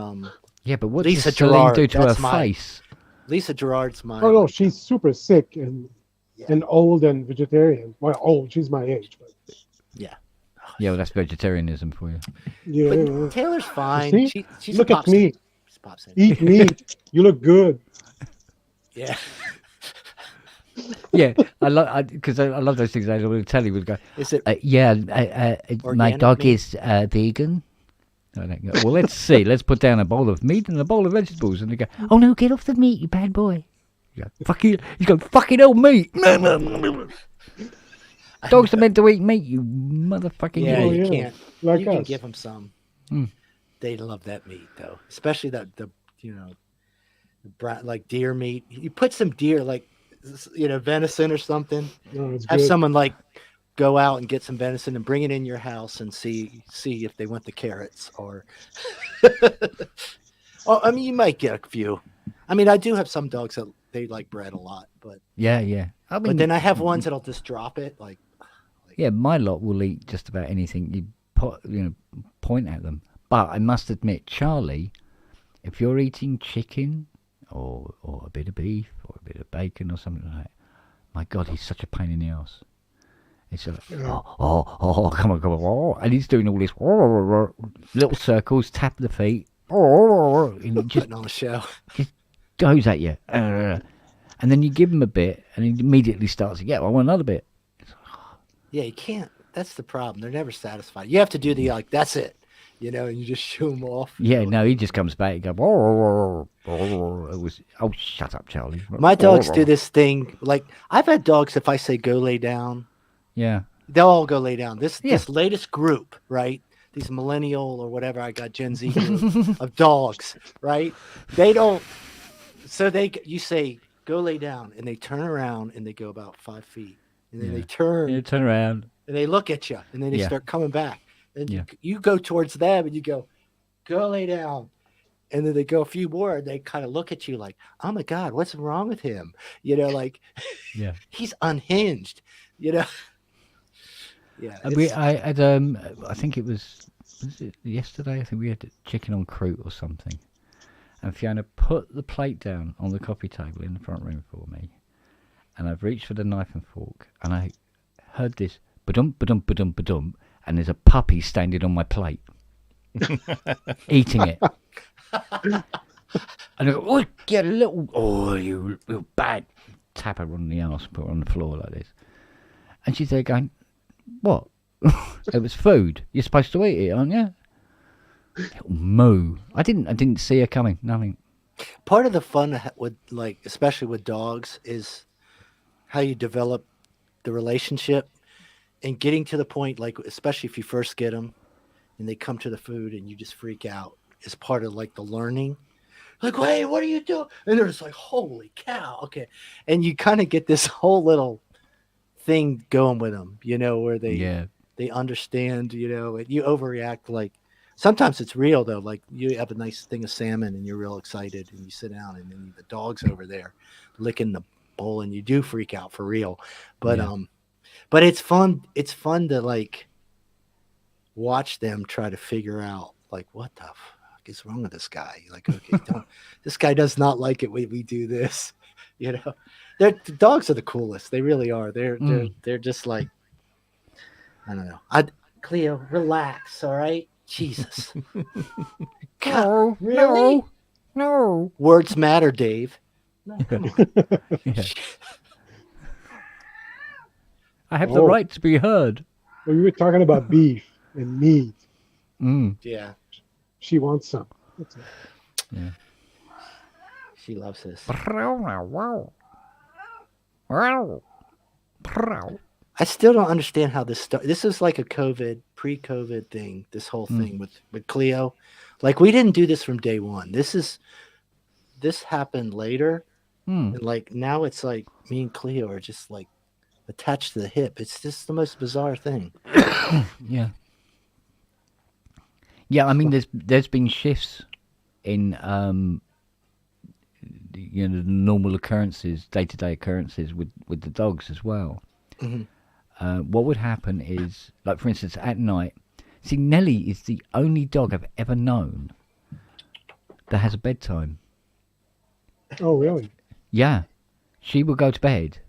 [SPEAKER 1] Yeah, but what
[SPEAKER 4] Lisa
[SPEAKER 1] does Celine
[SPEAKER 4] Gerard,
[SPEAKER 1] do to her
[SPEAKER 4] that's my-
[SPEAKER 1] face?
[SPEAKER 4] Lisa Gerard's my.
[SPEAKER 5] Oh no, she's super sick and old and vegetarian. Well, old. She's my age, but
[SPEAKER 4] Yeah.
[SPEAKER 1] Yeah, well, that's vegetarianism for you.
[SPEAKER 5] yeah.
[SPEAKER 4] But Taylor's fine.
[SPEAKER 5] See?
[SPEAKER 4] She's
[SPEAKER 5] Look
[SPEAKER 4] a
[SPEAKER 5] at
[SPEAKER 4] pop
[SPEAKER 5] me.
[SPEAKER 4] singer. She's a pop singer.
[SPEAKER 5] Eat meat. You look good.
[SPEAKER 4] Yeah.
[SPEAKER 1] Yeah, I love those things. I will tell you, would go.
[SPEAKER 4] Is it?
[SPEAKER 1] My
[SPEAKER 4] Organic
[SPEAKER 1] dog
[SPEAKER 4] meat?
[SPEAKER 1] is vegan. I don't go, well, let's see. Let's put down a bowl of meat and a bowl of vegetables, and they go, "Oh no, get off the meat, you bad boy." You go, "Fuck you!" He's going, "Fucking hell, meat." Dogs are meant to eat meat, you motherfucking
[SPEAKER 4] Yeah,
[SPEAKER 1] idiot.
[SPEAKER 4] you
[SPEAKER 5] yeah.
[SPEAKER 4] can't.
[SPEAKER 5] Like
[SPEAKER 4] You can
[SPEAKER 5] us.
[SPEAKER 4] give them some.
[SPEAKER 1] Mm.
[SPEAKER 4] They love that meat though, especially the like deer meat. You put some deer, like venison or something.
[SPEAKER 5] No, it's
[SPEAKER 4] Have
[SPEAKER 5] good.
[SPEAKER 4] someone go out and get some venison and bring it in your house and see if they want the carrots or. Oh, I mean, you might get a few. I mean, I do have some dogs that they like bread a lot, but
[SPEAKER 1] Yeah. I mean,
[SPEAKER 4] then I have ones that'll just drop it. Like
[SPEAKER 1] Yeah, my lot will eat just about anything you point at them. But I must admit, Charlie, if you're eating chicken or a bit of beef or a bit of bacon or something like that, my God, he's such a pain in the ass. It's like, come on, and he's doing all this little circles, tap the feet, and he just
[SPEAKER 4] putting on a show.
[SPEAKER 1] Just goes at you, and then you give him a bit, and he immediately starts to get. I want another bit.
[SPEAKER 4] Yeah, you can't. That's the problem. They're never satisfied. You have to do the that's it, and you just shoo them off.
[SPEAKER 1] Yeah, no, he just comes back and goes. Oh, shut up, Charlie.
[SPEAKER 4] My dogs do this thing. Like I've had dogs. If I say go lay down.
[SPEAKER 1] Yeah.
[SPEAKER 4] They'll all go lay down. This latest group, right? These millennial or whatever, I got Gen Z group of dogs, right? They don't. So you say go lay down, and they turn around and they go about 5 feet, and then they turn.
[SPEAKER 1] You turn around,
[SPEAKER 4] and they look at you, and then they start coming back, and you go towards them, and you go lay down, and then they go a few more, and they kind of look at you like, oh my God, what's wrong with him? He's unhinged, Yeah.
[SPEAKER 1] I think it was it yesterday? I think we had chicken on croûte or something. And Fiona put the plate down on the coffee table in the front room for me. And I've reached for the knife and fork. And I heard this ba-dum, ba-dum, ba-dum, ba-dum. And there's a puppy standing on my plate. Eating it. And I go, oh, get a little, you little bad. Tap her on the arse, put her on the floor like this. And she's there going, what? It was food. You're supposed to eat it, aren't you? Little moo. I didn't see her coming. Nothing.
[SPEAKER 4] Part of the fun with especially with dogs is how you develop the relationship and getting to the point, especially if you first get them and they come to the food and you just freak out, is part of the learning. Hey, what are you doing? And they're just like, holy cow. Okay. And you kind of get this whole little thing going with them, where they understand, and you overreact. Sometimes it's real though. You have a nice thing of salmon and you're real excited and you sit down and then the dog's over there licking the bowl and you do freak out for real. But it's fun. It's fun to watch them try to figure out what the fuck is wrong with this guy? Okay, this guy does not like it when we do this. The dogs are the coolest. They really are. They're just I don't know. Cleo, relax, all right? Jesus.
[SPEAKER 1] God,
[SPEAKER 4] really?
[SPEAKER 1] No.
[SPEAKER 4] Words matter, Dave. No, come on.
[SPEAKER 1] I have the right to be heard.
[SPEAKER 5] Well, we were talking about beef and meat.
[SPEAKER 4] Yeah.
[SPEAKER 5] She wants some. That's it.
[SPEAKER 1] Yeah.
[SPEAKER 4] She loves this. I still don't understand how this started. This is like a pre-COVID thing, this whole thing with Cleo. We didn't do this from day one. This happened later. And now it's me and Cleo are just attached to the hip. It's just the most bizarre thing.
[SPEAKER 1] Yeah. Yeah, I mean there's been shifts in the normal occurrences, day-to-day occurrences with the dogs as well. What would happen is, for instance, at night, see, Nellie is the only dog I've ever known that has a bedtime.
[SPEAKER 5] Oh, really?
[SPEAKER 1] Yeah. She will go to bed,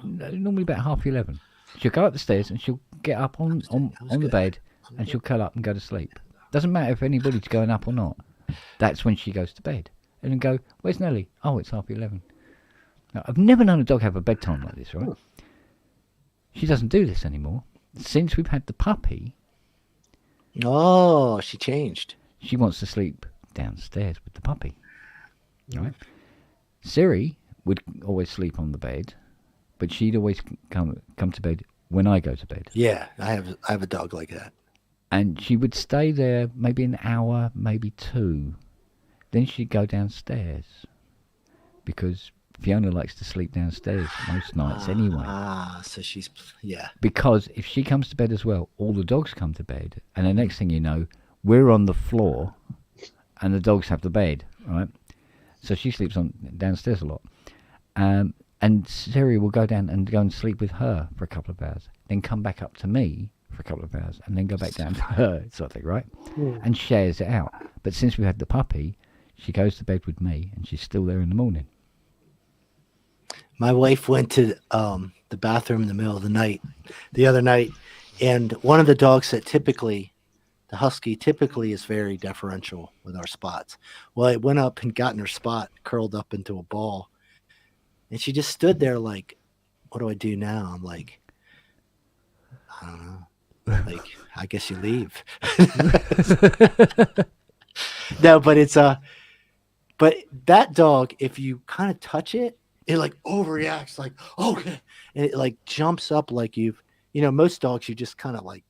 [SPEAKER 1] normally about 11:30. She'll go up the stairs and she'll get up on the bed and she'll curl up and go to sleep. Doesn't matter if anybody's going up or not. That's when she goes to bed. And then go, where's Nellie? Oh, it's 11:30. Now, I've never known a dog have a bedtime like this, right? She doesn't do this anymore. Since we've had the puppy...
[SPEAKER 4] Oh, she changed.
[SPEAKER 1] She wants to sleep downstairs with the puppy. Right? Siri would always sleep on the bed, but she'd always come to bed when I go to bed.
[SPEAKER 4] Yeah, I have a dog like that.
[SPEAKER 1] And she would stay there maybe an hour, maybe two. Then she'd go downstairs because Fiona likes to sleep downstairs most nights anyway.
[SPEAKER 4] So she's, yeah.
[SPEAKER 1] Because if she comes to bed as well, all the dogs come to bed. And the next thing you know, we're on the floor and the dogs have the bed, right? So she sleeps downstairs a lot. And Siri will go down and go and sleep with her for a couple of hours, then come back up to me for a couple of hours, and then go back down to her, sort of thing, right? And shares it out. But since we had the puppy, she goes to bed with me, and she's still there in the morning.
[SPEAKER 4] My wife went to the bathroom in the middle of the night, the other night, and one of the dogs that typically, the husky typically is very deferential with our spots. Well, it went up and got in her spot, curled up into a ball, and she just stood there like, what do I do now? I'm like, I don't know. Like, I guess you leave. No, but it's but that dog, if you kind of touch it, it like overreacts, like, okay, and it like jumps up like most dogs you just kind of like,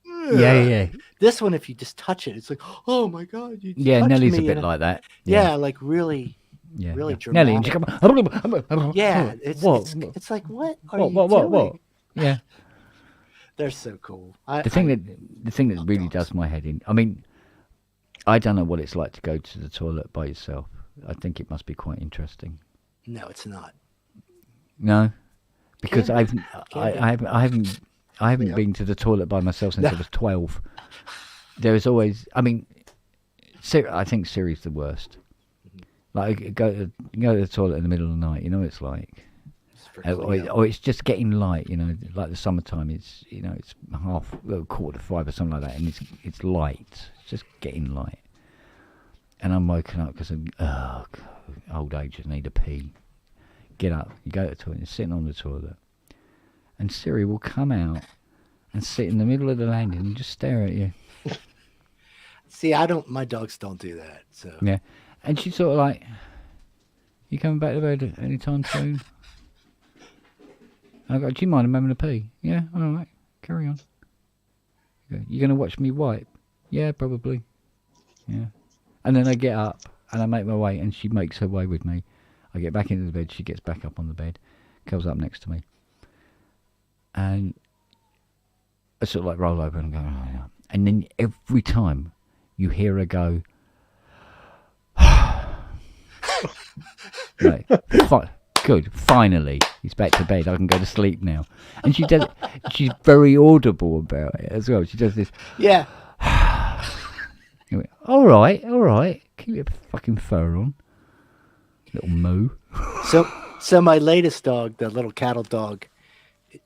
[SPEAKER 1] yeah.
[SPEAKER 4] This one, if you just touch it, it's like, oh my god, you
[SPEAKER 1] Nellie's
[SPEAKER 4] me,
[SPEAKER 1] a bit like that.
[SPEAKER 4] Like really, really dramatic.
[SPEAKER 1] Nellie,
[SPEAKER 4] it's like, what are you doing?
[SPEAKER 1] What? Yeah.
[SPEAKER 4] They're so cool.
[SPEAKER 1] The thing that really does my head in. I mean, I don't know what it's like to go to the toilet by yourself. I think it must be quite interesting.
[SPEAKER 4] No, it's not.
[SPEAKER 1] No, because I haven't been to the toilet by myself since I was 12. There is always. I mean, I think Siri's the worst. Like go to the toilet in the middle of the night. You know what it's like. Or it's just getting light, like the summertime. It's it's quarter to 5 or something like that, and it's light. It's just getting light, and I'm woken up because of old age. I need a pee. Get up, you go to the toilet, you're sitting on the toilet, and Siri will come out and sit in the middle of the landing and just stare at you.
[SPEAKER 4] See, my dogs don't do that. So
[SPEAKER 1] yeah, and she's sort of like, "You coming back to bed anytime soon?" I go, "Do you mind I'm having a pee?" "Yeah, all right, carry on." "You going to watch me wipe?" "Yeah, probably." Yeah. And then I get up and I make my way, and she makes her way with me. I get back into the bed, she gets back up on the bed, curls up next to me. And I sort of like roll over and go, "Oh, yeah." And then every time you hear her go, right, good, finally, he's back to bed. I can go to sleep now. And she does. She's very audible about it as well. She does this.
[SPEAKER 4] Yeah.
[SPEAKER 1] Anyway, all right. Keep your fucking fur on, little moo.
[SPEAKER 4] So my latest dog, the little cattle dog,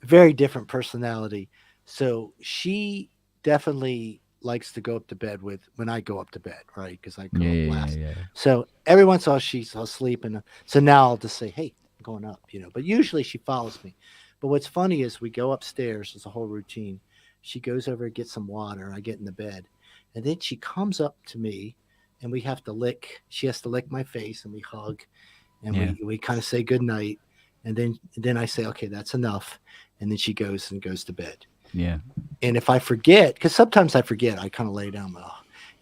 [SPEAKER 4] very different personality. So she definitely likes to go up to bed when I go up to bed, right? Because I go up last. Yeah. So every once in a while she's asleep, and so now I'll just say, "Hey, I'm going up," But usually she follows me. But what's funny is we go upstairs. It's a whole routine. She goes over and gets some water. I get in the bed, and then she comes up to me, and we have to lick. She has to lick my face, and we hug, and we kind of say good night, and then I say, "Okay, that's enough," and then she goes to bed.
[SPEAKER 1] Yeah.
[SPEAKER 4] And if I forget, because sometimes I forget, I kind of lay down,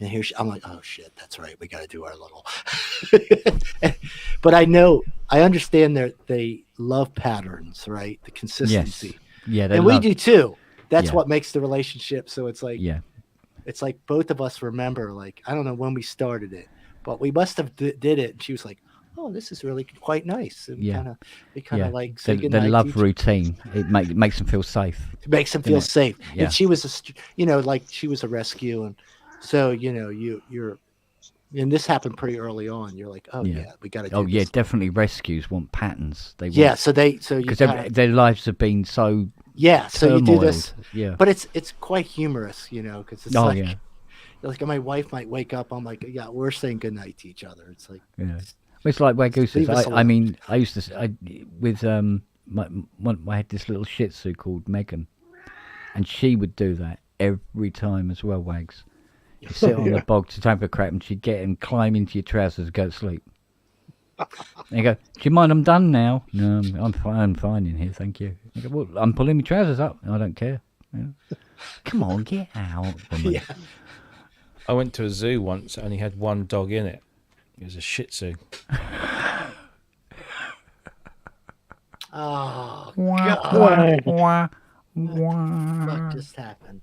[SPEAKER 4] and here I'm like, "Oh shit, that's right, we got to do our little." But I understand they love patterns, right? The consistency. Yes.
[SPEAKER 1] Yeah,
[SPEAKER 4] and we do too. That's what makes the relationship. So it's like, it's like both of us remember. Like, I don't know when we started it, but we must have did it. And she was like, "Oh, this is really quite nice." And we kind of like say
[SPEAKER 1] the love routine. It makes them feel safe.
[SPEAKER 4] It makes them feel safe. Yeah. And she was she was a rescue, and so you're. And this happened pretty early on. You're like, we got to do this.
[SPEAKER 1] Yeah, definitely rescues want patterns. They want,
[SPEAKER 4] because
[SPEAKER 1] their lives have been so
[SPEAKER 4] so you do this.
[SPEAKER 1] Yeah.
[SPEAKER 4] But it's quite humorous, because it's like my wife might wake up. I'm like, we're saying goodnight to each other. It's like
[SPEAKER 1] it's like where Goose is. I mean, I used to I had this little Shih Tzu called Megan, and she would do that every time as well, Wags. You sit on the bog to time for crap, and she'd get and climb into your trousers and go to sleep. And you go, "Do you mind? I'm done now." "No, I'm fine in here, thank you." I go, "Well, I'm pulling my trousers up." "I don't care." Come on, get out.
[SPEAKER 6] I went to a zoo once. It only had one dog in it. It was a Shih Tzu.
[SPEAKER 4] Oh God! What just happened?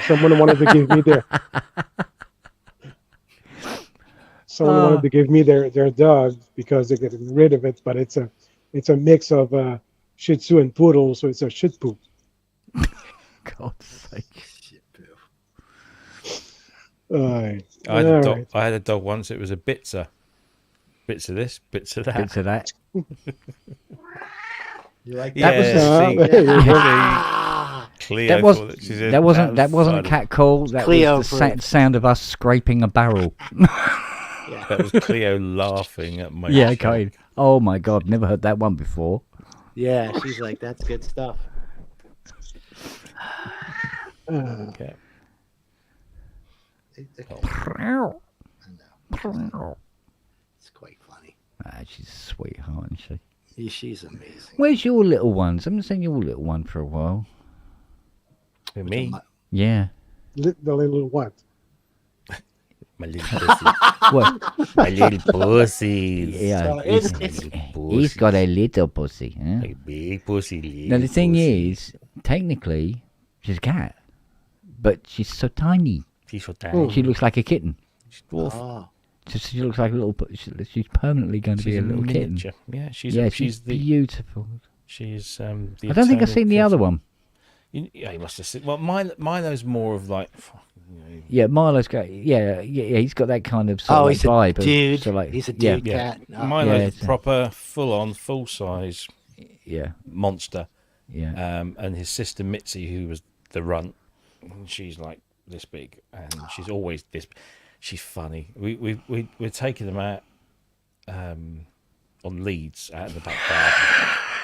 [SPEAKER 5] Someone wanted to give me wanted to give me their dog because they're getting rid of it, but it's It's a mix of Shih Tzu and Poodle, so it's a shit poop.
[SPEAKER 1] God's sake.
[SPEAKER 4] Shit poo.
[SPEAKER 5] I
[SPEAKER 6] had a dog once. It was a Bitzer. Bits of this, bits of that.
[SPEAKER 1] Bits of that.
[SPEAKER 4] You like
[SPEAKER 1] that?
[SPEAKER 6] Cleo.
[SPEAKER 1] That wasn't a cat call. That
[SPEAKER 4] Cleo
[SPEAKER 1] was the sound of us scraping a barrel.
[SPEAKER 6] Yeah. That was Cleo laughing at my
[SPEAKER 1] Yeah, okay. Oh my God, never heard that one before.
[SPEAKER 4] Yeah, she's like, that's good stuff.
[SPEAKER 6] Okay.
[SPEAKER 4] It's quite funny.
[SPEAKER 1] She's a sweetheart, isn't she?
[SPEAKER 4] Yeah, she's amazing.
[SPEAKER 1] Where's your little ones? I haven't seen your little one for a while.
[SPEAKER 6] Me?
[SPEAKER 1] Yeah.
[SPEAKER 5] The little what?
[SPEAKER 6] My little pussy.
[SPEAKER 1] What?
[SPEAKER 6] My little pussy.
[SPEAKER 1] Yeah. He's got a little pussy. Huh?
[SPEAKER 6] A big pussy.
[SPEAKER 1] Now the thing is, technically, she's a cat, but she's so tiny.
[SPEAKER 6] She's so tiny.
[SPEAKER 1] She looks like a kitten.
[SPEAKER 6] She's dwarf.
[SPEAKER 4] Oh.
[SPEAKER 1] She looks like a little. She's permanently going to be a little
[SPEAKER 6] miniature
[SPEAKER 1] kitten.
[SPEAKER 6] Yeah, she's
[SPEAKER 1] beautiful.
[SPEAKER 6] She's
[SPEAKER 1] I don't think I've seen the other one.
[SPEAKER 6] Yeah, you must have seen. Well, Milo's more of like.
[SPEAKER 1] Yeah, Milo's got. Yeah, he's got that kind of sort of vibe.
[SPEAKER 4] Dude.
[SPEAKER 1] So like,
[SPEAKER 4] he's a dude
[SPEAKER 6] yeah.
[SPEAKER 4] cat.
[SPEAKER 6] Oh. Milo's proper, full-on, full-size.
[SPEAKER 1] Yeah.
[SPEAKER 6] Monster.
[SPEAKER 1] Yeah.
[SPEAKER 6] And his sister Mitzi, who was the runt, she's like this big, and she's always this. She's funny. We're taking them out on leads out in the back garden.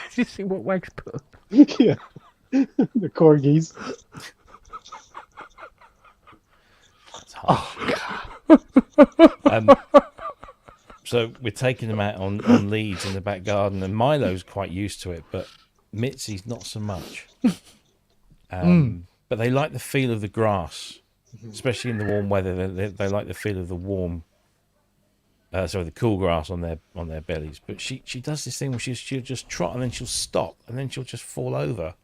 [SPEAKER 1] Did you see what Wags put?
[SPEAKER 5] Yeah. The corgis.
[SPEAKER 6] Oh, so we're taking them out on leads in the back garden, and Milo's quite used to it, but Mitzi's not so much. But they like the feel of the grass, especially in the warm weather. They like the feel of the the cool grass on their bellies. But she does this thing where she'll just trot and then she'll stop and then she'll just fall over.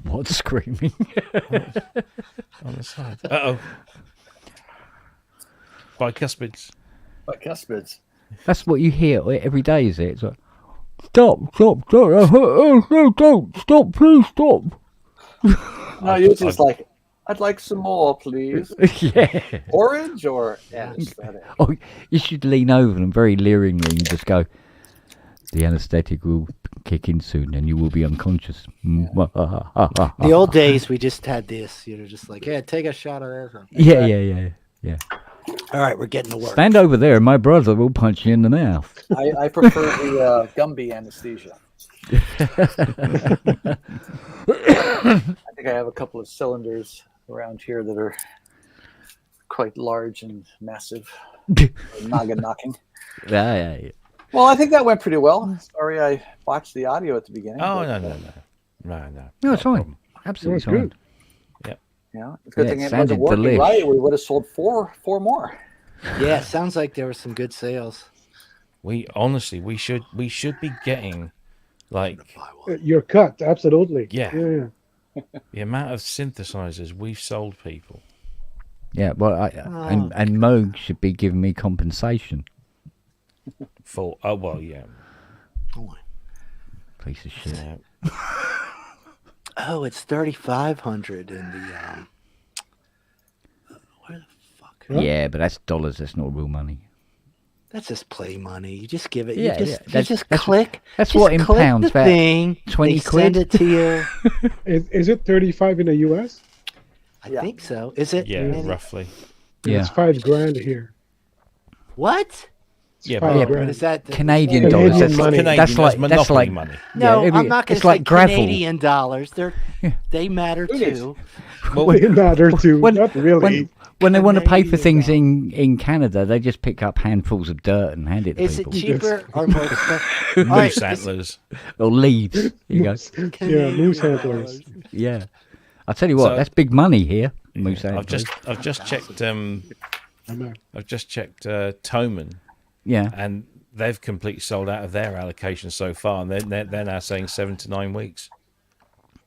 [SPEAKER 1] What, screaming?
[SPEAKER 6] On the side. Uh-oh. Bicuspids.
[SPEAKER 1] That's what you hear every day, is it? It's like, stop, don't, stop, please stop.
[SPEAKER 7] No, you're just like, I'd like some more, please.
[SPEAKER 1] Yeah.
[SPEAKER 7] Orange or anesthetic?
[SPEAKER 1] Oh, you should lean over them very leeringly and just go, the anesthetic will kick in soon and you will be unconscious.
[SPEAKER 4] Yeah. The old days, we just had this, just like, yeah, take a shot of this.
[SPEAKER 1] Yeah.
[SPEAKER 4] All right, we're getting to work.
[SPEAKER 1] Stand over there and my brother will punch you in the mouth.
[SPEAKER 7] I prefer the Gumby anesthesia. I think I have a couple of cylinders around here that are quite large and massive. Noggin knocking.
[SPEAKER 1] Yeah.
[SPEAKER 7] Well, I think that went pretty well. Sorry I botched the audio at the beginning.
[SPEAKER 6] Oh, no.
[SPEAKER 1] No, it's fine. Absolutely fine.
[SPEAKER 5] Good.
[SPEAKER 7] Yeah, it's a good thing it
[SPEAKER 1] sounded
[SPEAKER 7] wasn't working right. We would have sold four more.
[SPEAKER 4] Yeah, sounds like there were some good sales.
[SPEAKER 6] We should be getting like
[SPEAKER 5] your cut, absolutely.
[SPEAKER 6] Yeah. The amount of synthesizers we've sold people.
[SPEAKER 1] Yeah, well, and Moog should be giving me compensation.
[SPEAKER 6] For yeah.
[SPEAKER 1] Piece of shit.
[SPEAKER 6] Yeah.
[SPEAKER 4] Oh, it's 3,500 in the where the fuck?
[SPEAKER 1] Yeah, but that's dollars. That's not real money.
[SPEAKER 4] That's just play money. You just give it.
[SPEAKER 1] Yeah,
[SPEAKER 4] you just click.
[SPEAKER 1] That's
[SPEAKER 4] just
[SPEAKER 1] what in
[SPEAKER 4] click
[SPEAKER 1] pounds.
[SPEAKER 4] The thing.
[SPEAKER 1] 20 quid.
[SPEAKER 4] Send it to you.
[SPEAKER 5] Is it 35 in the US?
[SPEAKER 4] I think so. Is it?
[SPEAKER 6] Yeah, roughly.
[SPEAKER 1] Yeah,
[SPEAKER 5] it's $5,000 here.
[SPEAKER 4] What?
[SPEAKER 6] Yeah,
[SPEAKER 5] but
[SPEAKER 4] what is that?
[SPEAKER 1] Canadian dollars. That's like
[SPEAKER 6] money.
[SPEAKER 4] No,
[SPEAKER 1] yeah,
[SPEAKER 4] I'm not going to say
[SPEAKER 1] like gravel.
[SPEAKER 4] Canadian dollars. They matter too.
[SPEAKER 5] Well, they matter too. Not really.
[SPEAKER 1] When they want to pay for things in Canada, they just pick up handfuls of dirt and hand it to people.
[SPEAKER 4] Is it cheaper or more expensive?
[SPEAKER 6] Moose antlers.
[SPEAKER 1] Or leaves. You go.
[SPEAKER 5] Yeah, moose antlers.
[SPEAKER 1] Yeah. I'll tell you what, that's big money here. Moose antlers.
[SPEAKER 6] I've just checked Toman.
[SPEAKER 1] Yeah.
[SPEAKER 6] And they've completely sold out of their allocation so far, and they're now saying 7 to 9 weeks.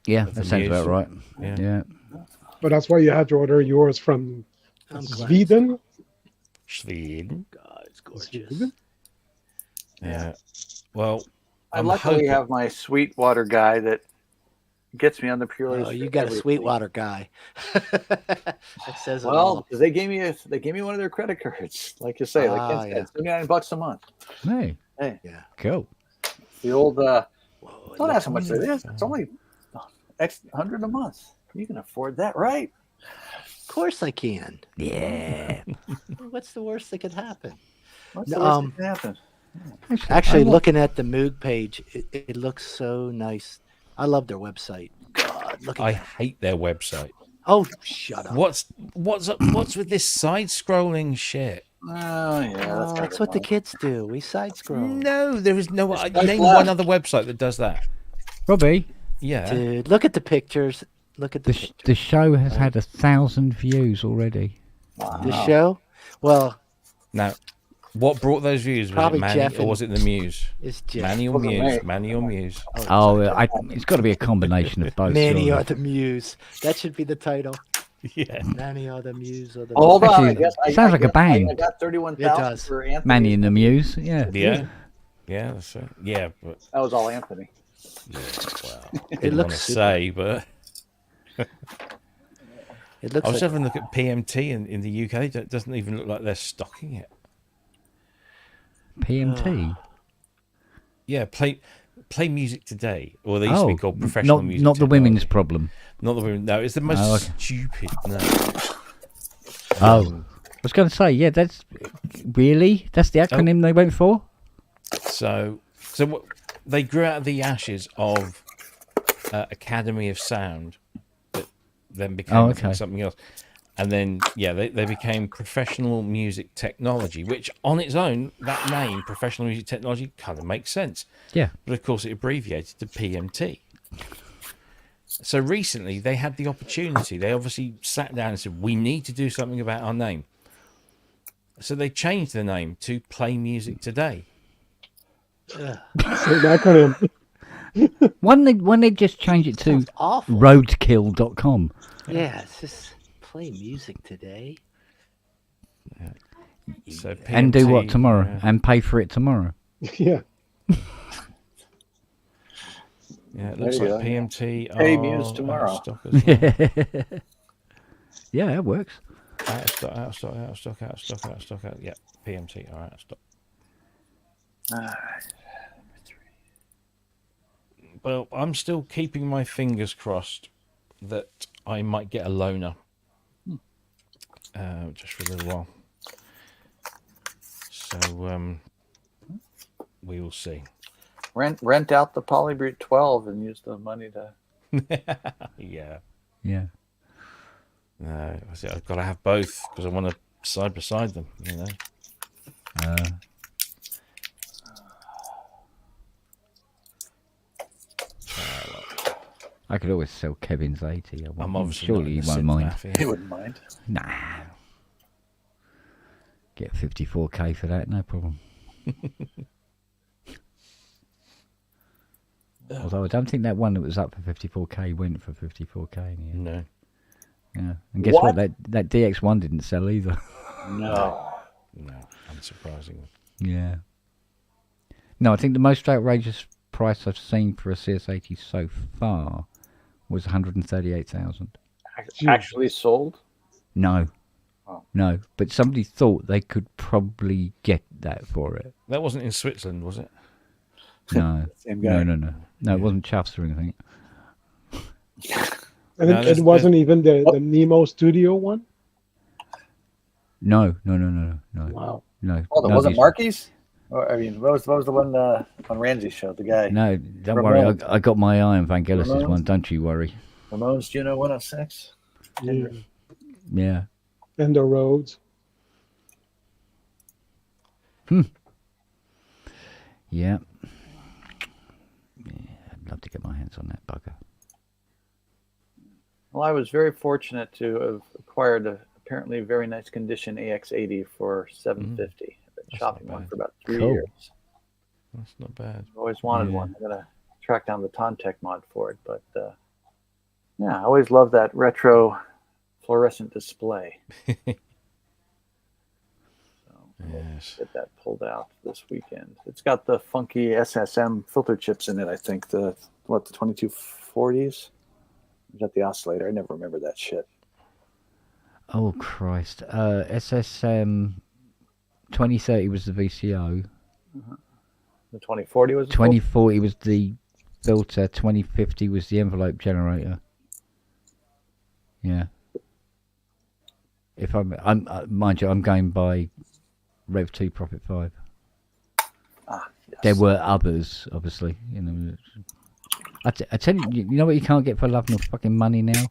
[SPEAKER 1] Yeah, that sounds about right. Yeah.
[SPEAKER 5] But that's why you had to order yours from Sweden.
[SPEAKER 6] Sweden.
[SPEAKER 4] God, it's gorgeous.
[SPEAKER 6] Yeah. Well,
[SPEAKER 7] I luckily have my Sweetwater guy that gets me on the purely.
[SPEAKER 4] Oh, you got a Sweetwater guy. That says it all.
[SPEAKER 7] Because they gave me one of their credit cards, like you say, like Ken said, $79 a month.
[SPEAKER 1] Hey,
[SPEAKER 4] yeah,
[SPEAKER 1] cool.
[SPEAKER 7] The old don't ask how much it is. It's only $100 a month. You can afford that, right?
[SPEAKER 4] Of course I can.
[SPEAKER 1] Yeah.
[SPEAKER 4] What's the worst that could happen?
[SPEAKER 7] What's the worst that could happen?
[SPEAKER 4] Actually, looking at the Moog page, it looks so nice. I love their website. God, look at
[SPEAKER 6] I
[SPEAKER 4] that.
[SPEAKER 6] hate their website.
[SPEAKER 4] Oh, shut up.
[SPEAKER 6] What's with this side-scrolling shit?
[SPEAKER 7] Oh, yeah.
[SPEAKER 4] That's what the kids do. We side-scroll.
[SPEAKER 6] No, there is no... Name one other website that does that.
[SPEAKER 1] Robbie?
[SPEAKER 6] Yeah.
[SPEAKER 4] Dude, look at the pictures. Look at the pictures.
[SPEAKER 1] The show has had 1,000 views already.
[SPEAKER 7] Wow.
[SPEAKER 4] The show? Well...
[SPEAKER 6] Now, what brought those views? Was it Manny or was it the Muse?
[SPEAKER 4] It's Jeff.
[SPEAKER 6] Manny or Muse? Manny or Muse?
[SPEAKER 1] It's got to be a combination of both.
[SPEAKER 4] Manny or the Muse. That should be the title.
[SPEAKER 6] Yeah.
[SPEAKER 4] Manny or the Muse or the...
[SPEAKER 7] Hold on.
[SPEAKER 1] Actually, sounds like a band.
[SPEAKER 7] I got 31,000 for Anthony.
[SPEAKER 1] Manny and the Muse. Yeah.
[SPEAKER 6] Yeah. Yeah, that's it. Yeah, but...
[SPEAKER 7] That was all Anthony.
[SPEAKER 6] Yeah, well,
[SPEAKER 4] it looks
[SPEAKER 6] say, but...
[SPEAKER 4] It looks
[SPEAKER 6] I was having a look at PMT in the UK. It doesn't even look like they're stocking it.
[SPEAKER 1] PMT?
[SPEAKER 6] Yeah, play music today. Or they used to be called professional music.
[SPEAKER 1] Not the women's problem.
[SPEAKER 6] Not the women. No, it's the most stupid. No.
[SPEAKER 1] I was going to say, yeah, that's the acronym they went for.
[SPEAKER 6] So what, they grew out of the ashes of Academy of Sound, that then became something else, and then they became Professional Music Technology, which on its own, that name, Professional Music Technology, kind of makes sense.
[SPEAKER 1] Yeah,
[SPEAKER 6] but of course it abbreviated to PMT. So recently they had the opportunity. They obviously sat down and said, we need to do something about our name. So they changed the name to Play Music Today.
[SPEAKER 5] Acronym.
[SPEAKER 1] Why they just change it to roadkill.com?
[SPEAKER 4] Yeah, it's just Play Music Today.
[SPEAKER 6] Yeah. So PMT,
[SPEAKER 1] and do what tomorrow? And pay for it tomorrow.
[SPEAKER 5] Yeah.
[SPEAKER 6] Yeah, it looks like PMT.
[SPEAKER 7] Pay Muse tomorrow.
[SPEAKER 1] Yeah, it works.
[SPEAKER 6] Out of stock. Yeah, PMT. All right, stop. Well, I'm still keeping my fingers crossed that I might get a loaner. Just for a little while. So, we will see.
[SPEAKER 7] Rent out the Polybrute 12 and use the money to...
[SPEAKER 6] Yeah. No, I've got to have both because I want to side beside them, you know.
[SPEAKER 1] I could always sell Kevin's 80.
[SPEAKER 6] I'm obviously
[SPEAKER 1] surely he won't mind.
[SPEAKER 7] He wouldn't mind.
[SPEAKER 1] Nah. Get 54k for that, no problem. Although I don't think that one that was up for 54k went for 54k in the end.
[SPEAKER 6] No.
[SPEAKER 1] Yeah. And guess what? That DX1 didn't sell either.
[SPEAKER 7] No,
[SPEAKER 6] unsurprisingly.
[SPEAKER 1] Yeah. No, I think the most outrageous price I've seen for a CS80 so far was 138,000.
[SPEAKER 7] Actually sold?
[SPEAKER 1] No.
[SPEAKER 7] Oh.
[SPEAKER 1] No, but somebody thought they could probably get that for it.
[SPEAKER 6] That wasn't in Switzerland, was it?
[SPEAKER 1] No.
[SPEAKER 7] Same guy.
[SPEAKER 1] No, it wasn't Chuffs or anything.
[SPEAKER 5] And it wasn't even the Nemo Studio one?
[SPEAKER 1] No.
[SPEAKER 5] Wow.
[SPEAKER 1] No.
[SPEAKER 7] Was it Marky's? I mean, what was the one on Ramsey's show? The guy.
[SPEAKER 1] No, don't worry. I got my eye on Vangelis' one. Don't you worry.
[SPEAKER 7] Ramones Juno 106.
[SPEAKER 1] Yeah.
[SPEAKER 5] And the Roads.
[SPEAKER 1] Yeah. I'd love to get my hands on that bugger.
[SPEAKER 7] Well, I was very fortunate to have acquired a apparently very nice condition AX80 for $750. I've been shopping one for about 3 years.
[SPEAKER 6] That's not bad.
[SPEAKER 7] I've always wanted one. I'm gonna track down the Tontech mod for it, but I always love that retro fluorescent display.
[SPEAKER 6] Yes.
[SPEAKER 7] Get that pulled out this weekend. It's got the funky SSM filter chips in it. I think the 2240s. Is that the oscillator? I never remember that shit.
[SPEAKER 1] Oh Christ! SSM 2030 was the VCO.
[SPEAKER 7] The 2040 was.
[SPEAKER 1] 2040 was the filter. 2050 was the envelope generator. Yeah. If I'm mind you, I'm going by Rev 2 Prophet 5.
[SPEAKER 7] Ah, yes.
[SPEAKER 1] There were others, obviously. You know, I tell you, you know what you can't get for love nor fucking money now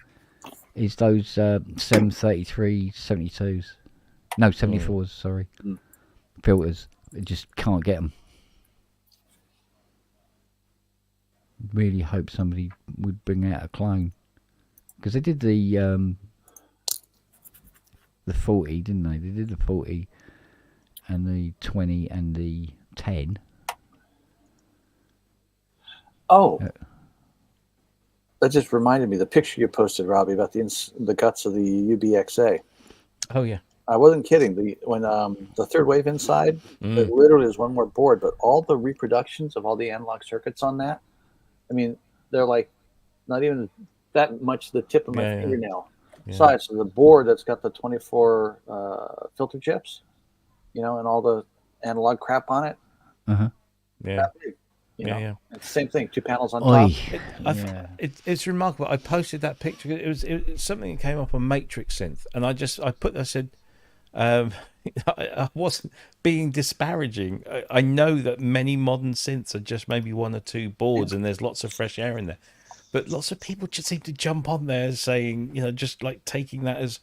[SPEAKER 1] is those 733 72s. No, 74s. Sorry, filters. You just can't get them. Really hope somebody would bring out a clone because they did the 40, didn't they? They did the 40 and the 20 and the 10.
[SPEAKER 7] Oh, that just reminded me the picture you posted, Robbie, about the guts of the UBXA.
[SPEAKER 6] Oh yeah,
[SPEAKER 7] I wasn't kidding. When the third wave inside, it literally is one more board, but all the reproductions of all the analog circuits on that, I mean, they're like not even that much the tip of my fingernail size. So the board that's got the 24 filter chips, you know, and all the analog crap on it.
[SPEAKER 6] Yeah.
[SPEAKER 7] Big, you know? It's the same thing. 2 panels on top.
[SPEAKER 6] It's remarkable. I posted that picture. It was something that came up on Matrix Synth, and I said, I wasn't being disparaging. I know that many modern synths are just maybe 1 or 2 boards, and there's lots of fresh air in there. But lots of people just seem to jump on there saying, you know, just like taking that as.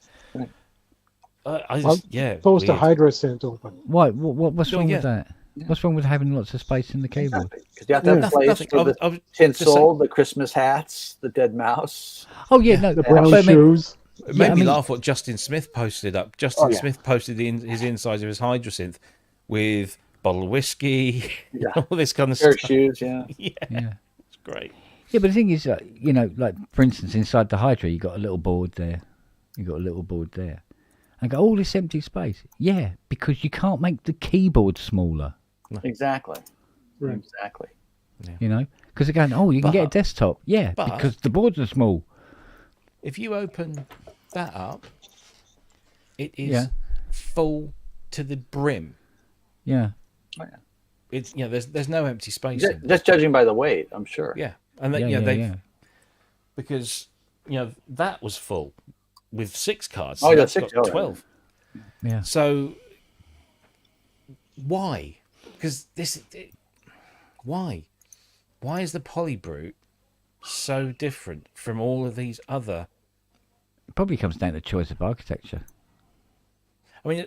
[SPEAKER 5] Post a Hydra synth open.
[SPEAKER 1] Why? What's wrong with that? What's wrong with having lots of space in the keyboard?
[SPEAKER 7] Because you have to have place for the tinsel, the Christmas hats, the dead mouse.
[SPEAKER 1] Oh yeah, no,
[SPEAKER 5] the brown shoes.
[SPEAKER 6] It made me laugh what Justin Smith posted up. Justin Smith posted his insides of his Hydra synth with bottle of whiskey, all this kind of stuff.
[SPEAKER 7] Shoes,
[SPEAKER 6] yeah, it's great.
[SPEAKER 1] Yeah, but the thing is, you know, like for instance, inside the Hydra, you got a little board there. And got all this empty space. Yeah, because you can't make the keyboard smaller.
[SPEAKER 7] No. Exactly. Right. Exactly.
[SPEAKER 1] Yeah. You know, because they're going, you can get a desktop. Yeah, because the boards are small.
[SPEAKER 6] If you open that up, it is full to the brim.
[SPEAKER 1] Yeah.
[SPEAKER 7] Oh, yeah.
[SPEAKER 6] It's there's no empty space.
[SPEAKER 7] Just judging by the weight, I'm sure.
[SPEAKER 6] Yeah, and because that was full with 6 cards.
[SPEAKER 7] So that's 6.
[SPEAKER 6] 12.
[SPEAKER 1] Yeah.
[SPEAKER 6] So why? Because why is the Polybrute so different from all of these other?
[SPEAKER 1] It probably comes down to choice of architecture.
[SPEAKER 6] I mean,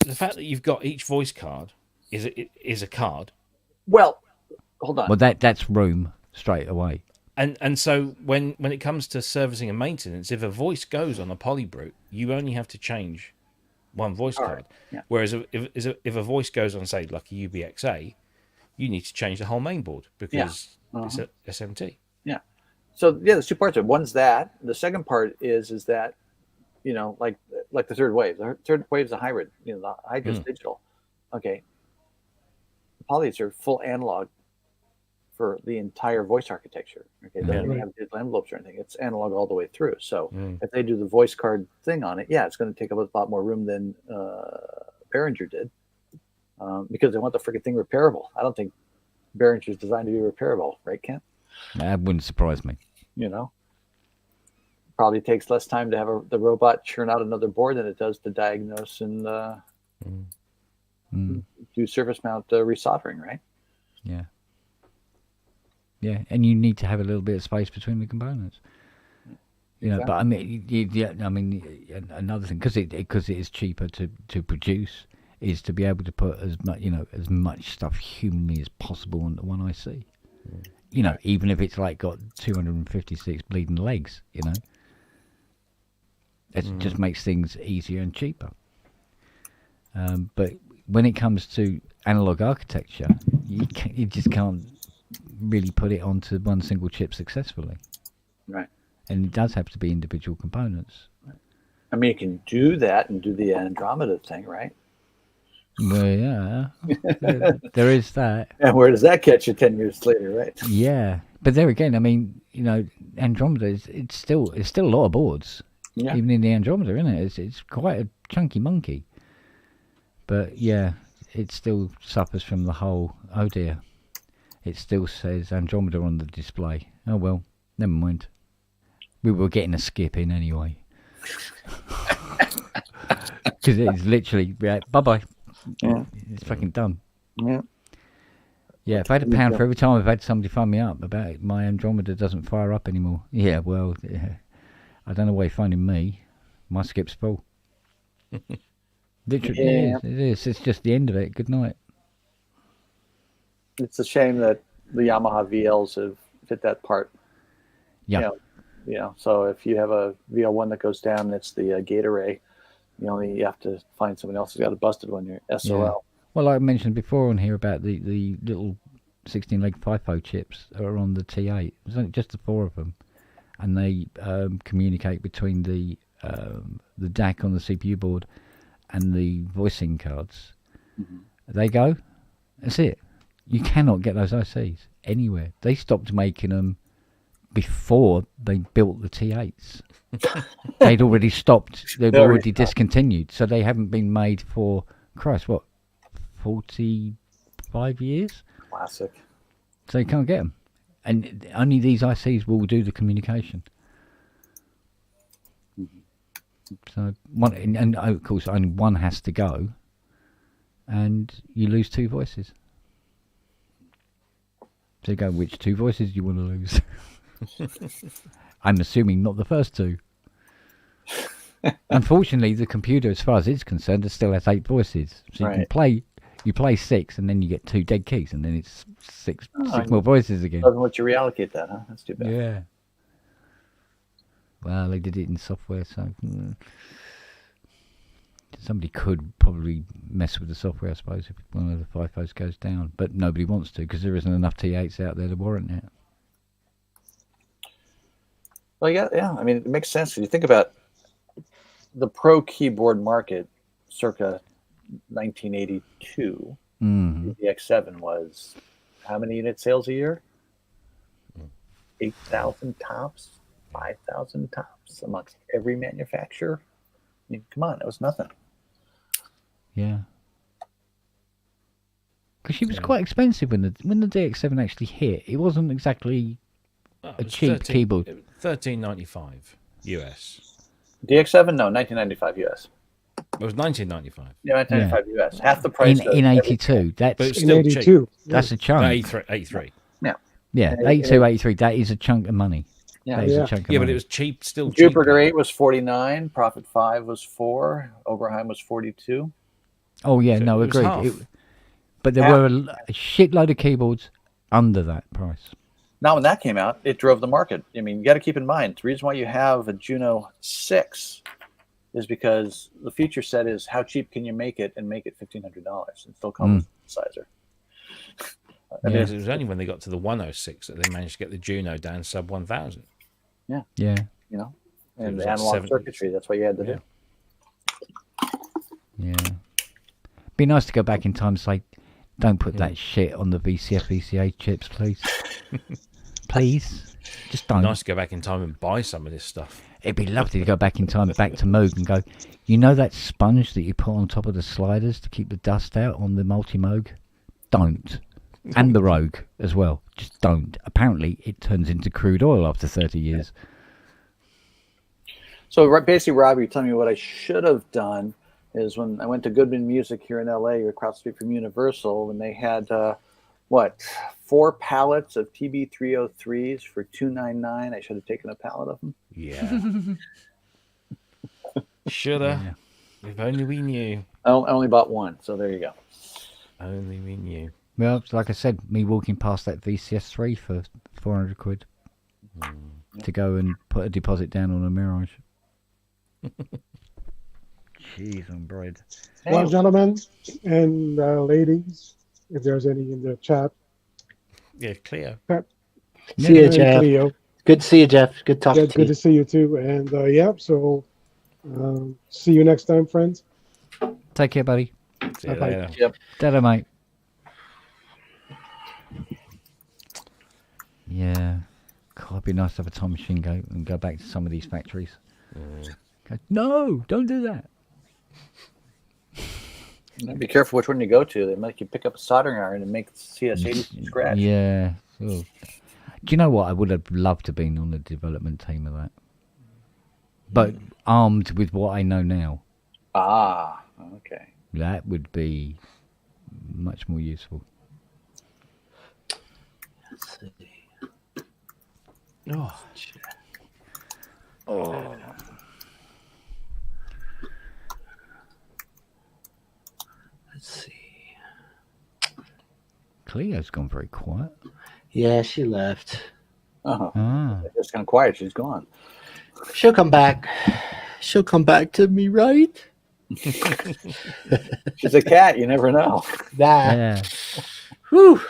[SPEAKER 6] the fact that you've got each voice card is a card.
[SPEAKER 7] Well, hold on.
[SPEAKER 1] Well, that's room straight away.
[SPEAKER 6] And so when it comes to servicing and maintenance, if a voice goes on a Polybrute, you only have to change one voice card.
[SPEAKER 7] Right. Yeah.
[SPEAKER 6] Whereas if a voice goes on, say, like a UBXA, you need to change the whole main board because it's a SMT.
[SPEAKER 7] Yeah. So there's 2 parts of it. One's that. The second part is that, you know, like the third wave. The third wave is a hybrid. You know, the Hydra's digital. Okay. The Polys are full analog for the entire voice architecture. Okay, they don't have digital envelopes or anything. It's analog all the way through. So if they do the voice card thing on it, it's going to take up a lot more room than Behringer did, because they want the freaking thing repairable. I don't think Behringer's designed to be repairable, right, Kent?
[SPEAKER 1] That wouldn't surprise me.
[SPEAKER 7] You know, probably takes less time to have the robot churn out another board than it does to diagnose and do surface mount resoldering, right?
[SPEAKER 1] Yeah. Yeah, and you need to have a little bit of space between the components. You know, but I mean, another thing because it is cheaper to produce is to be able to put as much stuff humanly as possible on the one IC. You know, even if it's like got 256 bleeding legs. You know, it just makes things easier and cheaper. But when it comes to analog architecture, you just can't really put it onto one single chip successfully.
[SPEAKER 7] Right.
[SPEAKER 1] And it does have to be individual components.
[SPEAKER 7] I mean, you can do that and do the Andromeda thing, right?
[SPEAKER 1] Well, yeah, there is that.
[SPEAKER 7] And where does that catch you 10 years later, right?
[SPEAKER 1] Yeah, but there again, I mean, Andromeda it's still a lot of boards, even in the Andromeda, isn't it? It's quite a chunky monkey. But yeah, it still suffers from the whole, oh dear, it still says Andromeda on the display. Oh well, never mind. We were getting a skip in anyway. Because it's literally, bye-bye.
[SPEAKER 7] Yeah.
[SPEAKER 1] It's fucking done.
[SPEAKER 7] Yeah.
[SPEAKER 1] Yeah, if I had £1 for every time I've had somebody phone me up about it, my Andromeda doesn't fire up anymore. Yeah, well, I don't know why you're finding me. My skip's full. Literally, it is. It's just the end of it. Good night.
[SPEAKER 7] It's a shame that the Yamaha VLs have hit that part.
[SPEAKER 1] Yeah.
[SPEAKER 7] So if you have a VL1 that goes down, it's the gate array. You have to find someone else who's got a busted one. Your SOL.
[SPEAKER 1] Yeah. Well, like I mentioned before on here about the little 16-leg FIFO chips that are on the T8. There's only just the 4 of them, and they communicate between the DAC on the CPU board and the voicing cards. Mm-hmm. They go. That's it. You cannot get those ICs anywhere. They stopped making them before they built the T8s. They'd already stopped. They've already discontinued. So they haven't been made for, Christ, what, 45 years?
[SPEAKER 7] Classic.
[SPEAKER 1] So you can't get them. And only these ICs will do the communication. So one, and of course only one has to go, and you lose 2 voices. So you go, which 2 voices do you want to lose? I'm assuming not the first 2. Unfortunately, the computer, as far as it's concerned, it still has 8 voices. So you can play. You play 6, and then you get 2 dead keys, and then it's six more voices again.
[SPEAKER 7] Doesn't let you reallocate that, huh? That's too bad.
[SPEAKER 1] Yeah. Well, they did it in software, so somebody could probably mess with the software, I suppose, if one of the FIFOs goes down. But nobody wants to, because there isn't enough T8s out there to warrant it.
[SPEAKER 7] Well, yeah. I mean, it makes sense. When you think about the pro keyboard market circa 1982, the X7 was how many unit sales a year? 8,000 tops, 5,000 tops amongst every manufacturer. I mean, come on, it was nothing.
[SPEAKER 1] Yeah. Because she was quite expensive when the DX7 actually hit. It wasn't exactly a cheap keyboard.
[SPEAKER 6] $13.95 US.
[SPEAKER 7] DX7, no, 1995 US.
[SPEAKER 6] It was 1995.
[SPEAKER 7] Yeah, 1995 US. Half the price
[SPEAKER 1] in 82. That's
[SPEAKER 5] in 82.
[SPEAKER 1] That's a chunk.
[SPEAKER 6] 83.
[SPEAKER 1] Yeah, 82, 83. That is a chunk of money.
[SPEAKER 7] Yeah,
[SPEAKER 1] that is a chunk of money.
[SPEAKER 6] But it was cheap. Still,
[SPEAKER 7] Jupiter 8 was 49. Prophet 5 was 4. Oberheim was 42.
[SPEAKER 1] Oh yeah, no, agreed. But there were a shitload of keyboards under that price.
[SPEAKER 7] Now, when that came out, it drove the market. I mean, you got to keep in mind, the reason why you have a Juno 6 is because the feature set is how cheap can you make it and make it $1,500 and still come with a synthesizer.
[SPEAKER 6] It was only when they got to the 106 that they managed to get the Juno down sub 1,000.
[SPEAKER 7] Yeah.
[SPEAKER 1] Yeah.
[SPEAKER 7] And the analog circuitry, that's what you had to do.
[SPEAKER 1] Yeah. Be nice to go back in time and say, don't put that shit on the VCA chips, please. Please. Just don't.
[SPEAKER 6] Nice to go back in time and buy some of this stuff.
[SPEAKER 1] It'd be lovely to go back in time, back to Moog and go, you know that sponge that you put on top of the sliders to keep the dust out on the multi-Moog? Don't. And the Rogue as well. Just don't. Apparently, it turns into crude oil after 30 years.
[SPEAKER 7] So basically, Rob, you're telling me what I should have done is when I went to Goodman Music here in LA, across the street from Universal, when they had, 4 pallets of TB303s for $299. I should have taken a pallet of them.
[SPEAKER 6] Yeah. Should have. Yeah. If only we knew.
[SPEAKER 7] I only bought 1, so there you go.
[SPEAKER 6] Only we knew.
[SPEAKER 1] Well, like I said, me walking past that VCS3 for 400 quid to go and put a deposit down on a Mirage. Cheese on bread.
[SPEAKER 5] Well, gentlemen and ladies, if there's any in the chat.
[SPEAKER 6] Yeah, Cleo.
[SPEAKER 4] See you, Jeff.
[SPEAKER 5] Cleo.
[SPEAKER 4] Good to see you, Jeff. Good talking to you.
[SPEAKER 5] Good to see you too. And so see you next time, friends.
[SPEAKER 1] Take care, buddy.
[SPEAKER 6] See you later.
[SPEAKER 7] Yep.
[SPEAKER 1] Ta-da, mate. Yeah. God, it'd be nice to have a time machine and go back to some of these factories. Go, no, don't do that.
[SPEAKER 7] Be careful which one you go to. They make you pick up a soldering iron and make CS80 from scratch.
[SPEAKER 1] Yeah. Ooh. Do you know what? I would have loved to have been on the development team of that. But armed with what I know now.
[SPEAKER 7] Ah, okay.
[SPEAKER 1] That would be much more useful.
[SPEAKER 4] Let's see.
[SPEAKER 1] Oh. Oh.
[SPEAKER 4] Let's see.
[SPEAKER 1] Cleo's gone very quiet.
[SPEAKER 4] Yeah, she left.
[SPEAKER 7] It's just kind of quiet. She's gone.
[SPEAKER 4] She'll come back. She'll come back to me, right?
[SPEAKER 7] She's a cat. You never know.
[SPEAKER 4] That.
[SPEAKER 1] Yeah.
[SPEAKER 4] Whew.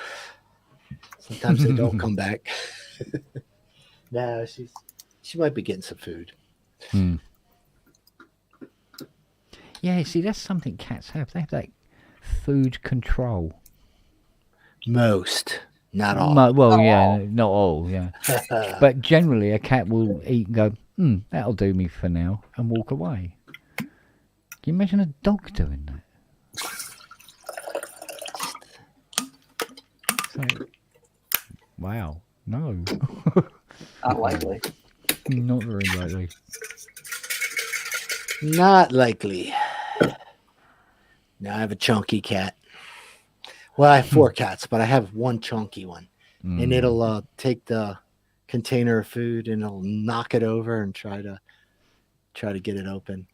[SPEAKER 4] Sometimes they don't come back. No, she might be getting some food.
[SPEAKER 1] Yeah, see, that's something cats have. They have that food control.
[SPEAKER 4] Most, not all.
[SPEAKER 1] Not all, yeah. But generally, a cat will eat and go, that'll do me for now, and walk away. Can you imagine a dog doing that? So, wow, no.
[SPEAKER 7] Not likely.
[SPEAKER 1] Not very likely.
[SPEAKER 4] Not likely. Now I have a chunky cat. Well, I have 4 cats, but I have one chunky one. And it'll take the container of food and it'll knock it over and try to get it open.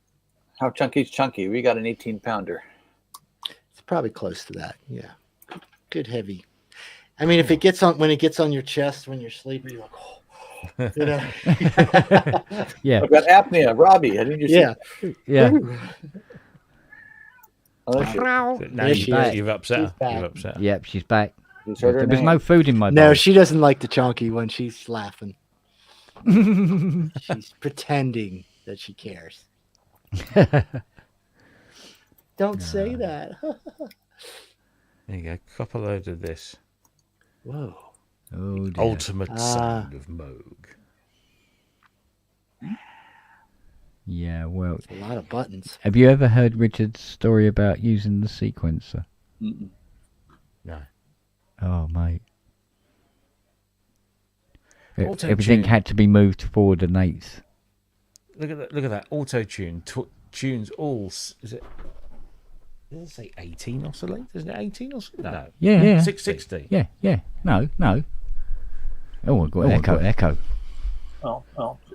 [SPEAKER 7] How chunky's chunky? We got an 18-pounder.
[SPEAKER 4] It's probably close to that. Yeah. Good heavy. I mean, when it gets on your chest when you're sleeping, you're like, oh. You know?
[SPEAKER 1] Yeah.
[SPEAKER 7] I've got apnea. Robbie, didn't you see?
[SPEAKER 1] Yeah.
[SPEAKER 6] Now you've upset her. You've upset her.
[SPEAKER 1] Yep, she's back.
[SPEAKER 7] There
[SPEAKER 1] was no food in my bowl.
[SPEAKER 4] No, she doesn't like the chunky one. She's laughing. She's pretending that she cares. Don't say that.
[SPEAKER 6] There you go. Copper load of this.
[SPEAKER 4] Whoa.
[SPEAKER 1] Oh, dear.
[SPEAKER 6] Ultimate sound of Moog.
[SPEAKER 1] Yeah, well.
[SPEAKER 4] A lot of buttons.
[SPEAKER 1] Have you ever heard Richard's story about using the sequencer?
[SPEAKER 6] No.
[SPEAKER 1] Oh, mate.
[SPEAKER 6] Auto-tune.
[SPEAKER 1] Everything had to be moved forward an eighth.
[SPEAKER 6] Look at that. Auto-tune tunes all. Is it? Does it say 18 oscillators? Isn't it 18 oscillators? No.
[SPEAKER 1] Yeah.
[SPEAKER 6] 660.
[SPEAKER 1] Yeah. No. Oh, I got echo.
[SPEAKER 7] Oh.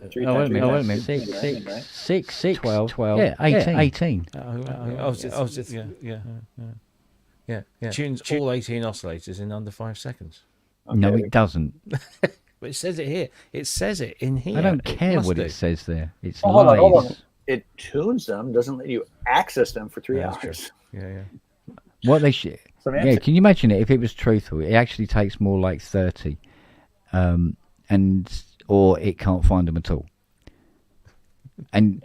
[SPEAKER 1] Wait a minute. 6, 12. Yeah, 18.
[SPEAKER 6] I was just yeah. Tunes all 18 oscillators in under 5 seconds.
[SPEAKER 7] Okay.
[SPEAKER 1] No, it doesn't.
[SPEAKER 6] But it says it here. It says it in here.
[SPEAKER 1] I don't care what it says there. It's
[SPEAKER 7] hold
[SPEAKER 1] lies.
[SPEAKER 7] on. It tunes them, doesn't let you access them for 3 hours.
[SPEAKER 6] Yeah.
[SPEAKER 1] What they should. Yeah, can you imagine it? If it was truthful, it actually takes more like 30, or it can't find them at all. And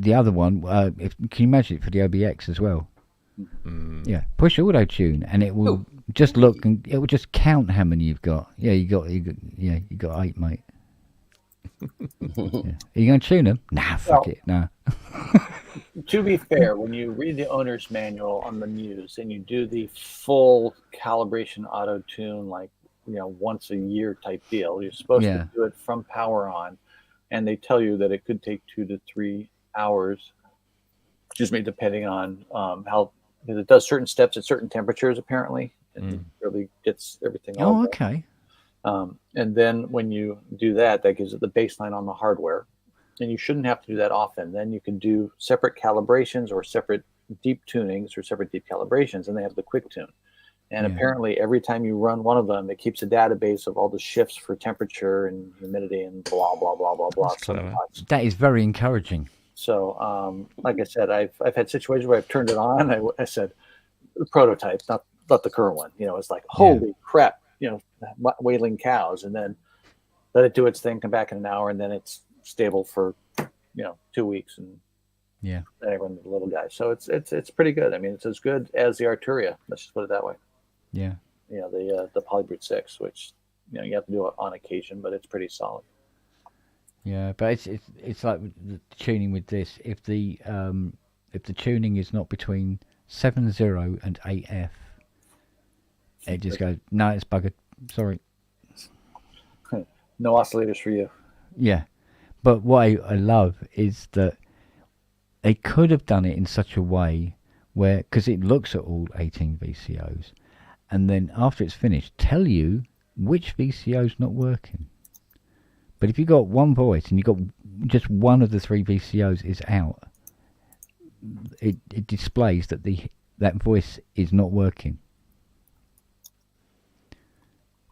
[SPEAKER 1] the other one, can you imagine it for the OBX as well? Yeah, push auto tune, and it will just look and it will just count how many you've got. Yeah, you got 8, mate. Yeah. Are you going to tune them? Nah, fuck it. Nah.
[SPEAKER 7] To be fair, when you read the owner's manual on the Muse and you do the full calibration auto tune, like once a year type deal, you're supposed to do it from power on, and they tell you that it could take 2 to 3 hours. Depending on how, because it does certain steps at certain temperatures apparently, and it really gets everything.
[SPEAKER 1] Oh, okay.
[SPEAKER 7] And then when you do that, that gives it the baseline on the hardware. And you shouldn't have to do that often. Then you can do separate calibrations or separate deep tunings or separate deep calibrations, and they have the quick tune. And apparently every time you run one of them, it keeps a database of all the shifts for temperature and humidity and blah, blah, blah, blah, blah.
[SPEAKER 1] That is very encouraging.
[SPEAKER 7] So, like I said, I've had situations where I've turned it on. I said, the prototype, not the current one. It's like, holy crap, wailing cows. And then let it do its thing, come back in an hour, and then it's stable for 2 weeks, and than everyone the little guy. So it's pretty good. I mean, it's as good as the Arturia. Let's just put it that way.
[SPEAKER 1] Yeah.
[SPEAKER 7] You know, the Polybrute 6, which you have to do it on occasion, but it's pretty solid.
[SPEAKER 1] Yeah, but it's like the tuning with this. If the tuning is not between 7/0 and 8F, it just goes, no, it's buggered. Sorry.
[SPEAKER 7] No oscillators for you.
[SPEAKER 1] Yeah, but what I love is that they could have done it in such a way where, because it looks at all 18 VCOs, and then after it's finished, tell you which VCO's not working. But if you got one voice and you got just one of the 3 VCOs is out, it displays that that voice is not working.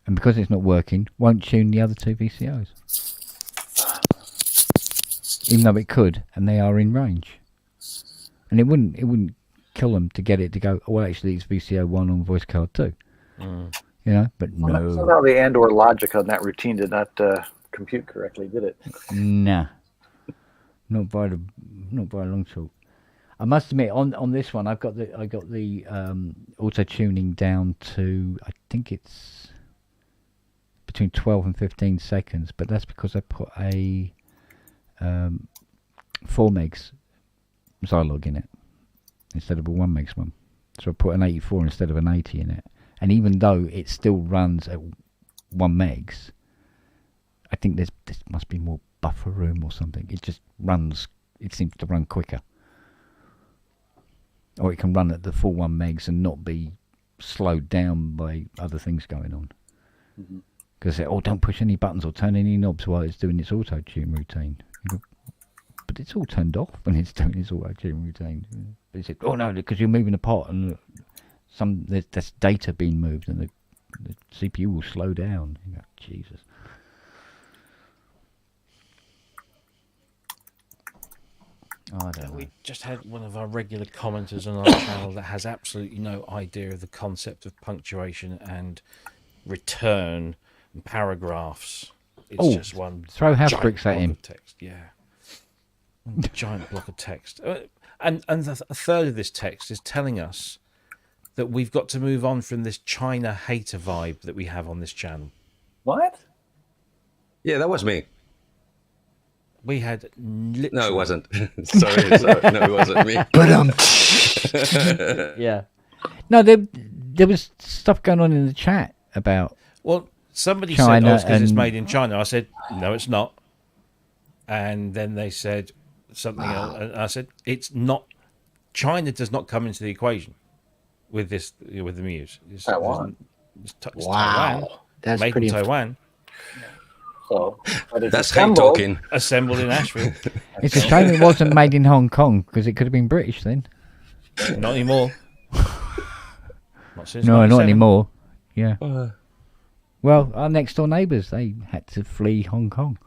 [SPEAKER 1] And because it's not working, won't tune the other 2 VCOs. Even though it could, and they are in range. And it wouldn't kill them to get it to go, oh, well, actually, it's VCO 1 on voice card 2. You know, but no.
[SPEAKER 7] Somehow the and/or logic on that routine did not compute correctly, did it?
[SPEAKER 1] Nah. Not by a long shot. I must admit, on this one, I got the auto tuning down to, I think it's between 12 and 15 seconds, but that's because I put a 4 megs Zilog in it instead of a 1 megs one. So I put an 84 instead of an 80 in it. And even though it still runs at 1 megs, I think there must be more buffer room or something. It just runs, it seems to run quicker. Or it can run at the full 1 megs and not be slowed down by other things going on. Because they say, oh, don't push any buttons or turn any knobs while it's doing its auto-tune routine. But it's all turned off when it's doing its auto-tune routine. But it said, oh no, because you're moving a pot and there's data being moved and the CPU will slow down. You go, Jesus. Oh, I don't know.
[SPEAKER 6] We just had one of our regular commenters on our channel that has absolutely no idea of the concept of punctuation and return and paragraphs. It's just one
[SPEAKER 1] throw house bricks at him.
[SPEAKER 6] Text, yeah. One giant block of text. And a third of this text is telling us that we've got to move on from this China hater vibe that we have on this channel.
[SPEAKER 7] What?
[SPEAKER 8] Yeah, that was me.
[SPEAKER 6] We had literally...
[SPEAKER 8] No, it wasn't. sorry. No, it wasn't me.
[SPEAKER 1] But yeah. No, there was stuff going on in the chat about...
[SPEAKER 6] Well, somebody
[SPEAKER 1] China
[SPEAKER 6] said, because it's made in China. I said, no, it's not. And then they said something else. And I said, it's not. China does not come into the equation with this, with the Muse. It's
[SPEAKER 7] Taiwan.
[SPEAKER 6] Taiwan.
[SPEAKER 4] That's
[SPEAKER 6] made
[SPEAKER 4] pretty
[SPEAKER 6] in Taiwan.
[SPEAKER 7] So,
[SPEAKER 8] that's hate talking.
[SPEAKER 6] Assembled in Asheville.
[SPEAKER 1] It's a shame it wasn't made in Hong Kong, because it could have been British then.
[SPEAKER 6] Not anymore. Not since
[SPEAKER 1] No,
[SPEAKER 6] 97.
[SPEAKER 1] not anymore. Yeah. Well, our next door neighbours, they had to flee Hong Kong.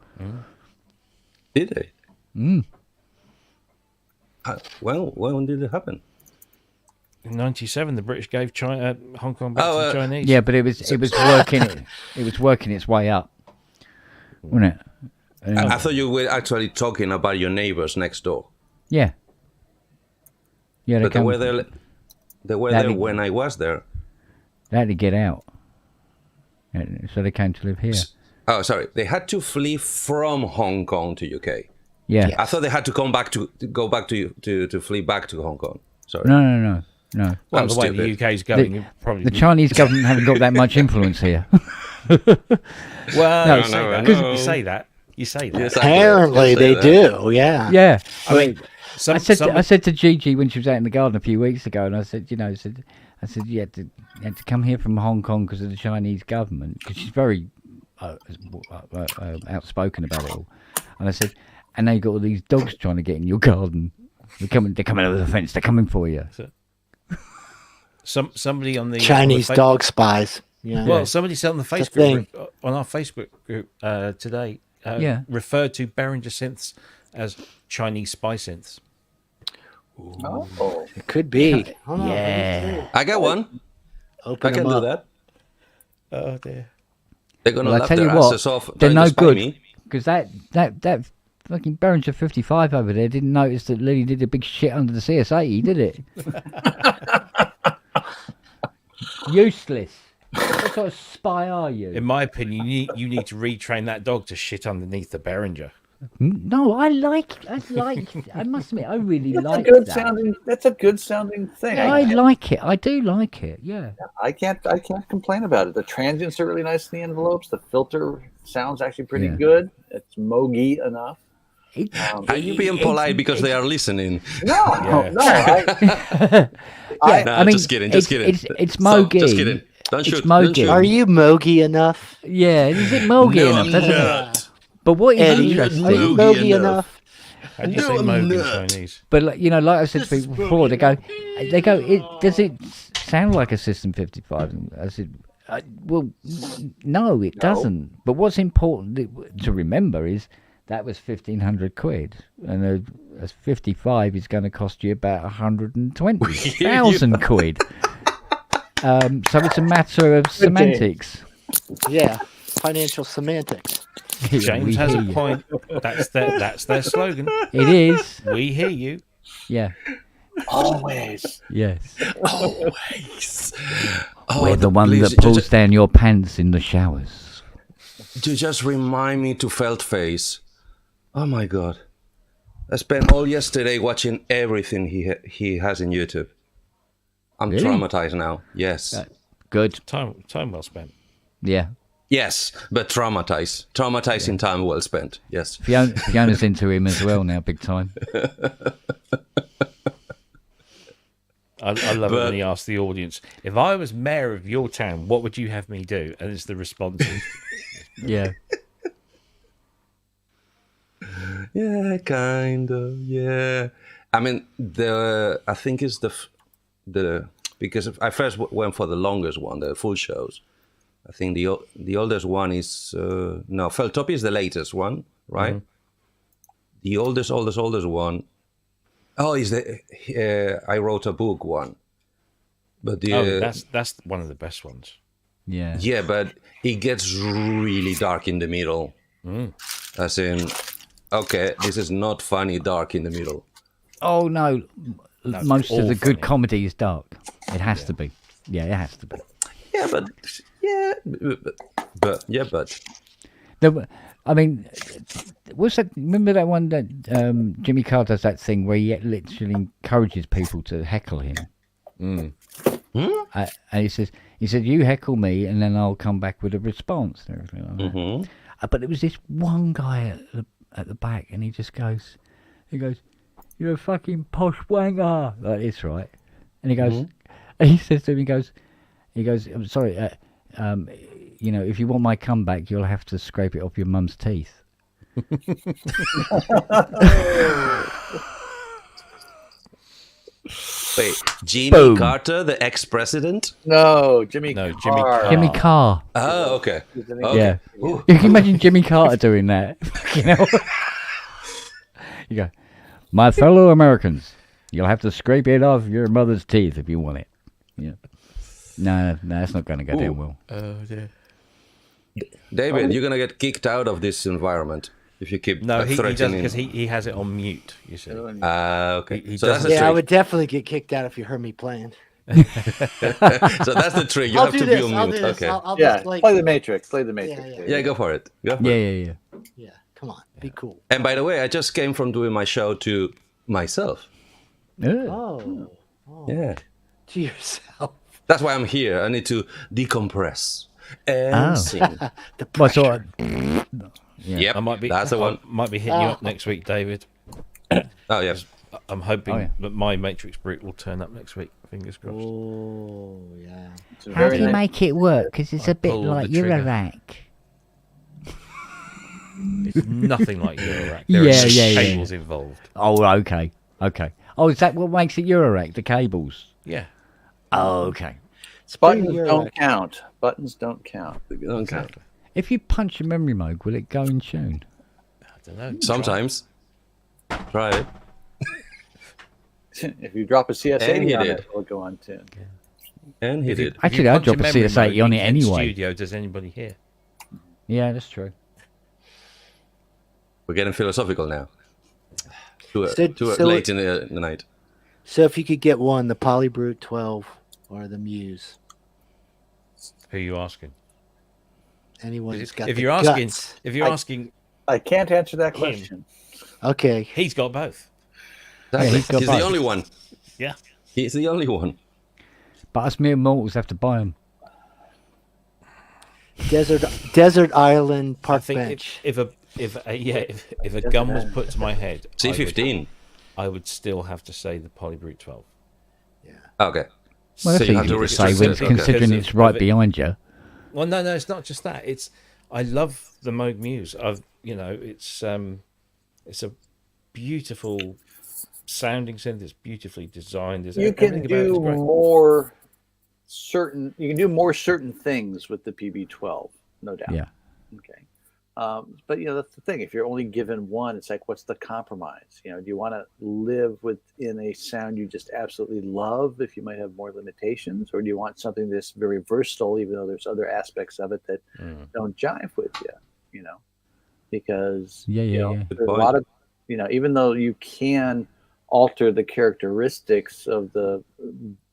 [SPEAKER 8] Did they?
[SPEAKER 1] Mm.
[SPEAKER 8] Well, when did it happen?
[SPEAKER 6] In 97, the British gave Hong Kong back to the Chinese.
[SPEAKER 1] Yeah, but it was working. It was working its way up, wasn't it?
[SPEAKER 8] I thought you were actually talking about your neighbors next door.
[SPEAKER 1] Yeah. Yeah,
[SPEAKER 8] but they were there when I was there.
[SPEAKER 1] They had to get out, so they came to live here.
[SPEAKER 8] Oh, sorry. They had to flee from Hong Kong to UK.
[SPEAKER 1] Yeah.
[SPEAKER 8] I thought they had to go back to flee back to Hong Kong. Sorry.
[SPEAKER 1] No.
[SPEAKER 6] Well, the way the UK is going, probably
[SPEAKER 1] the Chinese government haven't got that much influence here.
[SPEAKER 6] Well, you say that. Yes,
[SPEAKER 4] apparently they do. Yeah.
[SPEAKER 1] Yeah.
[SPEAKER 6] I mean,
[SPEAKER 1] I said to Gigi when she was out in the garden a few weeks ago, and I said, you had to come here from Hong Kong because of the Chinese government, because she's very outspoken about it all. And I said, and now you've got all these dogs trying to get in your garden. They're coming over the fence. They're coming for you.
[SPEAKER 6] Somebody on the
[SPEAKER 4] Chinese dog spies. Yeah.
[SPEAKER 6] Well, somebody said on the Facebook group, on our Facebook group today, referred to Behringer synths as Chinese spy synths.
[SPEAKER 7] Oh,
[SPEAKER 4] it could be.
[SPEAKER 1] Yeah.
[SPEAKER 8] I got one.
[SPEAKER 4] I
[SPEAKER 8] can do that.
[SPEAKER 6] Oh dear.
[SPEAKER 8] They're gonna
[SPEAKER 1] I
[SPEAKER 8] laugh
[SPEAKER 1] tell
[SPEAKER 8] their
[SPEAKER 1] you what,
[SPEAKER 8] asses off.
[SPEAKER 1] they're no good
[SPEAKER 8] me.
[SPEAKER 1] because that fucking Behringer 55 over there didn't notice that Lily did a big shit under the CS80, did it? Useless. What sort of spy are you?
[SPEAKER 6] In my opinion, you need to retrain that dog to shit underneath the Behringer.
[SPEAKER 1] No, I must admit, I really like
[SPEAKER 7] that. That's a good sounding thing.
[SPEAKER 1] I like it. I do like it. Yeah.
[SPEAKER 7] I can't complain about it. The transients are really nice in the envelopes. The filter sounds actually pretty good. It's mogi enough.
[SPEAKER 8] Are you being polite because they are listening?
[SPEAKER 7] No.
[SPEAKER 8] I mean, just kidding.
[SPEAKER 1] It's mogi.
[SPEAKER 8] Just kidding. Don't shoot.
[SPEAKER 4] Are you mogi enough?
[SPEAKER 1] Yeah, is it mogi enough?
[SPEAKER 8] Not.
[SPEAKER 1] But what is
[SPEAKER 4] interesting? Are you mogi enough?
[SPEAKER 6] How do you say mogi in Chinese?
[SPEAKER 1] But like I said to people before, they go. Does it sound like a System 55? I said, well, no, it doesn't. But what's important to remember is that was 1,500 quid, and a 55 is going to cost you about 120,000 quid. So it's a matter of semantics.
[SPEAKER 4] Yeah, financial semantics.
[SPEAKER 6] James has a point. That's their slogan.
[SPEAKER 1] It is.
[SPEAKER 6] We hear you.
[SPEAKER 1] Yeah.
[SPEAKER 7] Always.
[SPEAKER 1] Yes.
[SPEAKER 8] Always.
[SPEAKER 1] We're the one that pulls down your pants in the showers.
[SPEAKER 8] You just remind me to Felt Face. Oh my God. I spent all yesterday watching everything he has in YouTube. I'm traumatized now. Yes.
[SPEAKER 1] Good.
[SPEAKER 6] Time well spent.
[SPEAKER 1] Yeah.
[SPEAKER 8] Yes, but traumatizing time well spent. Yes.
[SPEAKER 1] Fiona's into him as well now, big time.
[SPEAKER 6] I love it when he asks the audience, if I was mayor of your town, what would you have me do? And it's the response.
[SPEAKER 1] Yeah.
[SPEAKER 8] Yeah, kind of. Yeah. I mean, I think it's the because I first went for the longest one, the full shows. I think the oldest one is Feltopia is the latest one, right? Mm-hmm. The oldest one. Oh, is the I wrote a book one, but
[SPEAKER 6] that's one of the best ones.
[SPEAKER 1] Yeah.
[SPEAKER 8] Yeah, but it gets really dark in the middle. As in, okay, this is not funny. Dark in the middle.
[SPEAKER 1] Oh no, most of the good comedy is dark. It has to be. Yeah, it has to be. But. I mean, what's that? Remember that one that Jimmy Carr does that thing where he literally encourages people to heckle him. And he said, "You heckle me, and then I'll come back with a response." And everything like that. Mm-hmm. But there was this one guy at the back, and he goes, "You're a fucking posh wanger," like this, right? And he goes, and he says to him, he goes, "I'm sorry, if you want my comeback, you'll have to scrape it off your mum's teeth."
[SPEAKER 8] Wait, Jimmy Carter, the ex-president?
[SPEAKER 7] No, Jimmy Carr.
[SPEAKER 1] Jimmy Carr.
[SPEAKER 8] Oh, okay.
[SPEAKER 1] Yeah. You can imagine Jimmy Carter doing that. You go, "My fellow Americans, you'll have to scrape it off your mother's teeth if you want it." Yeah. No, that's not going to go down well.
[SPEAKER 6] Oh, dear.
[SPEAKER 8] David, you're going to get kicked out of this environment if you keep
[SPEAKER 6] threatening.
[SPEAKER 8] He doesn't,
[SPEAKER 6] because he has it on mute, you see.
[SPEAKER 8] Okay.
[SPEAKER 6] So that's
[SPEAKER 4] I would definitely get kicked out if you heard me playing.
[SPEAKER 8] So that's the trick. You have to be on mute. Okay.
[SPEAKER 4] I'll just,
[SPEAKER 7] play the Matrix. Play the Matrix.
[SPEAKER 8] Yeah, go for it.
[SPEAKER 1] Yeah.
[SPEAKER 4] Yeah, come on. Be cool.
[SPEAKER 8] And by the way, I just came from doing my show to myself.
[SPEAKER 4] Oh.
[SPEAKER 8] Yeah.
[SPEAKER 4] To yourself.
[SPEAKER 8] That's why I'm here. I need to decompress and sing. Yep, that's the one.
[SPEAKER 6] Might be hitting you up next week, David.
[SPEAKER 8] Oh, yes.
[SPEAKER 6] I'm hoping that my Matrix Brute will turn up next week. Fingers crossed.
[SPEAKER 4] Oh, yeah.
[SPEAKER 1] How do you make it work? Because it's a bit like Eurorack.
[SPEAKER 6] It's nothing like Eurorack. There are cables involved.
[SPEAKER 1] Oh, okay. Oh, is that what makes it Eurorack? The cables?
[SPEAKER 6] Yeah.
[SPEAKER 1] Oh, okay.
[SPEAKER 7] Buttons don't count. Buttons don't count.
[SPEAKER 8] Exactly.
[SPEAKER 1] If you punch a memory mode, will it go in tune?
[SPEAKER 6] I don't know.
[SPEAKER 8] Sometimes. Try it.
[SPEAKER 7] If you drop a CS80 on it, it'll go on tune.
[SPEAKER 8] Yeah. And he did.
[SPEAKER 1] Actually, I'd drop a CS80 on it anyway.
[SPEAKER 6] Studio, does anybody hear?
[SPEAKER 1] Yeah, that's true.
[SPEAKER 8] We're getting philosophical now. Too
[SPEAKER 4] So
[SPEAKER 8] late in the night.
[SPEAKER 4] So if you could get one, the Polybrute 12 or the Muse.
[SPEAKER 6] Who are you asking?
[SPEAKER 4] Anyone who's got
[SPEAKER 6] if
[SPEAKER 4] the
[SPEAKER 6] you're
[SPEAKER 4] guts.
[SPEAKER 6] asking,
[SPEAKER 7] I can't answer that question.
[SPEAKER 4] Okay.
[SPEAKER 6] He's got both.
[SPEAKER 8] Exactly.
[SPEAKER 1] He's got
[SPEAKER 8] He's
[SPEAKER 1] both.
[SPEAKER 8] the only one.
[SPEAKER 6] Yeah.
[SPEAKER 8] He's the only one.
[SPEAKER 1] But us mere mortals have to buy them.
[SPEAKER 4] Desert Island Park
[SPEAKER 6] I think
[SPEAKER 4] Bench.
[SPEAKER 6] if a gun was put to my head,
[SPEAKER 8] C15.
[SPEAKER 6] I would still have to say the Polybrute 12.
[SPEAKER 8] Okay.
[SPEAKER 1] Well, that's
[SPEAKER 8] so you have
[SPEAKER 1] easy
[SPEAKER 8] to
[SPEAKER 1] to say
[SPEAKER 8] restrict
[SPEAKER 1] when
[SPEAKER 8] it.
[SPEAKER 1] it's considering it's right behind you.
[SPEAKER 6] Well, no, it's not just that. I love the Moog Muse. It's a beautiful sounding synth. It's beautifully designed.
[SPEAKER 7] You can do more certain things with the PB12, no doubt.
[SPEAKER 1] Yeah.
[SPEAKER 7] Okay. But that's the thing. If you're only given one, it's like, what's the compromise? Do you want to live within a sound you just absolutely love if you might have more limitations, or do you want something that's very versatile, even though there's other aspects of it that don't jive with you? Because there's a lot of even though you can alter the characteristics of the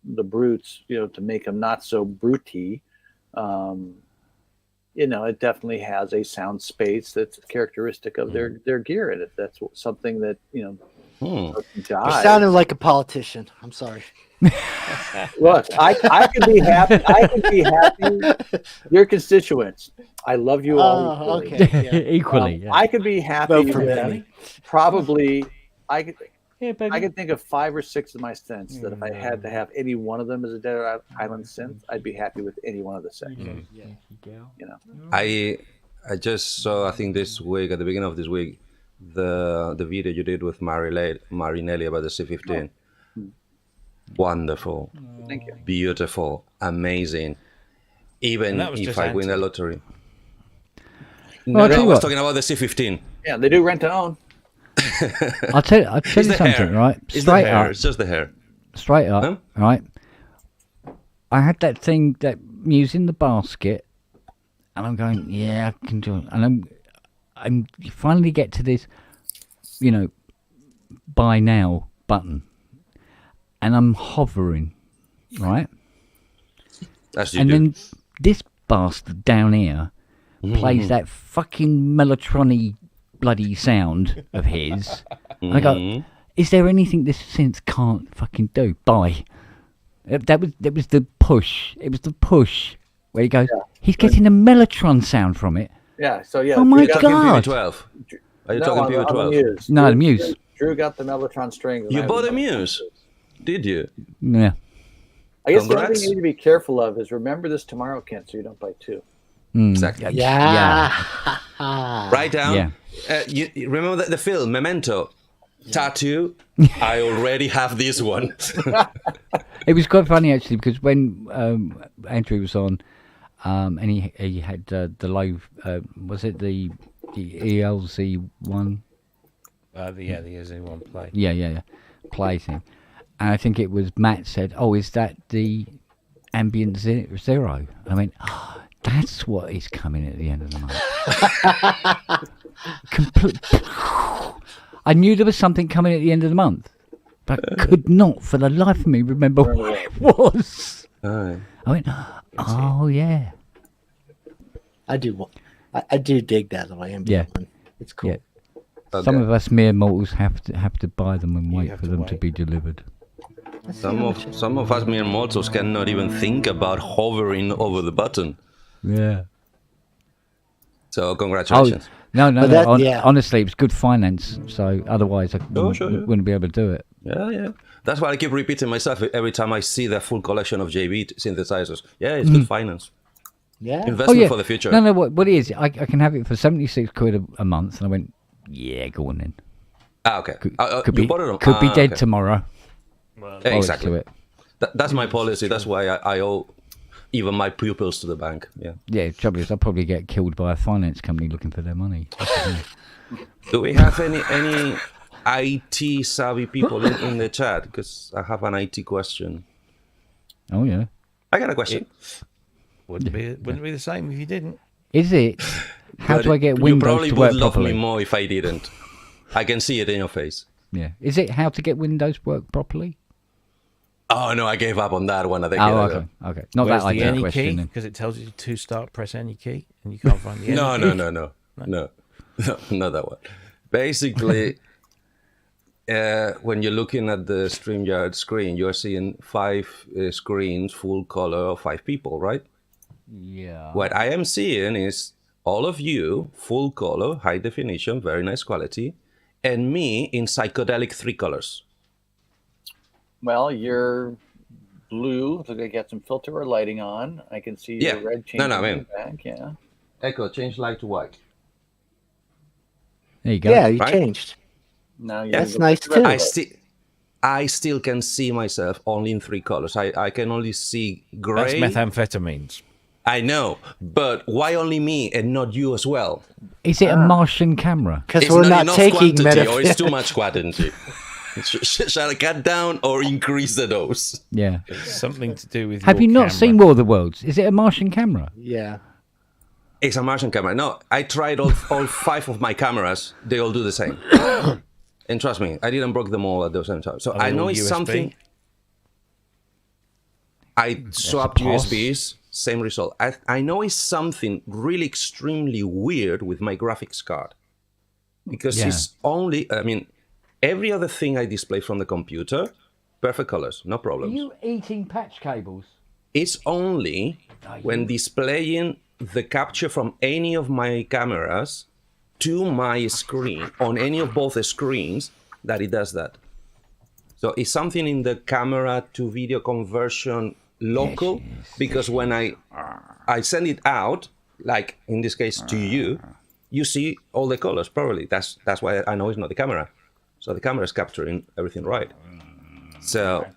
[SPEAKER 7] brutes, to make them not so brutey. It definitely has a sound space that's characteristic of their gear, and if that's something that
[SPEAKER 4] You sounded like a politician. I'm sorry.
[SPEAKER 7] Look, I could be happy. I could be happy. Your constituents, I love you all equally.
[SPEAKER 4] Okay, yeah.
[SPEAKER 1] Equally. Yeah.
[SPEAKER 7] I could be happy
[SPEAKER 4] Vote for
[SPEAKER 7] with
[SPEAKER 4] Benny.
[SPEAKER 7] probably. I could
[SPEAKER 6] baby.
[SPEAKER 7] I could think of 5 or 6 of my synths that if I had to have any one of them as a Desert Island synth, I'd be happy with any one of the 6.
[SPEAKER 8] I just saw, I think this week, at the beginning of this week, the video you did with Marinelli about the C15. Wonderful.
[SPEAKER 7] Thank you.
[SPEAKER 8] Beautiful. Amazing. Even if I win a lottery.
[SPEAKER 1] Well,
[SPEAKER 8] No, I was
[SPEAKER 1] what.
[SPEAKER 8] talking about the C15.
[SPEAKER 7] Yeah, they do rent to own.
[SPEAKER 1] I'll tell you something,
[SPEAKER 8] hair.
[SPEAKER 1] right?
[SPEAKER 8] It's
[SPEAKER 1] Straight
[SPEAKER 8] the hair.
[SPEAKER 1] up.
[SPEAKER 8] It's just the hair.
[SPEAKER 1] Straight up,
[SPEAKER 8] Huh?
[SPEAKER 1] right? I had that thing, that Muse in the basket, and I'm going, yeah, I can do it. And I'm finally get to this, buy now button, and I'm hovering, right?
[SPEAKER 8] And
[SPEAKER 1] then this bastard down here plays that fucking Melotronic bloody sound of his. And I go, is there anything this synth can't fucking do? Buy. That was the push. It was the push where he goes, he's getting a Mellotron sound from it.
[SPEAKER 7] Yeah, so yeah.
[SPEAKER 1] Oh my
[SPEAKER 7] Drew
[SPEAKER 1] God.
[SPEAKER 8] PV12. Are you
[SPEAKER 7] No,
[SPEAKER 8] talking
[SPEAKER 7] on the
[SPEAKER 8] PV12?
[SPEAKER 7] Muse.
[SPEAKER 1] No, the Muse.
[SPEAKER 7] Drew got the Mellotron strings.
[SPEAKER 8] You bought a Muse? Did you?
[SPEAKER 1] Yeah.
[SPEAKER 7] I guess the only
[SPEAKER 8] Congrats.
[SPEAKER 7] thing you need to be careful of is remember this tomorrow, Kent, so you don't buy 2.
[SPEAKER 8] Exactly.
[SPEAKER 1] Yeah.
[SPEAKER 8] Write down.
[SPEAKER 1] Yeah.
[SPEAKER 8] You remember the film Memento? Tattoo. I already have this one.
[SPEAKER 1] It was quite funny actually, because when Andrew was on, and he had the low, was it the ELZ one?
[SPEAKER 6] The ELZ1 play.
[SPEAKER 1] Yeah. Play thing. And I think it was Matt said, "Oh, is that the ambient zero?" I went, oh, "That's what is coming at the end of the month." I knew there was something coming at the end of the month, but could not, for the life of me, remember what it was. I went, "Oh yeah."
[SPEAKER 4] I do dig that little ambient one. It's cool.
[SPEAKER 1] Yeah. Okay. Some of us mere mortals have to buy them and wait for them to be delivered.
[SPEAKER 8] Some of us mere mortals cannot even think about hovering over the button.
[SPEAKER 1] Yeah.
[SPEAKER 8] So congratulations.
[SPEAKER 1] No. Honestly, it was good finance. So otherwise, I wouldn't be able to do it.
[SPEAKER 8] Yeah. That's why I keep repeating myself every time I see the full collection of JB synthesizers. Yeah, it's good finance.
[SPEAKER 4] Yeah.
[SPEAKER 8] Investment for the future.
[SPEAKER 1] No. What it is, I can have it for 76 quid a month, and I went, yeah, go on then.
[SPEAKER 8] Okay.
[SPEAKER 1] Could be dead
[SPEAKER 8] okay.
[SPEAKER 1] tomorrow.
[SPEAKER 8] Well, exactly. That's my policy. That's why I owe even my pupils to the bank. Yeah.
[SPEAKER 1] Trouble is, I'll probably get killed by a finance company looking for their money.
[SPEAKER 8] Do we have any IT savvy people in the chat? Because I have an IT question.
[SPEAKER 1] Oh yeah.
[SPEAKER 8] I got a question.
[SPEAKER 6] Wouldn't be the same if you didn't.
[SPEAKER 1] Is it? How do I get Windows to work properly?
[SPEAKER 8] You probably would love me more if I didn't. I can see it in your face.
[SPEAKER 1] Yeah. Is it how to get Windows work properly?
[SPEAKER 8] Oh no, I gave up on that one.
[SPEAKER 1] Okay. Not
[SPEAKER 6] Where's
[SPEAKER 1] that
[SPEAKER 6] the
[SPEAKER 1] idea
[SPEAKER 6] any
[SPEAKER 1] question.
[SPEAKER 6] key? Because it tells you to press any key, and you can't find the any key.
[SPEAKER 8] No, not that one. Basically, when you're looking at the StreamYard screen, you're seeing 5 screens, full color of 5 people, right?
[SPEAKER 1] Yeah.
[SPEAKER 8] What I am seeing is all of you, full color, high definition, very nice quality, and me in psychedelic 3 colors.
[SPEAKER 7] Well, you're blue. Looks like I got some filter or lighting on. I can see your red changing back. Yeah.
[SPEAKER 8] Echo, change light to white.
[SPEAKER 1] There you go.
[SPEAKER 4] Yeah, you changed.
[SPEAKER 7] Now
[SPEAKER 4] that's nice too.
[SPEAKER 8] I still can see myself only in 3 colors. I can only see gray.
[SPEAKER 6] That's methamphetamines.
[SPEAKER 8] I know, but why only me and not you as well?
[SPEAKER 1] Is it a Martian camera?
[SPEAKER 4] Because we're not taking
[SPEAKER 8] quantity, or it's too much quantity. Shall I cut down or increase the dose?
[SPEAKER 1] Yeah.
[SPEAKER 6] It's something to do with.
[SPEAKER 1] Have you not seen War of the Worlds? Is it a Martian camera?
[SPEAKER 4] Yeah.
[SPEAKER 8] It's a Martian camera. No, I tried all 5 of my cameras. They all do the same. And trust me, I didn't break them all at the same time. So I know it's USB? Something. I swapped USBs. Same result. I know it's something really extremely weird with my graphics card. Because it's only, every other thing I display from the computer, perfect colors, no problems.
[SPEAKER 1] Are you eating patch cables?
[SPEAKER 8] It's only when displaying the capture from any of my cameras to my screen, on any of both screens, that it does that. So it's something in the camera to video conversion local, because when I send it out, like in this case to you, you see all the colors probably. That's why I know it's not the camera. So the camera is capturing everything right. So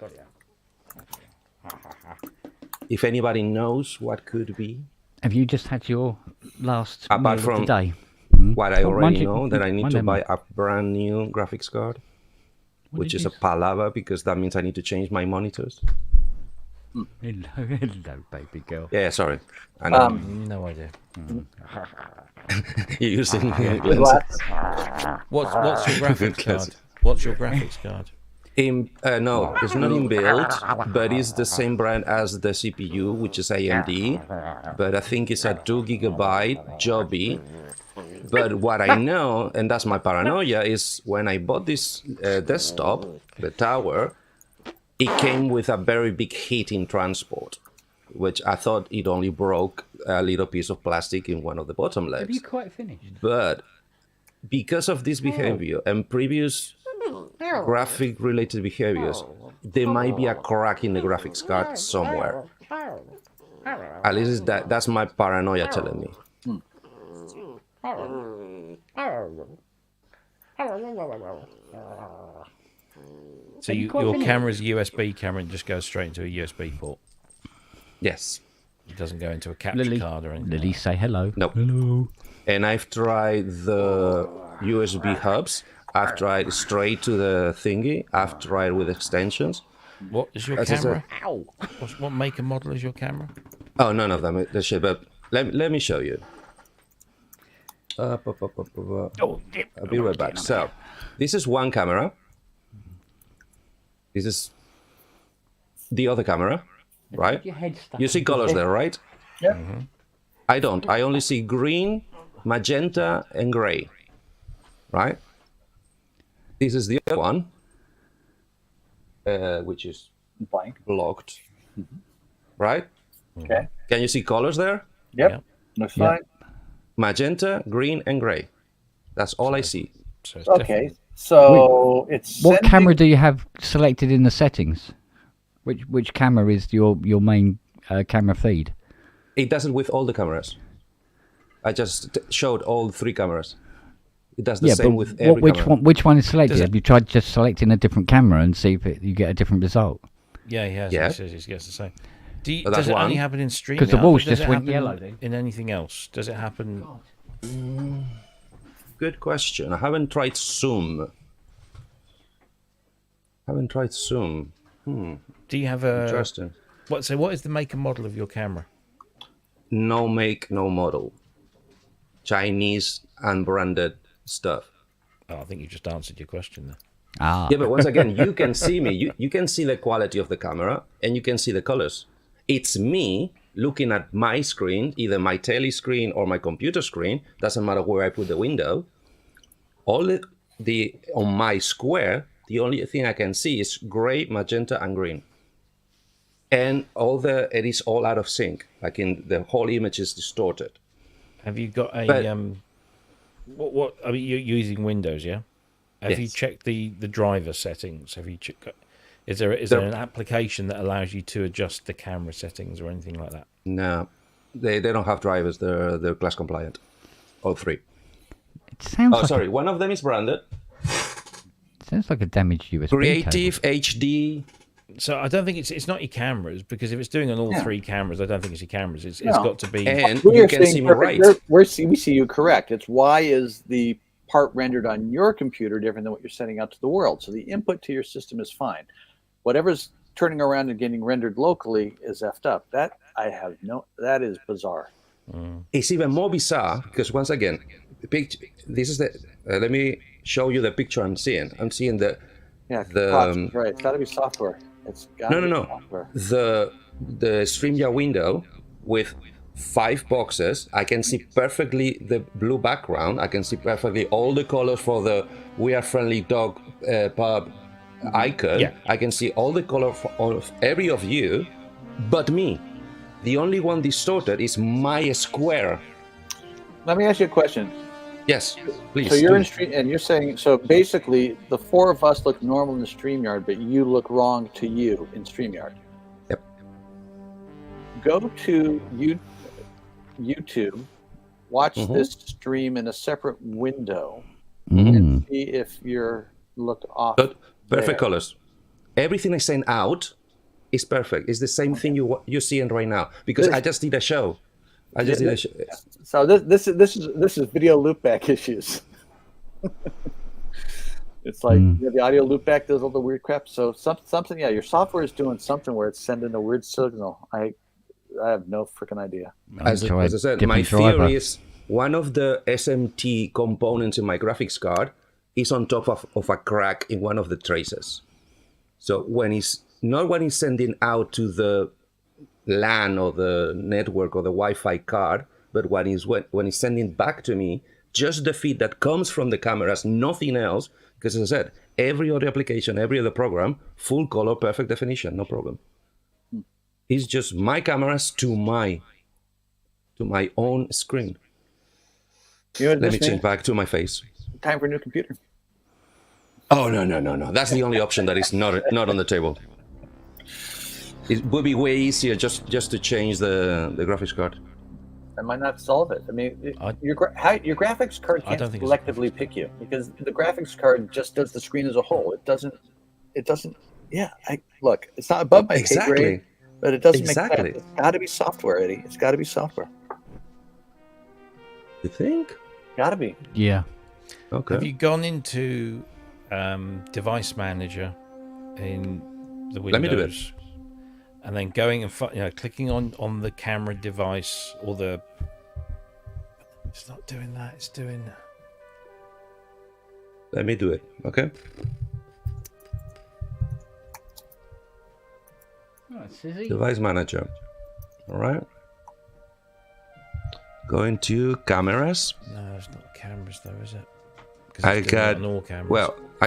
[SPEAKER 8] if anybody knows what could be,
[SPEAKER 1] have you just had your last
[SPEAKER 8] apart from
[SPEAKER 1] today?
[SPEAKER 8] What I already know, that I need to buy a brand new graphics card, which is a palaver, because that means I need to change my monitors.
[SPEAKER 1] Hello, baby girl.
[SPEAKER 8] Yeah, sorry.
[SPEAKER 6] No idea.
[SPEAKER 8] You're using
[SPEAKER 6] lenses. What's your graphics card? What's your graphics card?
[SPEAKER 8] No, it's not inbuilt, but it's the same brand as the CPU, which is AMD. But I think it's a 2 GB Joby. But what I know, and that's my paranoia, is when I bought this desktop, the tower, it came with a very big heating transport, which I thought it only broke a little piece of plastic in one of the bottom legs.
[SPEAKER 1] Have you quite finished?
[SPEAKER 8] But because of this behavior and previous graphic-related behaviors, there might be a crack in the graphics card somewhere. At least that's my paranoia telling me.
[SPEAKER 6] So your camera's a USB camera and just goes straight into a USB port?
[SPEAKER 8] Yes.
[SPEAKER 6] It doesn't go into a capture card or anything?
[SPEAKER 1] Lily, say hello.
[SPEAKER 8] Nope.
[SPEAKER 1] Hello.
[SPEAKER 8] And I've tried the USB hubs. I've tried straight to the thingy. I've tried with extensions.
[SPEAKER 6] What is your camera? What make and model is your camera?
[SPEAKER 8] Oh, none of them. The shit. But let me show you. I'll be right back. So, this is one camera. This is the other camera, right? You see colors there, right?
[SPEAKER 7] Yeah.
[SPEAKER 8] Mm-hmm. I don't. I only see green, magenta, and gray, right? This is the other one, which is
[SPEAKER 7] blank,
[SPEAKER 8] blocked, right?
[SPEAKER 7] Okay.
[SPEAKER 8] Can you see colors there?
[SPEAKER 7] Yep. Looks fine.
[SPEAKER 8] Magenta, green, and gray. That's all I see.
[SPEAKER 6] So
[SPEAKER 7] okay. So it's
[SPEAKER 1] what camera do you have selected in the settings? Which camera is your main camera feed?
[SPEAKER 8] It does it with all the cameras. I just showed all 3 cameras. It does the same with every camera.
[SPEAKER 1] Which one is selected? Have you tried just selecting a different camera and see if you get a different result?
[SPEAKER 6] Yeah, he has.
[SPEAKER 8] Yeah.
[SPEAKER 6] He says he gets the same. Does it only happen in streaming?
[SPEAKER 1] Because the walls just went yellow.
[SPEAKER 6] In anything else? Does it happen?
[SPEAKER 8] Good question. I haven't tried Zoom.
[SPEAKER 6] Do you have a...
[SPEAKER 8] Interesting.
[SPEAKER 6] What is the make and model of your camera?
[SPEAKER 8] No make, no model. Chinese unbranded stuff.
[SPEAKER 6] Oh, I think you just answered your question there.
[SPEAKER 8] Yeah, but once again, you can see me. You can see the quality of the camera, and you can see the colors. It's me looking at my screen, either my tele screen or my computer screen. Doesn't matter where I put the window. On my square, the only thing I can see is gray, magenta, and green. And it is all out of sync. Like in the whole image is distorted.
[SPEAKER 6] Have you got a what? I mean, you're using Windows, yeah? Have you checked the driver settings? Have you checked? Is there an application that allows you to adjust the camera settings or anything like that?
[SPEAKER 8] No, they don't have drivers. They're class compliant. All three.
[SPEAKER 1] It sounds.
[SPEAKER 8] One of them is branded.
[SPEAKER 1] Sounds like a damaged USB
[SPEAKER 8] Creative
[SPEAKER 1] cable.
[SPEAKER 8] HD.
[SPEAKER 6] So I don't think it's not your cameras, because if it's doing on all three cameras, I don't think it's your cameras. It's got to be.
[SPEAKER 8] And you can see me right.
[SPEAKER 7] We see you correct. It's why is the part rendered on your computer different than what you're sending out to the world. So the input to your system is fine. Whatever's turning around and getting rendered locally is effed up. That is bizarre.
[SPEAKER 8] It's even more bizarre because once again, this is let me show you the picture I'm seeing. I'm seeing right.
[SPEAKER 7] It's got to be software. It's got to be software.
[SPEAKER 8] The StreamYard window with 5 boxes. I can see perfectly the blue background. I can see perfectly all the colors for the "We Are Friendly Dog" pub icon. Yeah. I can see all the color of every of you, but me. The only one distorted is my square.
[SPEAKER 7] Let me ask you a question.
[SPEAKER 8] Yes, please.
[SPEAKER 7] So you're in stream, and you're saying, so basically the 4 of us look normal in the StreamYard, but you look wrong to you in StreamYard.
[SPEAKER 8] Yep.
[SPEAKER 7] Go to YouTube, watch this stream in a separate window, and see if you're looked off.
[SPEAKER 8] Perfect colors. Everything I send out is perfect. It's the same thing you're seeing right now because I just did a show.
[SPEAKER 7] So this is video loopback issues. It's like the audio loopback does all the weird crap. So something, your software is doing something where it's sending a weird signal. I have no freaking idea.
[SPEAKER 8] As I said, my theory is one of the SMT components in my graphics card is on top of a crack in one of the traces. So when it's sending out to the LAN or the network or the Wi-Fi card, but when it's sending back to me, just the feed that comes from the cameras, nothing else. Because as I said, every other application, every other program, full color, perfect definition, no problem. It's just my cameras to my own screen. Let me change back to my face.
[SPEAKER 7] Time for a new computer.
[SPEAKER 8] Oh no! That's the only option that is not on the table. It would be way easier just to change the graphics card.
[SPEAKER 7] That might not solve it. I mean, your graphics card can't selectively pick you because the graphics card just does the screen as a whole. It doesn't. Yeah, look, it's not above my pay grade, but it doesn't make sense. It's got to be software, Eddie. It's got to be software.
[SPEAKER 8] You think?
[SPEAKER 7] Got to be.
[SPEAKER 1] Yeah.
[SPEAKER 8] Okay.
[SPEAKER 6] Have you gone into Device Manager in the Windows?
[SPEAKER 8] Let me do it.
[SPEAKER 6] And then going and clicking on the camera device or the. It's not doing that. It's doing.
[SPEAKER 8] Let me do it. Okay. Device Manager. All right. Going to cameras.
[SPEAKER 6] No, it's not cameras though, is it?
[SPEAKER 8] I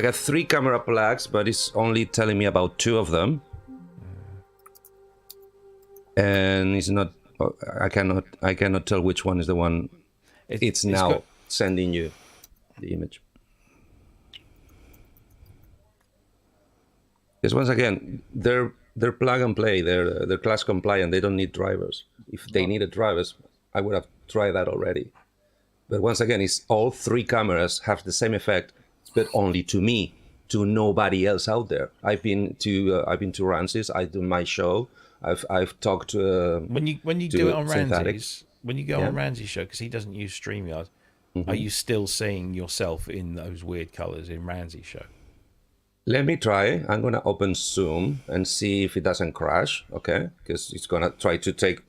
[SPEAKER 8] got 3 camera plugs, but it's only telling me about 2 of them. And it's not. I cannot tell which one is the one. It's now sending you the image. Because once again, they're plug and play. They're class compliant. They don't need drivers. If they needed drivers, I would have tried that already. But once again, it's all 3 cameras have the same effect, but only to me, to nobody else out there. I've been to Rances. I do my show. I've talked to
[SPEAKER 6] when you do it on Rances, when you go on Rances' show, because he doesn't use StreamYard, are you still seeing yourself in those weird colors in Rances' show?
[SPEAKER 8] Let me try. I'm gonna open Zoom and see if it doesn't crash. Okay, because it's gonna try to take.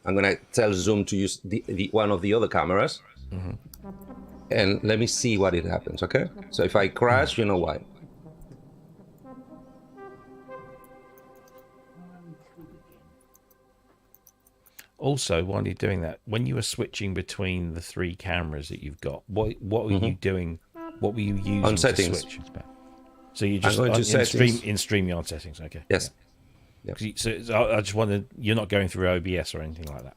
[SPEAKER 8] I'm gonna tell Zoom to use the one of the other cameras. And let me see what it happens, okay? So if I crash, you know why.
[SPEAKER 6] Also, while you're doing that, when you were switching between the 3 cameras that you've got, what were you doing? What were you using
[SPEAKER 8] on settings?
[SPEAKER 6] To switch? So you just
[SPEAKER 8] I'm going to settings.
[SPEAKER 6] in StreamYard settings, okay?
[SPEAKER 8] Yes.
[SPEAKER 6] Yeah. So I just wondered, you're not going through OBS or anything like that?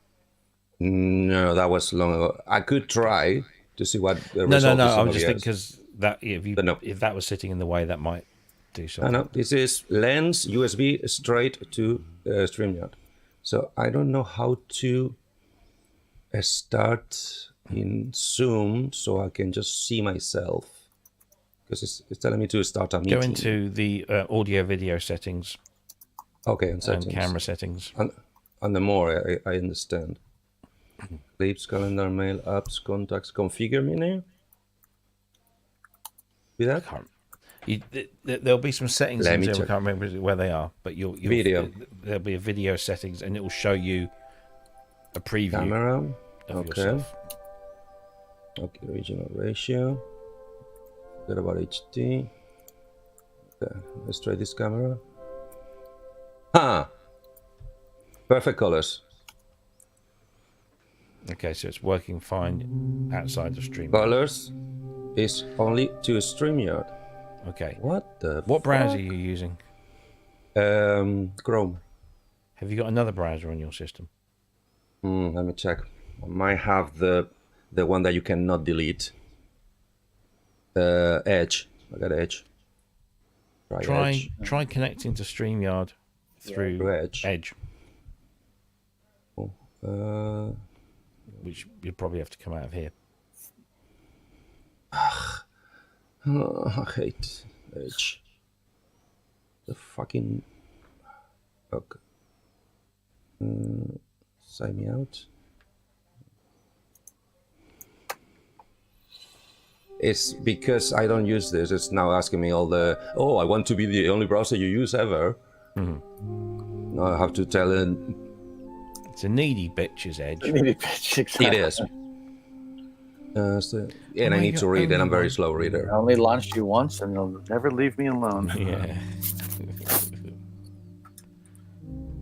[SPEAKER 8] No, that was long ago. I could try to see what the result is.
[SPEAKER 6] No. I'm just thinking because that if that was sitting in the way, that might do something.
[SPEAKER 8] No. This is lens USB straight to StreamYard. So I don't know how to start in Zoom so I can just see myself. Because it's telling me to start a meeting.
[SPEAKER 6] Go into the audio video settings.
[SPEAKER 8] Okay, and settings.
[SPEAKER 6] And camera settings.
[SPEAKER 8] And the more, I understand. Clips, calendar, mail, apps, contacts, configure menu. See that?
[SPEAKER 6] There'll be some settings in there. I can't remember where they are, but you'll
[SPEAKER 8] video.
[SPEAKER 6] There'll be a video settings, and it will show you a preview
[SPEAKER 8] camera
[SPEAKER 6] of yourself.
[SPEAKER 8] Okay, original ratio. Forget about HD. Okay, let's try this camera. Perfect colors.
[SPEAKER 6] Okay, so it's working fine outside of StreamYard.
[SPEAKER 8] Colors is only to StreamYard.
[SPEAKER 6] Okay.
[SPEAKER 8] What
[SPEAKER 6] browser are you using?
[SPEAKER 8] Chrome.
[SPEAKER 6] Have you got another browser on your system?
[SPEAKER 8] Let me check. I might have the one that you cannot delete. Edge. I got Edge.
[SPEAKER 6] Try connecting to StreamYard through Edge. Which you'd probably have to come out of here.
[SPEAKER 8] I hate Edge. The fucking... Okay. Sign me out. It's because I don't use this. It's now asking me all the, I want to be the only browser you use ever. Now I have to tell it.
[SPEAKER 6] It's a needy bitch's Edge.
[SPEAKER 7] A needy bitch, exactly.
[SPEAKER 8] It is. And I need to read, and I'm a very slow reader.
[SPEAKER 7] I only launched you once, and you'll never leave me alone.
[SPEAKER 6] Yeah.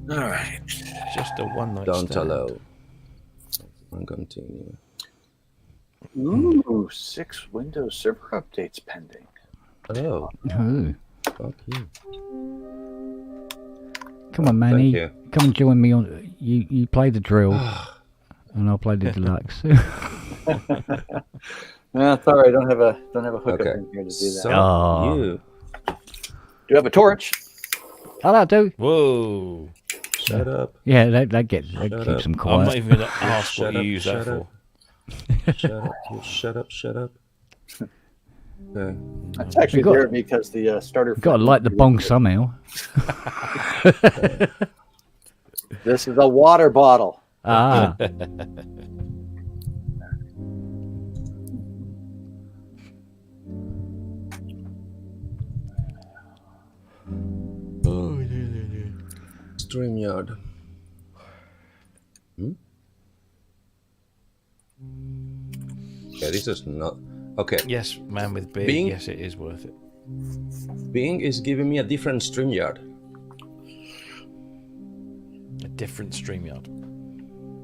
[SPEAKER 7] All right.
[SPEAKER 6] Just a one-night
[SPEAKER 8] Don't
[SPEAKER 6] stand.
[SPEAKER 8] allow. And continue.
[SPEAKER 7] Ooh, 6 Windows Server updates pending.
[SPEAKER 8] Oh. Fuck you.
[SPEAKER 1] Come on, Manny. Come and join me on. You play the drill, and I'll play the deluxe.
[SPEAKER 7] That's all right. I don't have a hookup in here to do that.
[SPEAKER 8] So you
[SPEAKER 7] do have a torch.
[SPEAKER 1] Hello, dude.
[SPEAKER 6] Whoa.
[SPEAKER 8] Shut up.
[SPEAKER 1] Yeah, that keeps them quiet.
[SPEAKER 6] I'm not even going to ask what you use that for.
[SPEAKER 8] Shut up. Okay.
[SPEAKER 7] That's actually weird because the starter.
[SPEAKER 1] You've got to light the bong somehow.
[SPEAKER 7] This is a water bottle.
[SPEAKER 1] Ah.
[SPEAKER 8] StreamYard. Yeah, this is not okay.
[SPEAKER 6] Yes, man with beard. Yes, it is worth it.
[SPEAKER 8] Bing is giving me a different StreamYard.
[SPEAKER 6] A different StreamYard.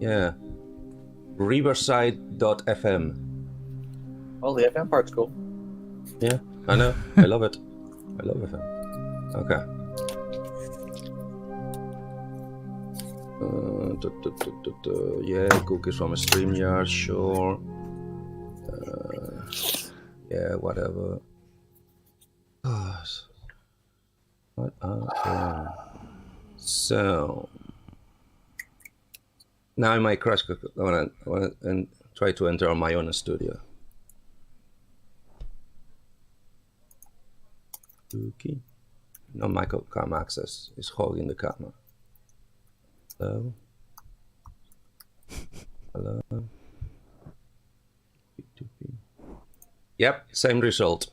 [SPEAKER 8] Yeah. Riverside.fm.
[SPEAKER 7] Well, the FM part's cool.
[SPEAKER 8] Yeah, I know. I love it. I love FM. Okay. Yeah, cookies from a StreamYard, sure. Yeah, whatever. So now I might crash. I wanna and try to enter on my own studio. Okay. No microcam access. Is holding the camera. Hello. Hello. Yep, same result.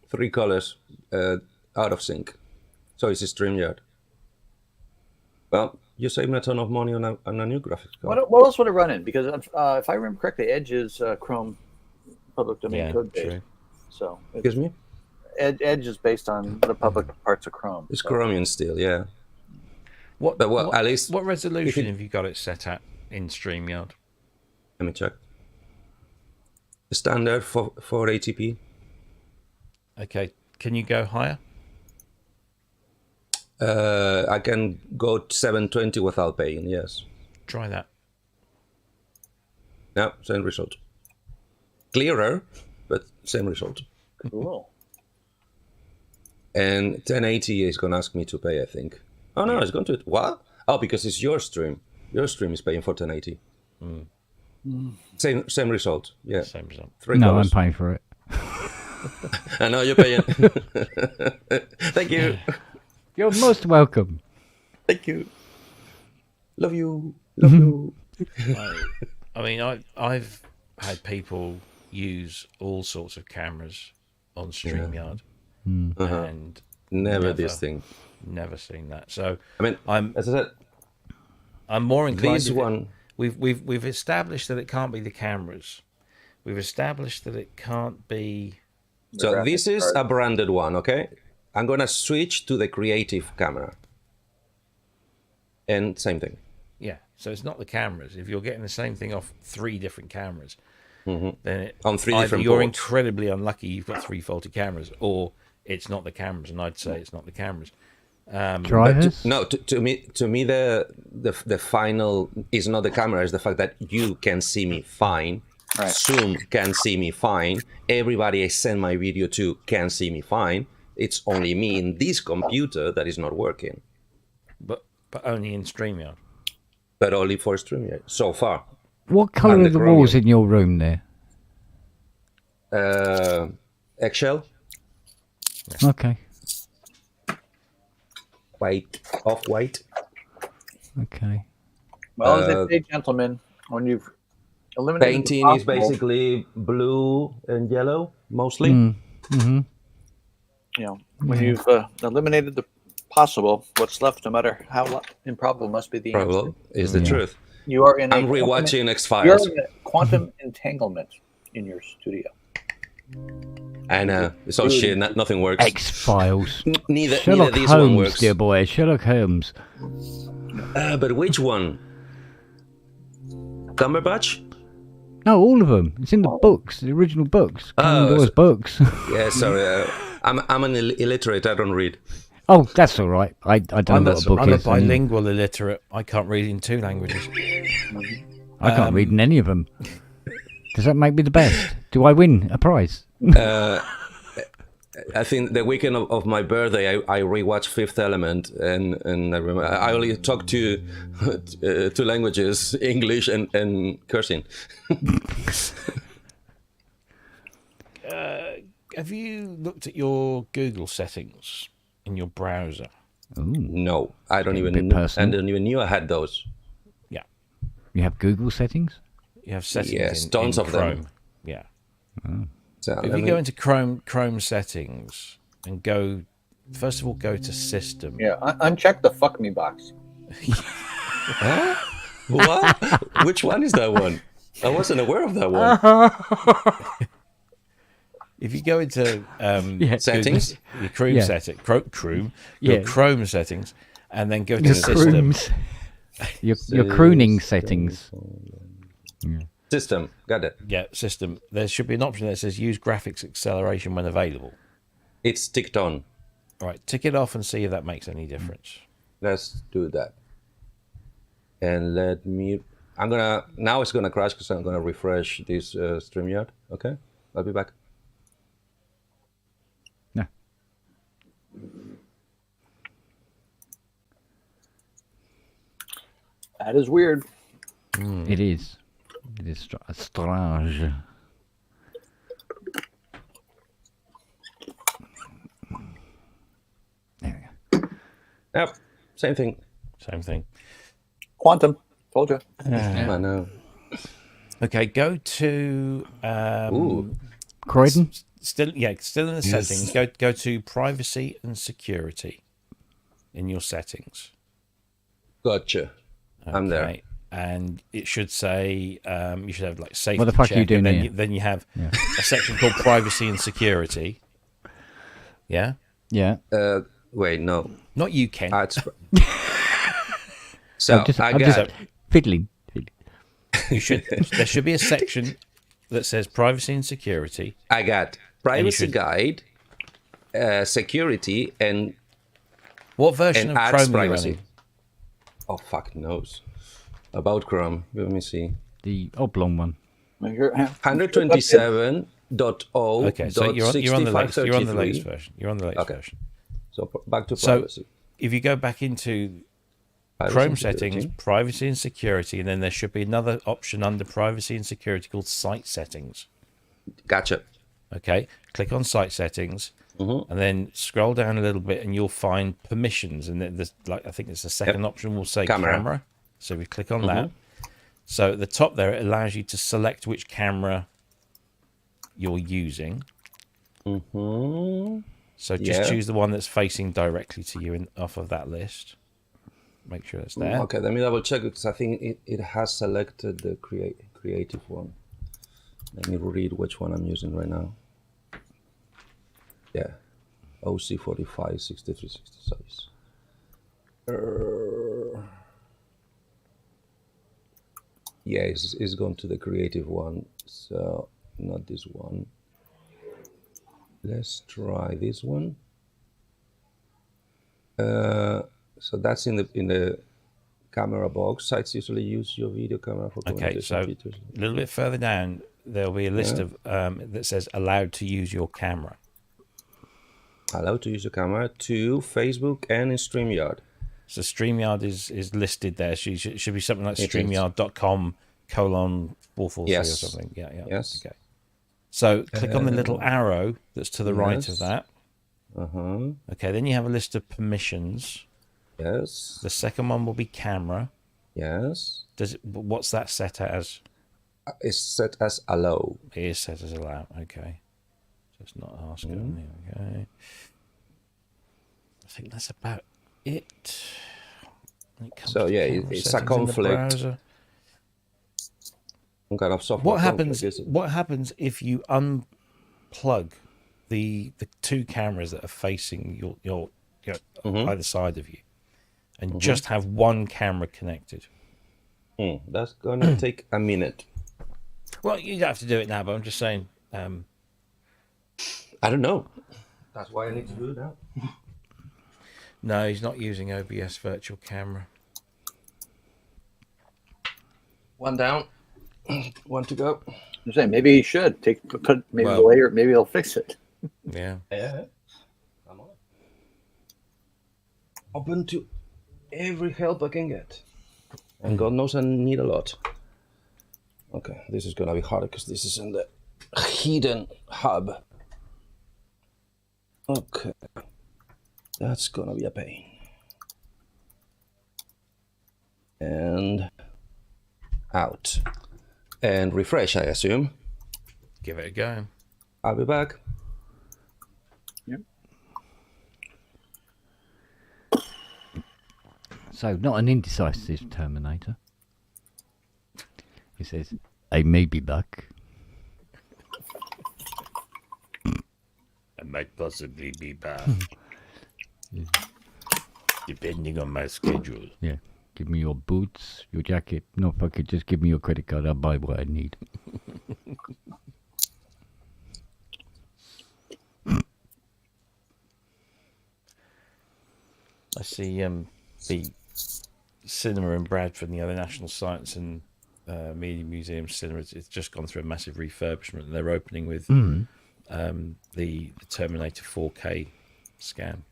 [SPEAKER 8] 3 colors out of sync. So it's a StreamYard. Well, you're saving a ton of money on a new graphics card.
[SPEAKER 7] What else would it run in? Because if I remember correctly, Edge is Chrome public domain code based.
[SPEAKER 6] True.
[SPEAKER 7] So
[SPEAKER 8] Excuse me?
[SPEAKER 7] Edge is based on the public parts of Chrome.
[SPEAKER 8] It's Chromium still, yeah.
[SPEAKER 6] At
[SPEAKER 8] least
[SPEAKER 6] what resolution have you got it set at in StreamYard?
[SPEAKER 8] Let me check. Standard for 480p.
[SPEAKER 6] Okay, can you go higher?
[SPEAKER 8] I can go 720 without paying, yes.
[SPEAKER 6] Try that.
[SPEAKER 8] No, same result. Clearer, but same result.
[SPEAKER 7] Cool.
[SPEAKER 8] And 1080 is going to ask me to pay, I think. Oh, no, it's going to... What? Oh, because it's your stream. Your stream is paying for 1080. Same result, yeah.
[SPEAKER 6] Same result.
[SPEAKER 1] No, I'm paying for it.
[SPEAKER 8] I know you're paying. Thank you.
[SPEAKER 1] You're most welcome.
[SPEAKER 8] Thank you. Love you. Love you.
[SPEAKER 6] I mean, I've had people use all sorts of cameras on StreamYard, and
[SPEAKER 8] never this thing.
[SPEAKER 6] Never seen that. So
[SPEAKER 8] I mean, as I said,
[SPEAKER 6] I'm more inclined.
[SPEAKER 8] This one,
[SPEAKER 6] we've established that it can't be the cameras. We've established that it can't be.
[SPEAKER 8] So this is a branded one, okay? I'm gonna switch to the creative camera, and same thing.
[SPEAKER 6] Yeah. So it's not the cameras. If you're getting the same thing off 3 different cameras, then
[SPEAKER 8] on 3
[SPEAKER 6] either
[SPEAKER 8] different
[SPEAKER 6] you're
[SPEAKER 8] boards.
[SPEAKER 6] incredibly unlucky. You've got 3 faulty cameras, or it's not the cameras. And I'd say it's not the cameras.
[SPEAKER 1] Drivers?
[SPEAKER 8] To me, the final is not the camera. It's the fact that you can see me fine.
[SPEAKER 7] Right.
[SPEAKER 8] Zoom can see me fine. Everybody I send my video to can see me fine. It's only me in this computer that is not working.
[SPEAKER 6] But only in StreamYard.
[SPEAKER 8] But only for StreamYard so far.
[SPEAKER 1] What colour are the walls in your room there?
[SPEAKER 8] Eggshell.
[SPEAKER 1] Okay.
[SPEAKER 8] White, off-white.
[SPEAKER 1] Okay.
[SPEAKER 7] Well, as they say, gentlemen, when you've eliminated
[SPEAKER 8] painting is basically blue and yellow mostly.
[SPEAKER 1] Mm-hmm.
[SPEAKER 7] You know, when you've eliminated the possible, what's left, no matter how improbable, must be the
[SPEAKER 8] Probable
[SPEAKER 7] answer.
[SPEAKER 8] is the truth.
[SPEAKER 7] You are in.
[SPEAKER 8] I'm rewatching X-Files.
[SPEAKER 7] You're in a quantum entanglement in your studio.
[SPEAKER 8] I know. It's all shit. Nothing works.
[SPEAKER 1] X-Files.
[SPEAKER 8] Neither
[SPEAKER 1] Sherlock
[SPEAKER 8] this
[SPEAKER 1] Holmes,
[SPEAKER 8] one works.
[SPEAKER 1] dear boy. Sherlock Holmes.
[SPEAKER 8] But which one? Cumberbatch?
[SPEAKER 1] No, all of them. It's in the books, the original books. Conan Doyle's books.
[SPEAKER 8] Yeah, sorry. I'm an illiterate. I don't read.
[SPEAKER 1] Oh, that's all right. I don't know what a book
[SPEAKER 6] I'm
[SPEAKER 1] is.
[SPEAKER 6] a bilingual illiterate. I can't read in 2 languages.
[SPEAKER 1] I can't read in any of them. Does that make me the best? Do I win a prize?
[SPEAKER 8] I think the weekend of my birthday, I rewatched Fifth Element, and I remember I only talked 2 languages, English and cursing.
[SPEAKER 6] Have you looked at your Google settings in your browser?
[SPEAKER 1] Ooh.
[SPEAKER 8] No, I don't even.
[SPEAKER 1] Personal.
[SPEAKER 8] I didn't even knew I had those.
[SPEAKER 6] Yeah.
[SPEAKER 1] You have Google settings?
[SPEAKER 6] You have settings
[SPEAKER 8] Yes,
[SPEAKER 6] in
[SPEAKER 8] tons of
[SPEAKER 6] Chrome.
[SPEAKER 8] them.
[SPEAKER 6] Yeah.
[SPEAKER 8] Oh. So,
[SPEAKER 6] If you go into Chrome settings and go, first of all, go to System.
[SPEAKER 7] Yeah, uncheck the fuck me box.
[SPEAKER 8] Huh? What? Which one is that one? I wasn't aware of that one.
[SPEAKER 6] If you go into
[SPEAKER 8] settings,
[SPEAKER 6] your Chrome setting, your Chrome settings, and then go to System.
[SPEAKER 1] Your crooning settings.
[SPEAKER 8] System, got it.
[SPEAKER 6] Yeah, System. There should be an option that says use graphics acceleration when available.
[SPEAKER 8] It's ticked on.
[SPEAKER 6] All right, tick it off and see if that makes any difference.
[SPEAKER 8] Let's do that. And now it's gonna crash because I'm gonna refresh this StreamYard. Okay, I'll be back.
[SPEAKER 1] Yeah.
[SPEAKER 7] That is weird.
[SPEAKER 1] It is. It is strange. There we go.
[SPEAKER 8] Yep, same thing.
[SPEAKER 6] Same thing.
[SPEAKER 7] Quantum. Told you.
[SPEAKER 8] I know.
[SPEAKER 6] Okay, go to
[SPEAKER 1] Croydon.
[SPEAKER 6] Still in the settings. Go to privacy and security in your settings.
[SPEAKER 8] Gotcha. I'm there.
[SPEAKER 6] And it should say you should have like safety.
[SPEAKER 1] What the fuck
[SPEAKER 6] check,
[SPEAKER 1] are you doing
[SPEAKER 6] and
[SPEAKER 1] here?
[SPEAKER 6] then you have a section called privacy and security. Yeah.
[SPEAKER 1] Yeah.
[SPEAKER 8] Wait, no.
[SPEAKER 6] Not you, Ken.
[SPEAKER 8] So
[SPEAKER 1] I'm just fiddling.
[SPEAKER 6] There should be a section that says privacy and security.
[SPEAKER 8] I got privacy guide, security, and
[SPEAKER 6] what version of Chrome
[SPEAKER 8] privacy.
[SPEAKER 6] are you running?
[SPEAKER 8] Oh, fuck knows. About Chrome. Let me see.
[SPEAKER 1] The oblong one.
[SPEAKER 8] 127.0.
[SPEAKER 6] Okay, so you're on the latest version. You're on the latest version.
[SPEAKER 8] So back to privacy.
[SPEAKER 6] So if you go back into Chrome settings, privacy and security, and then there should be another option under privacy and security called site settings.
[SPEAKER 8] Gotcha.
[SPEAKER 6] Okay, click on site settings, and then scroll down a little bit, and you'll find permissions. And then there's I think there's a second option. Will say camera. So we click on that. So at the top there, it allows you to select which camera you're using. So just choose the one that's facing directly to you off of that list. Make sure it's there.
[SPEAKER 8] Okay, let me double check because I think it has selected the creative one. Let me read which one I'm using right now. Yeah, OC45 6366. Yeah, it's gone to the creative one, so not this one. Let's try this one. So that's in the camera box. Sites usually use your video camera for communication features.
[SPEAKER 6] A little bit further down, there'll be a list of that says allowed to use your camera.
[SPEAKER 8] Allowed to use your camera to Facebook and in StreamYard.
[SPEAKER 6] So StreamYard is listed there. It should be something like StreamYard.com:/443 or something. Yeah.
[SPEAKER 8] Yes.
[SPEAKER 6] Okay. So click on the little arrow that's to the right of that. Okay, then you have a list of permissions.
[SPEAKER 8] Yes.
[SPEAKER 6] The second one will be camera.
[SPEAKER 8] Yes.
[SPEAKER 6] What's that set as?
[SPEAKER 8] It's set as allow.
[SPEAKER 6] It is set as allow. Okay. So it's not asking. Okay. I think that's about it.
[SPEAKER 8] So yeah, it's a conflict. Some kind of software.
[SPEAKER 6] What happens if you unplug the two cameras that are facing your either side of you, and just have one camera connected?
[SPEAKER 8] That's gonna take a minute.
[SPEAKER 6] Well, you don't have to do it now, but I'm just saying.
[SPEAKER 8] I don't know. That's why I need to do it now.
[SPEAKER 6] No, he's not using OBS virtual camera.
[SPEAKER 8] One down, one to go.
[SPEAKER 7] I'm saying maybe he should put maybe later. Maybe he'll fix it.
[SPEAKER 6] Yeah.
[SPEAKER 8] I'm on. Open to every help I can get, and God knows I need a lot. Okay, this is gonna be harder because this is in the hidden hub. Okay, that's gonna be a pain. And out. And refresh, I assume.
[SPEAKER 6] Give it a go.
[SPEAKER 8] I'll be back.
[SPEAKER 7] Yep.
[SPEAKER 1] So, not an indecisive Terminator. He says, I may be back.
[SPEAKER 6] I might possibly be back. Depending on my schedule.
[SPEAKER 1] Yeah. Give me your boots, your jacket. No, fuck it. Just give me your credit card. I'll buy what I need.
[SPEAKER 6] I see the cinema in Bradford and the other National Science and Media Museum cinema. It's just gone through a massive refurbishment. They're opening with the Terminator 4K scan,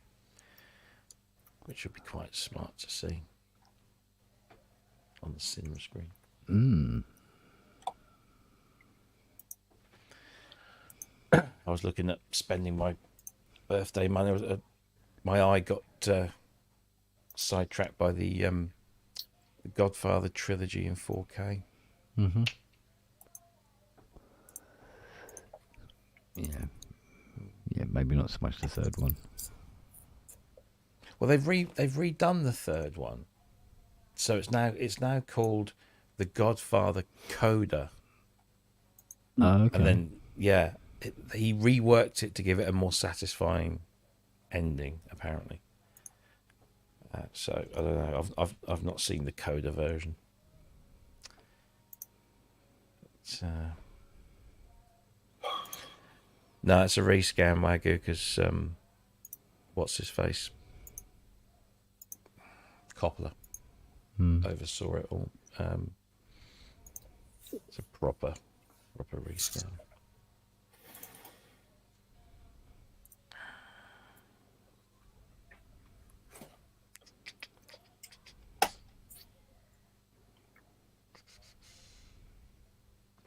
[SPEAKER 6] which would be quite smart to see on the cinema screen. I was looking at spending my birthday money. My eye got sidetracked by the Godfather trilogy in 4K.
[SPEAKER 1] Yeah, maybe not so much the third one.
[SPEAKER 6] Well, they've redone the third one. So it's now called the Godfather Coda.
[SPEAKER 1] Oh, okay.
[SPEAKER 6] And then he reworked it to give it a more satisfying ending, apparently. So I don't know. I've not seen the Coda version. No, it's a rescan, Wagyu, because what's his face? Coppola oversaw it all. It's a proper rescan.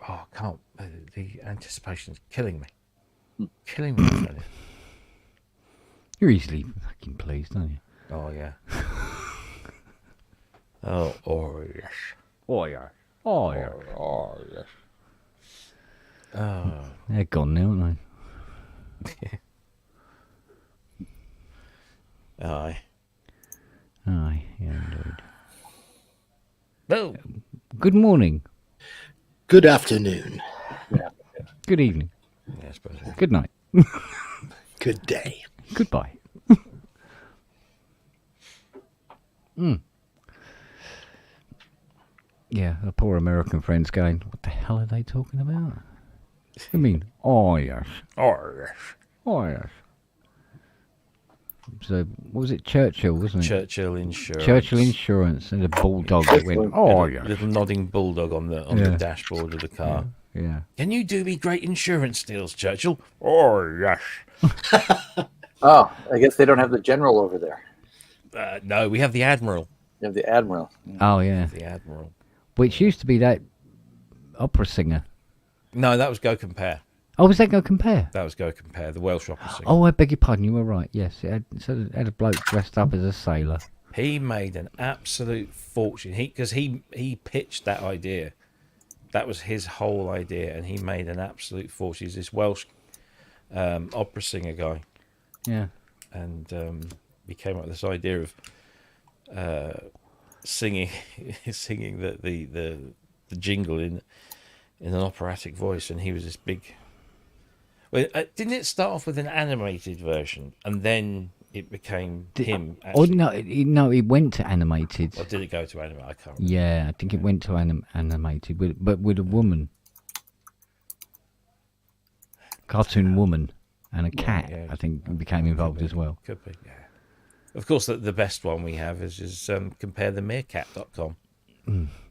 [SPEAKER 6] Oh, I can't. The anticipation's killing me. Killing me, I tell you.
[SPEAKER 1] You're easily fucking pleased, aren't you?
[SPEAKER 6] Oh, yeah. Oh, yes.
[SPEAKER 1] Oh, yeah. Oh, yeah.
[SPEAKER 6] Oh, yes. Oh.
[SPEAKER 1] They're gone now, aren't they?
[SPEAKER 6] Aye.
[SPEAKER 1] Aye, yeah, indeed.
[SPEAKER 6] No.
[SPEAKER 1] Good morning.
[SPEAKER 4] Good afternoon.
[SPEAKER 1] Good evening.
[SPEAKER 6] Yeah, I suppose.
[SPEAKER 1] Good night.
[SPEAKER 4] Good day.
[SPEAKER 1] Goodbye. Yeah, the poor American friend's going, what the hell are they talking about? I mean, oh yes.
[SPEAKER 6] Oh, yes.
[SPEAKER 1] Oh yes. So, what was it? Churchill, wasn't it?
[SPEAKER 6] Churchill Insurance.
[SPEAKER 1] Churchill Insurance and a bulldog that went, oh yes.
[SPEAKER 6] Little nodding bulldog on the dashboard of the car.
[SPEAKER 1] Yeah.
[SPEAKER 6] Can you do me great insurance deals, Churchill? Oh, yes.
[SPEAKER 7] Oh, I guess they don't have the general over there.
[SPEAKER 6] No, we have the Admiral.
[SPEAKER 7] You have the admiral.
[SPEAKER 1] Oh, yeah.
[SPEAKER 6] The Admiral.
[SPEAKER 1] Which used to be that opera singer.
[SPEAKER 6] No, that was Go Compare.
[SPEAKER 1] Oh, was that Go Compare?
[SPEAKER 6] That was Go Compare, the Welsh opera singer.
[SPEAKER 1] Oh, I beg your pardon, you were right. Yes, it had a bloke dressed up as a sailor.
[SPEAKER 6] He made an absolute fortune. Because he pitched that idea. That was his whole idea, and he made an absolute fortune. He's this Welsh opera singer guy.
[SPEAKER 1] Yeah.
[SPEAKER 6] And he came up with this idea of singing the jingle in an operatic voice, and he was this big. Well, didn't it start off with an animated version, and then it became him? Actually?
[SPEAKER 1] Oh no, it went to animated.
[SPEAKER 6] Or did it go to animated? I can't remember.
[SPEAKER 1] Yeah, I think it went to animated, but with a woman, cartoon woman, and a cat.
[SPEAKER 6] Yeah.
[SPEAKER 1] I think became involved as well.
[SPEAKER 6] Could be, yeah. Of course, the best one we have is comparethemeerkat.com.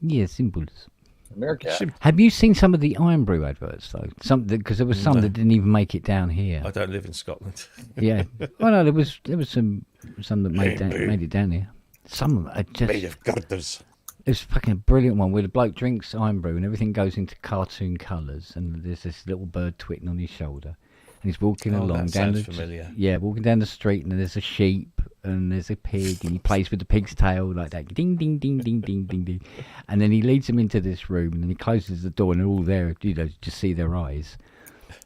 [SPEAKER 1] Yeah, symbols.
[SPEAKER 7] Meerkat.
[SPEAKER 1] Have you seen some of the Iron Brew adverts though? Because there was some that didn't even make it down here.
[SPEAKER 6] I don't live in Scotland.
[SPEAKER 1] Yeah. Well, no, there was some that made it down here. Some of them are just
[SPEAKER 6] made of girders.
[SPEAKER 1] It's fucking a brilliant one where the bloke drinks Iron Brew and everything goes into cartoon colours, and there's this little bird twitting on his shoulder, and he's walking along down
[SPEAKER 6] familiar.
[SPEAKER 1] walking down the street, and there's a sheep and there's a pig, and he plays with the pig's tail like that, ding ding ding ding ding ding ding, and then he leads them into this room, and then he closes the door, and they're all there, just see their eyes,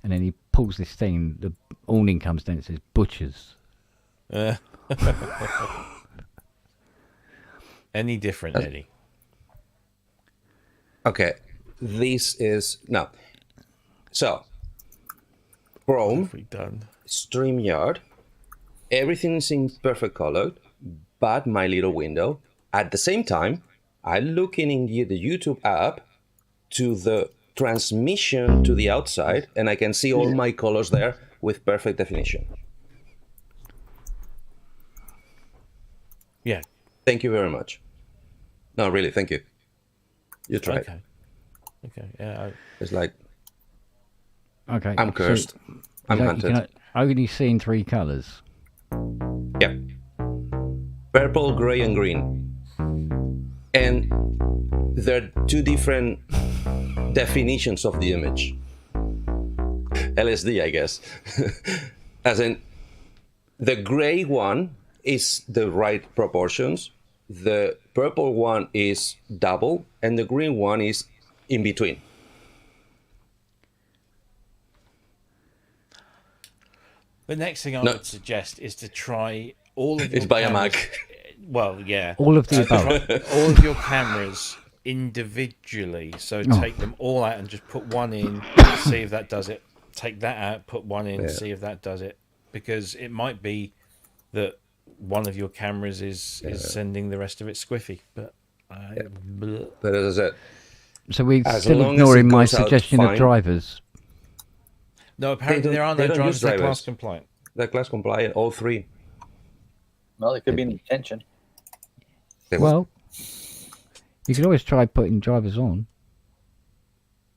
[SPEAKER 1] and then he pulls this thing, and the awning comes down, and it says butchers.
[SPEAKER 6] Any different, Eddie?
[SPEAKER 8] Okay, this is now. So, Chrome,
[SPEAKER 6] What have we done?
[SPEAKER 8] StreamYard, everything is in perfect color, but my little window. At the same time, I'm looking in the YouTube app to the transmission to the outside, and I can see all my colors there with perfect definition.
[SPEAKER 6] Yeah.
[SPEAKER 8] Thank you very much. No, really, thank you. You tried.
[SPEAKER 6] Okay. Yeah.
[SPEAKER 8] It's like
[SPEAKER 1] Okay.
[SPEAKER 8] I'm cursed. I'm hunted.
[SPEAKER 1] Only seeing three colours.
[SPEAKER 8] Yeah. Purple, gray, and green. And there are two different definitions of the image. LSD, I guess. As in, the gray one is the right proportions, the purple one is double, and the green one is in between.
[SPEAKER 6] The next thing I would suggest is to try all of your
[SPEAKER 8] It's by a
[SPEAKER 6] cameras.
[SPEAKER 8] Mac.
[SPEAKER 6] Well, yeah.
[SPEAKER 1] All of the above.
[SPEAKER 6] All of your cameras individually. So take them all out and just put one in, see if that does it. Take that out, put one in, see if that does it. Because it might be that one of your cameras is sending the rest of it squiffy. But
[SPEAKER 8] but as I said,
[SPEAKER 1] so we're still ignoring my suggestion of drivers.
[SPEAKER 6] No, apparently there are no drivers. They're class compliant.
[SPEAKER 8] They're class compliant, all three.
[SPEAKER 7] Well, they could be in detention.
[SPEAKER 1] Well, you could always try putting drivers on.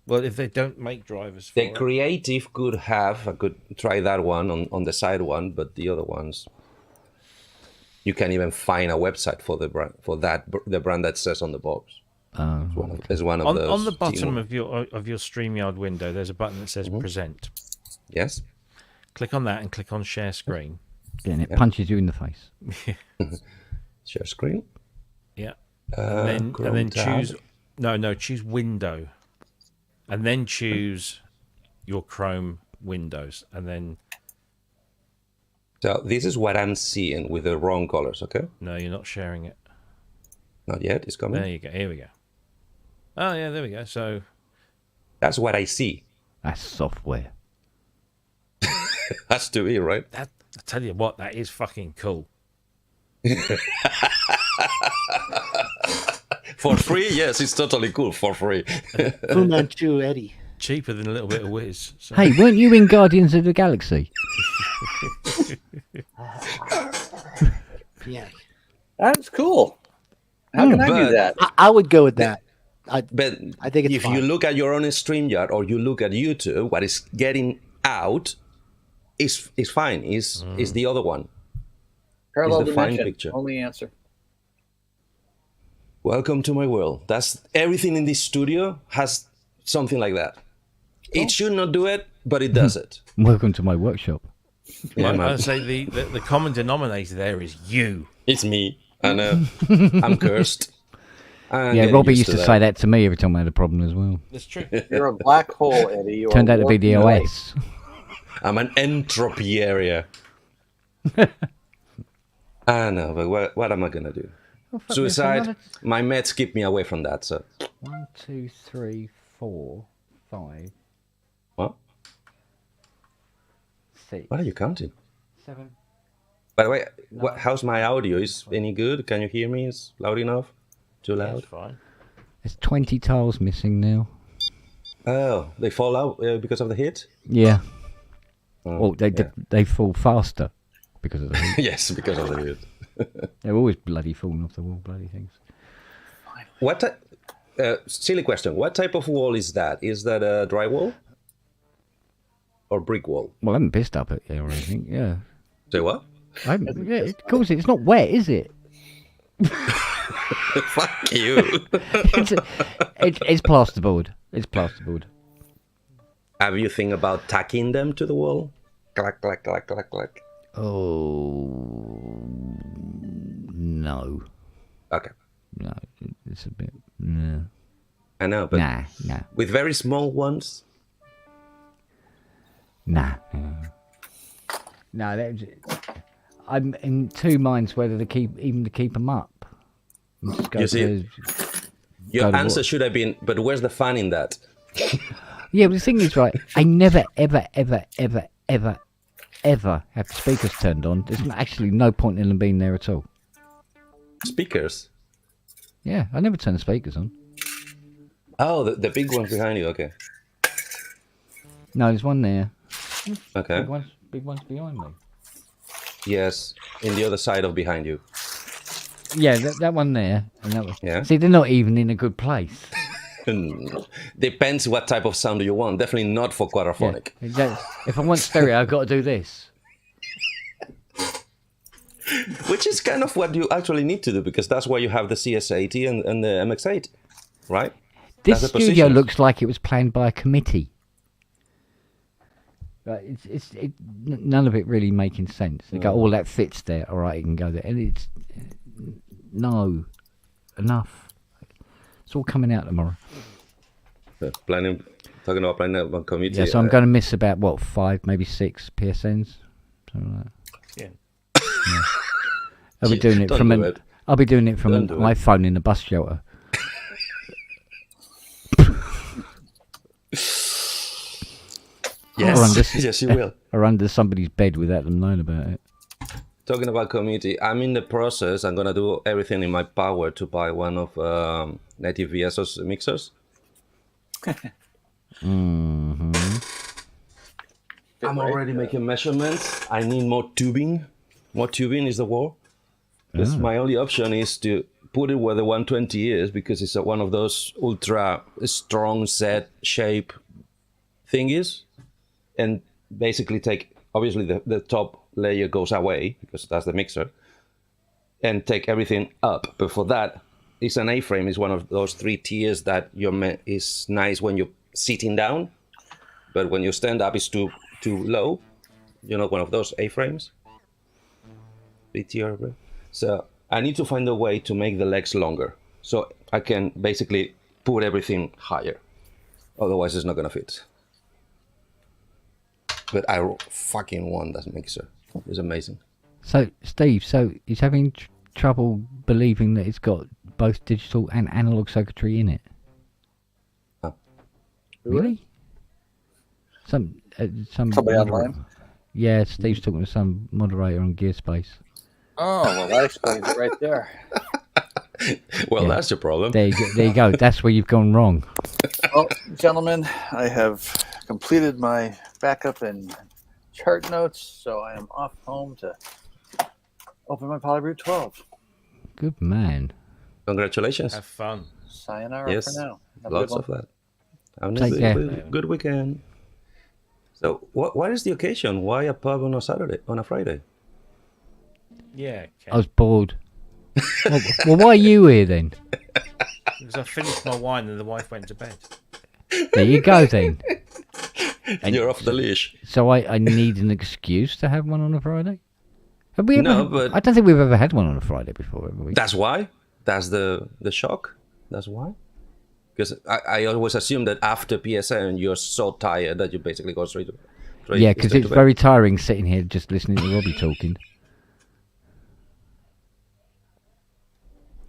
[SPEAKER 6] Well, if they don't make drivers for
[SPEAKER 8] the creative could have, I could try that one on the side one, but the other ones, you can't even find a website for the brand, the brand that says on the box. It's one of those.
[SPEAKER 6] On the bottom of your StreamYard window, there's a button that says Present.
[SPEAKER 8] Yes.
[SPEAKER 6] Click on that and click on Share Screen.
[SPEAKER 1] Yeah, and it punches you in the face.
[SPEAKER 8] Share Screen.
[SPEAKER 6] Yeah. And then choose. No, choose Window. And then choose your Chrome windows, and then.
[SPEAKER 8] So this is what I'm seeing with the wrong colors. Okay.
[SPEAKER 6] No, you're not sharing it.
[SPEAKER 8] Not yet. It's coming.
[SPEAKER 6] There you go. Here we go. Oh yeah, there we go. So.
[SPEAKER 8] That's what I see.
[SPEAKER 1] That's software.
[SPEAKER 8] Has to be, right?
[SPEAKER 6] I tell you what, that is fucking cool.
[SPEAKER 8] For free, yes, it's totally cool. For free.
[SPEAKER 4] Fu Manchu Eddie.
[SPEAKER 6] Cheaper than a little bit of whiz. So.
[SPEAKER 1] Hey, weren't you in Guardians of the Galaxy?
[SPEAKER 4] Yeah,
[SPEAKER 7] that's cool. How can I do that?
[SPEAKER 4] I would go with that.
[SPEAKER 8] But
[SPEAKER 4] I think it's
[SPEAKER 8] if
[SPEAKER 4] fine.
[SPEAKER 8] you look at your own StreamYard or you look at YouTube, what is getting out is fine. Is the other one?
[SPEAKER 7] Parallel
[SPEAKER 8] the fine
[SPEAKER 7] dimension.
[SPEAKER 8] picture.
[SPEAKER 7] Only answer.
[SPEAKER 8] Welcome to my world. That's everything in this studio has something like that. It should not do it, but it does it.
[SPEAKER 1] Welcome to my workshop.
[SPEAKER 6] Yeah, I'd say the common denominator there is you.
[SPEAKER 8] It's me. I know. I'm cursed.
[SPEAKER 1] Yeah, Robbie used to say that to me every time I had a problem as well.
[SPEAKER 6] That's true.
[SPEAKER 7] You're a black hole, Eddie. You
[SPEAKER 1] Turned out to be the OS.
[SPEAKER 8] I'm an entropy area. I know, but what am I going to do? Suicide, my meds keep me away from that, so.
[SPEAKER 1] 1, 2, 3, 4, 5.
[SPEAKER 8] What?
[SPEAKER 1] 6.
[SPEAKER 8] What are you counting?
[SPEAKER 1] 7.
[SPEAKER 8] By the way, how's my audio? Is any good? Can you hear me? Is loud enough? Too loud?
[SPEAKER 6] That's fine.
[SPEAKER 1] There's 20 tiles missing now.
[SPEAKER 8] Oh, they fall out because of the hit?
[SPEAKER 1] Yeah. Well, they fall faster because of the heat.
[SPEAKER 8] Yes, because of the hit.
[SPEAKER 1] They're always bloody falling off the wall, bloody things.
[SPEAKER 8] What? Silly question. What type of wall is that? Is that a drywall or brick wall?
[SPEAKER 1] Well, I haven't pissed up it or anything. Yeah.
[SPEAKER 8] Say what?
[SPEAKER 1] Of course, it's not wet, is it?
[SPEAKER 8] Fuck you.
[SPEAKER 1] It's plasterboard. It's plasterboard.
[SPEAKER 8] Have you think about tacking them to the wall? Clack, clack, clack, clack, clack.
[SPEAKER 1] Oh, no.
[SPEAKER 8] Okay.
[SPEAKER 1] No, it's a bit... No.
[SPEAKER 8] I know, but
[SPEAKER 1] Nah.
[SPEAKER 8] with very small ones?
[SPEAKER 1] Nah. No, I'm in two minds whether to keep them up.
[SPEAKER 8] You see, your answer should have been, but where's the fun in that?
[SPEAKER 1] Yeah, but the thing is, right, I never, ever have the speakers turned on. There's actually no point in them being there at all.
[SPEAKER 8] Speakers?
[SPEAKER 1] Yeah, I never turn the speakers on.
[SPEAKER 8] Oh, the big ones behind you, okay.
[SPEAKER 1] No, there's one there.
[SPEAKER 8] Okay.
[SPEAKER 1] Big ones behind me.
[SPEAKER 8] Yes, in the other side of behind you.
[SPEAKER 1] Yeah, that one there. And that one.
[SPEAKER 8] Yeah.
[SPEAKER 1] See, they're not even in a good place.
[SPEAKER 8] Depends what type of sound do you want. Definitely not for quadraphonic.
[SPEAKER 1] Yeah, exactly. If I want stereo, I've got to do this.
[SPEAKER 8] Which is kind of what you actually need to do, because that's why you have the CS80 and the MX8, right?
[SPEAKER 1] This studio looks like it was planned by a committee. Right, none of it really making sense. They go, all that fits there. All right, you can go there, and it's enough. It's all coming out tomorrow.
[SPEAKER 8] Talking about planning on committee.
[SPEAKER 1] Yeah, so I'm going to miss about 5, maybe 6 PSNs, something like that.
[SPEAKER 6] Yeah.
[SPEAKER 1] I'll be doing it from I'll be doing it from an iPhone in the bus shelter.
[SPEAKER 8] Yes, you will.
[SPEAKER 1] Or under somebody's bed without them knowing about it.
[SPEAKER 8] Talking about community, I'm in the process. I'm gonna do everything in my power to buy one of Native VSO's mixers.
[SPEAKER 1] Mm-hmm.
[SPEAKER 8] I'm already making measurements. I need more tubing. More tubing is the word. Because my only option is to put it where the 120 is, because it's one of those ultra strong set shape thingies, and basically take, obviously the top layer goes away because that's the mixer, and take everything up. But for that, it's an A-frame. It's one of those 3 tiers that is nice when you're sitting down, but when you stand up, it's too low. You know, one of those A-frames. 3 tier. So I need to find a way to make the legs longer, so I can basically put everything higher. Otherwise, it's not gonna fit. But I fucking want that mixer. It's amazing.
[SPEAKER 1] So, Steve, he's having trouble believing that it's got both digital and analog circuitry in it.
[SPEAKER 8] Oh.
[SPEAKER 1] Really?
[SPEAKER 7] Somebody online?
[SPEAKER 1] Yeah, Steve's talking to some moderator on Gearspace.
[SPEAKER 7] Oh, well, that explains it right there.
[SPEAKER 8] Well, that's your problem.
[SPEAKER 1] There you go. That's where you've gone wrong.
[SPEAKER 7] Well, gentlemen, I have completed my backup and chart notes, so I am off home to open my Polybrute 12.
[SPEAKER 1] Good man.
[SPEAKER 8] Congratulations.
[SPEAKER 6] Have fun.
[SPEAKER 7] Sayonara for now.
[SPEAKER 8] Lots of that. Have a good weekend. So, what is the occasion? Why a pub on a Friday?
[SPEAKER 6] Yeah. Okay.
[SPEAKER 1] I was bored. well, why are you here then?
[SPEAKER 6] Because I finished my wine and the wife went to bed.
[SPEAKER 1] There you go then.
[SPEAKER 8] And you're off the leash.
[SPEAKER 1] So I need an excuse to have one on a Friday? Have we ever?
[SPEAKER 8] No, but
[SPEAKER 1] I don't think we've ever had one on a Friday before, have we?
[SPEAKER 8] That's why. That's the shock. That's why. Because I always assume that after PSN you're so tired that you basically go straight to bed.
[SPEAKER 1] Yeah, because it's very tiring sitting here just listening to Robbie talking.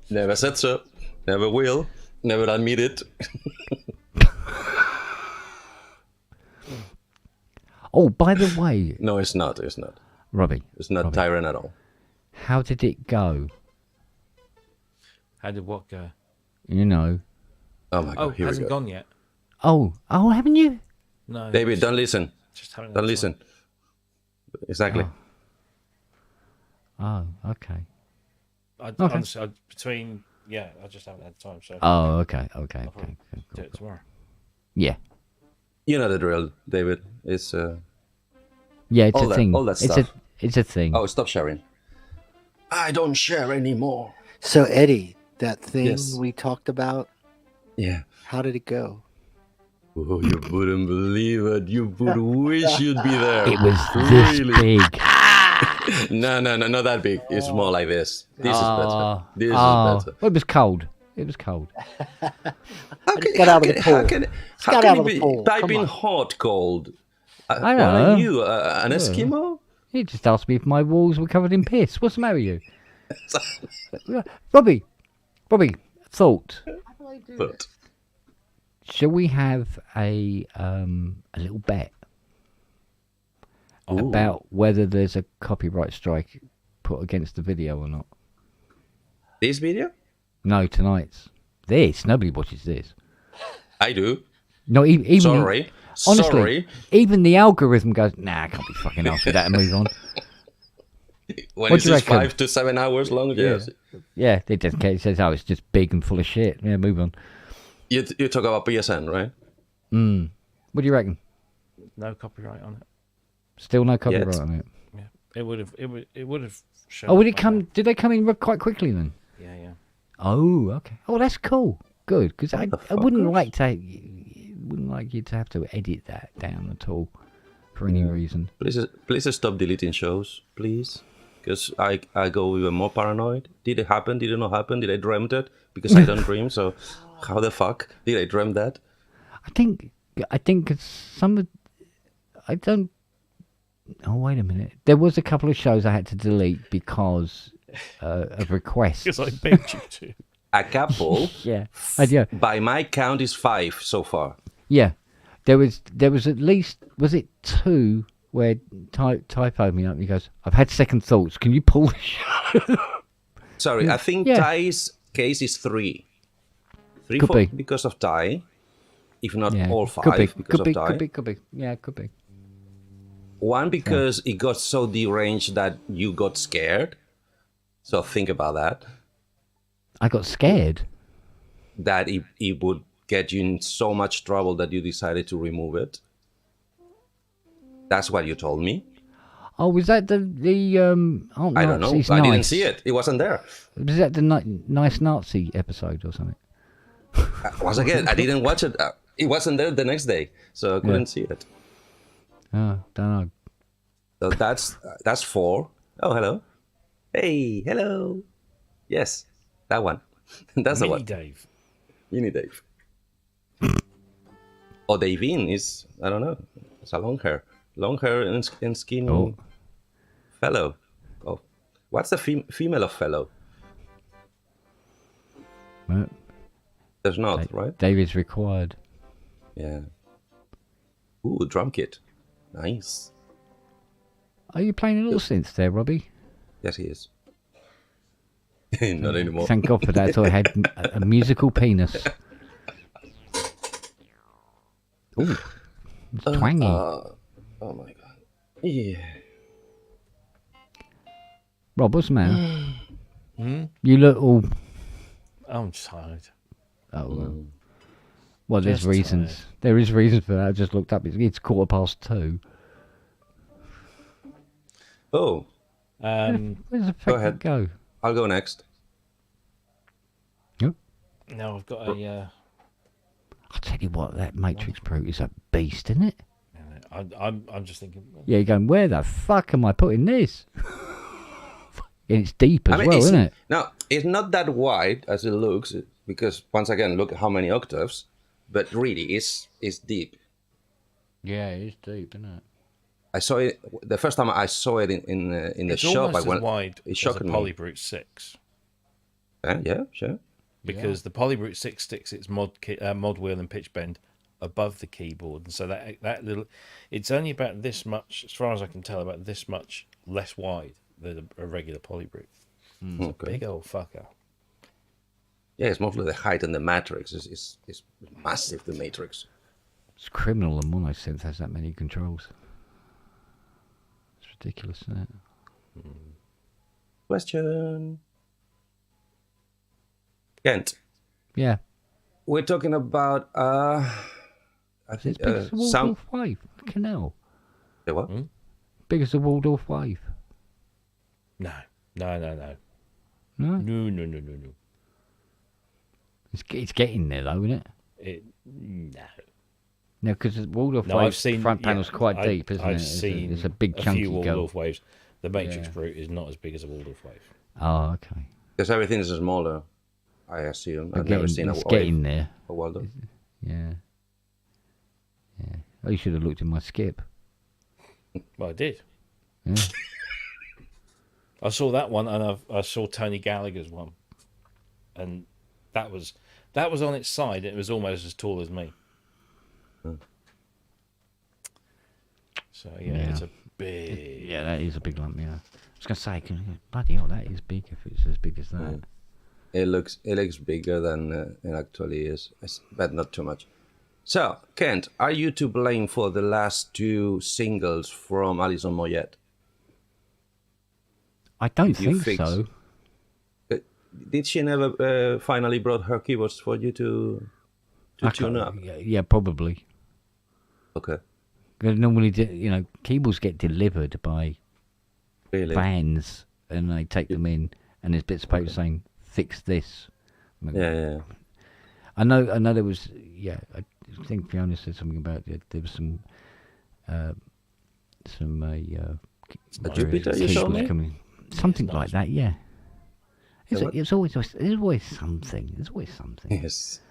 [SPEAKER 8] Never said so. Never will. Never admit it.
[SPEAKER 1] Oh, by the way.
[SPEAKER 8] No, it's not. It's not.
[SPEAKER 1] Robbie.
[SPEAKER 8] It's not tiring at all.
[SPEAKER 1] How did it go?
[SPEAKER 6] How did what go?
[SPEAKER 1] You know.
[SPEAKER 8] Oh my God.
[SPEAKER 6] It hasn't gone yet.
[SPEAKER 1] Oh, haven't you?
[SPEAKER 6] No.
[SPEAKER 8] David, don't listen. Don't listen. Exactly.
[SPEAKER 1] Oh, okay.
[SPEAKER 6] Honestly, I just haven't had time. So.
[SPEAKER 1] Oh, okay.
[SPEAKER 6] I'll do it tomorrow.
[SPEAKER 1] Yeah.
[SPEAKER 8] You know the drill, David. It's
[SPEAKER 1] yeah, it's a thing.
[SPEAKER 8] All that stuff.
[SPEAKER 1] It's a thing.
[SPEAKER 8] Oh, stop sharing. I don't share anymore.
[SPEAKER 4] So Eddie, that thing we talked about.
[SPEAKER 8] Yeah.
[SPEAKER 4] How did it go?
[SPEAKER 8] Oh, you wouldn't believe it. You would wish you'd be there.
[SPEAKER 1] It was this big.
[SPEAKER 8] No, not that big. It's more like this. This is better. This is better.
[SPEAKER 1] Well, it was cold. It was cold.
[SPEAKER 4] Got out of the pool.
[SPEAKER 8] How can you be typing hot, cold?
[SPEAKER 1] I know.
[SPEAKER 8] What are you, an Eskimo?
[SPEAKER 1] He just asked me if my walls were covered in piss. What's the matter with you? Robbie, thought.
[SPEAKER 4] How do I do this?
[SPEAKER 1] Shall we have a little bet about whether there's a copyright strike put against the video or not?
[SPEAKER 8] This video?
[SPEAKER 1] No, tonight's. This. Nobody watches this.
[SPEAKER 8] I do.
[SPEAKER 1] No, even
[SPEAKER 8] Sorry.
[SPEAKER 1] Honestly, even the algorithm goes, nah, I can't be fucking asked with that and move on.
[SPEAKER 8] When it's 5 to 7 hours long, yes.
[SPEAKER 1] Yeah, it doesn't care. It says, oh, it's just big and full of shit. Yeah, move on.
[SPEAKER 8] You talk about PSN, right?
[SPEAKER 1] What do you reckon?
[SPEAKER 6] No copyright on it.
[SPEAKER 1] Still no copyright on it.
[SPEAKER 6] Yeah, it would have shown.
[SPEAKER 1] Oh, would it come? Did they come in quite quickly then?
[SPEAKER 6] Yeah.
[SPEAKER 1] Oh, okay. Oh, that's cool. Good, because I wouldn't like you to have to edit that down at all for any reason.
[SPEAKER 8] Please stop deleting shows, please. Because I go even more paranoid. Did it happen? Did it not happen? Did I dream it? Because I don't dream, so how the fuck did I dream that?
[SPEAKER 1] I think I don't. Oh, wait a minute. There was a couple of shows I had to delete because of requests.
[SPEAKER 6] Because I begged you to.
[SPEAKER 8] A couple.
[SPEAKER 1] Yeah.
[SPEAKER 8] By my count, is 5 so far.
[SPEAKER 1] Yeah. There was at least, was it 2 where typoed me up and he goes, I've had second thoughts. Can you pull the show?
[SPEAKER 8] Sorry, I think Ty's case is 3. 3
[SPEAKER 1] could be.
[SPEAKER 8] Because of Ty. If not all 5
[SPEAKER 1] could be.
[SPEAKER 8] because of Ty.
[SPEAKER 1] Could be. Yeah, could be.
[SPEAKER 8] 1 because it got so deranged that you got scared. So think about that.
[SPEAKER 1] I got scared.
[SPEAKER 8] That it would get you in so much trouble that you decided to remove it. That's what you told me.
[SPEAKER 1] Oh, was that the
[SPEAKER 8] I don't know. I didn't see it. It wasn't there.
[SPEAKER 1] Was that the nice Nazi episode or something?
[SPEAKER 8] Once again, I didn't watch it. It wasn't there the next day, so I couldn't see it.
[SPEAKER 1] Oh, don't know.
[SPEAKER 8] So that's 4. Oh, hello. Hey, hello. Yes, that one. That's the one. Mini Dave. Or Davine is, I don't know. It's a long hair and skinny fellow. Oh, what's the female of fellow? There's not, right?
[SPEAKER 1] David's required.
[SPEAKER 8] Yeah. Ooh, drum kit. Nice.
[SPEAKER 1] Are you playing a little synth there, Robbie?
[SPEAKER 8] Yes, he is. Not anymore.
[SPEAKER 1] Thank God for that. I thought I had a musical penis. Ooh, it's twangy.
[SPEAKER 8] Oh my God. Yeah.
[SPEAKER 1] Rob, what's the matter? You look all...
[SPEAKER 6] I'm tired.
[SPEAKER 1] Oh, well, there's reasons. Tired. There is reasons for that. I just looked up. It's 2:15.
[SPEAKER 8] Oh.
[SPEAKER 1] Where's the fuck go?
[SPEAKER 8] I'll go next.
[SPEAKER 1] Yep.
[SPEAKER 6] No, I've got a...
[SPEAKER 1] I'll tell you what, that Matrix Brute is a beast, isn't it?
[SPEAKER 6] I'm just thinking...
[SPEAKER 1] Yeah, you're going, where the fuck am I putting this? And it's deep as well, isn't it?
[SPEAKER 8] No, it's not that wide as it looks, because once again, look at how many octaves, but really, it's deep.
[SPEAKER 1] Yeah, it's deep, isn't it?
[SPEAKER 8] I saw it the first time I saw it in the shop.
[SPEAKER 6] I went. Wide
[SPEAKER 8] it shocked
[SPEAKER 6] as a
[SPEAKER 8] me.
[SPEAKER 6] Polybrute 6.
[SPEAKER 8] Yeah, sure.
[SPEAKER 6] Because the Polybrute 6 sticks its mod wheel and pitch bend above the keyboard, and so that little, it's only about this much, as far as I can tell, about this much less wide than a regular Polybrute. It's a big old fucker.
[SPEAKER 8] Yeah, it's mostly the height and the matrix. It's massive, the matrix.
[SPEAKER 1] It's criminal that monosynth has that many controls. It's ridiculous, isn't it?
[SPEAKER 8] Question. Kent.
[SPEAKER 1] Yeah.
[SPEAKER 8] We're talking about I think sound
[SPEAKER 1] wave. Canal.
[SPEAKER 8] The what?
[SPEAKER 1] Big as the Waldorf wave.
[SPEAKER 6] No.
[SPEAKER 1] No?
[SPEAKER 6] No.
[SPEAKER 1] It's getting there though, isn't it?
[SPEAKER 6] No.
[SPEAKER 1] No, because the Waldorf wave front panel's quite deep, isn't
[SPEAKER 6] I've
[SPEAKER 1] it?
[SPEAKER 6] seen
[SPEAKER 1] it's a big chunky
[SPEAKER 6] few Waldorf waves. The Matrix Brute is not as big as a Waldorf wave.
[SPEAKER 1] Oh, okay.
[SPEAKER 8] Because everything is smaller, I assume. I've never seen a
[SPEAKER 1] getting there.
[SPEAKER 8] A Waldorf.
[SPEAKER 1] Yeah. Oh, you should have looked in my skip.
[SPEAKER 6] Well, I did.
[SPEAKER 1] Yeah.
[SPEAKER 6] I saw that one, and I saw Tony Gallagher's one, and that was on its side. It was almost as tall as me. So it's a big.
[SPEAKER 1] Yeah, that is a big lump. Yeah, I was gonna say, bloody hell, that is big. If it's as big as that,
[SPEAKER 8] it looks bigger than it actually is, but not too much. So, Kent, are you to blame for the last 2 singles from Alison Moyet?
[SPEAKER 1] I don't think so.
[SPEAKER 8] Did she never finally brought her keyboards for you to tune up?
[SPEAKER 1] Yeah, probably.
[SPEAKER 8] Okay.
[SPEAKER 1] Normally, keyboards get delivered by vans, and they take them in, and there's bits of paper saying "fix this."
[SPEAKER 8] Yeah.
[SPEAKER 1] I know. There was. Yeah, I think Fiona said something about there was some
[SPEAKER 8] a Jupiter. You saw me.
[SPEAKER 1] Something like that. Yeah. It's always something. There's always something.
[SPEAKER 8] Yes.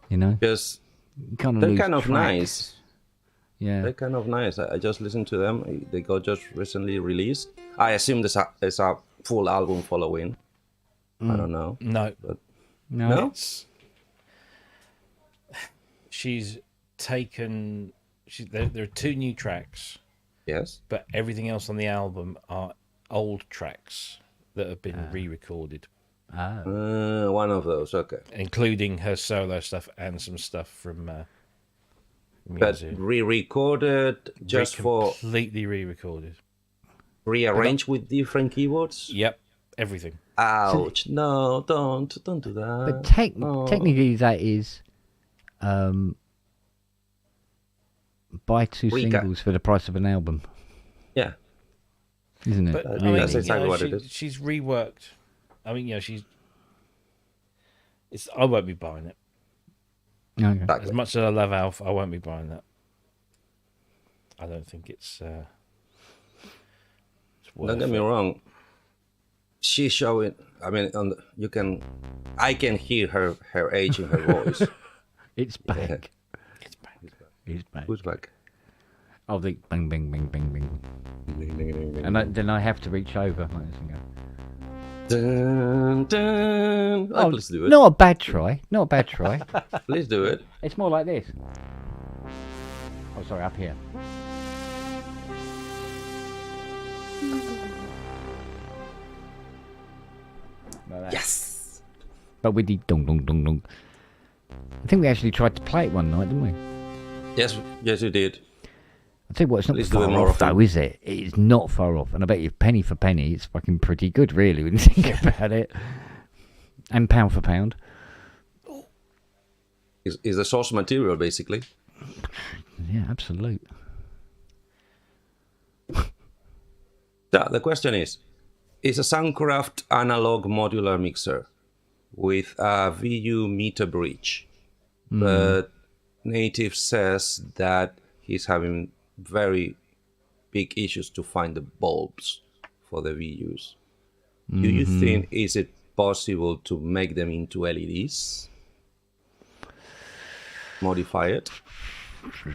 [SPEAKER 1] Because
[SPEAKER 8] they're kind of nice.
[SPEAKER 1] Yeah.
[SPEAKER 8] They're kind of nice. I just listened to them. They got just recently released. I assume there's a full album following. I don't know.
[SPEAKER 6] No.
[SPEAKER 8] But
[SPEAKER 1] No.
[SPEAKER 6] She's taken. There are 2 new tracks.
[SPEAKER 8] Yes.
[SPEAKER 6] But everything else on the album are old tracks that have been re-recorded.
[SPEAKER 8] One of those, okay.
[SPEAKER 6] Including her solo stuff and some stuff from
[SPEAKER 8] But
[SPEAKER 6] Muse.
[SPEAKER 8] re-recorded just for...
[SPEAKER 6] Completely re-recorded.
[SPEAKER 8] Rearranged with different keyboards?
[SPEAKER 6] Yep, everything.
[SPEAKER 8] Ouch. No, don't do that.
[SPEAKER 1] But technically that is buy 2 singles for the price of an album.
[SPEAKER 8] Yeah.
[SPEAKER 1] Isn't it?
[SPEAKER 6] But,
[SPEAKER 8] that's exactly what it is.
[SPEAKER 6] She's reworked. I mean, I won't be buying it.
[SPEAKER 1] Okay.
[SPEAKER 8] Exactly.
[SPEAKER 6] As much as I love Alf, I won't be buying that. I don't think it's worth
[SPEAKER 8] Don't get me wrong. She's showing. I mean, I can hear her age in her voice.
[SPEAKER 1] It's back.
[SPEAKER 8] Yeah.
[SPEAKER 6] It's back.
[SPEAKER 1] It's back.
[SPEAKER 8] Who's back?
[SPEAKER 1] Oh, the bing, bing, bing, bing, bing. And then I have to reach over like this and go.
[SPEAKER 8] Dun, dun. Oh, please do it.
[SPEAKER 1] Not a bad try. Not a bad try.
[SPEAKER 8] Please do it.
[SPEAKER 1] It's more like this. Oh, sorry, up here. Like
[SPEAKER 8] Yes.
[SPEAKER 1] But with the dong dong dong dong. I think we actually tried to play it one night, didn't we?
[SPEAKER 8] Yes, you did.
[SPEAKER 1] I'll tell you what, it's not
[SPEAKER 8] Let's do it
[SPEAKER 1] far
[SPEAKER 8] more
[SPEAKER 1] off
[SPEAKER 8] often.
[SPEAKER 1] though, is it? It's not far off. And I bet you penny for penny, it's fucking pretty good, really, when you think about it. And pound for pound.
[SPEAKER 8] Is the source material, basically.
[SPEAKER 1] Yeah, absolute.
[SPEAKER 8] The question is a Soundcraft analog modular mixer with a VU meter bridge, but Native says that he's having very big issues to find the bulbs for the VUs. Do you think is it possible to make them into LEDs? Modify it? Because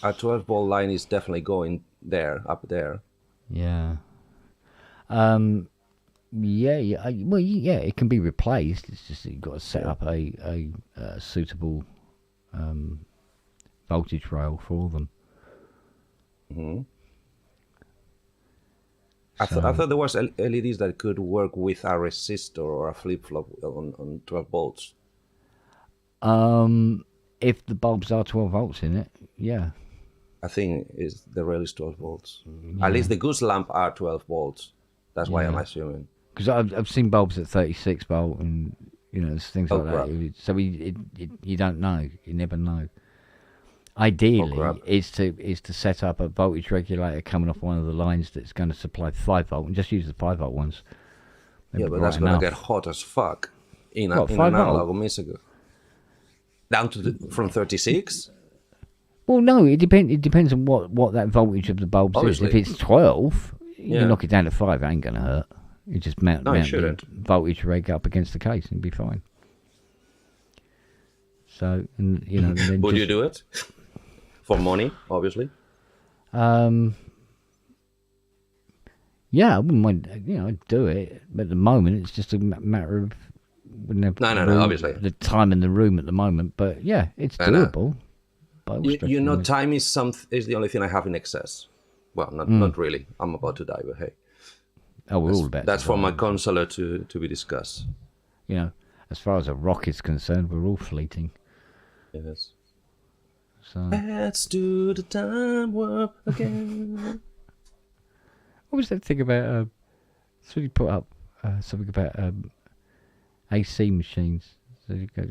[SPEAKER 8] a 12 volt line is definitely going up there.
[SPEAKER 1] Yeah. Yeah, it can be replaced. It's just that you've got to set up a suitable voltage rail for them.
[SPEAKER 8] Mm-hmm. I thought there was LEDs that could work with a resistor or a flip-flop on 12 volts.
[SPEAKER 1] If the bulbs are 12 volts in it, yeah.
[SPEAKER 8] I think the rail is 12 volts. Yeah. At least the goose lamp are 12 volts. That's why I'm assuming. Because
[SPEAKER 1] I've seen bulbs at 36 volt and, there's things like that. So you don't know. You never know. Ideally, is to set up a voltage regulator coming off one of the lines that's going to supply 5 volt and just use the 5 volt ones.
[SPEAKER 8] Yeah, but that's going to get hot as fuck in an analog mixer. Down to from 36?
[SPEAKER 1] Well, no, it depends on what that voltage of the bulbs
[SPEAKER 8] Obviously.
[SPEAKER 1] is. If it's 12, you can knock it down to 5. It ain't going to hurt. You just mount the voltage reg up against the case and be fine. So, and then
[SPEAKER 8] would you do it? For money, obviously.
[SPEAKER 1] Yeah, I wouldn't mind. I'd do it. But at the moment, it's just a matter of
[SPEAKER 8] obviously
[SPEAKER 1] the time in the room at the moment. But yeah, it's doable.
[SPEAKER 8] Time is the only thing I have in excess. Well, not really. I'm about to die, but hey.
[SPEAKER 1] Oh, we're all about.
[SPEAKER 8] That's for my counselor to be discussed.
[SPEAKER 1] As far as a rock is concerned, we're all fleeting.
[SPEAKER 8] Yes.
[SPEAKER 1] So
[SPEAKER 8] let's do the time warp again.
[SPEAKER 1] What was that thing about? Somebody put up something about AC machines. So you got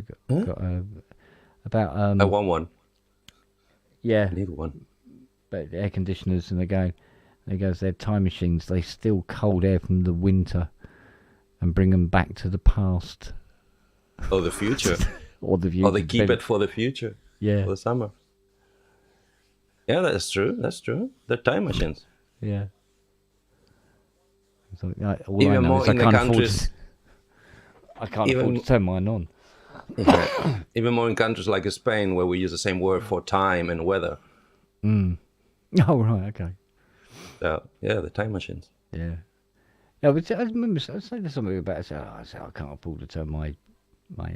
[SPEAKER 1] about
[SPEAKER 8] I want one.
[SPEAKER 1] Yeah,
[SPEAKER 8] I need one.
[SPEAKER 1] But air conditioners, and they goes they're time machines. They steal cold air from the winter and bring them back to the past.
[SPEAKER 8] Oh, the future.
[SPEAKER 1] Or the future.
[SPEAKER 8] Or they keep it for the future.
[SPEAKER 1] Yeah.
[SPEAKER 8] For the summer. Yeah, that's true. They're time machines.
[SPEAKER 1] Yeah. So,
[SPEAKER 8] even more in the countries.
[SPEAKER 1] I can't afford to turn mine on.
[SPEAKER 8] Even more in countries like Spain, where we use the same word for time and weather.
[SPEAKER 1] Oh, right, okay.
[SPEAKER 8] Yeah, the time machines.
[SPEAKER 1] Yeah. Yeah, but I remember saying something about it. I said, I can't afford to turn my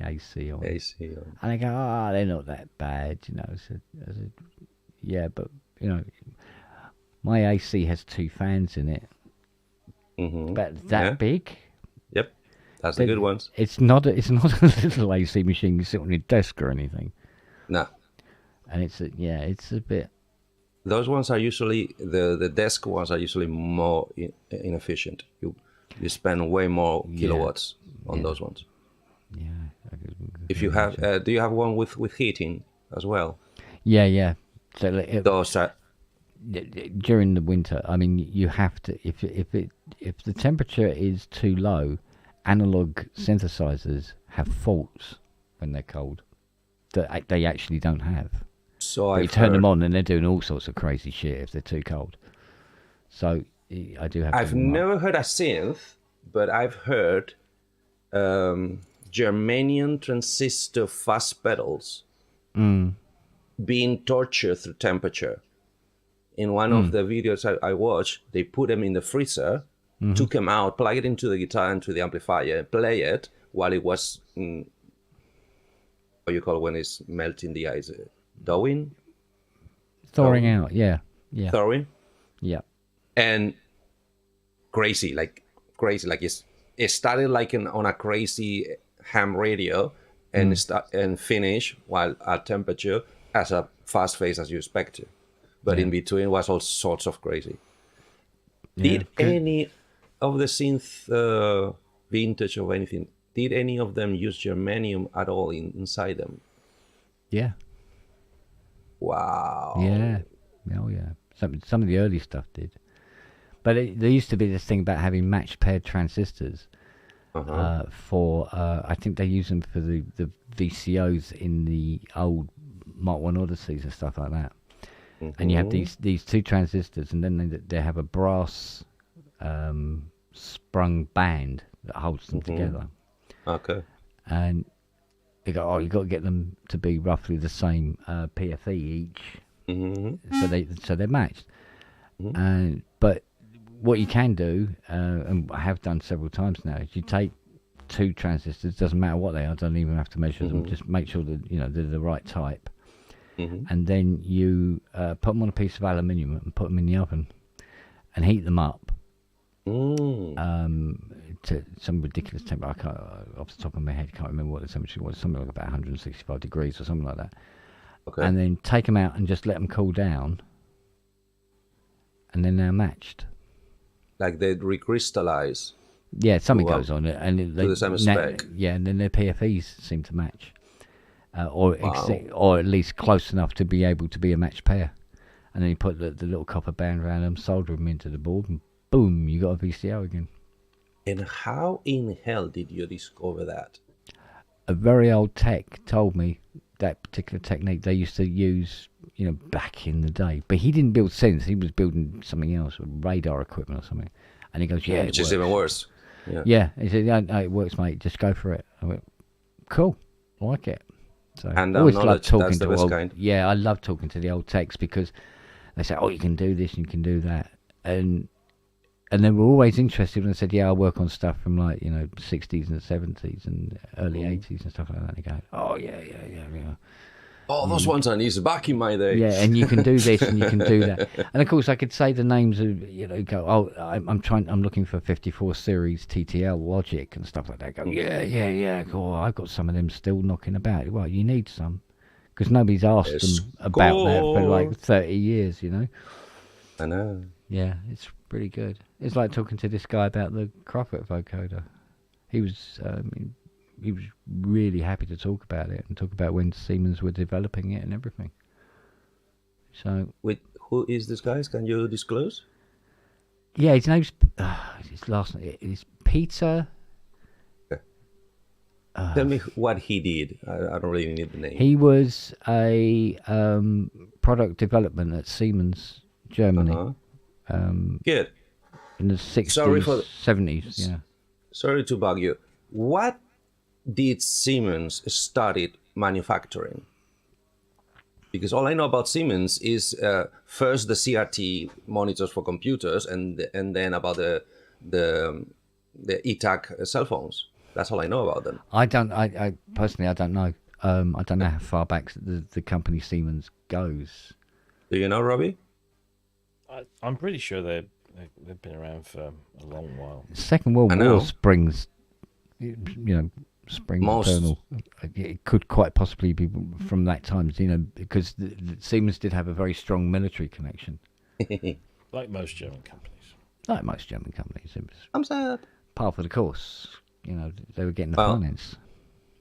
[SPEAKER 1] AC on.
[SPEAKER 8] AC on.
[SPEAKER 1] And they go, they're not that bad, you know. I said, yeah, but, you know, my AC has 2 fans in it.
[SPEAKER 8] Mm-hmm.
[SPEAKER 1] But that big.
[SPEAKER 8] Yep, that's the good ones.
[SPEAKER 1] It's not a little AC machine you sit on your desk or anything.
[SPEAKER 8] No.
[SPEAKER 1] And it's a bit.
[SPEAKER 8] Those ones are usually the desk ones are usually more inefficient. You spend way more kilowatts on those ones.
[SPEAKER 1] Yeah.
[SPEAKER 8] If you have, do you have one with heating as well?
[SPEAKER 1] Yeah. So
[SPEAKER 8] those are.
[SPEAKER 1] During the winter, I mean, you have to. If the temperature is too low, analog synthesizers have faults when they're cold that they actually don't have.
[SPEAKER 8] So
[SPEAKER 1] you turn them on and they're doing all sorts of crazy shit if they're too cold. So I do have.
[SPEAKER 8] I've never heard a synth, but I've heard germanium transistor fast pedals being tortured through temperature. In one of the videos I watched, they put them in the freezer, took them out, plug it into the guitar and to the amplifier, play it while it was, what you call when it's melting the ice, thawing
[SPEAKER 1] out, yeah.
[SPEAKER 8] Thawing,
[SPEAKER 1] yeah.
[SPEAKER 8] And crazy, like it started like on a crazy ham radio and finish while at temperature as a fast phase as you expect to. But in between was all sorts of crazy. Did any of the synth vintage or anything, did any of them use germanium at all inside them?
[SPEAKER 1] Yeah.
[SPEAKER 8] Wow.
[SPEAKER 1] Yeah. Oh, yeah. Some of the early stuff did. But there used to be this thing about having matched paired transistors for, I think they use them for the VCOs in the old Mark I Odysseys and stuff like that. And you have these 2 transistors, and then they have a brass sprung band that holds them together.
[SPEAKER 8] Okay.
[SPEAKER 1] And you go, you got to get them to be roughly the same PFE each, so they're matched. But what you can do, and I have done several times now, is you take 2 transistors, doesn't matter what they are, don't even have to measure them, just make sure that they're the right type. And then you put them on a piece of aluminium and put them in the oven and heat them up to some ridiculous temperature. I can't, off the top of my head, can't remember what the temperature was. Something like about 165 degrees or something like that.
[SPEAKER 8] Okay.
[SPEAKER 1] And then take them out and just let them cool down, and then they're matched.
[SPEAKER 8] Like they recrystallize.
[SPEAKER 1] Yeah, something goes on it, and
[SPEAKER 8] to the same spec.
[SPEAKER 1] Yeah, and then their PFEs seem to match. Or at least close enough to be able to be a matched pair. And then you put the little copper band around them, solder them into the board, and boom, you got a VCO again.
[SPEAKER 8] And how in hell did you discover that?
[SPEAKER 1] A very old tech told me that particular technique they used to use, back in the day. But he didn't build synths, he was building something else, radar equipment or something. And he goes,
[SPEAKER 8] which is even worse.
[SPEAKER 1] Yeah, he said, no, it works, mate, just go for it. I went, cool, I like it. So I always love talking to old. Kind. Yeah, I love talking to the old techs because they say, "Oh, you can do this, and you can do that," and they were always interested. And I said, "Yeah, I work on stuff from 60s and 70s and early 80s and stuff like that." And they go, "Oh, yeah."
[SPEAKER 8] Oh, those ones I used back in my day.
[SPEAKER 1] Yeah, and you can do this and you can do that. And of course, I could say the names of, I'm looking for 54 series TTL logic and stuff like that. Go, yeah. Cool. I've got some of them still knocking about. Well, you need some because nobody's asked them about that for 30 years,
[SPEAKER 8] I know.
[SPEAKER 1] Yeah, it's pretty good. It's like talking to this guy about the Crawford vocoder. He was really happy to talk about it and talk about when Siemens were developing it and everything. So,
[SPEAKER 8] who is this guy? Can you disclose?
[SPEAKER 1] Yeah, his name's his last name is Peter.
[SPEAKER 8] Okay. Tell me what he did. I don't really need the name.
[SPEAKER 1] He was a product development at Siemens, Germany.
[SPEAKER 8] Good.
[SPEAKER 1] In the 60s, 70s. Yeah.
[SPEAKER 8] Sorry to bug you. What did Siemens started manufacturing? because all I know about Siemens is first the CRT monitors for computers, and then about the ETAC cell phones. That's all I know about them.
[SPEAKER 1] I personally, I don't know. I don't know how far back the company Siemens goes.
[SPEAKER 8] Do you know, Robbie?
[SPEAKER 6] I'm pretty sure they've been around for a long while.
[SPEAKER 1] Second World War springs, eternal. It could quite possibly be from that time, because the Siemens did have a very strong military connection.
[SPEAKER 6] Like most German companies.
[SPEAKER 1] Like most German companies. It was
[SPEAKER 8] I'm sad.
[SPEAKER 1] Part of the course. They were getting the finance.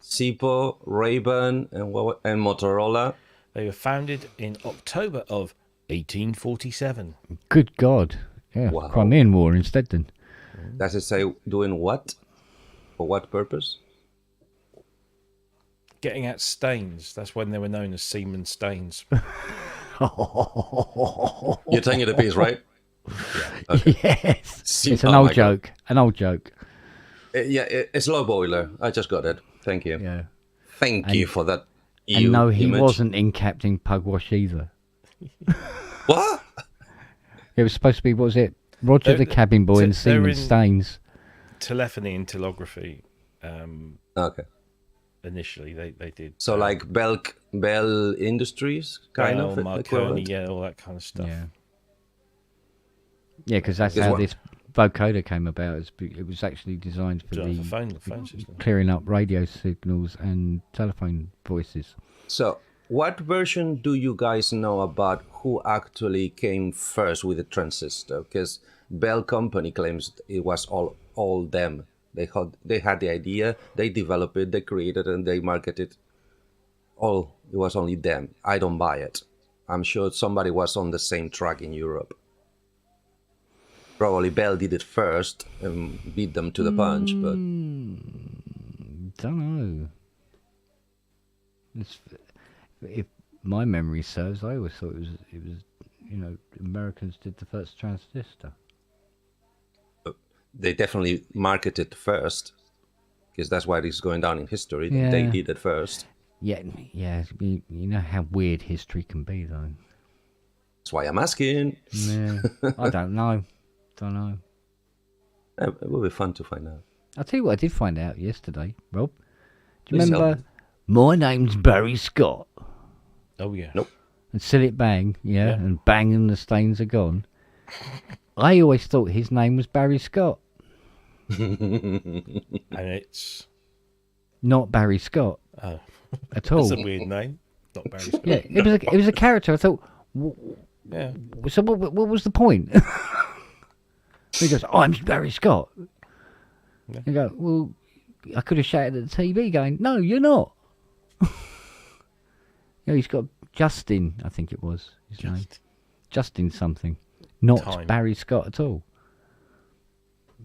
[SPEAKER 8] SIPO, Ray-Ban, and Motorola.
[SPEAKER 6] They were founded in October of 1847.
[SPEAKER 1] Good God. Yeah,
[SPEAKER 8] wow.
[SPEAKER 1] Crimean War instead then.
[SPEAKER 8] Does it say doing what? For what purpose?
[SPEAKER 6] Getting out stains. That's when they were known as Siemens stains.
[SPEAKER 8] You're taking it a piece, right?
[SPEAKER 1] Yeah. Okay. Yes. It's an old joke. An old joke.
[SPEAKER 8] It's low boiler. I just got it. Thank you.
[SPEAKER 1] Yeah.
[SPEAKER 8] Thank you for that.
[SPEAKER 1] And no, he wasn't in Captain Pugwash either.
[SPEAKER 8] What?
[SPEAKER 1] It was supposed to be, what was it? Roger the cabin boy and Siemens stains.
[SPEAKER 6] Telephony and telegraphy.
[SPEAKER 8] Okay.
[SPEAKER 6] Initially, they did.
[SPEAKER 8] So like Bell Industries, kind of.
[SPEAKER 6] Marconi, all that kind of stuff.
[SPEAKER 1] Yeah, because that's how this vocoder came about. It was actually designed for the
[SPEAKER 6] phone system,
[SPEAKER 1] clearing up radio signals and telephone voices.
[SPEAKER 8] So, what version do you guys know about who actually came first with the transistor? Because Bell Company claims it was all them. They had the idea, they developed it, they created it, and they marketed it. It was only them. I don't buy it. I'm sure somebody was on the same track in Europe. Probably Bell did it first and beat them to the punch, but
[SPEAKER 1] don't know. If my memory serves, I always thought it was Americans did the first transistor.
[SPEAKER 8] They definitely marketed first, because that's why it's going down in history.
[SPEAKER 1] Yeah.
[SPEAKER 8] They did it first.
[SPEAKER 1] Yeah. You know how weird history can be, though.
[SPEAKER 8] That's why I'm asking.
[SPEAKER 1] Yeah, I don't know.
[SPEAKER 8] It will be fun to find out.
[SPEAKER 1] I'll tell you what I did find out yesterday, Rob. Do you remember? My name's Barry Scott.
[SPEAKER 6] Oh, yeah.
[SPEAKER 8] Nope.
[SPEAKER 1] And Sit It Bang, and Bang and the Stains Are Gone. I always thought his name was Barry Scott.
[SPEAKER 6] And it's
[SPEAKER 1] not Barry Scott at all.
[SPEAKER 6] That's a weird name. Not Barry Scott.
[SPEAKER 1] Yeah, it was a character. I thought,
[SPEAKER 6] yeah.
[SPEAKER 1] So what was the point? He goes, I'm Barry Scott. Yeah. I go, well, I could have shouted at the TV going, no, you're not. He's got Justin, I think it was his name. Justin something. Not Barry Scott at all.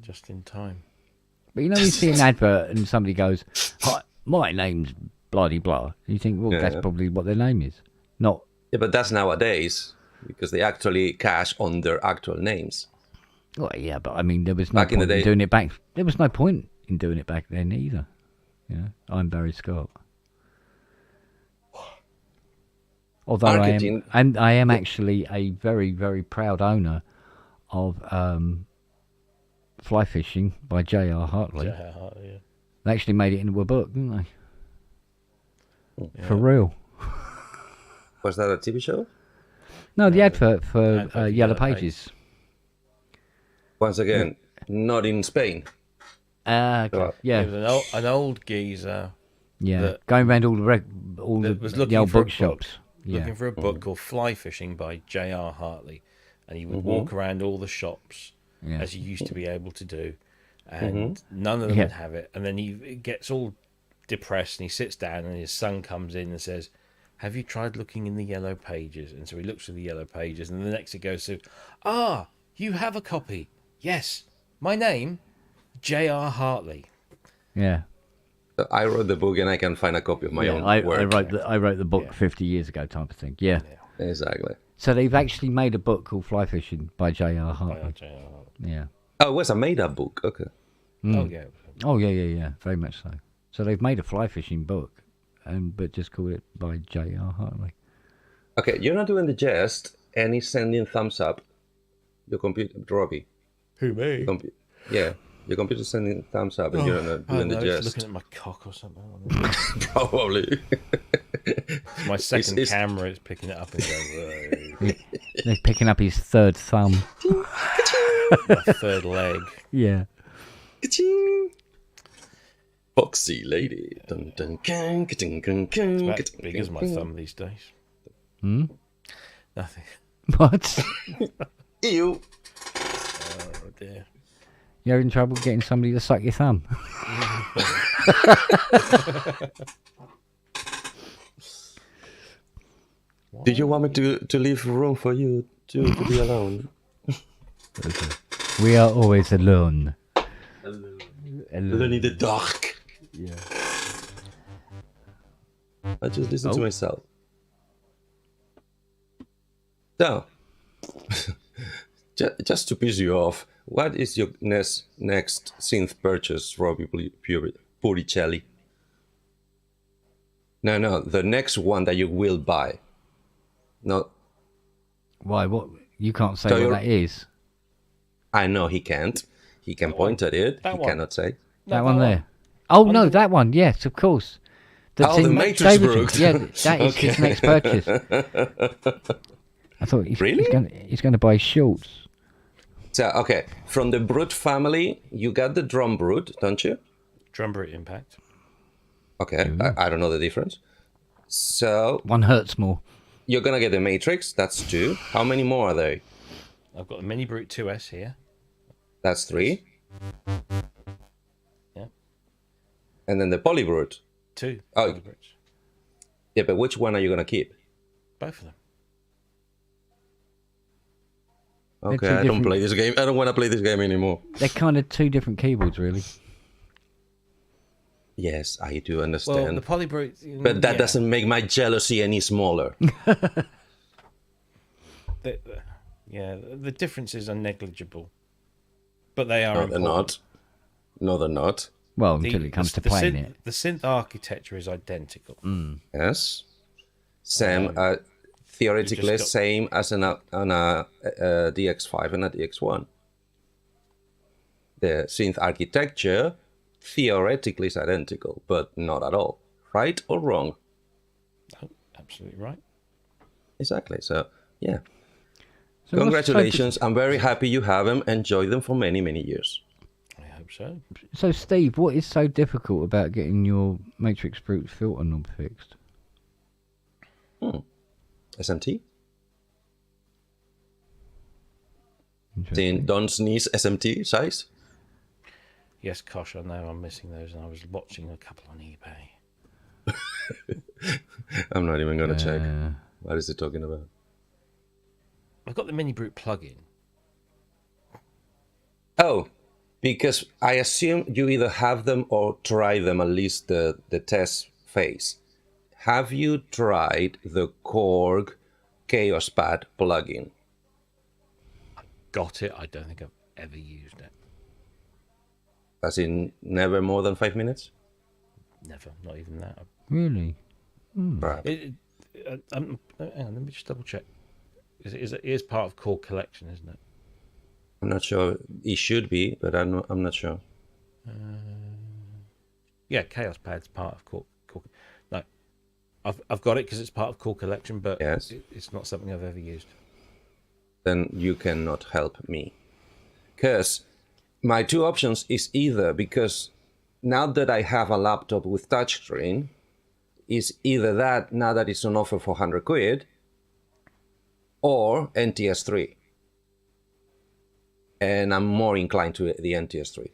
[SPEAKER 6] Just in time.
[SPEAKER 1] But you see an advert and somebody goes, hi, my name's bloody blah. And you think, well, that's probably what their name is. Not.
[SPEAKER 8] Yeah, but that's nowadays, because they actually cash on their actual names.
[SPEAKER 1] Well, yeah, but I mean, there was no point in doing it back. There was no point in doing it back then either. I'm Barry Scott. Although I am actually a very, very proud owner of Fly Fishing by J.R. Hartley.
[SPEAKER 6] J.R. Hartley, yeah.
[SPEAKER 1] They actually made it into a book, didn't they?
[SPEAKER 8] Yeah.
[SPEAKER 1] For real.
[SPEAKER 8] Was that a TV show?
[SPEAKER 1] No, the advert for Yellow Pages.
[SPEAKER 8] Once again, not in Spain.
[SPEAKER 1] Okay. Yeah.
[SPEAKER 6] It was an old geezer.
[SPEAKER 1] Yeah, going around all the old bookshops.
[SPEAKER 6] Looking for a book called Fly Fishing by J.R. Hartley. And he would walk around all the shops, as he used to be able to do. And none of them would have it. And then he gets all depressed and he sits down and his son comes in and says, have you tried looking in the Yellow Pages? And so he looks through the Yellow Pages and the next it goes to, you have a copy. Yes. My name, J.R. Hartley.
[SPEAKER 1] Yeah.
[SPEAKER 8] I wrote the book and I can find a copy of my own work.
[SPEAKER 1] I wrote the book 50 years ago type of thing. Yeah.
[SPEAKER 8] Exactly.
[SPEAKER 1] So they've actually made a book called Fly Fishing by J.R. Hartley. Yeah.
[SPEAKER 8] Oh, it was a made-up book. Okay.
[SPEAKER 1] Oh, yeah. Very much so. So they've made a fly fishing book, but just called it by J.R. Hartley.
[SPEAKER 8] Okay, you're not doing the jest, and he's sending thumbs up. Your computer, Robbie.
[SPEAKER 6] Who, me?
[SPEAKER 8] Yeah, your computer's sending thumbs up, and you're not doing the jest.
[SPEAKER 6] It's looking at my cock or something.
[SPEAKER 8] Probably.
[SPEAKER 6] It's my second camera. It's picking it up and going.
[SPEAKER 1] He's picking up his third thumb.
[SPEAKER 6] My third leg.
[SPEAKER 1] Yeah.
[SPEAKER 8] Foxy lady. Dun, dun, dun, dun, dun, dun,
[SPEAKER 6] It's about big as my thumb these days.
[SPEAKER 1] Hmm?
[SPEAKER 6] Nothing.
[SPEAKER 1] What?
[SPEAKER 8] Ew.
[SPEAKER 6] Oh dear.
[SPEAKER 1] You're having trouble getting somebody to suck your thumb?
[SPEAKER 8] Do you want me to leave room for you to be alone?
[SPEAKER 1] We are always alone.
[SPEAKER 8] Alone in the dark.
[SPEAKER 1] Yeah.
[SPEAKER 8] I just listen to myself. So, just to piss you off, what is your next synth purchase, Robbie Puricelli? No, the next one that you will buy. No.
[SPEAKER 1] Why? What? You can't say what that is.
[SPEAKER 8] I know he can't. He can point at it. He cannot say.
[SPEAKER 1] That one there. Oh, no, that one. Yes, of course.
[SPEAKER 8] The Matrix Brooks.
[SPEAKER 1] Yeah, that is his next purchase. I thought he's going to buy shorts.
[SPEAKER 8] So, okay, from the Brute family, you got the Drum Brute, don't you?
[SPEAKER 6] Drum Brute Impact.
[SPEAKER 8] Okay, I don't know the difference. So...
[SPEAKER 1] One hurts more.
[SPEAKER 8] You're going to get the Matrix, that's 2. How many more are there?
[SPEAKER 6] I've got the Mini Brute 2S here.
[SPEAKER 8] That's 3.
[SPEAKER 6] Yeah.
[SPEAKER 8] And then the Polybrute.
[SPEAKER 6] 2.
[SPEAKER 8] Oh, yeah, but which one are you going to keep?
[SPEAKER 6] Both of them.
[SPEAKER 8] Okay, I don't play this game. I don't want to play this game anymore.
[SPEAKER 1] They're kind of 2 different keyboards, really.
[SPEAKER 8] Yes, I do understand.
[SPEAKER 6] Well, the Polybrute...
[SPEAKER 8] But that doesn't make my jealousy any smaller.
[SPEAKER 6] The differences are negligible. But they are important.
[SPEAKER 8] They're not. No, they're not.
[SPEAKER 1] Well, until it comes to playing it.
[SPEAKER 6] The synth architecture is identical.
[SPEAKER 8] Yes. Same, theoretically same as on a DX5 and a DX1. The synth architecture theoretically is identical, but not at all. Right or wrong?
[SPEAKER 6] Oh, absolutely right.
[SPEAKER 8] Exactly. So, yeah. So congratulations. I'm very happy you have them. Enjoy them for many, many years.
[SPEAKER 6] I hope so.
[SPEAKER 1] So, Steve, what is so difficult about getting your Matrix Brute filter knob fixed?
[SPEAKER 8] SMT? Don't sneeze SMT size?
[SPEAKER 6] Yes, Kosh, I know I'm missing those, and I was watching a couple on eBay.
[SPEAKER 8] I'm not even going to check. What is he talking about?
[SPEAKER 6] I've got the Mini Brute plugin.
[SPEAKER 8] Oh, because I assume you either have them or try them, at least the test phase. Have you tried the Korg Chaos Pad plugin?
[SPEAKER 6] I got it. I don't think I've ever used it.
[SPEAKER 8] As in never more than 5 minutes?
[SPEAKER 6] Never, not even that.
[SPEAKER 1] Really?
[SPEAKER 8] Right.
[SPEAKER 6] Hang on, let me just double check. It is part of Core Collection, isn't it?
[SPEAKER 8] I'm not sure. It should be, but I'm not sure.
[SPEAKER 6] Yeah, Chaos Pad's part of Core. No, I've got it because it's part of Core Collection, but
[SPEAKER 8] yes.
[SPEAKER 6] It's not something I've ever used.
[SPEAKER 8] Then you cannot help me. Because my 2 options is either, because now that I have a laptop with touchscreen, is either that now that it's on offer for 100 quid, or NTS3. And I'm more inclined to the NTS3.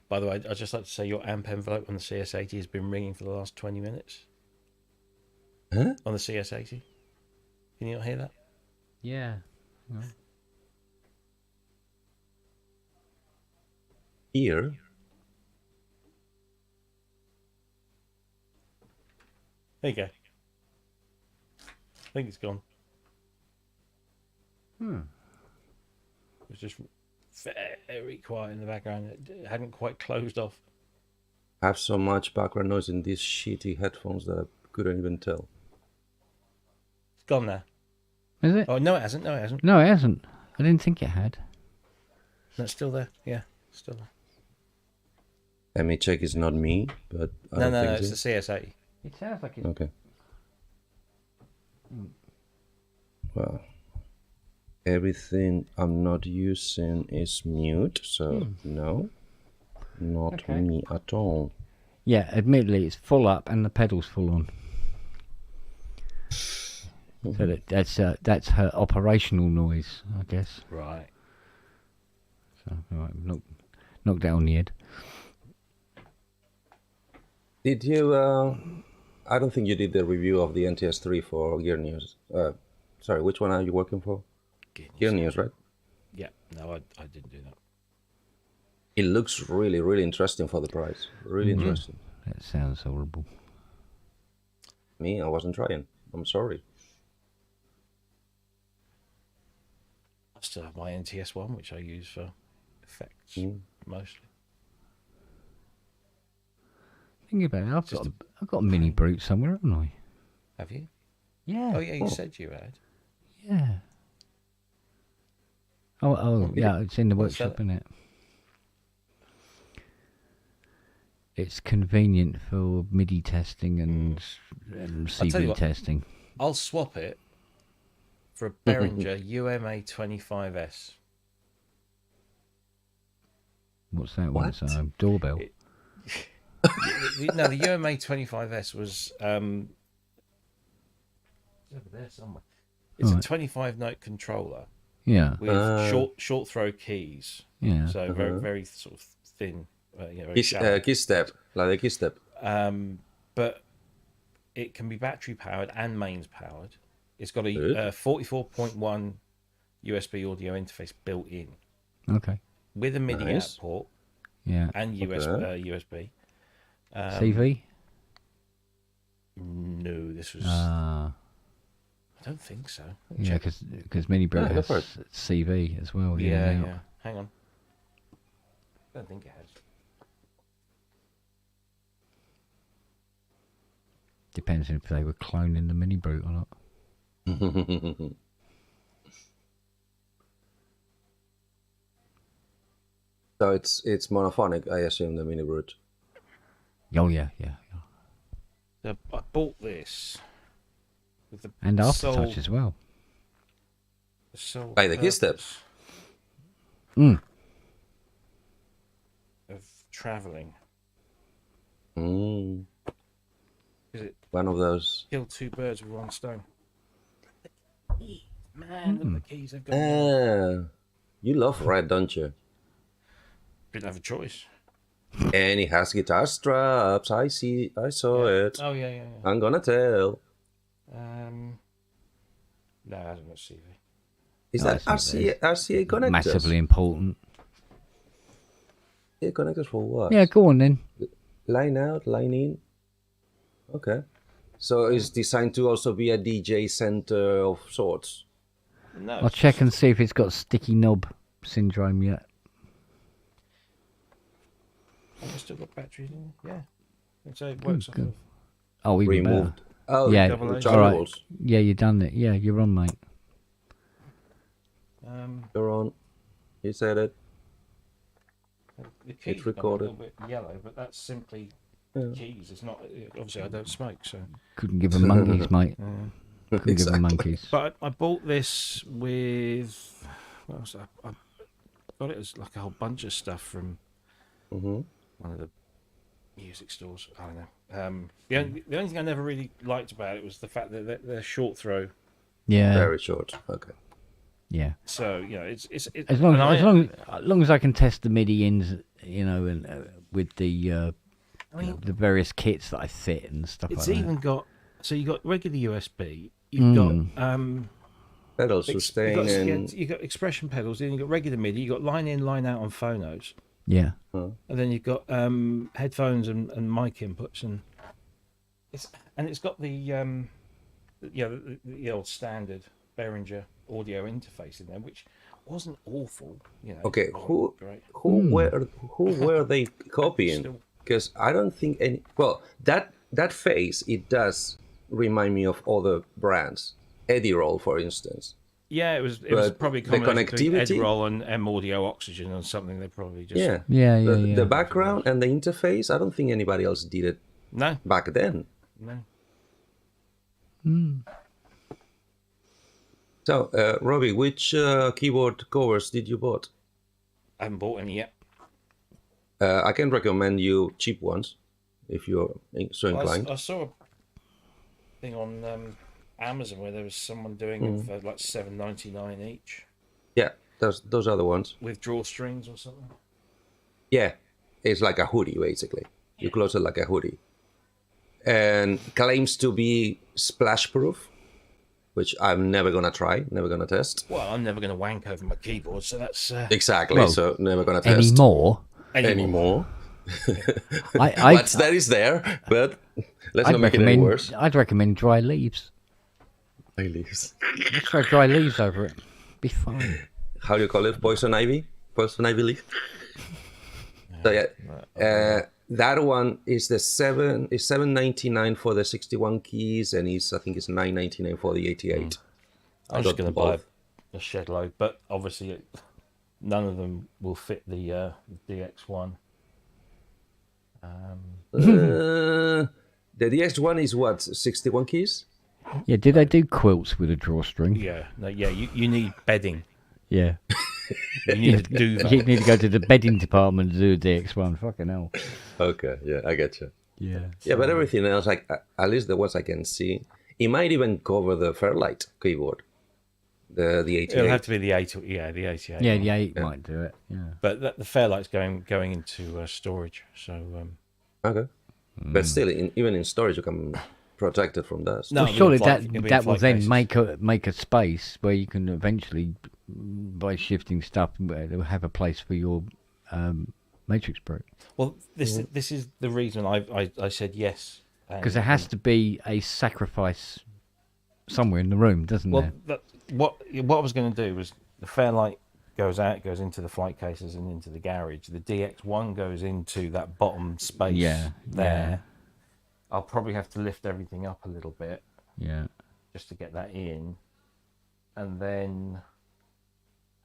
[SPEAKER 6] By the way, I'd just like to say your AMP envelope on the CS80 has been ringing for the last 20 minutes.
[SPEAKER 8] Huh?
[SPEAKER 6] On the CS80. Can you not hear that?
[SPEAKER 1] Yeah.
[SPEAKER 8] Here?
[SPEAKER 6] There you go. I think it's gone. It was just very quiet in the background. It hadn't quite closed off.
[SPEAKER 8] I have so much background noise in these shitty headphones that I couldn't even tell.
[SPEAKER 6] It's gone now.
[SPEAKER 1] Is it?
[SPEAKER 6] Oh, no, it hasn't. No, it hasn't.
[SPEAKER 1] No, it hasn't. I didn't think it had.
[SPEAKER 6] No, it's still there. Yeah, still there.
[SPEAKER 8] Let me check. It's not me, but I
[SPEAKER 6] No,
[SPEAKER 8] don't think
[SPEAKER 6] it's the CSA.
[SPEAKER 1] It sounds like it.
[SPEAKER 8] Okay. Well, everything I'm not using is mute, so no, not me at all.
[SPEAKER 1] Yeah, admittedly, it's full up and the pedal's full on. So that's her operational noise, I guess.
[SPEAKER 6] Right.
[SPEAKER 1] So, all right, knock down the head.
[SPEAKER 8] Did you? I don't think you did the review of the NTS3 for Gear News. Sorry, which one are you working for? Gear News, right?
[SPEAKER 6] Yeah. No, I didn't do that.
[SPEAKER 8] It looks really, really interesting for the price. Really interesting.
[SPEAKER 1] That sounds horrible.
[SPEAKER 8] Me, I wasn't trying. I'm sorry.
[SPEAKER 6] I still have my NTS one, which I use for effects mostly.
[SPEAKER 1] Think about it. I've got a mini brute somewhere, haven't I?
[SPEAKER 6] Have you?
[SPEAKER 1] Yeah.
[SPEAKER 6] Oh yeah, you said you had.
[SPEAKER 1] Yeah. Oh yeah, it's in the workshop, isn't it? It's convenient for MIDI testing and CV testing.
[SPEAKER 6] I'll swap it for a Behringer UMA 25S.
[SPEAKER 1] What's that one? It's a doorbell.
[SPEAKER 6] No, the UMA 25S was over there somewhere. It's a 25 note controller.
[SPEAKER 1] Yeah.
[SPEAKER 6] With short throw keys.
[SPEAKER 1] Yeah.
[SPEAKER 6] So very very sort of thin.
[SPEAKER 8] Key step, like a key step.
[SPEAKER 6] But it can be battery powered and mains powered. It's got a 44.1 USB audio interface built in.
[SPEAKER 1] Okay.
[SPEAKER 6] With a MIDI out port.
[SPEAKER 1] Yeah.
[SPEAKER 6] And USB.
[SPEAKER 1] CV?
[SPEAKER 6] No, this was. I don't think so.
[SPEAKER 1] Yeah, because Mini Brute has CV as well.
[SPEAKER 6] Yeah. Hang on. I don't think it has.
[SPEAKER 1] Depends if they were cloning the Mini Brute or not.
[SPEAKER 8] So it's monophonic, I assume, the Mini Brute.
[SPEAKER 1] Oh yeah.
[SPEAKER 6] So I bought this with the
[SPEAKER 1] and aftertouch as well.
[SPEAKER 8] Like the key steps.
[SPEAKER 6] Of travelling. Is it
[SPEAKER 8] one of those?
[SPEAKER 6] Kill two birds with one stone. Man, look at the keys I've got.
[SPEAKER 8] You love red, don't you?
[SPEAKER 6] Didn't have a choice.
[SPEAKER 8] And he has guitar straps. I saw it.
[SPEAKER 6] Oh yeah.
[SPEAKER 8] I'm gonna tell.
[SPEAKER 6] No, it hasn't got CV.
[SPEAKER 8] Is that RCA connectors?
[SPEAKER 1] Massively important.
[SPEAKER 8] Yeah, connectors for what?
[SPEAKER 1] Yeah, go on then.
[SPEAKER 8] Line out, line in. Okay. So it's designed to also be a DJ center of sorts.
[SPEAKER 6] No.
[SPEAKER 1] I'll check and see if it's got sticky knob syndrome yet.
[SPEAKER 6] I've still got batteries in. Yeah. So it works off of.
[SPEAKER 1] Oh, even
[SPEAKER 8] removed.
[SPEAKER 1] better.
[SPEAKER 8] Oh,
[SPEAKER 1] yeah.
[SPEAKER 8] All right.
[SPEAKER 1] Yeah, you done it. Yeah, you're on, mate.
[SPEAKER 8] You're on. You said it.
[SPEAKER 6] The keys
[SPEAKER 8] it's recorded.
[SPEAKER 6] A little bit yellow, but that's simply keys. It's not. Obviously, I don't smoke, so
[SPEAKER 1] couldn't give them monkeys, mate. Couldn't give them monkeys.
[SPEAKER 6] But I bought this with. What was that? I got it as like a whole bunch of stuff from one of the music stores. I don't know. The only thing I never really liked about it was the fact that they're short throw.
[SPEAKER 1] Yeah.
[SPEAKER 8] Very short. Okay.
[SPEAKER 1] Yeah.
[SPEAKER 6] So it's
[SPEAKER 1] as long as I can test the MIDI ins, and with the the various kits that I fit and stuff.
[SPEAKER 6] It's
[SPEAKER 1] like
[SPEAKER 6] even
[SPEAKER 1] that.
[SPEAKER 6] got you got regular USB. You've got
[SPEAKER 8] pedal sustain.
[SPEAKER 6] You've got expression pedals. Then you've got regular MIDI. You've got line in, line out on phonos.
[SPEAKER 1] Yeah.
[SPEAKER 6] And then you've got headphones and mic inputs and it's got the old standard Behringer audio interface in there, which wasn't awful.
[SPEAKER 8] Okay, who were they copying? because I don't think any. Well, that face, it does remind me of other brands. Edirol, for instance.
[SPEAKER 6] Yeah, it was probably
[SPEAKER 8] the connectivity,
[SPEAKER 6] Edirol and M-Audio Oxygen or something. They probably just
[SPEAKER 8] the background and the interface. I don't think anybody else did it.
[SPEAKER 6] No,
[SPEAKER 8] back then.
[SPEAKER 6] No.
[SPEAKER 8] So, Robbie, which keyboard covers did you bought?
[SPEAKER 6] I haven't bought any yet.
[SPEAKER 8] I can recommend you cheap ones if you're so inclined.
[SPEAKER 6] I saw a thing on Amazon where there was someone doing it for like $7.99 each.
[SPEAKER 8] Yeah, those are the ones
[SPEAKER 6] with drawstrings or something.
[SPEAKER 8] Yeah, it's like a hoodie basically. You close it like a hoodie, and claims to be splash proof, which I'm never gonna try, never gonna test.
[SPEAKER 6] Well, I'm never gonna wank over my keyboard, so that's
[SPEAKER 8] exactly. Well, so never gonna test
[SPEAKER 1] anymore.
[SPEAKER 8] What's there is there, but let's not make it any worse.
[SPEAKER 1] I'd recommend dry leaves.
[SPEAKER 8] Dry leaves.
[SPEAKER 1] Let's throw dry leaves over it. Be fine.
[SPEAKER 8] How do you call it? Poison ivy? Poison ivy leaf? So yeah, that one is $7.99 for the 61 keys, and I think it's $9.99 for the 88.
[SPEAKER 6] I'm just going to buy a shed load, but obviously none of them will fit the DX1.
[SPEAKER 8] The DX1 is what, 61 keys?
[SPEAKER 1] Yeah, did they do quilts with a drawstring?
[SPEAKER 6] Yeah, no, yeah. You need bedding.
[SPEAKER 1] Yeah.
[SPEAKER 6] You need to do that.
[SPEAKER 1] You need to go to the bedding department to do a DX1. Fucking hell.
[SPEAKER 8] Okay, yeah, I get you.
[SPEAKER 1] Yeah.
[SPEAKER 8] Yeah, but everything else, like at least the ones I can see, it might even cover the Fairlight keyboard. The 88.
[SPEAKER 6] It'll have to be the 8. Yeah, the 88.
[SPEAKER 1] Yeah, the 8 might do it. Yeah.
[SPEAKER 6] But the Fairlight's going into storage. So.
[SPEAKER 8] Okay. But still, even in storage, you can protect it from dust.
[SPEAKER 1] No, well, surely that will then make a space where you can eventually, by shifting stuff, have a place for your matrix break.
[SPEAKER 6] Well, this is the reason I said yes.
[SPEAKER 1] Because there has to be a sacrifice somewhere in the room, doesn't there?
[SPEAKER 6] What I was going to do was the Fairlight goes into the flight cases and into the garage. The DX1 goes into that bottom space there. Yeah. I'll probably have to lift everything up a little bit.
[SPEAKER 1] Yeah.
[SPEAKER 6] Just to get that in. And then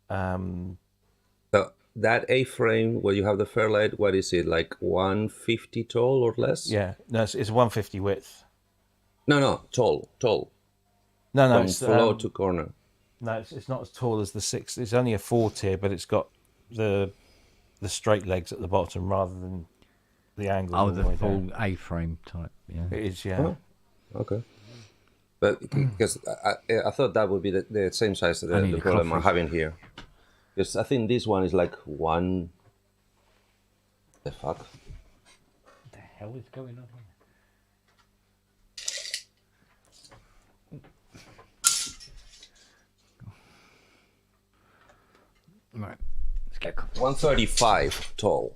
[SPEAKER 8] so that A-frame where you have the Fairlight, what is it, like 150 tall or less?
[SPEAKER 6] Yeah. No, it's 150 width.
[SPEAKER 8] No, tall.
[SPEAKER 6] No,
[SPEAKER 8] from floor to corner.
[SPEAKER 6] No, it's not as tall as the 6. It's only a 4 tier, but it's got the straight legs at the bottom rather than the angle.
[SPEAKER 1] Oh, the full A-frame type. Yeah,
[SPEAKER 6] it is. Yeah.
[SPEAKER 8] Oh, okay. But because I thought that would be the same size as the problem I'm having here. Because I think this one is like one. The fuck?
[SPEAKER 1] What the hell is going on here? Right, let's get
[SPEAKER 8] 135 tall,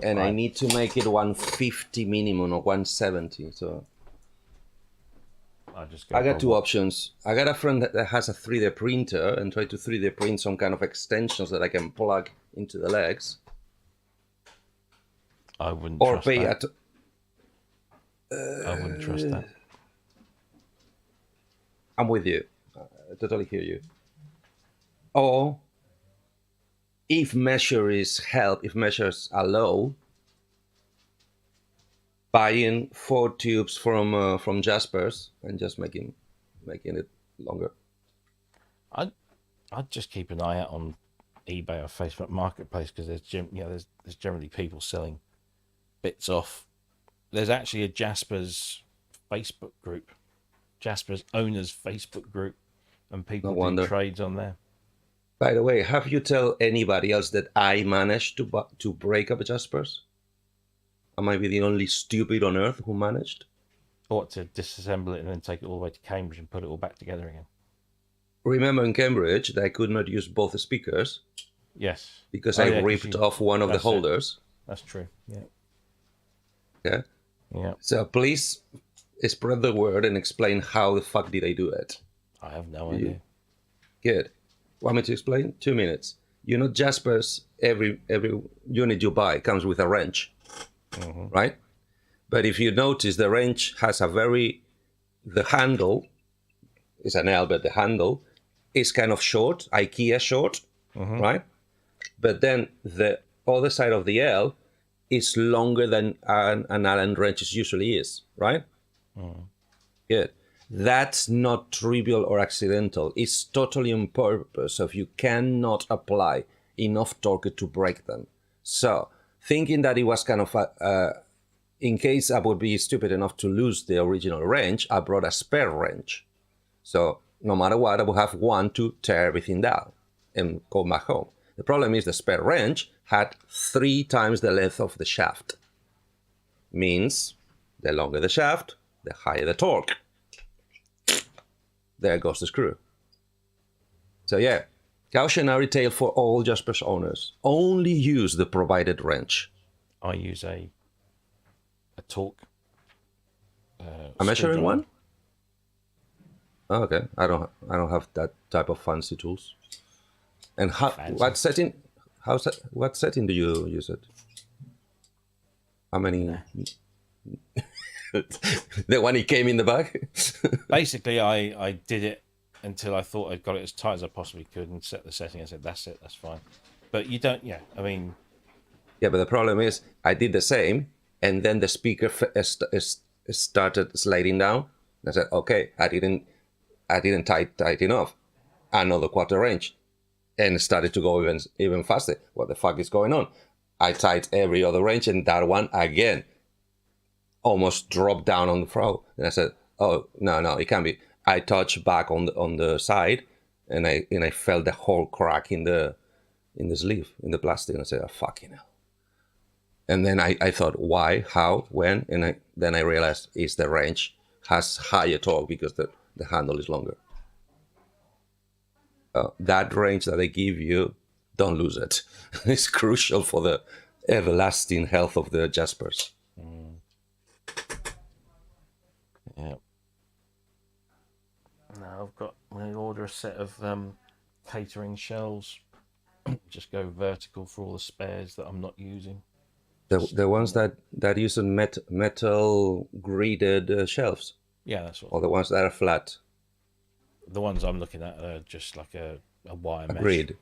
[SPEAKER 8] and I need to make it 150 minimum or 170. So I got two options. I got a friend that has a 3D printer and try to 3D print some kind of extensions that I can plug into the legs.
[SPEAKER 6] I wouldn't.
[SPEAKER 8] Or
[SPEAKER 6] trust
[SPEAKER 8] pay
[SPEAKER 6] that. I wouldn't trust that.
[SPEAKER 8] I'm with you. I totally hear you. Or if measures allow, buying 4 tubes from Jaspers and just making it longer.
[SPEAKER 6] I'd just keep an eye out on eBay or Facebook Marketplace because there's generally people selling bits off. There's actually a Jaspers Facebook group, Jaspers owners Facebook group, and people do trades on there.
[SPEAKER 8] By the way, have you tell anybody else that I managed to break up Jaspers? I might be the only stupid on earth who managed.
[SPEAKER 6] Or to disassemble it and then take it all the way to Cambridge and put it all back together again.
[SPEAKER 8] Remember in Cambridge that I could not use both speakers?
[SPEAKER 6] Yes.
[SPEAKER 8] Because I ripped off one of the holders.
[SPEAKER 6] That's true, yeah.
[SPEAKER 8] Yeah?
[SPEAKER 6] Yeah.
[SPEAKER 8] So please spread the word and explain how the fuck did I do it.
[SPEAKER 6] I have no idea.
[SPEAKER 8] Good. Want me to explain? 2 minutes. Jaspers, every unit you buy comes with a wrench, right? But if you notice, the wrench has the handle is an L, but the handle is kind of short, IKEA short, right? But then the other side of the L is longer than an Allen wrench usually is, right? Good. That's not trivial or accidental. It's totally on purpose. So you cannot apply enough torque to break them. So thinking that it was kind of in case I would be stupid enough to lose the original wrench, I brought a spare wrench. So no matter what, I will have one to tear everything down and go back home. The problem is the spare wrench had 3 times the length of the shaft. Means the longer the shaft, the higher the torque. There goes the screw. So yeah, cautionary tale for all Jaspers owners. Only use the provided wrench.
[SPEAKER 6] I use a torque.
[SPEAKER 8] A measuring one? Oh, okay, I don't have that type of fancy tools. And what setting do you use it? How many? The one he came in the bag?
[SPEAKER 6] Basically, I did it until I thought I'd got it as tight as I possibly could and set the setting. I said, that's it, that's fine. But you don't, yeah, I mean...
[SPEAKER 8] Yeah, but the problem is, I did the same, and then the speaker started sliding down. I said, okay, I didn't tight enough. Another quarter range. And it started to go even faster. What the fuck is going on? I tied every other range, and that one again almost dropped down on the floor. And I said, oh, no, it can't be. I touched back on the side, and I felt the whole crack in the sleeve, in the plastic. And I said, oh, fucking hell. And then I thought, why, how, when? And then I realized it's the wrench has higher torque because the handle is longer. That range that I give you, don't lose it. It's crucial for the everlasting health of the Jaspers.
[SPEAKER 6] Yeah. Now I'm going to order a set of catering shelves. Just go vertical for all the spares that I'm not using.
[SPEAKER 8] The ones that use metal gridded shelves.
[SPEAKER 6] Yeah, that's what.
[SPEAKER 8] Or the ones that are flat.
[SPEAKER 6] The ones I'm looking at are just like a wire mesh.
[SPEAKER 8] Grid.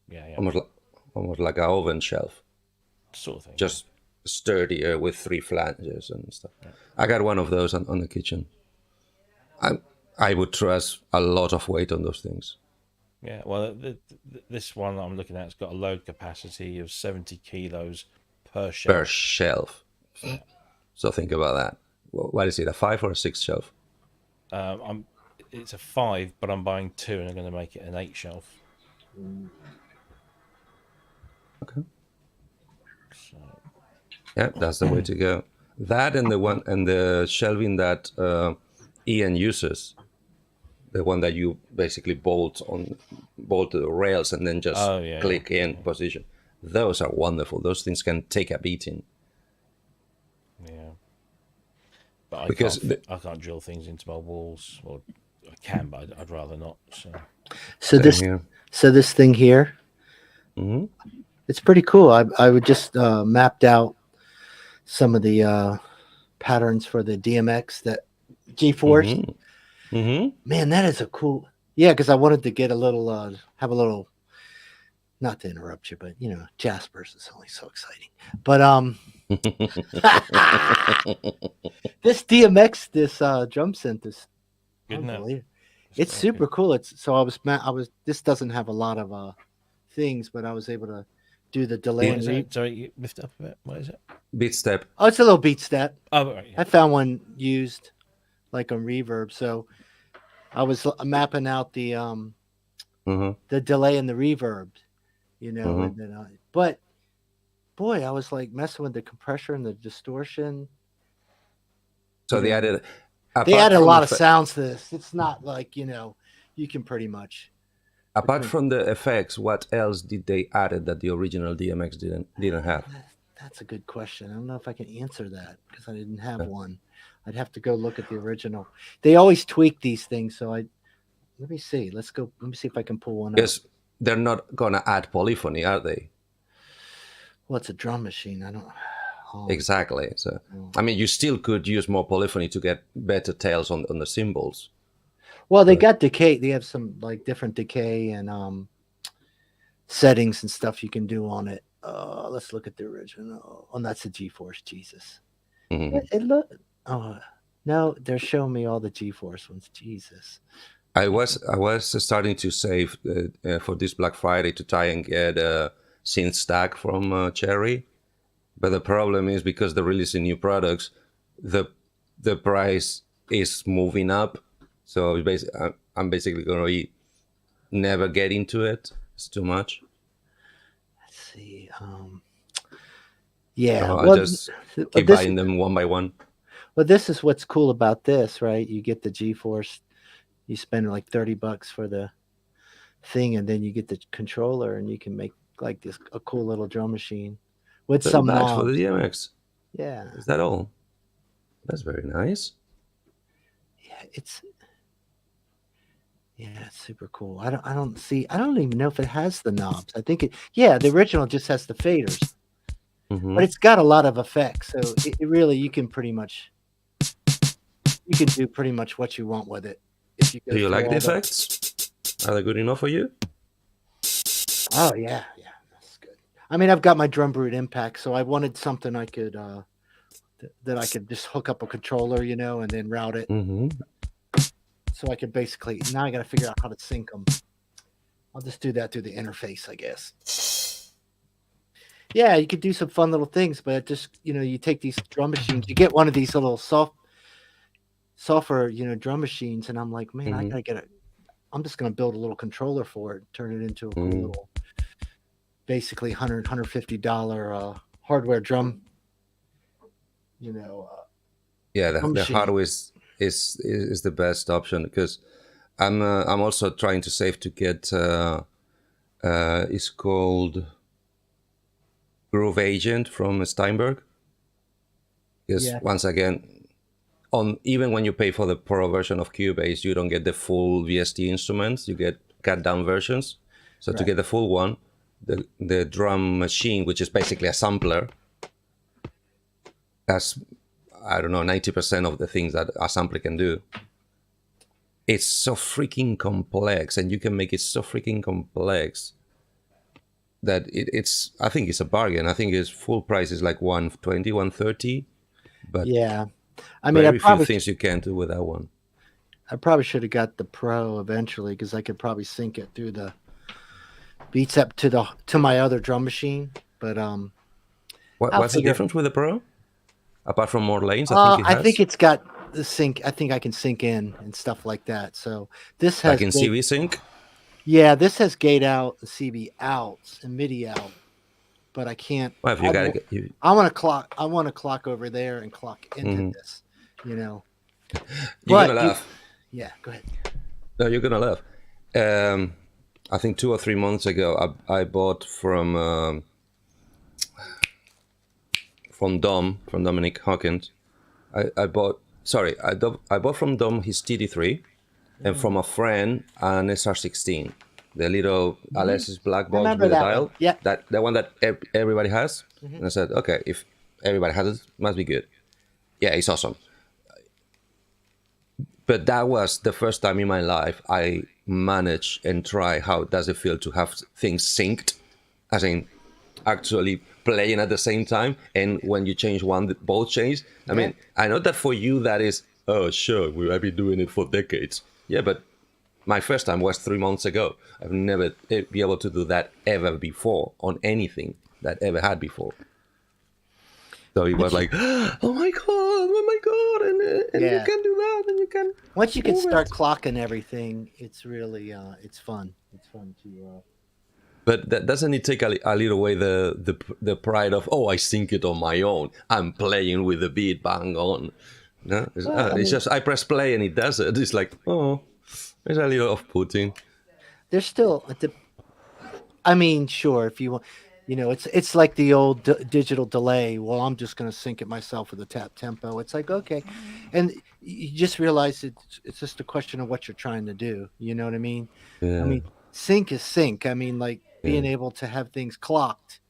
[SPEAKER 6] Yeah.
[SPEAKER 8] Almost like an oven shelf.
[SPEAKER 6] Sort of thing.
[SPEAKER 8] Just sturdier with 3 flanges and stuff.
[SPEAKER 6] Yeah.
[SPEAKER 8] I got one of those on the kitchen. I would trust a lot of weight on those things.
[SPEAKER 6] Yeah, well, this one I'm looking at has got a load capacity of 70 kilos per shelf.
[SPEAKER 8] Per shelf. Yeah. So think about that. What is it, a 5 or a 6 shelf?
[SPEAKER 6] It's a 5, but I'm buying 2 and I'm going to make it an 8 shelf.
[SPEAKER 8] Okay. So. Yeah, that's the way to go. That and the shelving that Ian uses, the one that you basically bolt to the rails and then just click in position. Those are wonderful. Those things can take a beating.
[SPEAKER 6] Yeah. But I can't drill things into my walls, or I can, but I'd rather not.
[SPEAKER 4] So this thing here, it's pretty cool. I would just mapped out some of the patterns for the DMX that G-Force. Man, that is a cool. Yeah, because I wanted to get a little, have a little. Not to interrupt you, but Jaspers is only so exciting. But this DMX, this drum synth is unbelievable. It's super cool. This doesn't have a lot of things, but I was able to do the delay and reverb.
[SPEAKER 6] Sorry, you lift up a bit. What is it?
[SPEAKER 8] Beat step.
[SPEAKER 4] Oh, it's a little beat step.
[SPEAKER 6] Oh, right. Yeah.
[SPEAKER 4] I found one used like on reverb, so I was mapping out the delay and the reverb. And then but boy, I was like messing with the compressor and the distortion.
[SPEAKER 8] So they added
[SPEAKER 4] a lot of sounds to this. It's not like you can pretty much.
[SPEAKER 8] Apart from the effects, what else did they add that the original DMX didn't have?
[SPEAKER 4] That's a good question. I don't know if I can answer that because I didn't have one. I'd have to go look at the original. They always tweak these things, so let me see. Let me see if I can pull one up.
[SPEAKER 8] they're not gonna add polyphony, are they?
[SPEAKER 4] Well, it's a drum machine. I don't. Oh.
[SPEAKER 8] Exactly. So, I mean, you still could use more polyphony to get better tails on the cymbals.
[SPEAKER 4] Well, they got decay. They have some like different decay and settings and stuff you can do on it. Let's look at the original. Oh, that's a G-Force. Jesus.
[SPEAKER 8] Mm-hmm.
[SPEAKER 4] It look. Oh no, they're showing me all the G-Force ones. Jesus.
[SPEAKER 8] I was starting to save for this Black Friday to try and get a synth stack from Cherry, but the problem is because they're releasing new products, the price is moving up. So I'm basically going to never get into it. It's too much.
[SPEAKER 4] Let's see. Yeah,
[SPEAKER 8] so I just keep buying them one by one.
[SPEAKER 4] Well, this is what's cool about this, right? You get the G-Force. You spend like $30 for the thing, and then you get the controller, and you can make like a cool little drum machine with some knobs
[SPEAKER 8] for the DMX.
[SPEAKER 4] Yeah,
[SPEAKER 8] is that all? That's very nice.
[SPEAKER 4] Yeah, it's super cool. I don't even know if it has the knobs. I think the original just has the faders, but it's got a lot of effects. So it really you can do pretty much what you want with it.
[SPEAKER 8] Do you like the effects? Are they good enough for you?
[SPEAKER 4] Oh yeah, that's good. I mean, I've got my drum brute impact, so I wanted something I could that I could just hook up a controller, and then route it. So I could basically now I got to figure out how to sync them. I'll just do that through the interface, I guess. Yeah, you could do some fun little things, but just you take these drum machines, you get one of these little software, drum machines, and I'm like, man, I gotta get it. I'm just gonna build a little controller for it, turn it into a cool little, basically $150 hardware drum.
[SPEAKER 8] The hardware is the best option because I'm also trying to save to get it's called Groove Agent from Steinberg. Because once again, even when you pay for the pro version of Cubase, you don't get the full VST instruments. You get cut down versions. So to get the full one, the drum machine, which is basically a sampler, has 90% of the things that a sampler can do. It's so freaking complex, and you can make it so freaking complex that I think it's a bargain. I think its full price is like $120, $130. But
[SPEAKER 4] I mean,
[SPEAKER 8] very few things you can do with that one.
[SPEAKER 4] I probably should have got the Pro eventually because I could probably sync it through the Beats up to my other drum machine. But
[SPEAKER 8] what's the difference with the Pro? Apart from more lanes,
[SPEAKER 4] I think it's got the sync. I think I can sync in and stuff like that. So this has
[SPEAKER 8] CV sync.
[SPEAKER 4] Yeah, this has gate out, CV out, and MIDI out. But I can't.
[SPEAKER 8] Well, if you gotta get you.
[SPEAKER 4] I want to clock over there and clock into this.
[SPEAKER 8] You're gonna laugh.
[SPEAKER 4] Yeah, go ahead.
[SPEAKER 8] No, you're gonna laugh. I think 2 or 3 months ago, I bought from Dominic Hawkins. I bought from Dom his TD3, and from a friend an SR16. The little Alexis black box with the dial.
[SPEAKER 4] Yeah.
[SPEAKER 8] The one that everybody has. And I said, okay, if everybody has it, must be good. Yeah, it's awesome. But that was the first time in my life I managed and try how does it feel to have things synced, as in actually playing at the same time. And when you change one, both change. I mean, I know that for you that is, oh, sure, I've been doing it for decades. Yeah, but my first time was 3 months ago. I've never been able to do that ever before on anything that ever had before. So it was like, oh my god, and you can do that, and you can.
[SPEAKER 4] Once you can start clocking everything, it's really it's fun. It's fun to.
[SPEAKER 8] But doesn't it take a little away the pride of I sync it on my own? I'm playing with the beat, bang on. No, it's just I press play and it does it. It's like it's a little off-putting.
[SPEAKER 4] There's still, I mean, sure, if you want, it's like the old digital delay. Well, I'm just going to sync it myself with the tap tempo. It's like, okay. And you just realize it's just a question of what you're trying to do. You know what I mean?
[SPEAKER 8] Yeah.
[SPEAKER 4] I mean, sync is sync. I mean, like being able to have things clocked.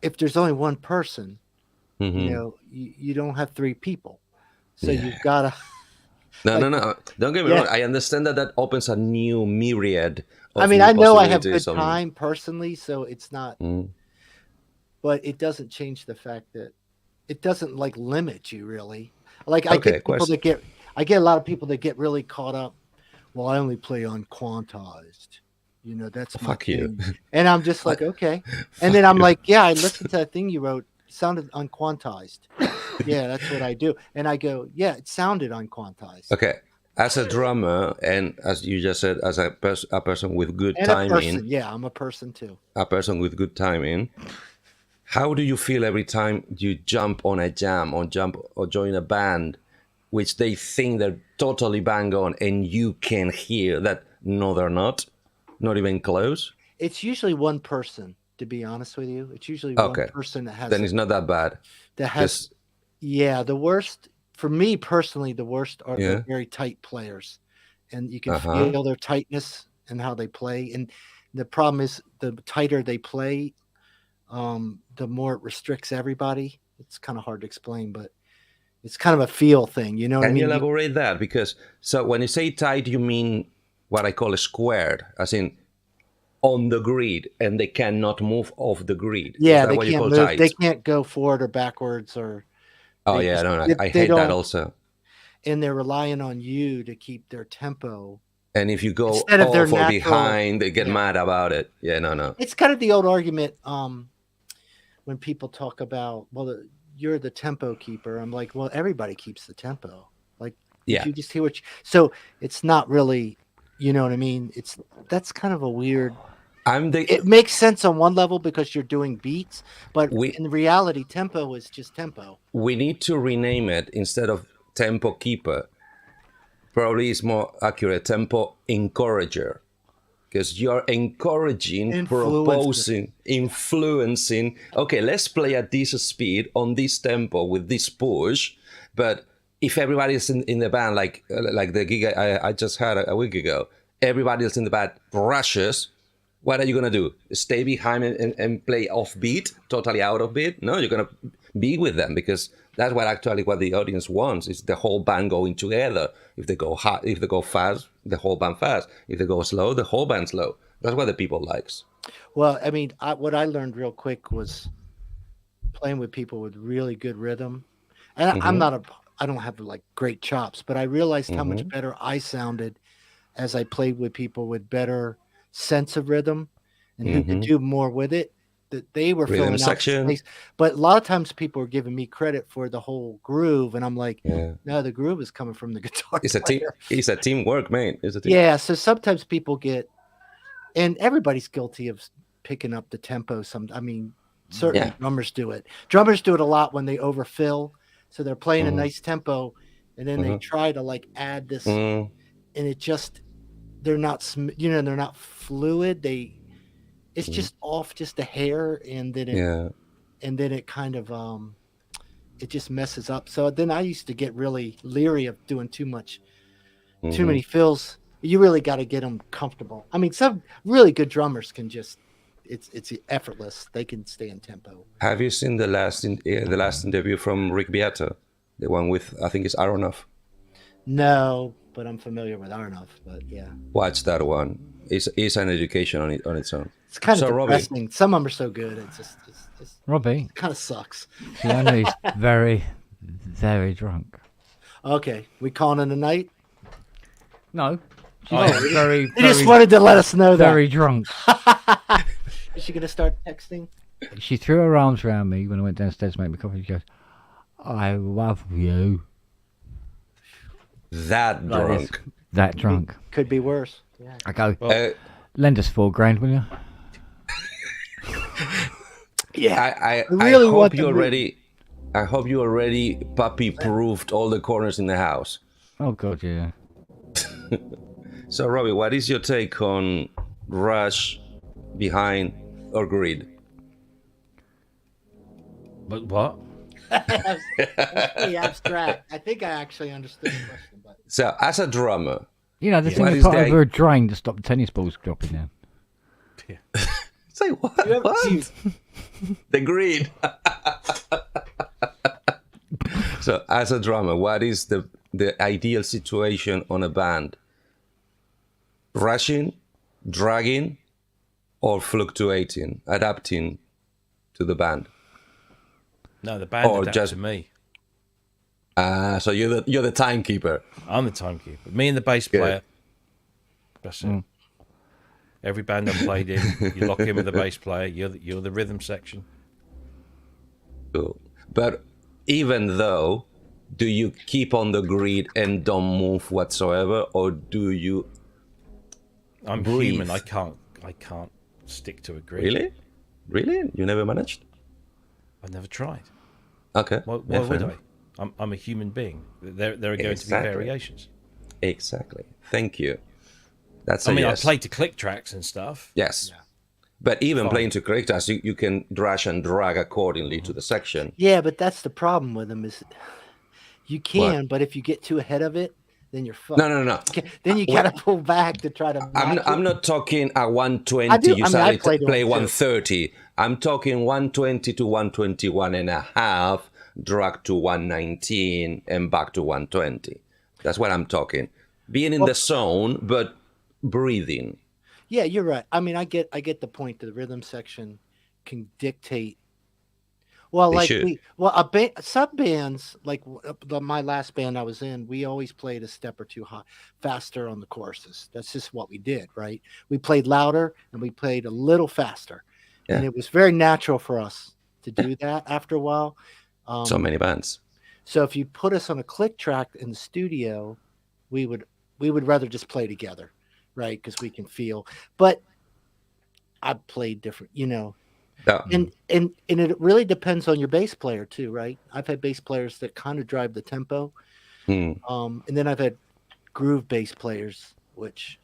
[SPEAKER 4] If there's only one person, you know, you don't have three people, so you've got to.
[SPEAKER 8] No. Don't get me wrong. I understand that opens a new myriad of
[SPEAKER 4] I mean,
[SPEAKER 8] new
[SPEAKER 4] I know I have good
[SPEAKER 8] possibilities
[SPEAKER 4] time personally, so it's not. But it doesn't change the fact that it doesn't like limit you really. Like I get people that get, I get a lot of people that get really caught up. Well, I only play on quantized. You know, that's my thing. And I'm just like, okay. And then I'm like, yeah, I listened to that thing you wrote. It sounded unquantized. Yeah, that's what I do. And I go, yeah, it sounded unquantized.
[SPEAKER 8] Okay. As a drummer, and as you just said, as a person with good
[SPEAKER 4] and
[SPEAKER 8] timing.
[SPEAKER 4] A person. Yeah, I'm a person too.
[SPEAKER 8] A person with good timing. How do you feel every time you jump on a jam or join a band, which they think they're totally bang on, and you can hear that no, they're not even close?
[SPEAKER 4] It's usually one person, to be honest with you. It's usually one person that has.
[SPEAKER 8] Then it's not that bad.
[SPEAKER 4] That has, the worst for me personally. The worst are the very tight players, and you can feel their tightness and how they play. And the problem is, the tighter they play, the more it restricts everybody. It's kind of hard to explain, but it's kind of a feel thing, you know what I mean?
[SPEAKER 8] Can you elaborate that? Because so when you say tight, you mean what I call a squared, as in on the grid, and they cannot move off the grid.
[SPEAKER 4] Yeah, they can't move. Tight? They can't go forward or backwards or.
[SPEAKER 8] Oh yeah, I hate that also.
[SPEAKER 4] And they're relying on you to keep their tempo.
[SPEAKER 8] And if you go off or behind, they get mad about it. Yeah, no.
[SPEAKER 4] It's kind of the old argument. When people talk about, well, you're the tempo keeper. I'm like, well, everybody keeps the tempo. Like, you just hear so it's not really, you know what I mean? That's kind of a weird. It makes sense on one level because you're doing beats, but in reality, tempo is just tempo.
[SPEAKER 8] We need to rename it instead of tempo keeper. Probably it's more accurate, tempo encourager. Because you're encouraging, proposing, influencing. Okay, let's play at this speed, on this tempo, with this push. But if everybody is in the band, like the gig I just had a week ago, everybody else in the band rushes, what are you going to do? Stay behind and play off beat, totally out of beat? No, you're going to be with them, because that's what the audience wants, is the whole band going together. If they go fast, the whole band fast. If they go slow, the whole band slow. That's what the people likes.
[SPEAKER 4] Well, I mean, what I learned real quick was playing with people with really good rhythm. And I don't have like great chops, but I realized how much better I sounded as I played with people with better sense of rhythm and who could do more with it. That they were filling out space. But a lot of times people were giving me credit for the whole groove, and I'm like, no, the groove is coming from the guitar player.
[SPEAKER 8] It's a teamwork, man. It's a team.
[SPEAKER 4] Yeah, so sometimes people get, and everybody's guilty of picking up the tempo. Certainly drummers do it. Drummers do it a lot when they overfill, so they're playing a nice tempo, and then they try to like add this, and it just, they're not fluid. It's just off just a hair, and then it kind of it just messes up. So then I used to get really leery of doing too many fills. You really got to get them comfortable. I mean, some really good drummers can just it's effortless. They can stay in tempo.
[SPEAKER 8] Have you seen the last interview from Rick Beato, the one with, I think it's Aronoff?
[SPEAKER 4] No, but I'm familiar with Aronoff. But yeah,
[SPEAKER 8] watch that one. It's an education on its own.
[SPEAKER 4] It's kind of depressing. Robbie, some of them are so good. It's just
[SPEAKER 1] Robbie,
[SPEAKER 4] it kind of sucks.
[SPEAKER 1] See, I know he's very, very drunk.
[SPEAKER 4] Okay, we calling it a night?
[SPEAKER 1] No. Very.
[SPEAKER 4] He just wanted to let us know that.
[SPEAKER 1] Very drunk.
[SPEAKER 4] Is she gonna start texting?
[SPEAKER 1] She threw her arms around me when I went downstairs to make me coffee. She goes, "I love you."
[SPEAKER 8] That drunk.
[SPEAKER 1] That drunk.
[SPEAKER 4] Could be worse. Yeah.
[SPEAKER 1] I go, lend us $4,000, will you?
[SPEAKER 4] Yeah.
[SPEAKER 8] I hope you already puppy-proofed all the corners in the house.
[SPEAKER 1] Oh, God, yeah.
[SPEAKER 8] So, Robbie, what is your take on rush, behind, or grid?
[SPEAKER 6] But what?
[SPEAKER 4] That's pretty abstract. I think I actually understood the question. But
[SPEAKER 8] So, as a drummer,
[SPEAKER 1] You know, the thing they put over a drain to stop the tennis balls dropping down.
[SPEAKER 8] Yeah. Say what? What? The grid. So, as a drummer, what is the ideal situation on a band? Rushing, dragging, or fluctuating, adapting to the band?
[SPEAKER 6] No, the band adapts to me.
[SPEAKER 8] So you're the timekeeper.
[SPEAKER 6] I'm the timekeeper. Me and the bass player. That's it. Every band I've played in, you lock in with the bass player. You're the rhythm section.
[SPEAKER 8] Cool. But even though, do you keep on the grid and don't move whatsoever, or do you?
[SPEAKER 6] I'm
[SPEAKER 8] breathe?
[SPEAKER 6] human. I can't stick to a grid.
[SPEAKER 8] Really? You never managed?
[SPEAKER 6] I've never tried.
[SPEAKER 8] Okay.
[SPEAKER 6] Why would I? I'm a human being. There are going to be variations.
[SPEAKER 8] Exactly. Thank you. That's
[SPEAKER 6] I play to click tracks and stuff.
[SPEAKER 8] Yes. Yeah. But even playing to click tracks, you can drash and drag accordingly to the section.
[SPEAKER 4] Yeah, but that's the problem with them is you can, but if you get too ahead of it, then you're fucked.
[SPEAKER 8] No.
[SPEAKER 4] Then you gotta pull back to try to.
[SPEAKER 8] I'm not talking at 120. You suddenly play 130. I'm talking 120 to 121 and a half, drag to 119 and back to 120. That's what I'm talking. Being in the zone, but breathing.
[SPEAKER 4] Yeah, you're right. I mean, I get the point. The rhythm section can dictate. Well, some bands, like my last band I was in, we always played a step or two faster on the choruses. That's just what we did, right? We played louder and we played a little faster, and it was very natural for us to do that after a while.
[SPEAKER 8] So many bands.
[SPEAKER 4] So if you put us on a click track in the studio, we would rather just play together, right? Because we can feel. But I played different, and it really depends on your bass player too, right? I've had bass players that kind of drive the tempo, and then I've had groove bass players, which,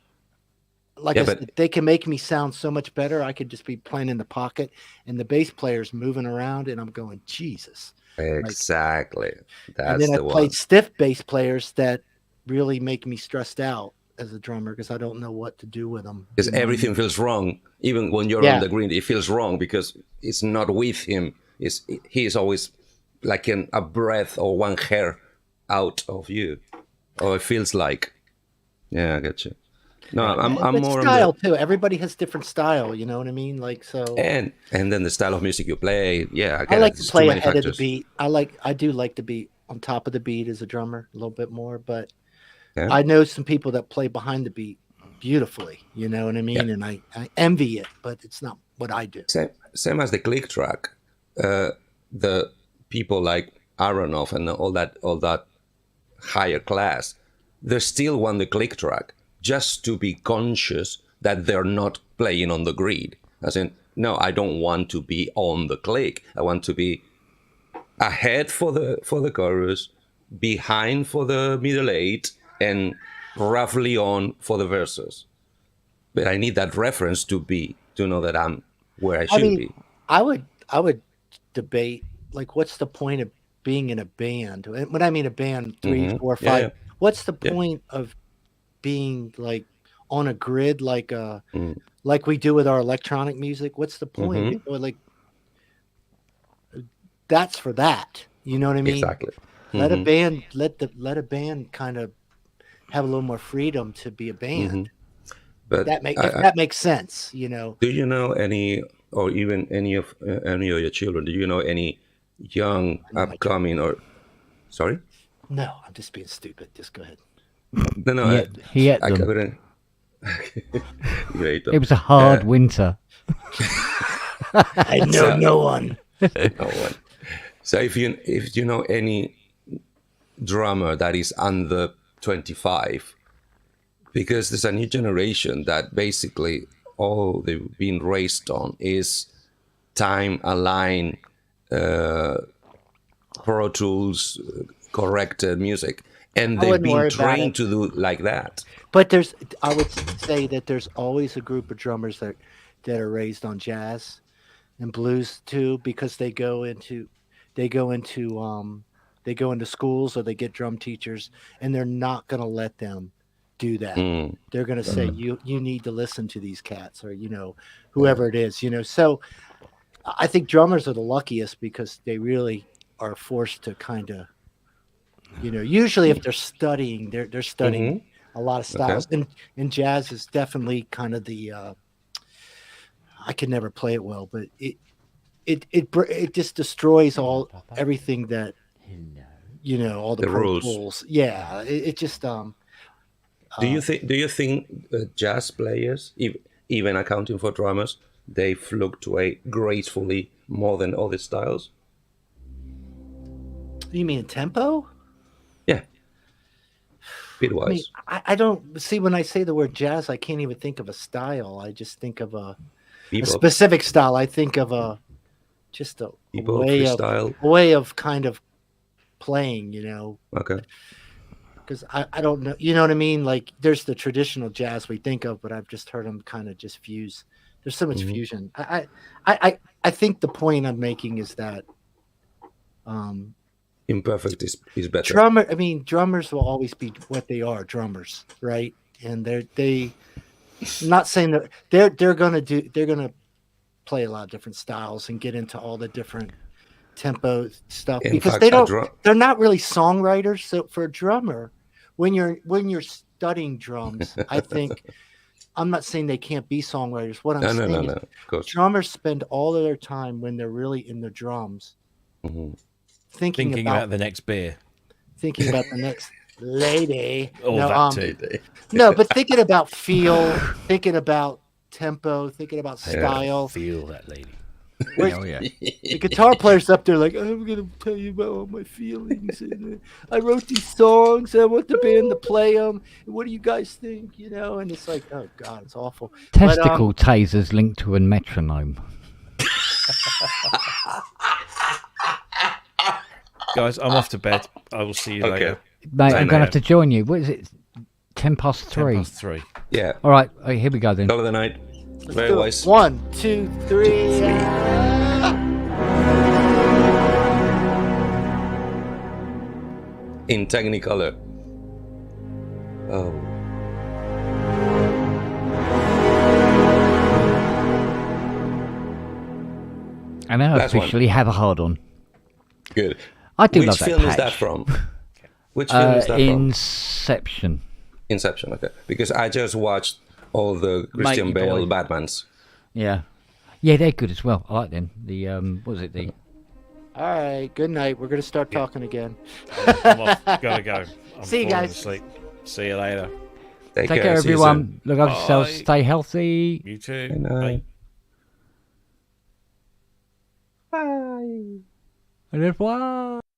[SPEAKER 4] they can make me sound so much better. I could just be playing in the pocket, and the bass player's moving around, and I'm going, Jesus.
[SPEAKER 8] Exactly.
[SPEAKER 4] And then I played stiff bass players that really make me stressed out as a drummer because I don't know what to do with them.
[SPEAKER 8] Because everything feels wrong. Even when you're on the green, it feels wrong because it's not with him. He's always like a breath or one hair out of you. Or it feels like. Yeah, I get you. No, I'm more
[SPEAKER 4] style too. Everybody has different style, you know what I mean? Like so.
[SPEAKER 8] And then the style of music you play. Yeah,
[SPEAKER 4] I like to play ahead of the beat. I do like to be on top of the beat as a drummer a little bit more, but I know some people that play behind the beat beautifully, you know what I mean? And I envy it, but it's not what I do.
[SPEAKER 8] Same as the click track. The people like Aronoff and all that higher class, they still want the click track just to be conscious that they're not playing on the grid. As in, no, I don't want to be on the click. I want to be ahead for the chorus, behind for the middle eight, and roughly on for the verses. But I need that reference to know that I'm where I should be.
[SPEAKER 4] I would debate, like, what's the point of being in a band? When I mean a band, 3, 4, 5, what's the point of being like on a grid, like we do with our electronic music? What's the point? Or like, that's for that. You know what I mean?
[SPEAKER 8] Exactly.
[SPEAKER 4] Let a band let a band kind of have a little more freedom to be a band. But if that makes sense, you know.
[SPEAKER 8] Do you know any, or even any of your children? Do you know any young upcoming or? Sorry.
[SPEAKER 4] No, I'm just being stupid. Just go ahead.
[SPEAKER 8] No.
[SPEAKER 1] He ate them. It was a hard winter.
[SPEAKER 4] I know no one.
[SPEAKER 8] No one. So if you know any drummer that is under 25, because there's a new generation that basically all they've been raised on is time-aligned Pro Tools corrected music, and they've been trained to do like that.
[SPEAKER 4] But I would say that there's always a group of drummers that are raised on jazz and blues too, because they go into schools or they get drum teachers, and they're not going to let them do that. They're going to say, you need to listen to these cats, or, whoever it is, So I think drummers are the luckiest because they really are forced to kind of, usually if they're studying, they're studying a lot of styles. Okay. And jazz is definitely kind of the, I can never play it well, but it just destroys everything that, all the rules. Yeah. It just,
[SPEAKER 8] do you think jazz players, even accounting for drummers, they fluctuate gracefully more than other styles?
[SPEAKER 4] You mean tempo?
[SPEAKER 8] Yeah. Beat-wise.
[SPEAKER 4] I mean, I don't see, when I say the word jazz, I can't even think of a style. I just think of a specific style. I think of a way of kind of playing,
[SPEAKER 8] Okay.
[SPEAKER 4] Because I don't know, you know what I mean? Like, there's the traditional jazz we think of, but I've just heard them kind of just fuse. There's so much fusion. I think the point I'm making is that
[SPEAKER 8] imperfect is better.
[SPEAKER 4] Drummers will always be what they are, drummers, right? And I'm not saying that they're gonna play a lot of different styles and get into all the different tempo stuff, because they're not really songwriters. So for a drummer, when you're studying drums, I think, I'm not saying they can't be songwriters. What I'm saying is,
[SPEAKER 8] of course,
[SPEAKER 4] drummers spend all of their time when they're really in the drums, thinking about
[SPEAKER 6] the next beer,
[SPEAKER 4] thinking about the next lady.
[SPEAKER 6] No,
[SPEAKER 4] but thinking about feel, thinking about tempo, thinking about style.
[SPEAKER 6] Feel that lady.
[SPEAKER 4] The guitar player's up there like, I'm going to tell you about all my feelings. And, I wrote these songs. And I want the band to play them. And what do you guys think? And it's like, oh, God, it's awful.
[SPEAKER 1] Testicle tasers linked to a metronome.
[SPEAKER 6] Guys, I'm off to bed. I will see you later.
[SPEAKER 1] Mate, I'm going to have to join you. What is it? 3:10?
[SPEAKER 6] 3:10.
[SPEAKER 8] Yeah.
[SPEAKER 1] All right. Okay, here we go then.
[SPEAKER 8] Call of the night. Very wise.
[SPEAKER 4] 1, 2, 3.
[SPEAKER 8] In Technicolor. Oh.
[SPEAKER 1] And I officially have a hard on.
[SPEAKER 8] Good.
[SPEAKER 1] I do love
[SPEAKER 8] that. Which film is that from? Which film is that
[SPEAKER 1] from?
[SPEAKER 8] Inception, okay. Because I just watched all the Christian Bale Batmans.
[SPEAKER 1] Yeah. Yeah, they're good as well. I like them. The, what was it?
[SPEAKER 4] All right, good night. We're going to start talking again.
[SPEAKER 6] I'm off. Gotta go.
[SPEAKER 4] See you guys.
[SPEAKER 6] Asleep. See you later.
[SPEAKER 8] Take
[SPEAKER 1] care, everyone. Look after yourselves. Stay healthy.
[SPEAKER 6] You too.
[SPEAKER 8] Bye.
[SPEAKER 1] Bye. Au revoir.